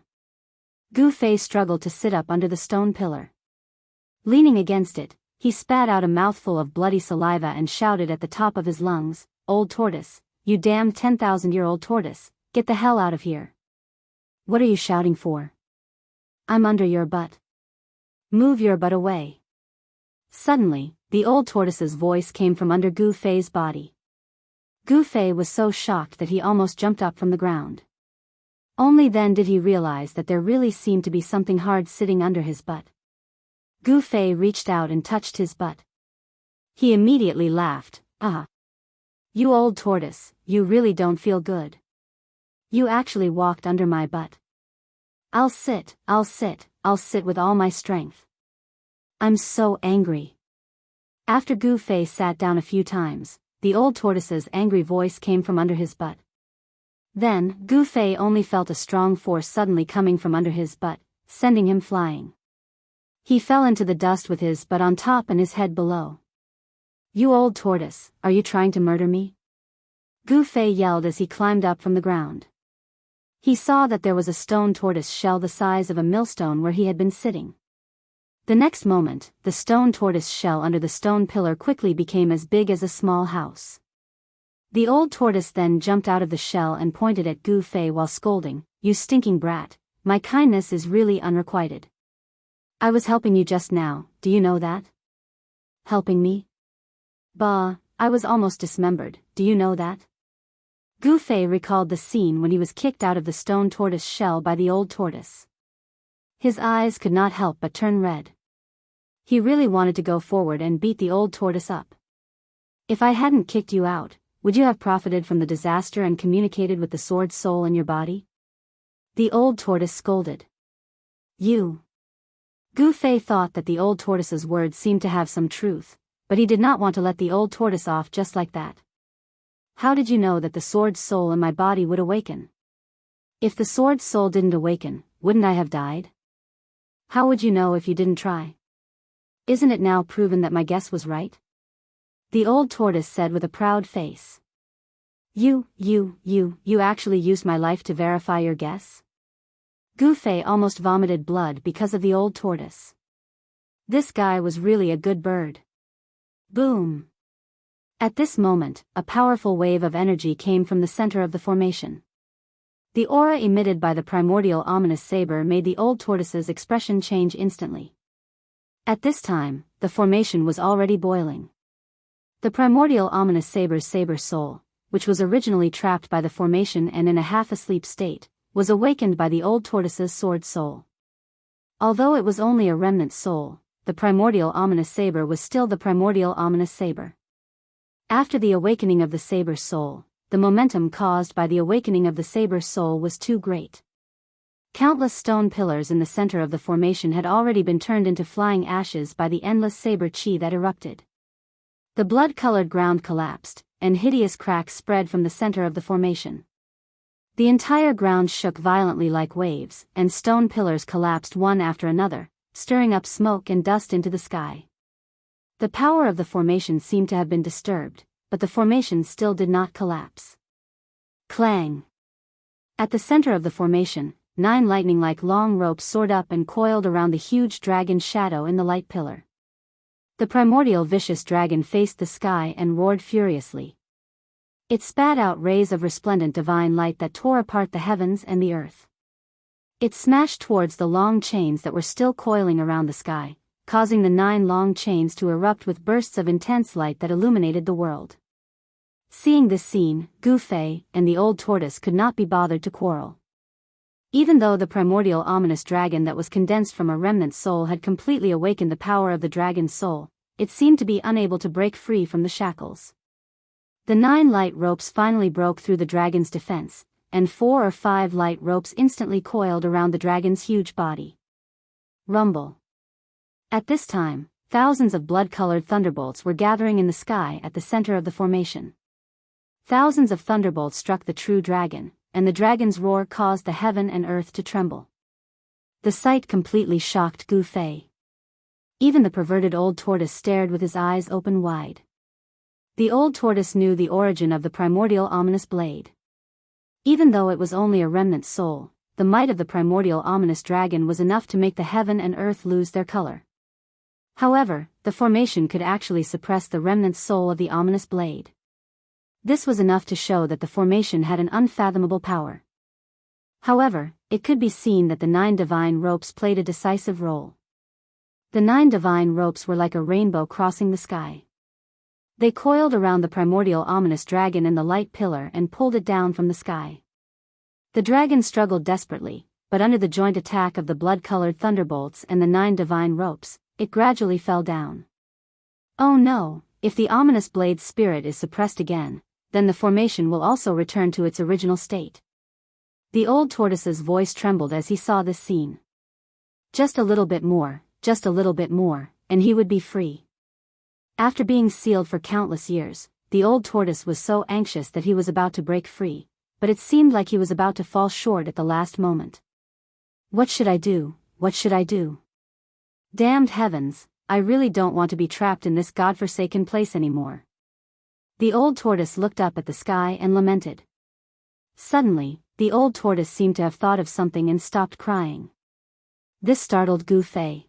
Gu Fei struggled to sit up under the stone pillar. Leaning against it, he spat out a mouthful of bloody saliva and shouted at the top of his lungs, "Old tortoise, you damned 10,000-year-old tortoise, get the hell out of here. What are you shouting for? I'm under your butt. Move your butt away." Suddenly, the old tortoise's voice came from under Gu Fei's body. Gu Fei was so shocked that he almost jumped up from the ground. Only then did he realize that there really seemed to be something hard sitting under his butt. Gu Fei reached out and touched his butt. He immediately laughed. "Ah. You old tortoise, you really don't feel good. You actually walked under my butt. I'll sit with all my strength. I'm so angry." After Gu Fei sat down a few times, the old tortoise's angry voice came from under his butt. Then, Gu Fei only felt a strong force suddenly coming from under his butt, sending him flying. He fell into the dust with his butt on top and his head below. "You old tortoise, are you trying to murder me?" Gu Fei yelled as he climbed up from the ground. He saw that there was a stone tortoise shell the size of a millstone where he had been sitting. The next moment, the stone tortoise shell under the stone pillar quickly became as big as a small house. The old tortoise then jumped out of the shell and pointed at Gu Fei while scolding, "You stinking brat, my kindness is really unrequited. I was helping you just now, do you know that?" "Helping me? Bah, I was almost dismembered, do you know that?" Gu Fei recalled the scene when he was kicked out of the stone tortoise shell by the old tortoise. His eyes could not help but turn red. He really wanted to go forward and beat the old tortoise up. "If I hadn't kicked you out, would you have profited from the disaster and communicated with the sword soul in your body?" The old tortoise scolded. "You." Gu Fei thought that the old tortoise's words seemed to have some truth, but he did not want to let the old tortoise off just like that. "How did you know that the sword soul in my body would awaken?" If the sword's soul didn't awaken, wouldn't I have died? How would you know if you didn't try? Isn't it now proven that my guess was right? The old tortoise said with a proud face. You actually used my life to verify your guess? Goofy almost vomited blood because of the old tortoise. This guy was really a good bird. Boom! At this moment, a powerful wave of energy came from the center of the formation. The aura emitted by the primordial ominous saber made the old tortoise's expression change instantly. At this time, the formation was already boiling. The primordial ominous saber's saber soul, which was originally trapped by the formation and in a half-asleep state, was awakened by the old tortoise's sword soul. Although it was only a remnant soul, the primordial ominous saber was still the primordial ominous saber. After the awakening of the saber's soul, the momentum caused by the awakening of the saber's soul was too great. Countless stone pillars in the center of the formation had already been turned into flying ashes by the endless saber chi that erupted. The blood-colored ground collapsed, and hideous cracks spread from the center of the formation. The entire ground shook violently like waves, and stone pillars collapsed one after another, stirring up smoke and dust into the sky. The power of the formation seemed to have been disturbed, but the formation still did not collapse. Clang! At the center of the formation, 9 lightning-like long ropes soared up and coiled around the huge dragon's shadow in the light pillar. The primordial vicious dragon faced the sky and roared furiously. It spat out rays of resplendent divine light that tore apart the heavens and the earth. It smashed towards the long chains that were still coiling around the sky, causing the 9 long chains to erupt with bursts of intense light that illuminated the world. Seeing this scene, Goofy and the old tortoise could not be bothered to quarrel. Even though the primordial ominous dragon that was condensed from a remnant soul had completely awakened the power of the dragon's soul, it seemed to be unable to break free from the shackles. The 9 light ropes finally broke through the dragon's defense, and 4 or 5 light ropes instantly coiled around the dragon's huge body. Rumble. At this time, thousands of blood-colored thunderbolts were gathering in the sky at the center of the formation. Thousands of thunderbolts struck the true dragon, and the dragon's roar caused the heaven and earth to tremble. The sight completely shocked Goofy. Even the perverted old tortoise stared with his eyes open wide. The old tortoise knew the origin of the primordial ominous blade. Even though it was only a remnant soul, the might of the primordial ominous dragon was enough to make the heaven and earth lose their color. However, the formation could actually suppress the remnant soul of the ominous blade. This was enough to show that the formation had an unfathomable power. However, it could be seen that the 9 divine ropes played a decisive role. The 9 divine ropes were like a rainbow crossing the sky. They coiled around the primordial ominous dragon in the light pillar and pulled it down from the sky. The dragon struggled desperately, but under the joint attack of the blood-colored thunderbolts and the 9 divine ropes, it gradually fell down. Oh no, if the ominous blade's spirit is suppressed again, then the formation will also return to its original state. The old tortoise's voice trembled as he saw this scene. Just a little bit more, and he would be free. After being sealed for countless years, the old tortoise was so anxious that he was about to break free, but it seemed like he was about to fall short at the last moment. What should I do? What should I do? Damned heavens, I really don't want to be trapped in this godforsaken place anymore. The old tortoise looked up at the sky and lamented. Suddenly, the old tortoise seemed to have thought of something and stopped crying. This startled Goofy.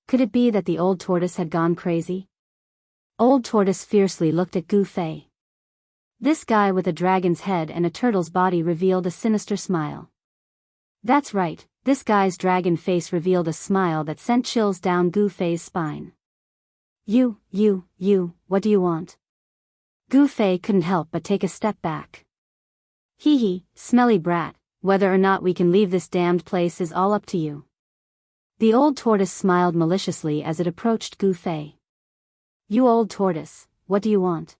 Could it be that the old tortoise had gone crazy? Old tortoise fiercely looked at Goofy. This guy with a dragon's head and a turtle's body revealed a sinister smile. That's right, this guy's dragon face revealed a smile that sent chills down Goofy's spine. You, what do you want? Goofy couldn't help but take a step back. Hee hee, smelly brat, whether or not we can leave this damned place is all up to you. The old tortoise smiled maliciously as it approached Goofy. You old tortoise, what do you want?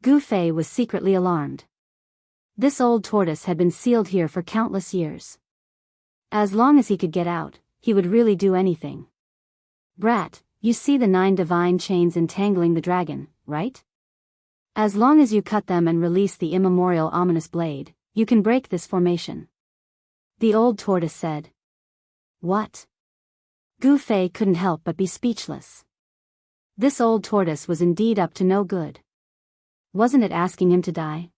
Goofy was secretly alarmed. This old tortoise had been sealed here for countless years. As long as he could get out, he would really do anything. Brat, you see the 9 divine chains entangling the dragon, right? As long as you cut them and release the immemorial ominous blade, you can break this formation. The old tortoise said. What? Gu Fei couldn't help but be speechless. This old tortoise was indeed up to no good. Wasn't it asking him to die?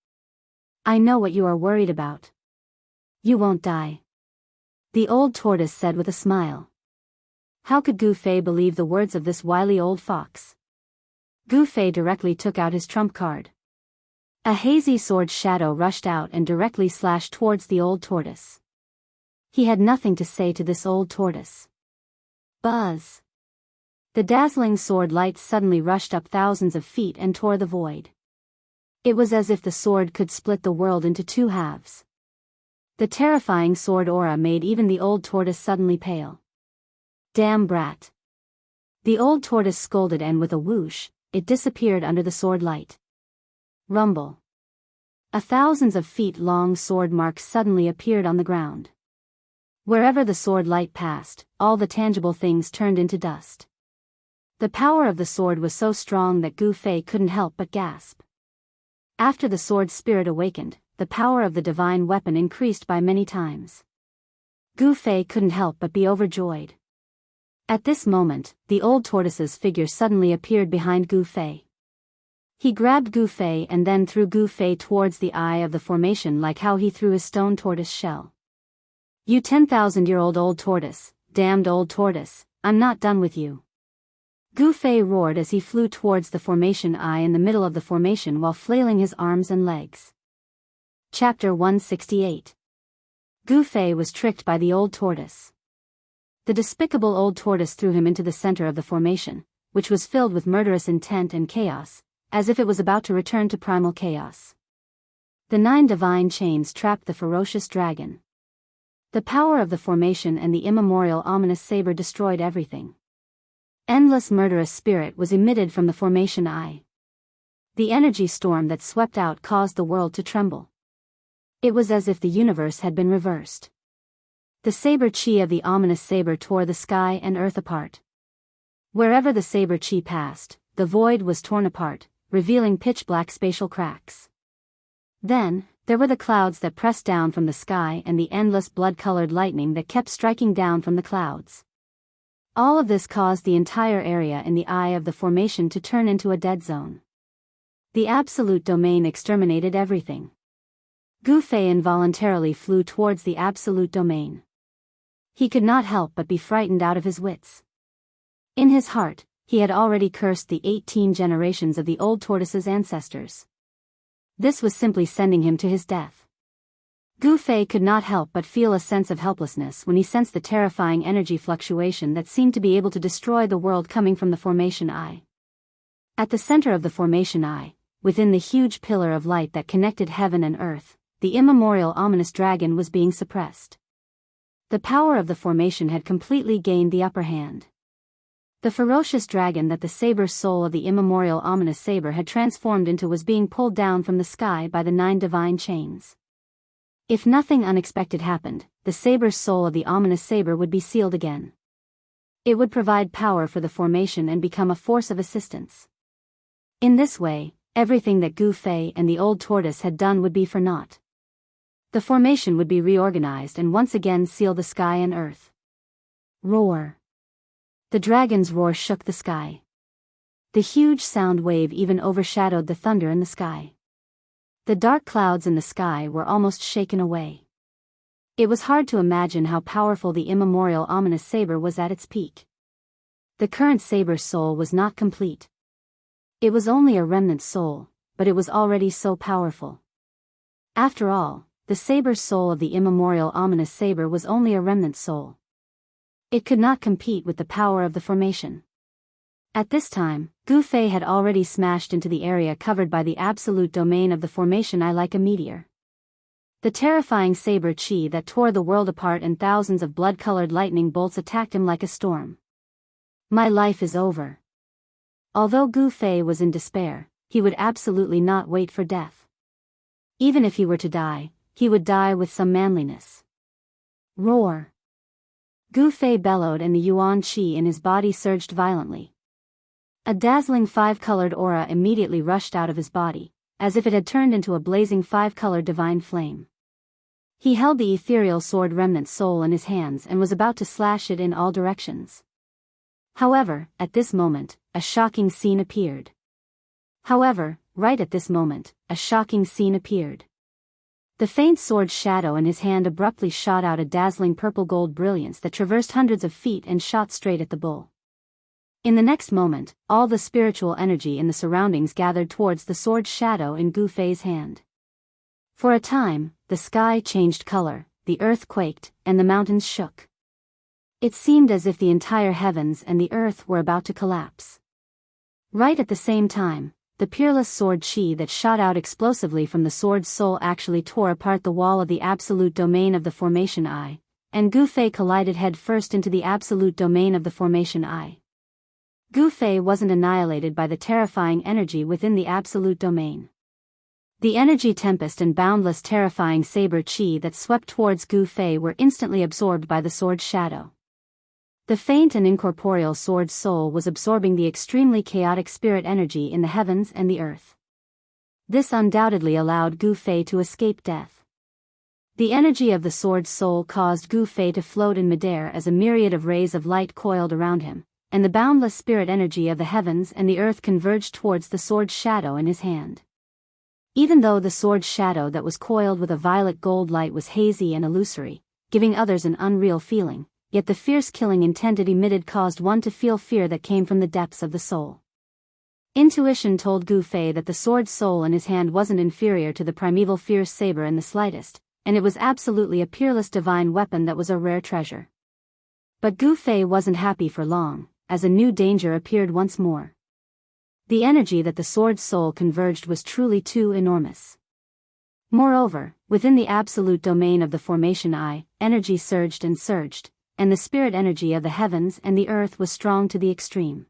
I know what you are worried about. You won't die. The old tortoise said with a smile. How could Gu Fei believe the words of this wily old fox? Gu Fei directly took out his trump card. A hazy sword shadow rushed out and directly slashed towards the old tortoise. He had nothing to say to this old tortoise. Buzz! The dazzling sword light suddenly rushed up thousands of feet and tore the void. It was as if the sword could split the world into two halves. The terrifying sword aura made even the old tortoise suddenly pale. Damn brat! The old tortoise scolded, and with a whoosh, it disappeared under the sword light. Rumble. A thousands of feet long sword mark suddenly appeared on the ground. Wherever the sword light passed, all the tangible things turned into dust. The power of the sword was so strong that Gu Fei couldn't help but gasp. After the sword spirit awakened, the power of the divine weapon increased by many times. Gu Fei couldn't help but be overjoyed. At this moment, the old tortoise's figure suddenly appeared behind Gu Fei. He grabbed Gu Fei and then threw Gu Fei towards the eye of the formation like how he threw his stone tortoise shell. You 10,000-year-old old tortoise, damned old tortoise, I'm not done with you. Gu Fei roared as he flew towards the formation eye in the middle of the formation while flailing his arms and legs. Chapter 168. Gu Fei was tricked by the old tortoise. The despicable old tortoise threw him into the center of the formation, which was filled with murderous intent and chaos, as if it was about to return to primal chaos. The 9 divine chains trapped the ferocious dragon. The power of the formation and the immemorial ominous saber destroyed everything. Endless murderous spirit was emitted from the formation eye. The energy storm that swept out caused the world to tremble. It was as if the universe had been reversed. The saber chi of the ominous saber tore the sky and earth apart. Wherever the saber chi passed, the void was torn apart, revealing pitch-black spatial cracks. Then, there were the clouds that pressed down from the sky and the endless blood-colored lightning that kept striking down from the clouds. All of this caused the entire area in the eye of the formation to turn into a dead zone. The absolute domain exterminated everything. Gu Fei involuntarily flew towards the absolute domain. He could not help but be frightened out of his wits. In his heart, he had already cursed the 18 generations of the old tortoise's ancestors. This was simply sending him to his death. Gu Fei could not help but feel a sense of helplessness when he sensed the terrifying energy fluctuation that seemed to be able to destroy the world coming from the formation eye. At the center of the formation eye, within the huge pillar of light that connected heaven and earth, the immemorial ominous dragon was being suppressed. The power of the formation had completely gained the upper hand. The ferocious dragon that the saber soul of the immemorial ominous saber had transformed into was being pulled down from the sky by the 9 divine chains. If nothing unexpected happened, the saber's soul of the ominous saber would be sealed again. It would provide power for the formation and become a force of assistance. In this way, everything that Gu Fei and the old tortoise had done would be for naught. The formation would be reorganized and once again seal the sky and earth. Roar. The dragon's roar shook the sky. The huge sound wave even overshadowed the thunder in the sky. The dark clouds in the sky were almost shaken away. It was hard to imagine how powerful the immemorial ominous saber was at its peak. The current saber's soul was not complete. It was only a remnant soul, but it was already so powerful. After all, the saber's soul of the immemorial ominous saber was only a remnant soul. It could not compete with the power of the formation. At this time, Gu Fei had already smashed into the area covered by the absolute domain of the formation eye like a meteor. The terrifying saber chi that tore the world apart and thousands of blood-colored lightning bolts attacked him like a storm. My life is over. Although Gu Fei was in despair, he would absolutely not wait for death. Even if he were to die, he would die with some manliness. Roar. Gu Fei bellowed and the yuan qi in his body surged violently. A dazzling 5-colored aura immediately rushed out of his body, as if it had turned into a blazing 5-colored divine flame. He held the ethereal sword remnant soul in his hands and was about to slash it in all directions. However, at this moment, a shocking scene appeared. The faint sword shadow in his hand abruptly shot out a dazzling purple-gold brilliance that traversed hundreds of feet and shot straight at the bull. In the next moment, all the spiritual energy in the surroundings gathered towards the sword shadow in Gu Fei's hand. For a time, the sky changed color, the earth quaked, and the mountains shook. It seemed as if the entire heavens and the earth were about to collapse. Right at the same time, the peerless sword chi that shot out explosively from the sword's soul actually tore apart the wall of the absolute domain of the formation I, and Gu Fei collided head first into the absolute domain of the formation I. Gu Fei wasn't annihilated by the terrifying energy within the absolute domain. The energy tempest and boundless terrifying saber chi that swept towards Gu Fei were instantly absorbed by the sword's shadow. The faint and incorporeal sword's soul was absorbing the extremely chaotic spirit energy in the heavens and the earth. This undoubtedly allowed Gu Fei to escape death. The energy of the sword's soul caused Gu Fei to float in midair as a myriad of rays of light coiled around him, and the boundless spirit energy of the heavens and the earth converged towards the sword's shadow in his hand. Even though the sword's shadow that was coiled with a violet gold light was hazy and illusory, giving others an unreal feeling, yet the fierce killing intent it emitted caused one to feel fear that came from the depths of the soul. Intuition told Gu Fei that the sword's soul in his hand wasn't inferior to the primeval fierce saber in the slightest, and it was absolutely a peerless divine weapon that was a rare treasure. But Gu Fei wasn't happy for long, as a new danger appeared once more. The energy that the sword's soul converged was truly too enormous. Moreover, within the absolute domain of the formation I, energy surged and surged, and the spirit energy of the heavens and the earth was strong to the extreme.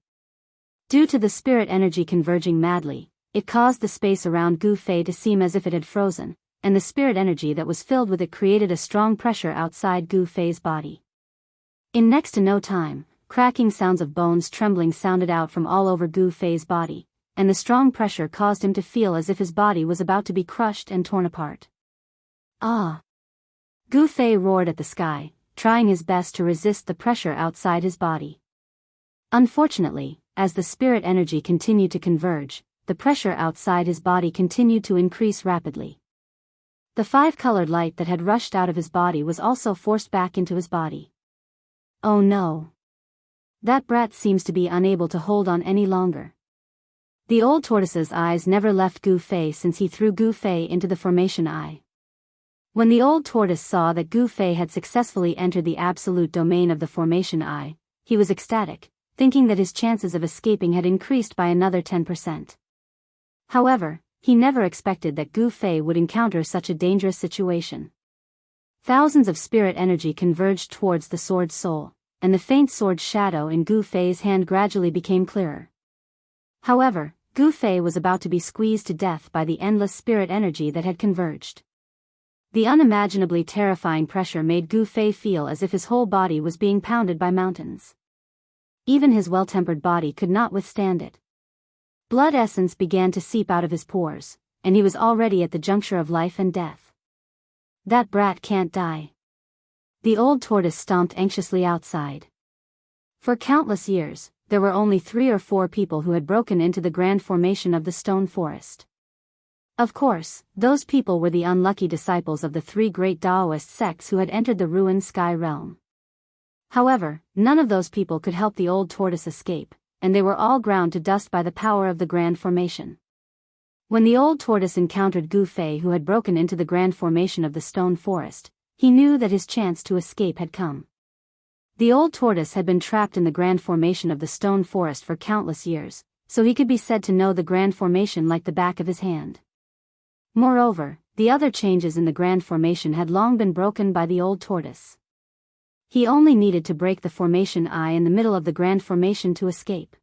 Due to the spirit energy converging madly, it caused the space around Gu Fei to seem as if it had frozen, and the spirit energy that was filled with it created a strong pressure outside Gu Fei's body. In next to no time, cracking sounds of bones trembling sounded out from all over Gu Fei's body, and the strong pressure caused him to feel as if his body was about to be crushed and torn apart. Ah! Gu Fei roared at the sky, trying his best to resist the pressure outside his body. Unfortunately, as the spirit energy continued to converge, the pressure outside his body continued to increase rapidly. The five-colored light that had rushed out of his body was also forced back into his body. Oh no! That brat seems to be unable to hold on any longer. The old tortoise's eyes never left Gu Fei since he threw Gu Fei into the formation I. When the old tortoise saw that Gu Fei had successfully entered the absolute domain of the formation I, he was ecstatic, thinking that his chances of escaping had increased by another 10%. However, he never expected that Gu Fei would encounter such a dangerous situation. Thousands of spirit energy converged towards the sword's soul, and the faint sword shadow in Gu Fei's hand gradually became clearer. However, Gu Fei was about to be squeezed to death by the endless spirit energy that had converged. The unimaginably terrifying pressure made Gu Fei feel as if his whole body was being pounded by mountains. Even his well-tempered body could not withstand it. Blood essence began to seep out of his pores, and he was already at the juncture of life and death. That brat can't die. The old tortoise stomped anxiously outside. For countless years, there were only 3 or 4 people who had broken into the grand formation of the stone forest. Of course, those people were the unlucky disciples of the 3 great Taoist sects who had entered the ruined sky realm. However, none of those people could help the old tortoise escape, and they were all ground to dust by the power of the grand formation. When the old tortoise encountered Gu Fei who had broken into the grand formation of the stone forest, he knew that his chance to escape had come. The old tortoise had been trapped in the grand formation of the stone forest for countless years, so he could be said to know the grand formation like the back of his hand. Moreover, the other changes in the grand formation had long been broken by the old tortoise. He only needed to break the formation I in the middle of the grand formation to escape.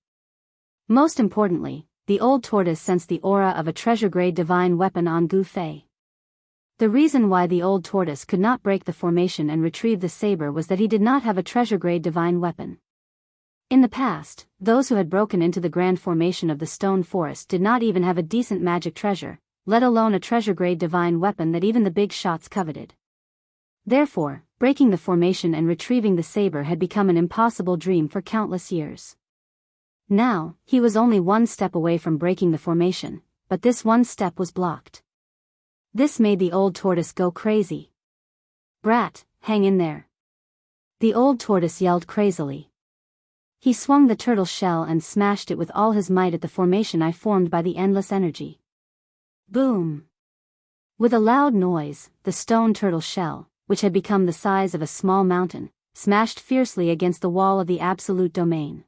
Most importantly, the old tortoise sensed the aura of a treasure-grade divine weapon on Gu Fei. The reason why the old tortoise could not break the formation and retrieve the saber was that he did not have a treasure-grade divine weapon. In the past, those who had broken into the grand formation of the stone forest did not even have a decent magic treasure, let alone a treasure-grade divine weapon that even the big shots coveted. Therefore, breaking the formation and retrieving the saber had become an impossible dream for countless years. Now, he was only one step away from breaking the formation, but this one step was blocked. This made the old tortoise go crazy. "Brat, hang in there," the old tortoise yelled crazily. He swung the turtle shell and smashed it with all his might at the formation I formed by the endless energy. Boom! With a loud noise, the stone turtle shell, which had become the size of a small mountain, smashed fiercely against the wall of the absolute domain.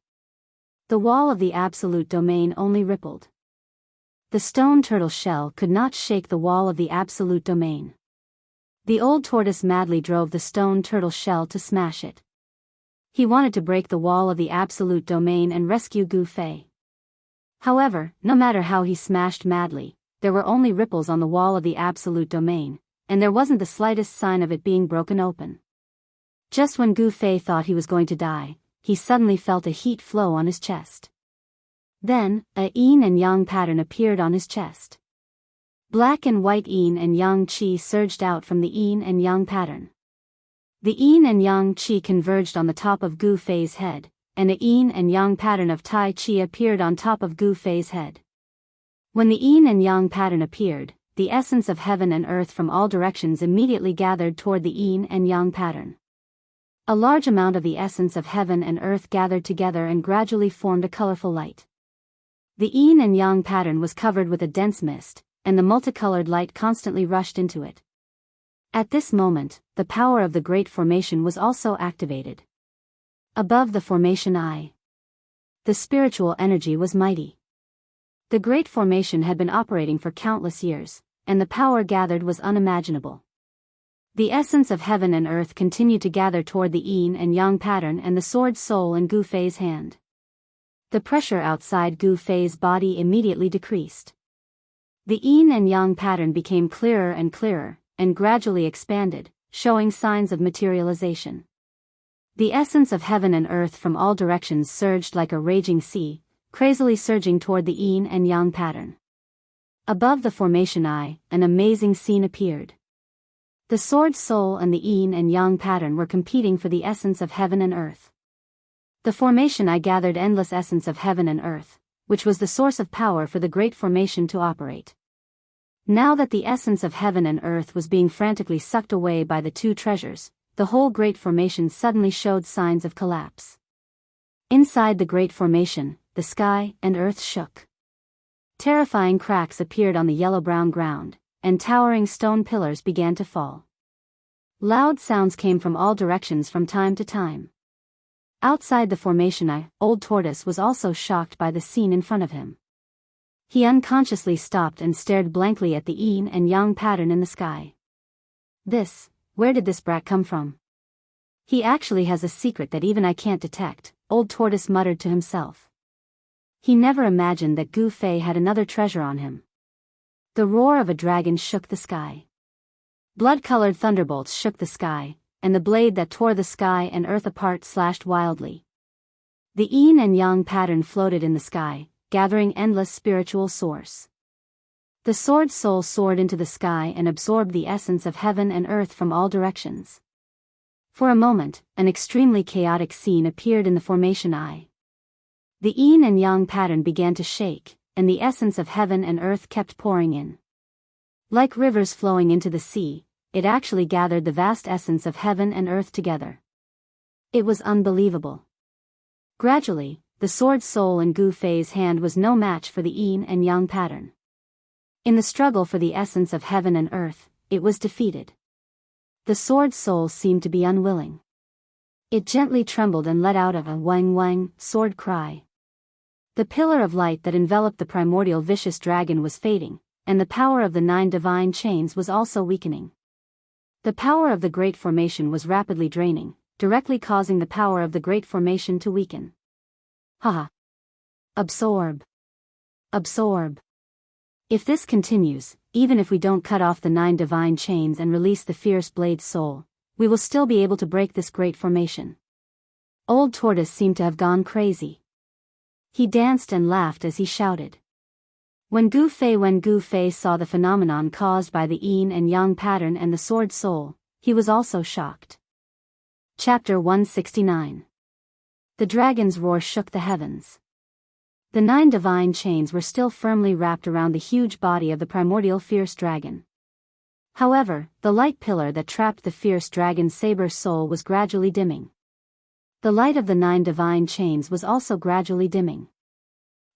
The wall of the absolute domain only rippled. The stone turtle shell could not shake the wall of the absolute domain. The old tortoise madly drove the stone turtle shell to smash it. He wanted to break the wall of the absolute domain and rescue Gu Fei. However, no matter how he smashed madly, there were only ripples on the wall of the absolute domain, and there wasn't the slightest sign of it being broken open. Just when Gu Fei thought he was going to die, he suddenly felt a heat flow on his chest. Then, a yin and yang pattern appeared on his chest. Black and white yin and yang qi surged out from the yin and yang pattern. The yin and yang qi converged on the top of Gu Fei's head, and a yin and yang pattern of Tai Chi appeared on top of Gu Fei's head. When the yin and yang pattern appeared, the essence of heaven and earth from all directions immediately gathered toward the yin and yang pattern. A large amount of the essence of heaven and earth gathered together and gradually formed a colorful light. The yin and yang pattern was covered with a dense mist, and the multicolored light constantly rushed into it. At this moment, the power of the Great Formation was also activated. Above the formation the spiritual energy was mighty. The Great Formation had been operating for countless years, and the power gathered was unimaginable. The essence of heaven and earth continued to gather toward the yin and yang pattern and the sword soul in Gu Fei's hand. The pressure outside Gu Fei's body immediately decreased. The yin and yang pattern became clearer and clearer, and gradually expanded, showing signs of materialization. The essence of heaven and earth from all directions surged like a raging sea, crazily surging toward the yin and yang pattern. Above the formation an amazing scene appeared. The sword soul and the yin and yang pattern were competing for the essence of heaven and earth. The formation gathered endless essence of heaven and earth, which was the source of power for the Great Formation to operate. Now that the essence of heaven and earth was being frantically sucked away by the two treasures, the whole Great Formation suddenly showed signs of collapse. Inside the Great Formation, the sky and earth shook. Terrifying cracks appeared on the yellow-brown ground, and towering stone pillars began to fall. Loud sounds came from all directions from time to time. Outside the formation old tortoise was also shocked by the scene in front of him. He unconsciously stopped and stared blankly at the yin and yang pattern in the sky. Where did this brat come from? He actually has a secret that even I can't detect, old tortoise muttered to himself. He never imagined that Gu Fei had another treasure on him. The roar of a dragon shook the sky. Blood-colored thunderbolts shook the sky, and the blade that tore the sky and earth apart slashed wildly. The yin and yang pattern floated in the sky, gathering endless spiritual source. The sword soul soared into the sky and absorbed the essence of heaven and earth from all directions. For a moment, an extremely chaotic scene appeared in the formation The yin and yang pattern began to shake, and the essence of heaven and earth kept pouring in. Like rivers flowing into the sea, it actually gathered the vast essence of heaven and earth together. It was unbelievable. Gradually, the sword soul in Gu Fei's hand was no match for the yin and yang pattern. In the struggle for the essence of heaven and earth, it was defeated. The sword soul seemed to be unwilling. It gently trembled and let out a wang wang sword cry. The pillar of light that enveloped the primordial vicious dragon was fading, and the power of the 9 divine chains was also weakening. The power of the Great Formation was rapidly draining, directly causing the power of the Great Formation to weaken. Haha. Absorb. Absorb. If this continues, even if we don't cut off the 9 divine chains and release the fierce blade soul, we will still be able to break this Great Formation. Old Tortoise seemed to have gone crazy. He danced and laughed as he shouted. When Gu Fei saw the phenomenon caused by the yin and yang pattern and the sword soul, he was also shocked. Chapter 169. The dragon's roar shook the heavens. The 9 divine chains were still firmly wrapped around the huge body of the primordial fierce dragon. However, the light pillar that trapped the fierce dragon's saber soul was gradually dimming. The light of the 9 divine chains was also gradually dimming.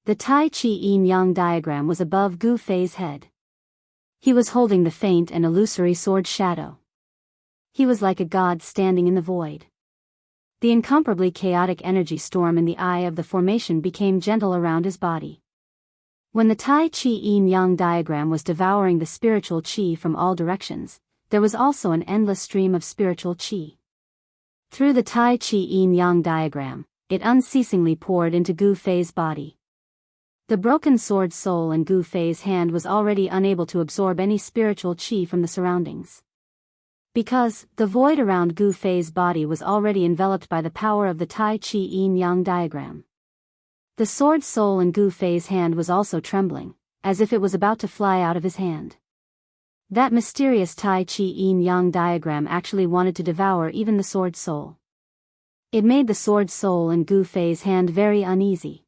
The Tai Chi Yin-Yang diagram was above Gu Fei's head. He was holding the faint and illusory sword shadow. He was like a god standing in the void. The incomparably chaotic energy storm in the eye of the formation became gentle around his body. When the Tai Chi Yin-Yang diagram was devouring the spiritual chi from all directions, there was also an endless stream of spiritual chi. Through the Tai Chi Yin-Yang diagram, it unceasingly poured into Gu Fei's body. The broken sword soul in Gu Fei's hand was already unable to absorb any spiritual chi from the surroundings. Because the void around Gu Fei's body was already enveloped by the power of the Tai Chi Yin-Yang diagram. The sword soul in Gu Fei's hand was also trembling, as if it was about to fly out of his hand. That mysterious Tai Chi Yin-Yang diagram actually wanted to devour even the sword soul. It made the sword soul in Gu Fei's hand very uneasy.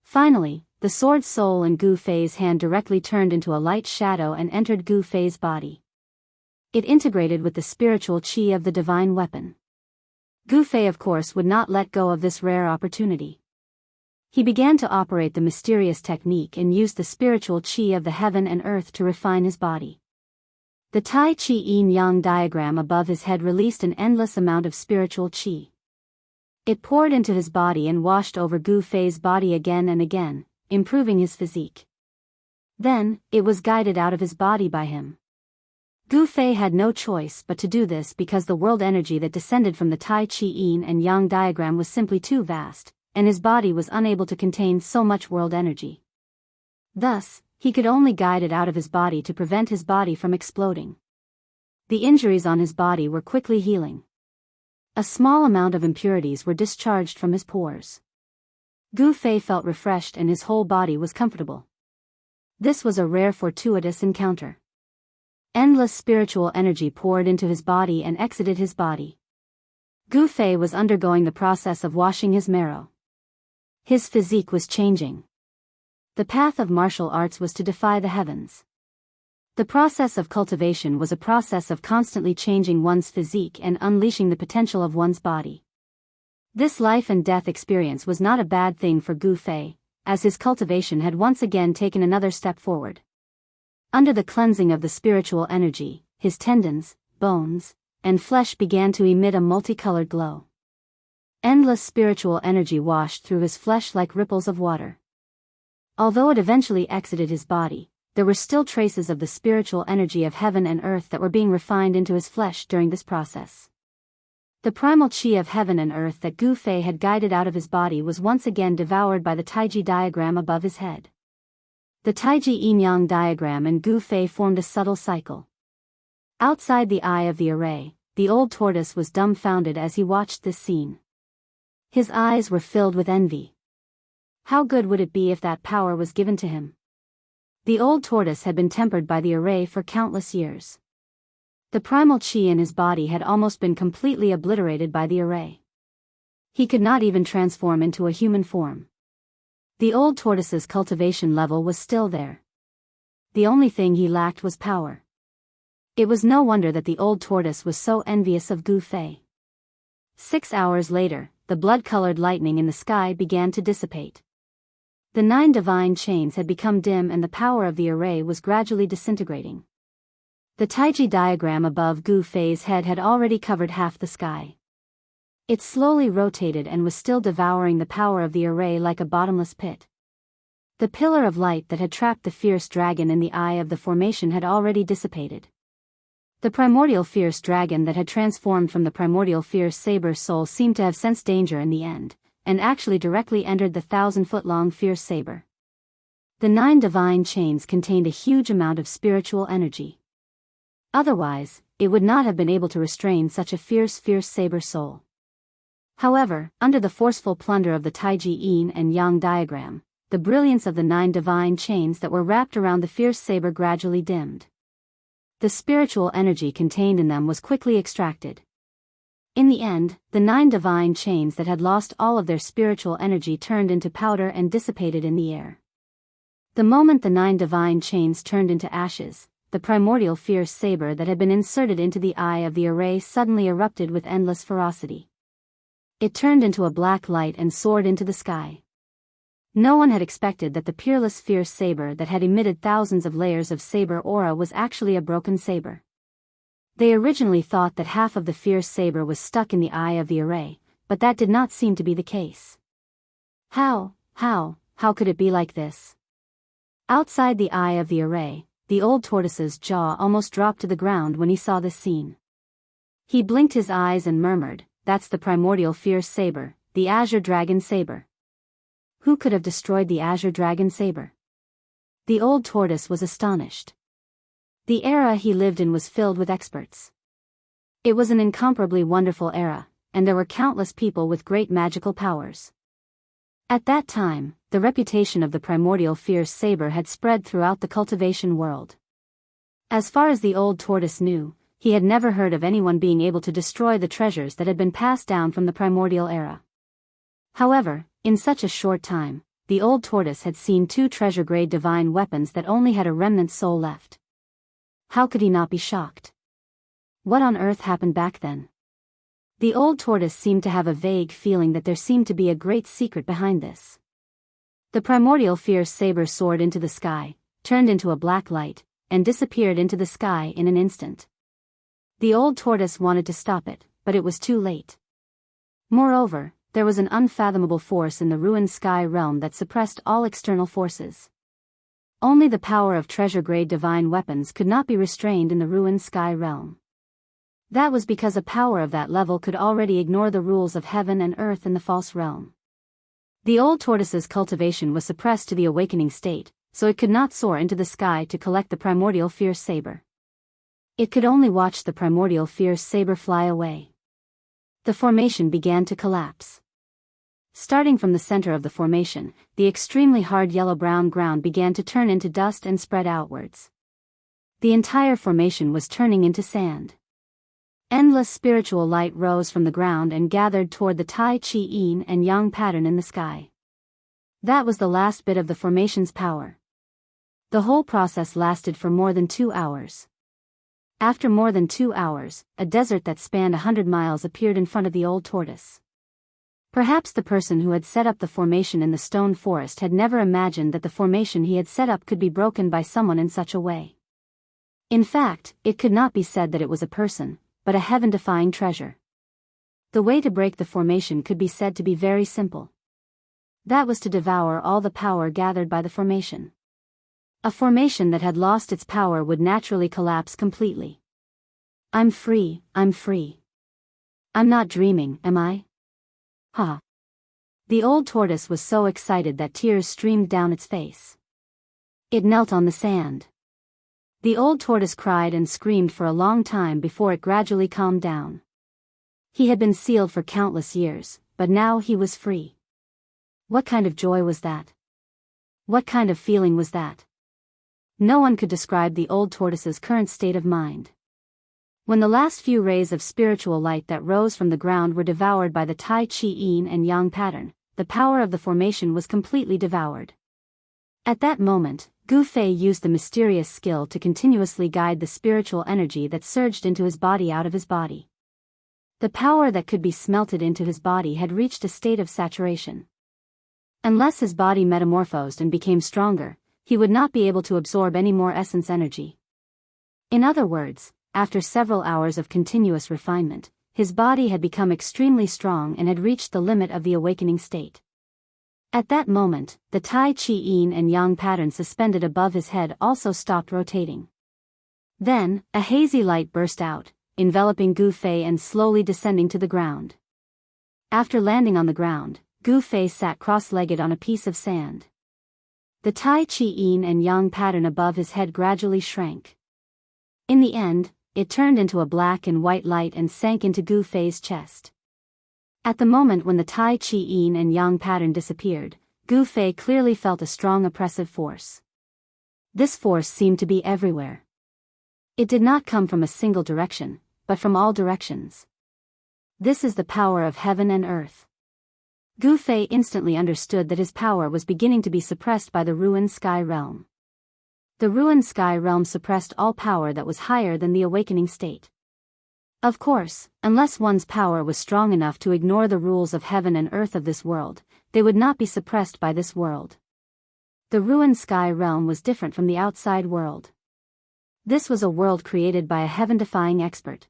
Finally, the sword soul in Gu Fei's hand directly turned into a light shadow and entered Gu Fei's body. It integrated with the spiritual chi of the divine weapon. Gu Fei of course would not let go of this rare opportunity. He began to operate the mysterious technique and used the spiritual chi of the heaven and earth to refine his body. The Tai Chi Yin-Yang diagram above his head released an endless amount of spiritual chi. It poured into his body and washed over Gu Fei's body again and again, improving his physique. Then, it was guided out of his body by him. Gu Fei had no choice but to do this because the world energy that descended from the Tai Chi Yin and Yang diagram was simply too vast, and his body was unable to contain so much world energy. Thus, he could only guide it out of his body to prevent his body from exploding. The injuries on his body were quickly healing. A small amount of impurities were discharged from his pores. Gu Fei felt refreshed and his whole body was comfortable. This was a rare fortuitous encounter. Endless spiritual energy poured into his body and exited his body. Gu Fei was undergoing the process of washing his marrow. His physique was changing. The path of martial arts was to defy the heavens. The process of cultivation was a process of constantly changing one's physique and unleashing the potential of one's body. This life and death experience was not a bad thing for Gu Fei, as his cultivation had once again taken another step forward. Under the cleansing of the spiritual energy, his tendons, bones, and flesh began to emit a multicolored glow. Endless spiritual energy washed through his flesh like ripples of water. Although it eventually exited his body, there were still traces of the spiritual energy of heaven and earth that were being refined into his flesh during this process. The primal chi of heaven and earth that Gu Fei had guided out of his body was once again devoured by the Taiji diagram above his head. The Taiji Yin-Yang diagram and Gu Fei formed a subtle cycle. Outside the eye of the array, the old tortoise was dumbfounded as he watched this scene. His eyes were filled with envy. How good would it be if that power was given to him? The old tortoise had been tempered by the array for countless years. The primal chi in his body had almost been completely obliterated by the array. He could not even transform into a human form. The old tortoise's cultivation level was still there. The only thing he lacked was power. It was no wonder that the old tortoise was so envious of Gu Fei. 6 hours later, the blood-colored lightning in the sky began to dissipate. The 9 divine chains had become dim and the power of the array was gradually disintegrating. The Taiji diagram above Gu Fei's head had already covered half the sky. It slowly rotated and was still devouring the power of the array like a bottomless pit. The pillar of light that had trapped the fierce dragon in the eye of the formation had already dissipated. The primordial fierce dragon that had transformed from the primordial fierce saber soul seemed to have sensed danger in the end, and actually directly entered the 1,000-foot-long fierce saber. The 9 divine chains contained a huge amount of spiritual energy. Otherwise, it would not have been able to restrain such a fierce saber soul. However, under the forceful plunder of the Taiji Yin and Yang diagram, the brilliance of the 9 divine chains that were wrapped around the fierce saber gradually dimmed. The spiritual energy contained in them was quickly extracted. In the end, the 9 divine chains that had lost all of their spiritual energy turned into powder and dissipated in the air. The moment the 9 divine chains turned into ashes, the primordial fierce saber that had been inserted into the eye of the array suddenly erupted with endless ferocity. It turned into a black light and soared into the sky. No one had expected that the peerless fierce saber that had emitted thousands of layers of saber aura was actually a broken saber. They originally thought that half of the fierce saber was stuck in the eye of the array, but that did not seem to be the case. How could it be like this? Outside the eye of the array, the old tortoise's jaw almost dropped to the ground when he saw this scene. He blinked his eyes and murmured, "That's the primordial fierce saber, the azure dragon saber." Who could have destroyed the azure dragon saber? The old tortoise was astonished. The era he lived in was filled with experts. It was an incomparably wonderful era, and there were countless people with great magical powers. At that time, the reputation of the primordial fierce saber had spread throughout the cultivation world. As far as the old tortoise knew, he had never heard of anyone being able to destroy the treasures that had been passed down from the primordial era. However, in such a short time, the old tortoise had seen 2 treasure-grade divine weapons that only had a remnant soul left. How could he not be shocked? What on earth happened back then? The old tortoise seemed to have a vague feeling that there seemed to be a great secret behind this. The primordial fierce saber soared into the sky, turned into a black light, and disappeared into the sky in an instant. The old tortoise wanted to stop it, but it was too late. Moreover, there was an unfathomable force in the ruined sky realm that suppressed all external forces. Only the power of treasure-grade divine weapons could not be restrained in the ruined sky realm. That was because a power of that level could already ignore the rules of heaven and earth in the false realm. The old tortoise's cultivation was suppressed to the awakening state, so it could not soar into the sky to collect the primordial fierce saber. It could only watch the primordial fierce saber fly away. The formation began to collapse. Starting from the center of the formation, the extremely hard yellow-brown ground began to turn into dust and spread outwards. The entire formation was turning into sand. Endless spiritual light rose from the ground and gathered toward the Tai Chi Yin and Yang pattern in the sky. That was the last bit of the formation's power. The whole process lasted for more than 2 hours. After more than 2 hours, a desert that spanned 100 miles appeared in front of the old tortoise. Perhaps the person who had set up the formation in the stone forest had never imagined that the formation he had set up could be broken by someone in such a way. In fact, it could not be said that it was a person, but a heaven-defying treasure. The way to break the formation could be said to be very simple. That was to devour all the power gathered by the formation. A formation that had lost its power would naturally collapse completely. I'm free, I'm free. I'm not dreaming, am I? Ha! The old tortoise was so excited that tears streamed down its face. It knelt on the sand. The old tortoise cried and screamed for a long time before it gradually calmed down. He had been sealed for countless years, but now he was free. What kind of joy was that? What kind of feeling was that? No one could describe the old tortoise's current state of mind. When the last few rays of spiritual light that rose from the ground were devoured by the Tai Chi Yin and Yang pattern, the power of the formation was completely devoured. At that moment, Gu Fei used the mysterious skill to continuously guide the spiritual energy that surged into his body out of his body. The power that could be smelted into his body had reached a state of saturation. Unless his body metamorphosed and became stronger, he would not be able to absorb any more essence energy. In other words, after several hours of continuous refinement, his body had become extremely strong and had reached the limit of the awakening state. At that moment, the Tai Chi Yin and Yang pattern suspended above his head also stopped rotating. Then, a hazy light burst out, enveloping Gu Fei and slowly descending to the ground. After landing on the ground, Gu Fei sat cross-legged on a piece of sand. The Tai Chi Yin and Yang pattern above his head gradually shrank. In the end, it turned into a black and white light and sank into Gu Fei's chest. At the moment when the Tai Chi Yin and Yang pattern disappeared, Gu Fei clearly felt a strong oppressive force. This force seemed to be everywhere. It did not come from a single direction, but from all directions. This is the power of heaven and earth. Gu Fei instantly understood that his power was beginning to be suppressed by the ruined sky realm. The ruined sky realm suppressed all power that was higher than the awakening state. Of course, unless one's power was strong enough to ignore the rules of heaven and earth of this world, they would not be suppressed by this world. The ruined sky realm was different from the outside world. This was a world created by a heaven-defying expert.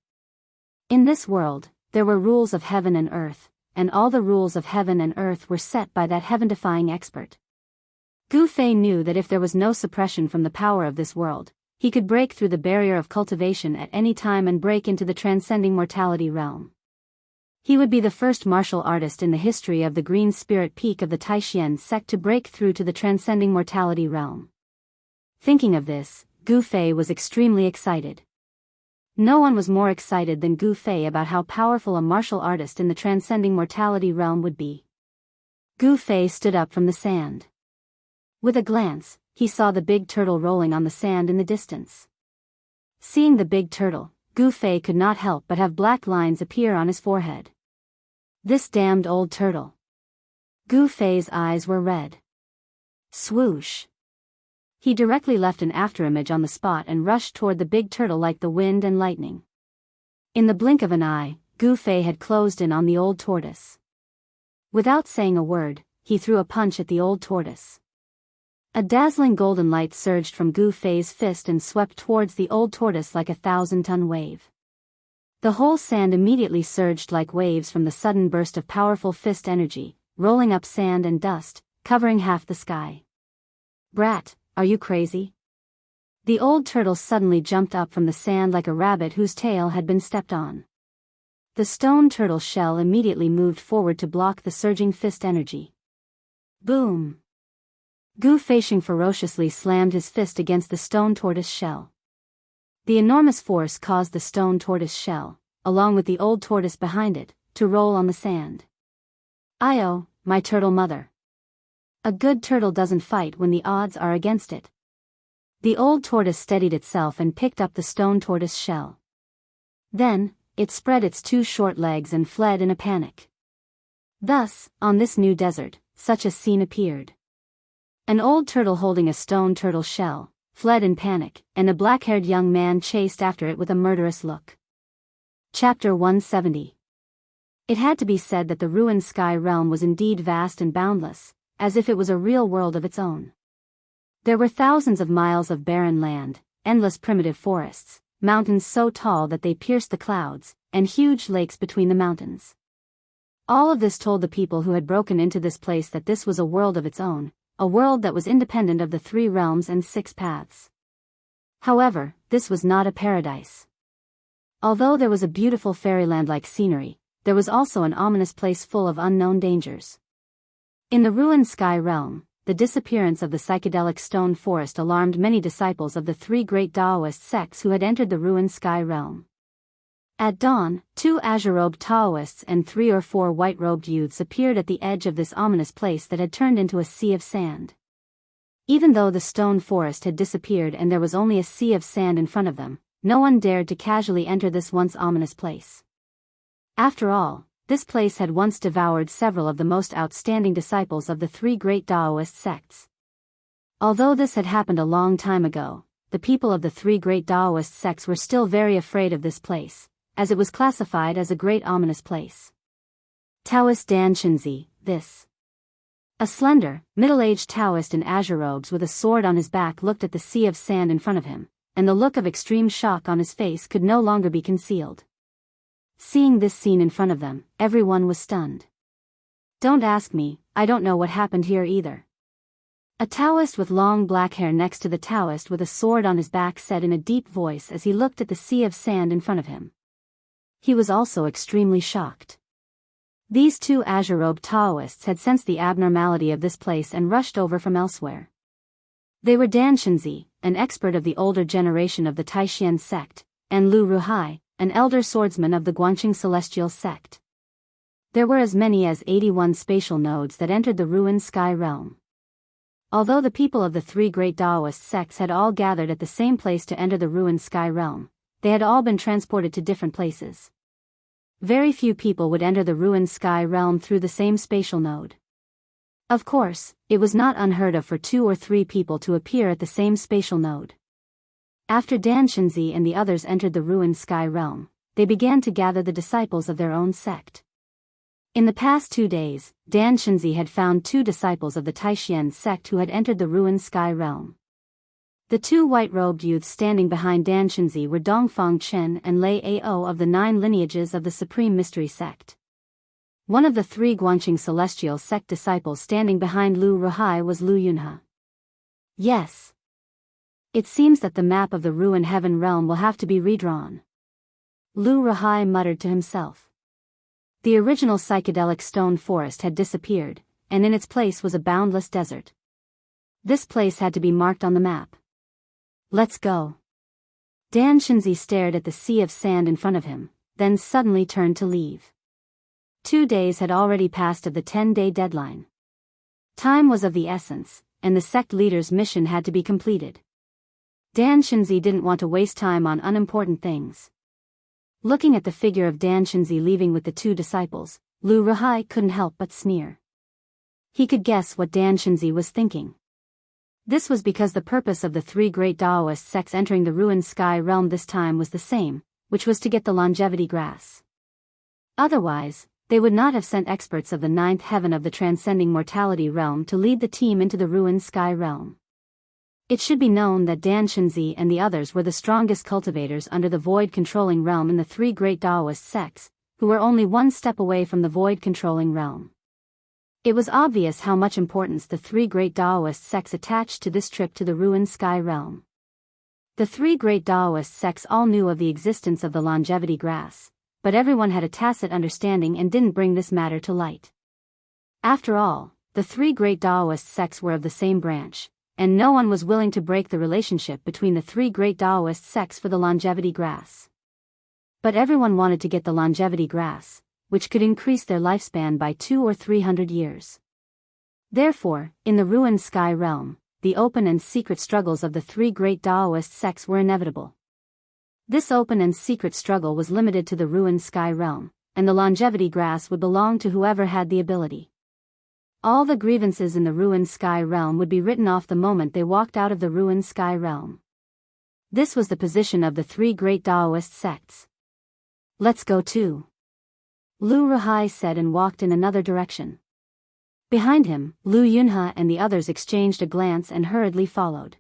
In this world, there were rules of heaven and earth, and all the rules of heaven and earth were set by that heaven-defying expert. Gu Fei knew that if there was no suppression from the power of this world, he could break through the barrier of cultivation at any time and break into the transcending mortality realm. He would be the first martial artist in the history of the Green Spirit Peak of the Taishan sect to break through to the transcending mortality realm. Thinking of this, Gu Fei was extremely excited. No one was more excited than Gu Fei about how powerful a martial artist in the transcending mortality realm would be. Gu Fei stood up from the sand. With a glance, he saw the big turtle rolling on the sand in the distance. Seeing the big turtle, Gu Fei could not help but have black lines appear on his forehead. This damned old turtle. Gu Fei's eyes were red. Swoosh. He directly left an afterimage on the spot and rushed toward the big turtle like the wind and lightning. In the blink of an eye, Gu Fei had closed in on the old tortoise. Without saying a word, he threw a punch at the old tortoise. A dazzling golden light surged from Gu Fei's fist and swept towards the old tortoise like a 1,000-ton wave. The whole sand immediately surged like waves from the sudden burst of powerful fist energy, rolling up sand and dust, covering half the sky. Brat, are you crazy? The old turtle suddenly jumped up from the sand like a rabbit whose tail had been stepped on. The stone turtle shell immediately moved forward to block the surging fist energy. Boom! Gu Fei ferociously slammed his fist against the stone tortoise shell. The enormous force caused the stone tortoise shell, along with the old tortoise behind it, to roll on the sand. Io, my turtle mother. A good turtle doesn't fight when the odds are against it. The old tortoise steadied itself and picked up the stone tortoise shell. Then, it spread its two short legs and fled in a panic. Thus, on this new desert, such a scene appeared. An old turtle holding a stone turtle shell, fled in panic, and a black-haired young man chased after it with a murderous look. Chapter 170. It had to be said that the ruined sky realm was indeed vast and boundless, as if it was a real world of its own. There were thousands of miles of barren land, endless primitive forests, mountains so tall that they pierced the clouds, and huge lakes between the mountains. All of this told the people who had broken into this place that this was a world of its own, a world that was independent of the 3 realms and 6 paths. However, this was not a paradise. Although there was a beautiful fairyland-like scenery, there was also an ominous place full of unknown dangers. In the ruined sky realm, the disappearance of the psychedelic stone forest alarmed many disciples of the 3 great Taoist sects who had entered the ruined sky realm. At dawn, 2 azure-robed Taoists and 3 or 4 white-robed youths appeared at the edge of this ominous place that had turned into a sea of sand. Even though the stone forest had disappeared and there was only a sea of sand in front of them, no one dared to casually enter this once ominous place. After all, this place had once devoured several of the most outstanding disciples of the 3 great Taoist sects. Although this had happened a long time ago, the people of the 3 great Taoist sects were still very afraid of this place, as it was classified as a great ominous place. Taoist Dan Chenzi, this. A slender, middle-aged Taoist in azure robes with a sword on his back looked at the sea of sand in front of him, and the look of extreme shock on his face could no longer be concealed. Seeing this scene in front of them, everyone was stunned. Don't ask me, I don't know what happened here either. A Taoist with long black hair next to the Taoist with a sword on his back said in a deep voice as he looked at the sea of sand in front of him. He was also extremely shocked. These 2 azure-robed Taoists had sensed the abnormality of this place and rushed over from elsewhere. They were Dan Chenzi, an expert of the older generation of the Taishan sect, and Lu Ruhai, an elder swordsman of the Guanqing Celestial sect. There were as many as 81 spatial nodes that entered the ruined sky realm. Although the people of the three great Taoist sects had all gathered at the same place to enter the ruined sky realm, they had all been transported to different places. Very few people would enter the ruined sky realm through the same spatial node. Of course, it was not unheard of for 2 or 3 people to appear at the same spatial node. After Dan Shenzi and the others entered the ruined sky realm, they began to gather the disciples of their own sect. In the past 2 days, Dan Shenzi had found 2 disciples of the Taishian sect who had entered the ruined sky realm. The 2 white-robed youths standing behind Dan Shenzi were Dongfang Chen and Lei Ao of the 9 lineages of the Supreme Mystery Sect. One of the 3 Guanqing Celestial Sect disciples standing behind Lu Ruhai was Lu Yunhe. Yes. It seems that the map of the ruined heaven realm will have to be redrawn. Lu Ruhai muttered to himself. The original psychedelic stone forest had disappeared, and in its place was a boundless desert. This place had to be marked on the map. Let's go. Dan Shenzi stared at the sea of sand in front of him, then suddenly turned to leave. 2 days had already passed of the 10-day deadline. Time was of the essence, and the sect leader's mission had to be completed. Dan Shenzi didn't want to waste time on unimportant things. Looking at the figure of Dan Shenzi leaving with the 2 disciples, Lu Ruhai couldn't help but sneer. He could guess what Dan Shenzi was thinking. This was because the purpose of the 3 great Taoist sects entering the ruined sky realm this time was the same, which was to get the longevity grass. Otherwise, they would not have sent experts of the 9th heaven of the transcending mortality realm to lead the team into the ruined sky realm. It should be known that Dan Shenzi and the others were the strongest cultivators under the void-controlling realm in the 3 great Taoist sects, who were only 1 step away from the void-controlling realm. It was obvious how much importance the 3 great Taoist sects attached to this trip to the ruined sky realm. The 3 great Taoist sects all knew of the existence of the longevity grass, but everyone had a tacit understanding and didn't bring this matter to light. After all, the 3 great Taoist sects were of the same branch, and no one was willing to break the relationship between the 3 great Taoist sects for the longevity grass. But everyone wanted to get the longevity grass, which could increase their lifespan by 200 or 300 years. Therefore, in the ruined sky realm, the open and secret struggles of the 3 great Taoist sects were inevitable. This open and secret struggle was limited to the ruined sky realm, and the longevity grass would belong to whoever had the ability. All the grievances in the ruined sky realm would be written off the moment they walked out of the ruined sky realm. This was the position of the 3 great Taoist sects. Let's go too. Lu Ruhai said and walked in another direction. Behind him, Lu Yunhe and the others exchanged a glance and hurriedly followed.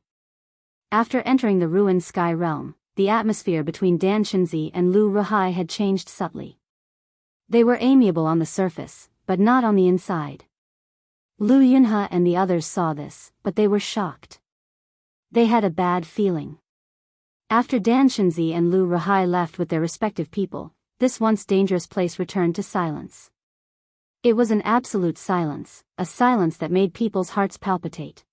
After entering the ruined sky realm, the atmosphere between Dan Shenzi and Lu Ruhai had changed subtly. They were amiable on the surface, but not on the inside. Lu Yunhe and the others saw this, but they were shocked. They had a bad feeling. After Dan Shenzi and Lu Ruhai left with their respective people, this once dangerous place returned to silence. It was an absolute silence, a silence that made people's hearts palpitate.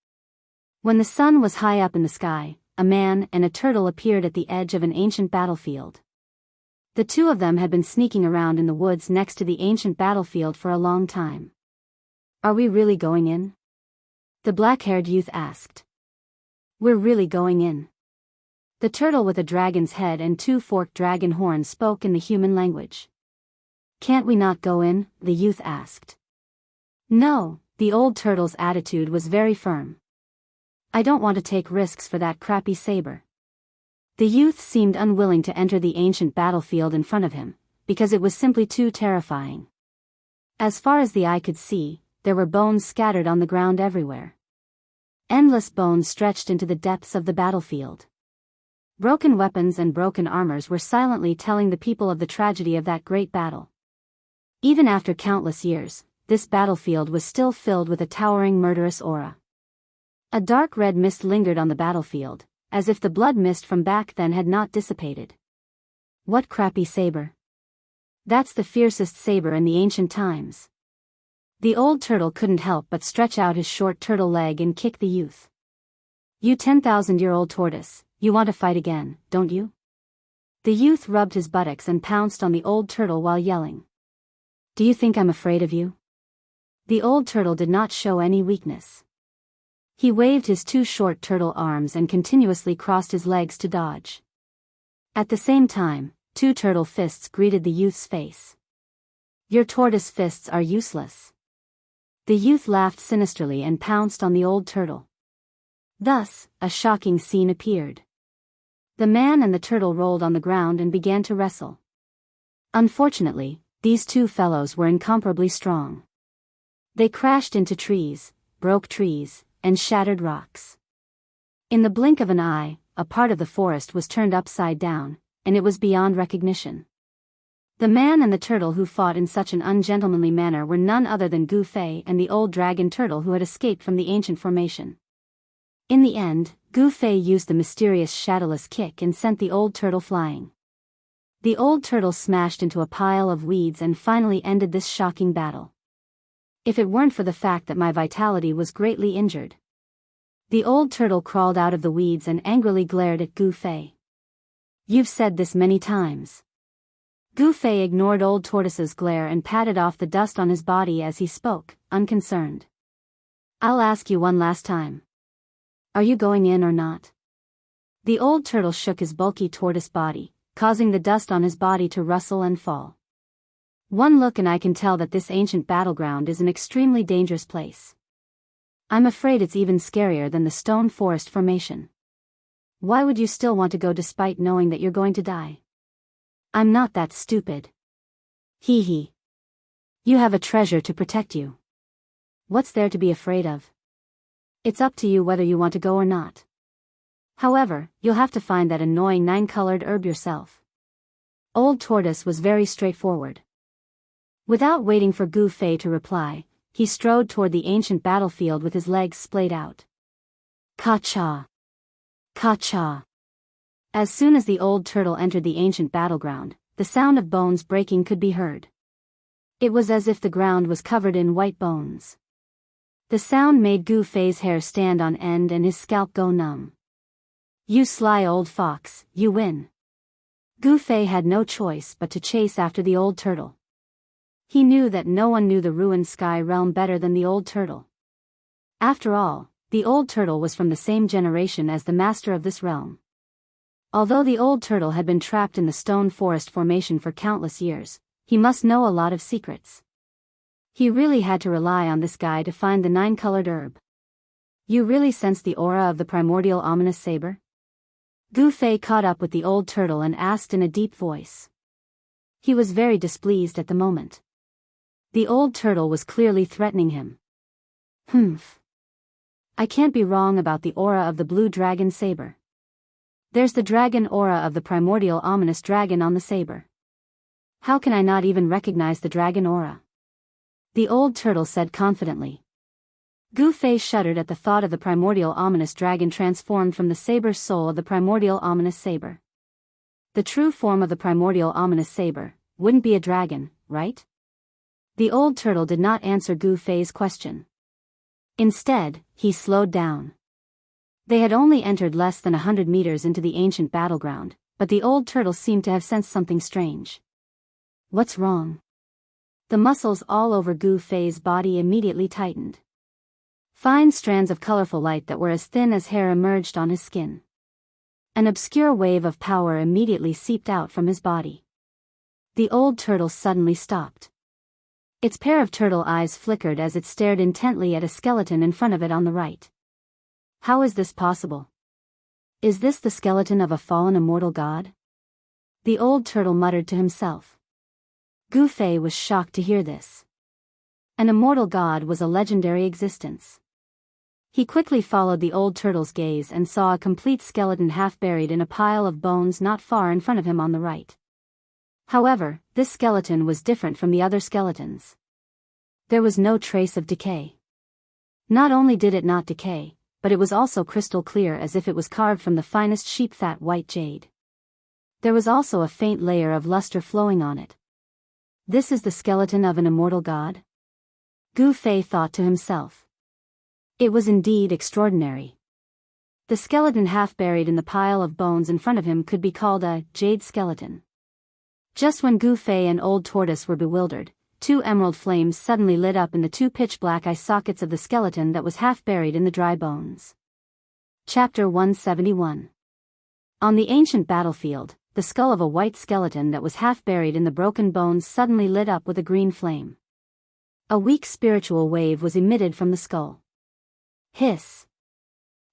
When the sun was high up in the sky, a man and a turtle appeared at the edge of an ancient battlefield. The 2 of them had been sneaking around in the woods next to the ancient battlefield for a long time. Are we really going in? The black-haired youth asked. We're really going in. The turtle with a dragon's head and 2 forked dragon horns spoke in the human language. Can't we not go in? The youth asked. No, the old turtle's attitude was very firm. I don't want to take risks for that crappy saber. The youth seemed unwilling to enter the ancient battlefield in front of him, because it was simply too terrifying. As far as the eye could see, there were bones scattered on the ground everywhere. Endless bones stretched into the depths of the battlefield. Broken weapons and broken armors were silently telling the people of the tragedy of that great battle. Even after countless years, this battlefield was still filled with a towering murderous aura. A dark red mist lingered on the battlefield, as if the blood mist from back then had not dissipated. What crappy saber? That's the fiercest saber in the ancient times. The old turtle couldn't help but stretch out his short turtle leg and kick the youth. You 10,000-year-old tortoise, you want to fight again, don't you? The youth rubbed his buttocks and pounced on the old turtle while yelling. Do you think I'm afraid of you? The old turtle did not show any weakness. He waved his two short turtle arms and continuously crossed his legs to dodge. At the same time, two turtle fists greeted the youth's face. "Your tortoise fists are useless." The youth laughed sinisterly and pounced on the old turtle. Thus, a shocking scene appeared. The man and the turtle rolled on the ground and began to wrestle. Unfortunately, these two fellows were incomparably strong. They crashed into trees, broke trees, and shattered rocks. In the blink of an eye, a part of the forest was turned upside down, and it was beyond recognition. The man and the turtle who fought in such an ungentlemanly manner were none other than Gu Fei and the old dragon turtle who had escaped from the ancient formation. In the end, Gu Fei used the mysterious shadowless kick and sent the old turtle flying. The old turtle smashed into a pile of weeds and finally ended this shocking battle. If it weren't for the fact that my vitality was greatly injured. The old turtle crawled out of the weeds and angrily glared at Gu Fei. "You've said this many times." Gu Fei ignored old tortoise's glare and patted off the dust on his body as he spoke, unconcerned. "I'll ask you one last time. Are you going in or not?" The old turtle shook his bulky tortoise body, causing the dust on his body to rustle and fall. "One look and I can tell that this ancient battleground is an extremely dangerous place. I'm afraid it's even scarier than the stone forest formation. Why would you still want to go despite knowing that you're going to die?" "I'm not that stupid." "Hee hee. You have a treasure to protect you. What's there to be afraid of? It's up to you whether you want to go or not. However, you'll have to find that annoying 9-colored herb yourself." Old Tortoise was very straightforward. Without waiting for Gu Fei to reply, he strode toward the ancient battlefield with his legs splayed out. Ka-cha! Ka-cha! As soon as the old turtle entered the ancient battleground, the sound of bones breaking could be heard. It was as if the ground was covered in white bones. The sound made Gu Fei's hair stand on end and his scalp go numb. "You sly old fox, you win." Gu Fei had no choice but to chase after the old turtle. He knew that no one knew the ruined sky realm better than the old turtle. After all, the old turtle was from the same generation as the master of this realm. Although the old turtle had been trapped in the stone forest formation for countless years, he must know a lot of secrets. He really had to rely on this guy to find the 9-colored herb. "You really sense the aura of the primordial ominous saber?" Gu Fei caught up with the old turtle and asked in a deep voice. He was very displeased at the moment. The old turtle was clearly threatening him. "Humph. I can't be wrong about the aura of the blue dragon saber. There's the dragon aura of the primordial ominous dragon on the saber. How can I not even recognize the dragon aura?" the old turtle said confidently. Gu Fei shuddered at the thought of the primordial ominous dragon transformed from the saber's soul of the primordial ominous saber. The true form of the primordial ominous saber wouldn't be a dragon, right? The old turtle did not answer Gu Fei's question. Instead, he slowed down. They had only entered less than 100 meters into the ancient battleground, but the old turtle seemed to have sensed something strange. "What's wrong?" The muscles all over Gu Fei's body immediately tightened. Fine strands of colorful light that were as thin as hair emerged on his skin. An obscure wave of power immediately seeped out from his body. The old turtle suddenly stopped. Its pair of turtle eyes flickered as it stared intently at a skeleton in front of it on the right. "How is this possible? Is this the skeleton of a fallen immortal god?" the old turtle muttered to himself. Gu Fei was shocked to hear this. An immortal god was a legendary existence. He quickly followed the old turtle's gaze and saw a complete skeleton half buried in a pile of bones not far in front of him on the right. However, this skeleton was different from the other skeletons. There was no trace of decay. Not only did it not decay, but it was also crystal clear as if it was carved from the finest sheep-fat white jade. There was also a faint layer of luster flowing on it. This is the skeleton of an immortal god? Gu Fei thought to himself. It was indeed extraordinary. The skeleton half buried in the pile of bones in front of him could be called a jade skeleton. Just when Gu Fei and Old Tortoise were bewildered, two emerald flames suddenly lit up in the two pitch-black eye sockets of the skeleton that was half buried in the dry bones. Chapter 171. On the ancient battlefield, the skull of a white skeleton that was half buried in the broken bones suddenly lit up with a green flame. A weak spiritual wave was emitted from the skull. Hiss!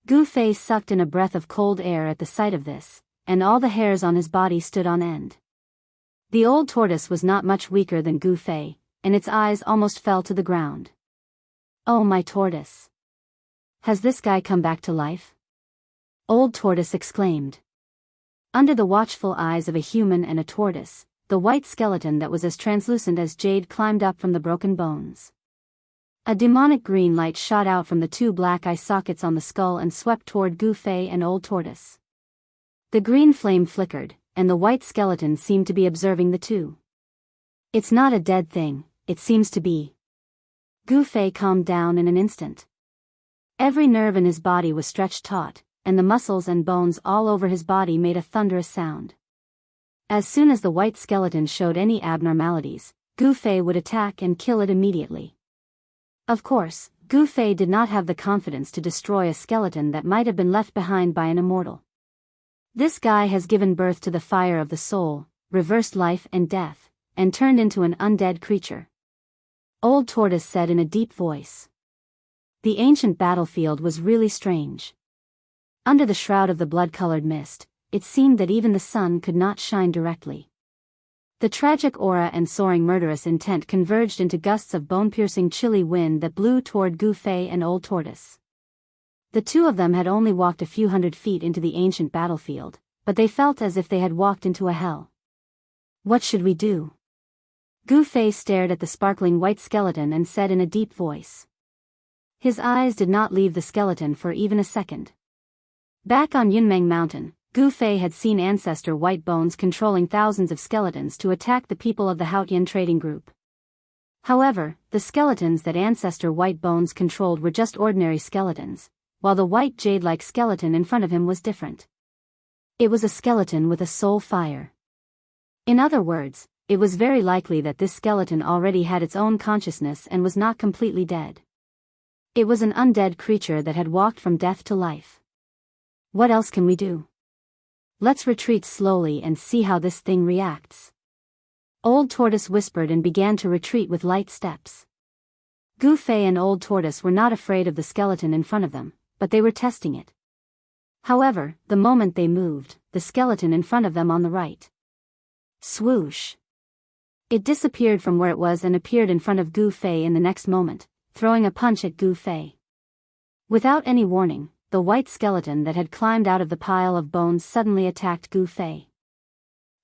Gu Fei sucked in a breath of cold air at the sight of this, and all the hairs on his body stood on end. The old tortoise was not much weaker than Gu Fei, and its eyes almost fell to the ground. "Oh, my tortoise! Has this guy come back to life?" Old Tortoise exclaimed. Under the watchful eyes of a human and a tortoise, the white skeleton that was as translucent as jade climbed up from the broken bones. A demonic green light shot out from the two black eye sockets on the skull and swept toward Gu Fei and Old Tortoise. The green flame flickered, and the white skeleton seemed to be observing the two. "It's not a dead thing, it seems to be." Gu Fei calmed down in an instant. Every nerve in his body was stretched taut, and the muscles and bones all over his body made a thunderous sound. As soon as the white skeleton showed any abnormalities, Gu Fei would attack and kill it immediately. Of course, Gu Fei did not have the confidence to destroy a skeleton that might have been left behind by an immortal. This guy has given birth to the fire of the soul, reversed life and death, and turned into an undead creature. Old Tortoise said in a deep voice. The ancient battlefield was really strange. Under the shroud of the blood-colored mist, it seemed that even the sun could not shine directly. The tragic aura and soaring murderous intent converged into gusts of bone-piercing chilly wind that blew toward Gu Fei and Old Tortoise. The two of them had only walked a few hundred feet into the ancient battlefield, but they felt as if they had walked into a hell. "What should we do?" Gu Fei stared at the sparkling white skeleton and said in a deep voice. His eyes did not leave the skeleton for even a second. Back on Yunmeng Mountain, Gu Fei had seen Ancestor White Bones controlling thousands of skeletons to attack the people of the Haotian trading group. However, the skeletons that Ancestor White Bones controlled were just ordinary skeletons, while the white jade-like skeleton in front of him was different. It was a skeleton with a soul fire. In other words, it was very likely that this skeleton already had its own consciousness and was not completely dead. It was an undead creature that had walked from death to life. "What else can we do? Let's retreat slowly and see how this thing reacts." Old Tortoise whispered and began to retreat with light steps. Gu Fei and Old Tortoise were not afraid of the skeleton in front of them, but they were testing it. However, the moment they moved, the skeleton in front of them on the right. Swoosh! It disappeared from where it was and appeared in front of Gu Fei in the next moment, throwing a punch at Gu Fei. Without any warning, the white skeleton that had climbed out of the pile of bones suddenly attacked Gu Fei.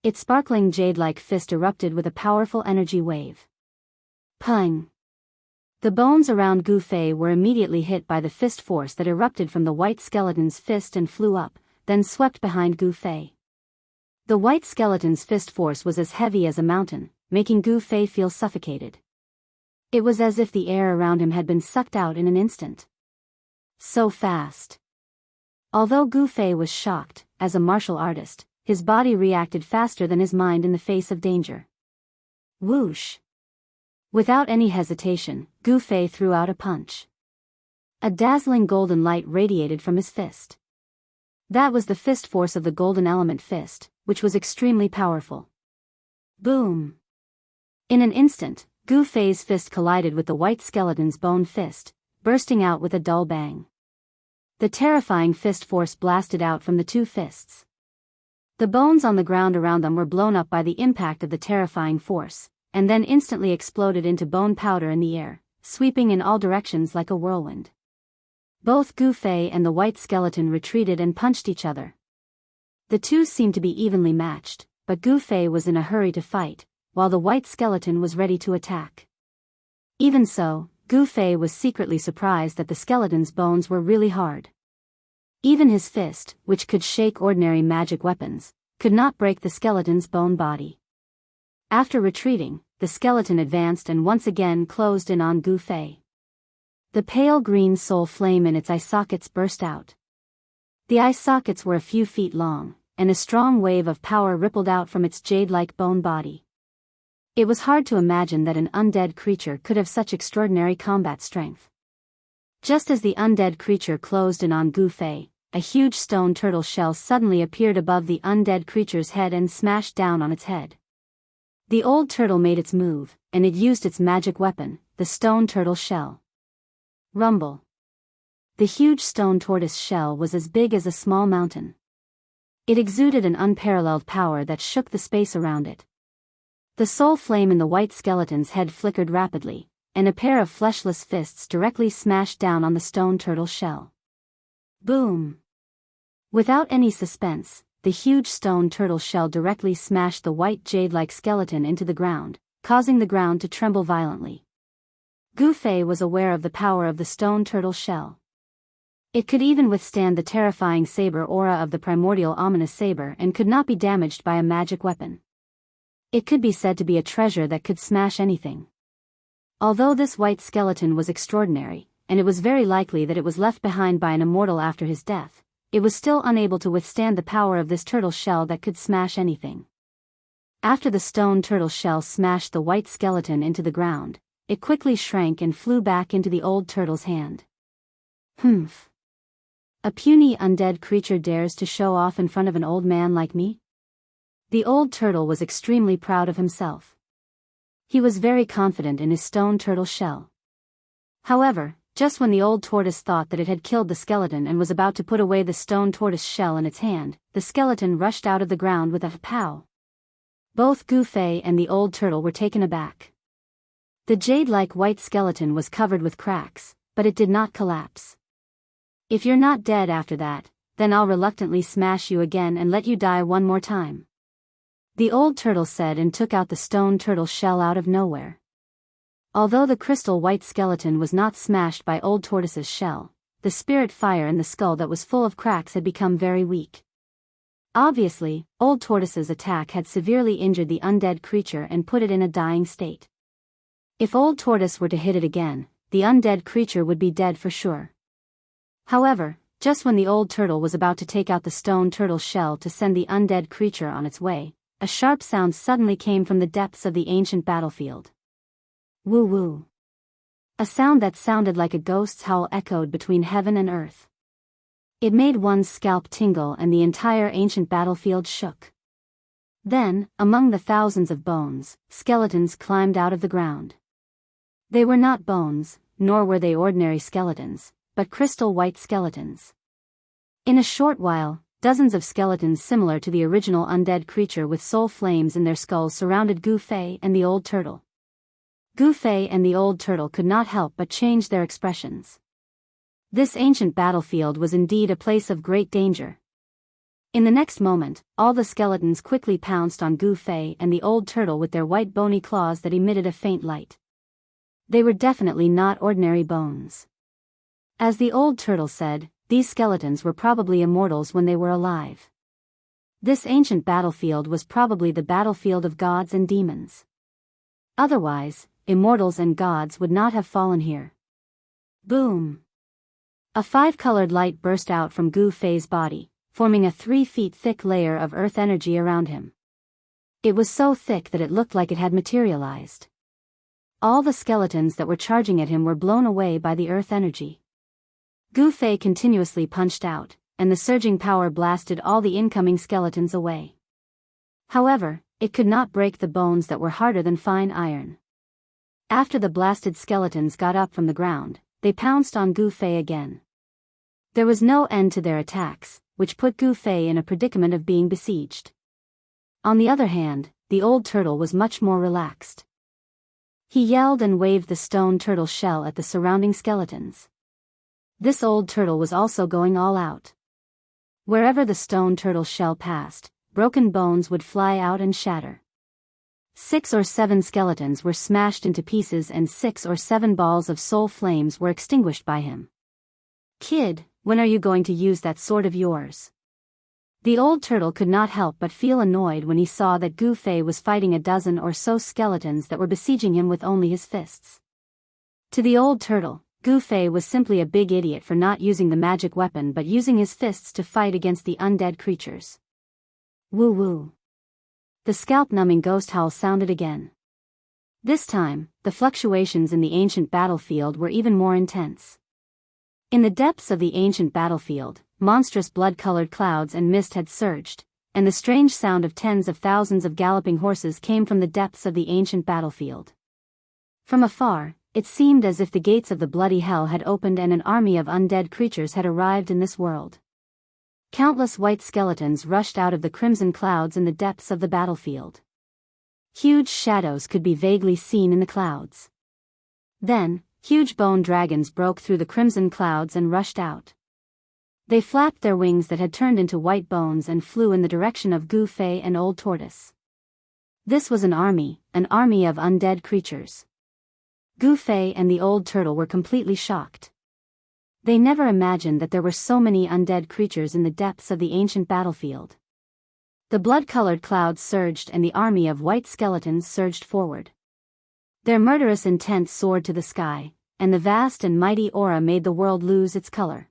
Its sparkling jade-like fist erupted with a powerful energy wave. Pung! The bones around Gu Fei were immediately hit by the fist force that erupted from the white skeleton's fist and flew up, then swept behind Gu Fei. The white skeleton's fist force was as heavy as a mountain, making Gu Fei feel suffocated. It was as if the air around him had been sucked out in an instant. So fast. Although Gu Fei was shocked, as a martial artist, his body reacted faster than his mind in the face of danger. Whoosh! Without any hesitation, Gu Fei threw out a punch. A dazzling golden light radiated from his fist. That was the fist force of the golden element fist, which was extremely powerful. Boom! In an instant, Gu Fei's fist collided with the white skeleton's bone fist, bursting out with a dull bang. The terrifying fist force blasted out from the two fists. The bones on the ground around them were blown up by the impact of the terrifying force, and then instantly exploded into bone powder in the air, sweeping in all directions like a whirlwind. Both Gu Fei and the white skeleton retreated and punched each other. The two seemed to be evenly matched, but Gu Fei was in a hurry to fight, while the white skeleton was ready to attack. Even so, Gu Fei was secretly surprised that the skeleton's bones were really hard. Even his fist, which could shake ordinary magic weapons, could not break the skeleton's bone body. After retreating, the skeleton advanced and once again closed in on Gu Fei. The pale green soul flame in its eye sockets burst out. The eye sockets were a few feet long, and a strong wave of power rippled out from its jade-like bone body. It was hard to imagine that an undead creature could have such extraordinary combat strength. Just as the undead creature closed in on Gu Fei, a huge stone turtle shell suddenly appeared above the undead creature's head and smashed down on its head. The old turtle made its move, and it used its magic weapon, the stone turtle shell. Rumble. The huge stone tortoise shell was as big as a small mountain. It exuded an unparalleled power that shook the space around it. The soul flame in the white skeleton's head flickered rapidly, and a pair of fleshless fists directly smashed down on the stone turtle shell. Boom! Without any suspense, the huge stone turtle shell directly smashed the white jade-like skeleton into the ground, causing the ground to tremble violently. Gu Fei was aware of the power of the stone turtle shell. It could even withstand the terrifying saber aura of the primordial ominous saber and could not be damaged by a magic weapon. It could be said to be a treasure that could smash anything. Although this white skeleton was extraordinary, and it was very likely that it was left behind by an immortal after his death, it was still unable to withstand the power of this turtle shell that could smash anything. After the stone turtle shell smashed the white skeleton into the ground, it quickly shrank and flew back into the old turtle's hand. Humph. A puny undead creature dares to show off in front of an old man like me? The old turtle was extremely proud of himself. He was very confident in his stone turtle shell. However, just when the old tortoise thought that it had killed the skeleton and was about to put away the stone tortoise shell in its hand, the skeleton rushed out of the ground with a pow. Both Gu Fei and the old turtle were taken aback. The jade-like white skeleton was covered with cracks, but it did not collapse. If you're not dead after that, then I'll reluctantly smash you again and let you die one more time. The old turtle said and took out the stone turtle shell out of nowhere. Although the crystal white skeleton was not smashed by old tortoise's shell, the spirit fire in the skull that was full of cracks had become very weak. Obviously, old tortoise's attack had severely injured the undead creature and put it in a dying state. If old tortoise were to hit it again, the undead creature would be dead for sure. However, just when the old turtle was about to take out the stone turtle shell to send the undead creature on its way, a sharp sound suddenly came from the depths of the ancient battlefield. Woo-woo. A sound that sounded like a ghost's howl echoed between heaven and earth. It made one's scalp tingle and the entire ancient battlefield shook. Then, among the thousands of bones, skeletons climbed out of the ground. They were not bones, nor were they ordinary skeletons, but crystal white skeletons. In a short while, dozens of skeletons similar to the original undead creature with soul flames in their skulls surrounded Gu Fei and the old turtle. Gu Fei and the old turtle could not help but change their expressions. This ancient battlefield was indeed a place of great danger. In the next moment, all the skeletons quickly pounced on Gu Fei and the old turtle with their white bony claws that emitted a faint light. They were definitely not ordinary bones. As the old turtle said, these skeletons were probably immortals when they were alive. This ancient battlefield was probably the battlefield of gods and demons. Otherwise, immortals and gods would not have fallen here. Boom! A five-colored light burst out from Gu Fei's body, forming a 3 feet thick layer of earth energy around him. It was so thick that it looked like it had materialized. All the skeletons that were charging at him were blown away by the earth energy. Gu Fei continuously punched out, and the surging power blasted all the incoming skeletons away. However, it could not break the bones that were harder than fine iron. After the blasted skeletons got up from the ground, they pounced on Gu Fei again. There was no end to their attacks, which put Gu Fei in a predicament of being besieged. On the other hand, the old turtle was much more relaxed. He yelled and waved the stone turtle shell at the surrounding skeletons. This old turtle was also going all out. Wherever the stone turtle shell passed, broken bones would fly out and shatter. 6 or 7 skeletons were smashed into pieces and 6 or 7 balls of soul flames were extinguished by him. "Kid, when are you going to use that sword of yours?" The old turtle could not help but feel annoyed when he saw that Gu Fei was fighting a dozen or so skeletons that were besieging him with only his fists. To the old turtle, Gu Fei was simply a big idiot for not using the magic weapon but using his fists to fight against the undead creatures. Woo-woo. The scalp-numbing ghost howl sounded again. This time, the fluctuations in the ancient battlefield were even more intense. In the depths of the ancient battlefield, monstrous blood-colored clouds and mist had surged, and the strange sound of tens of thousands of galloping horses came from the depths of the ancient battlefield. From afar, it seemed as if the gates of the bloody hell had opened and an army of undead creatures had arrived in this world. Countless white skeletons rushed out of the crimson clouds in the depths of the battlefield. Huge shadows could be vaguely seen in the clouds. Then, huge bone dragons broke through the crimson clouds and rushed out. They flapped their wings that had turned into white bones and flew in the direction of Gu Fei and Old Tortoise. This was an army of undead creatures. Gu Fei and the Old Turtle were completely shocked. They never imagined that there were so many undead creatures in the depths of the ancient battlefield. The blood-colored clouds surged and the army of white skeletons surged forward. Their murderous intent soared to the sky, and the vast and mighty aura made the world lose its color.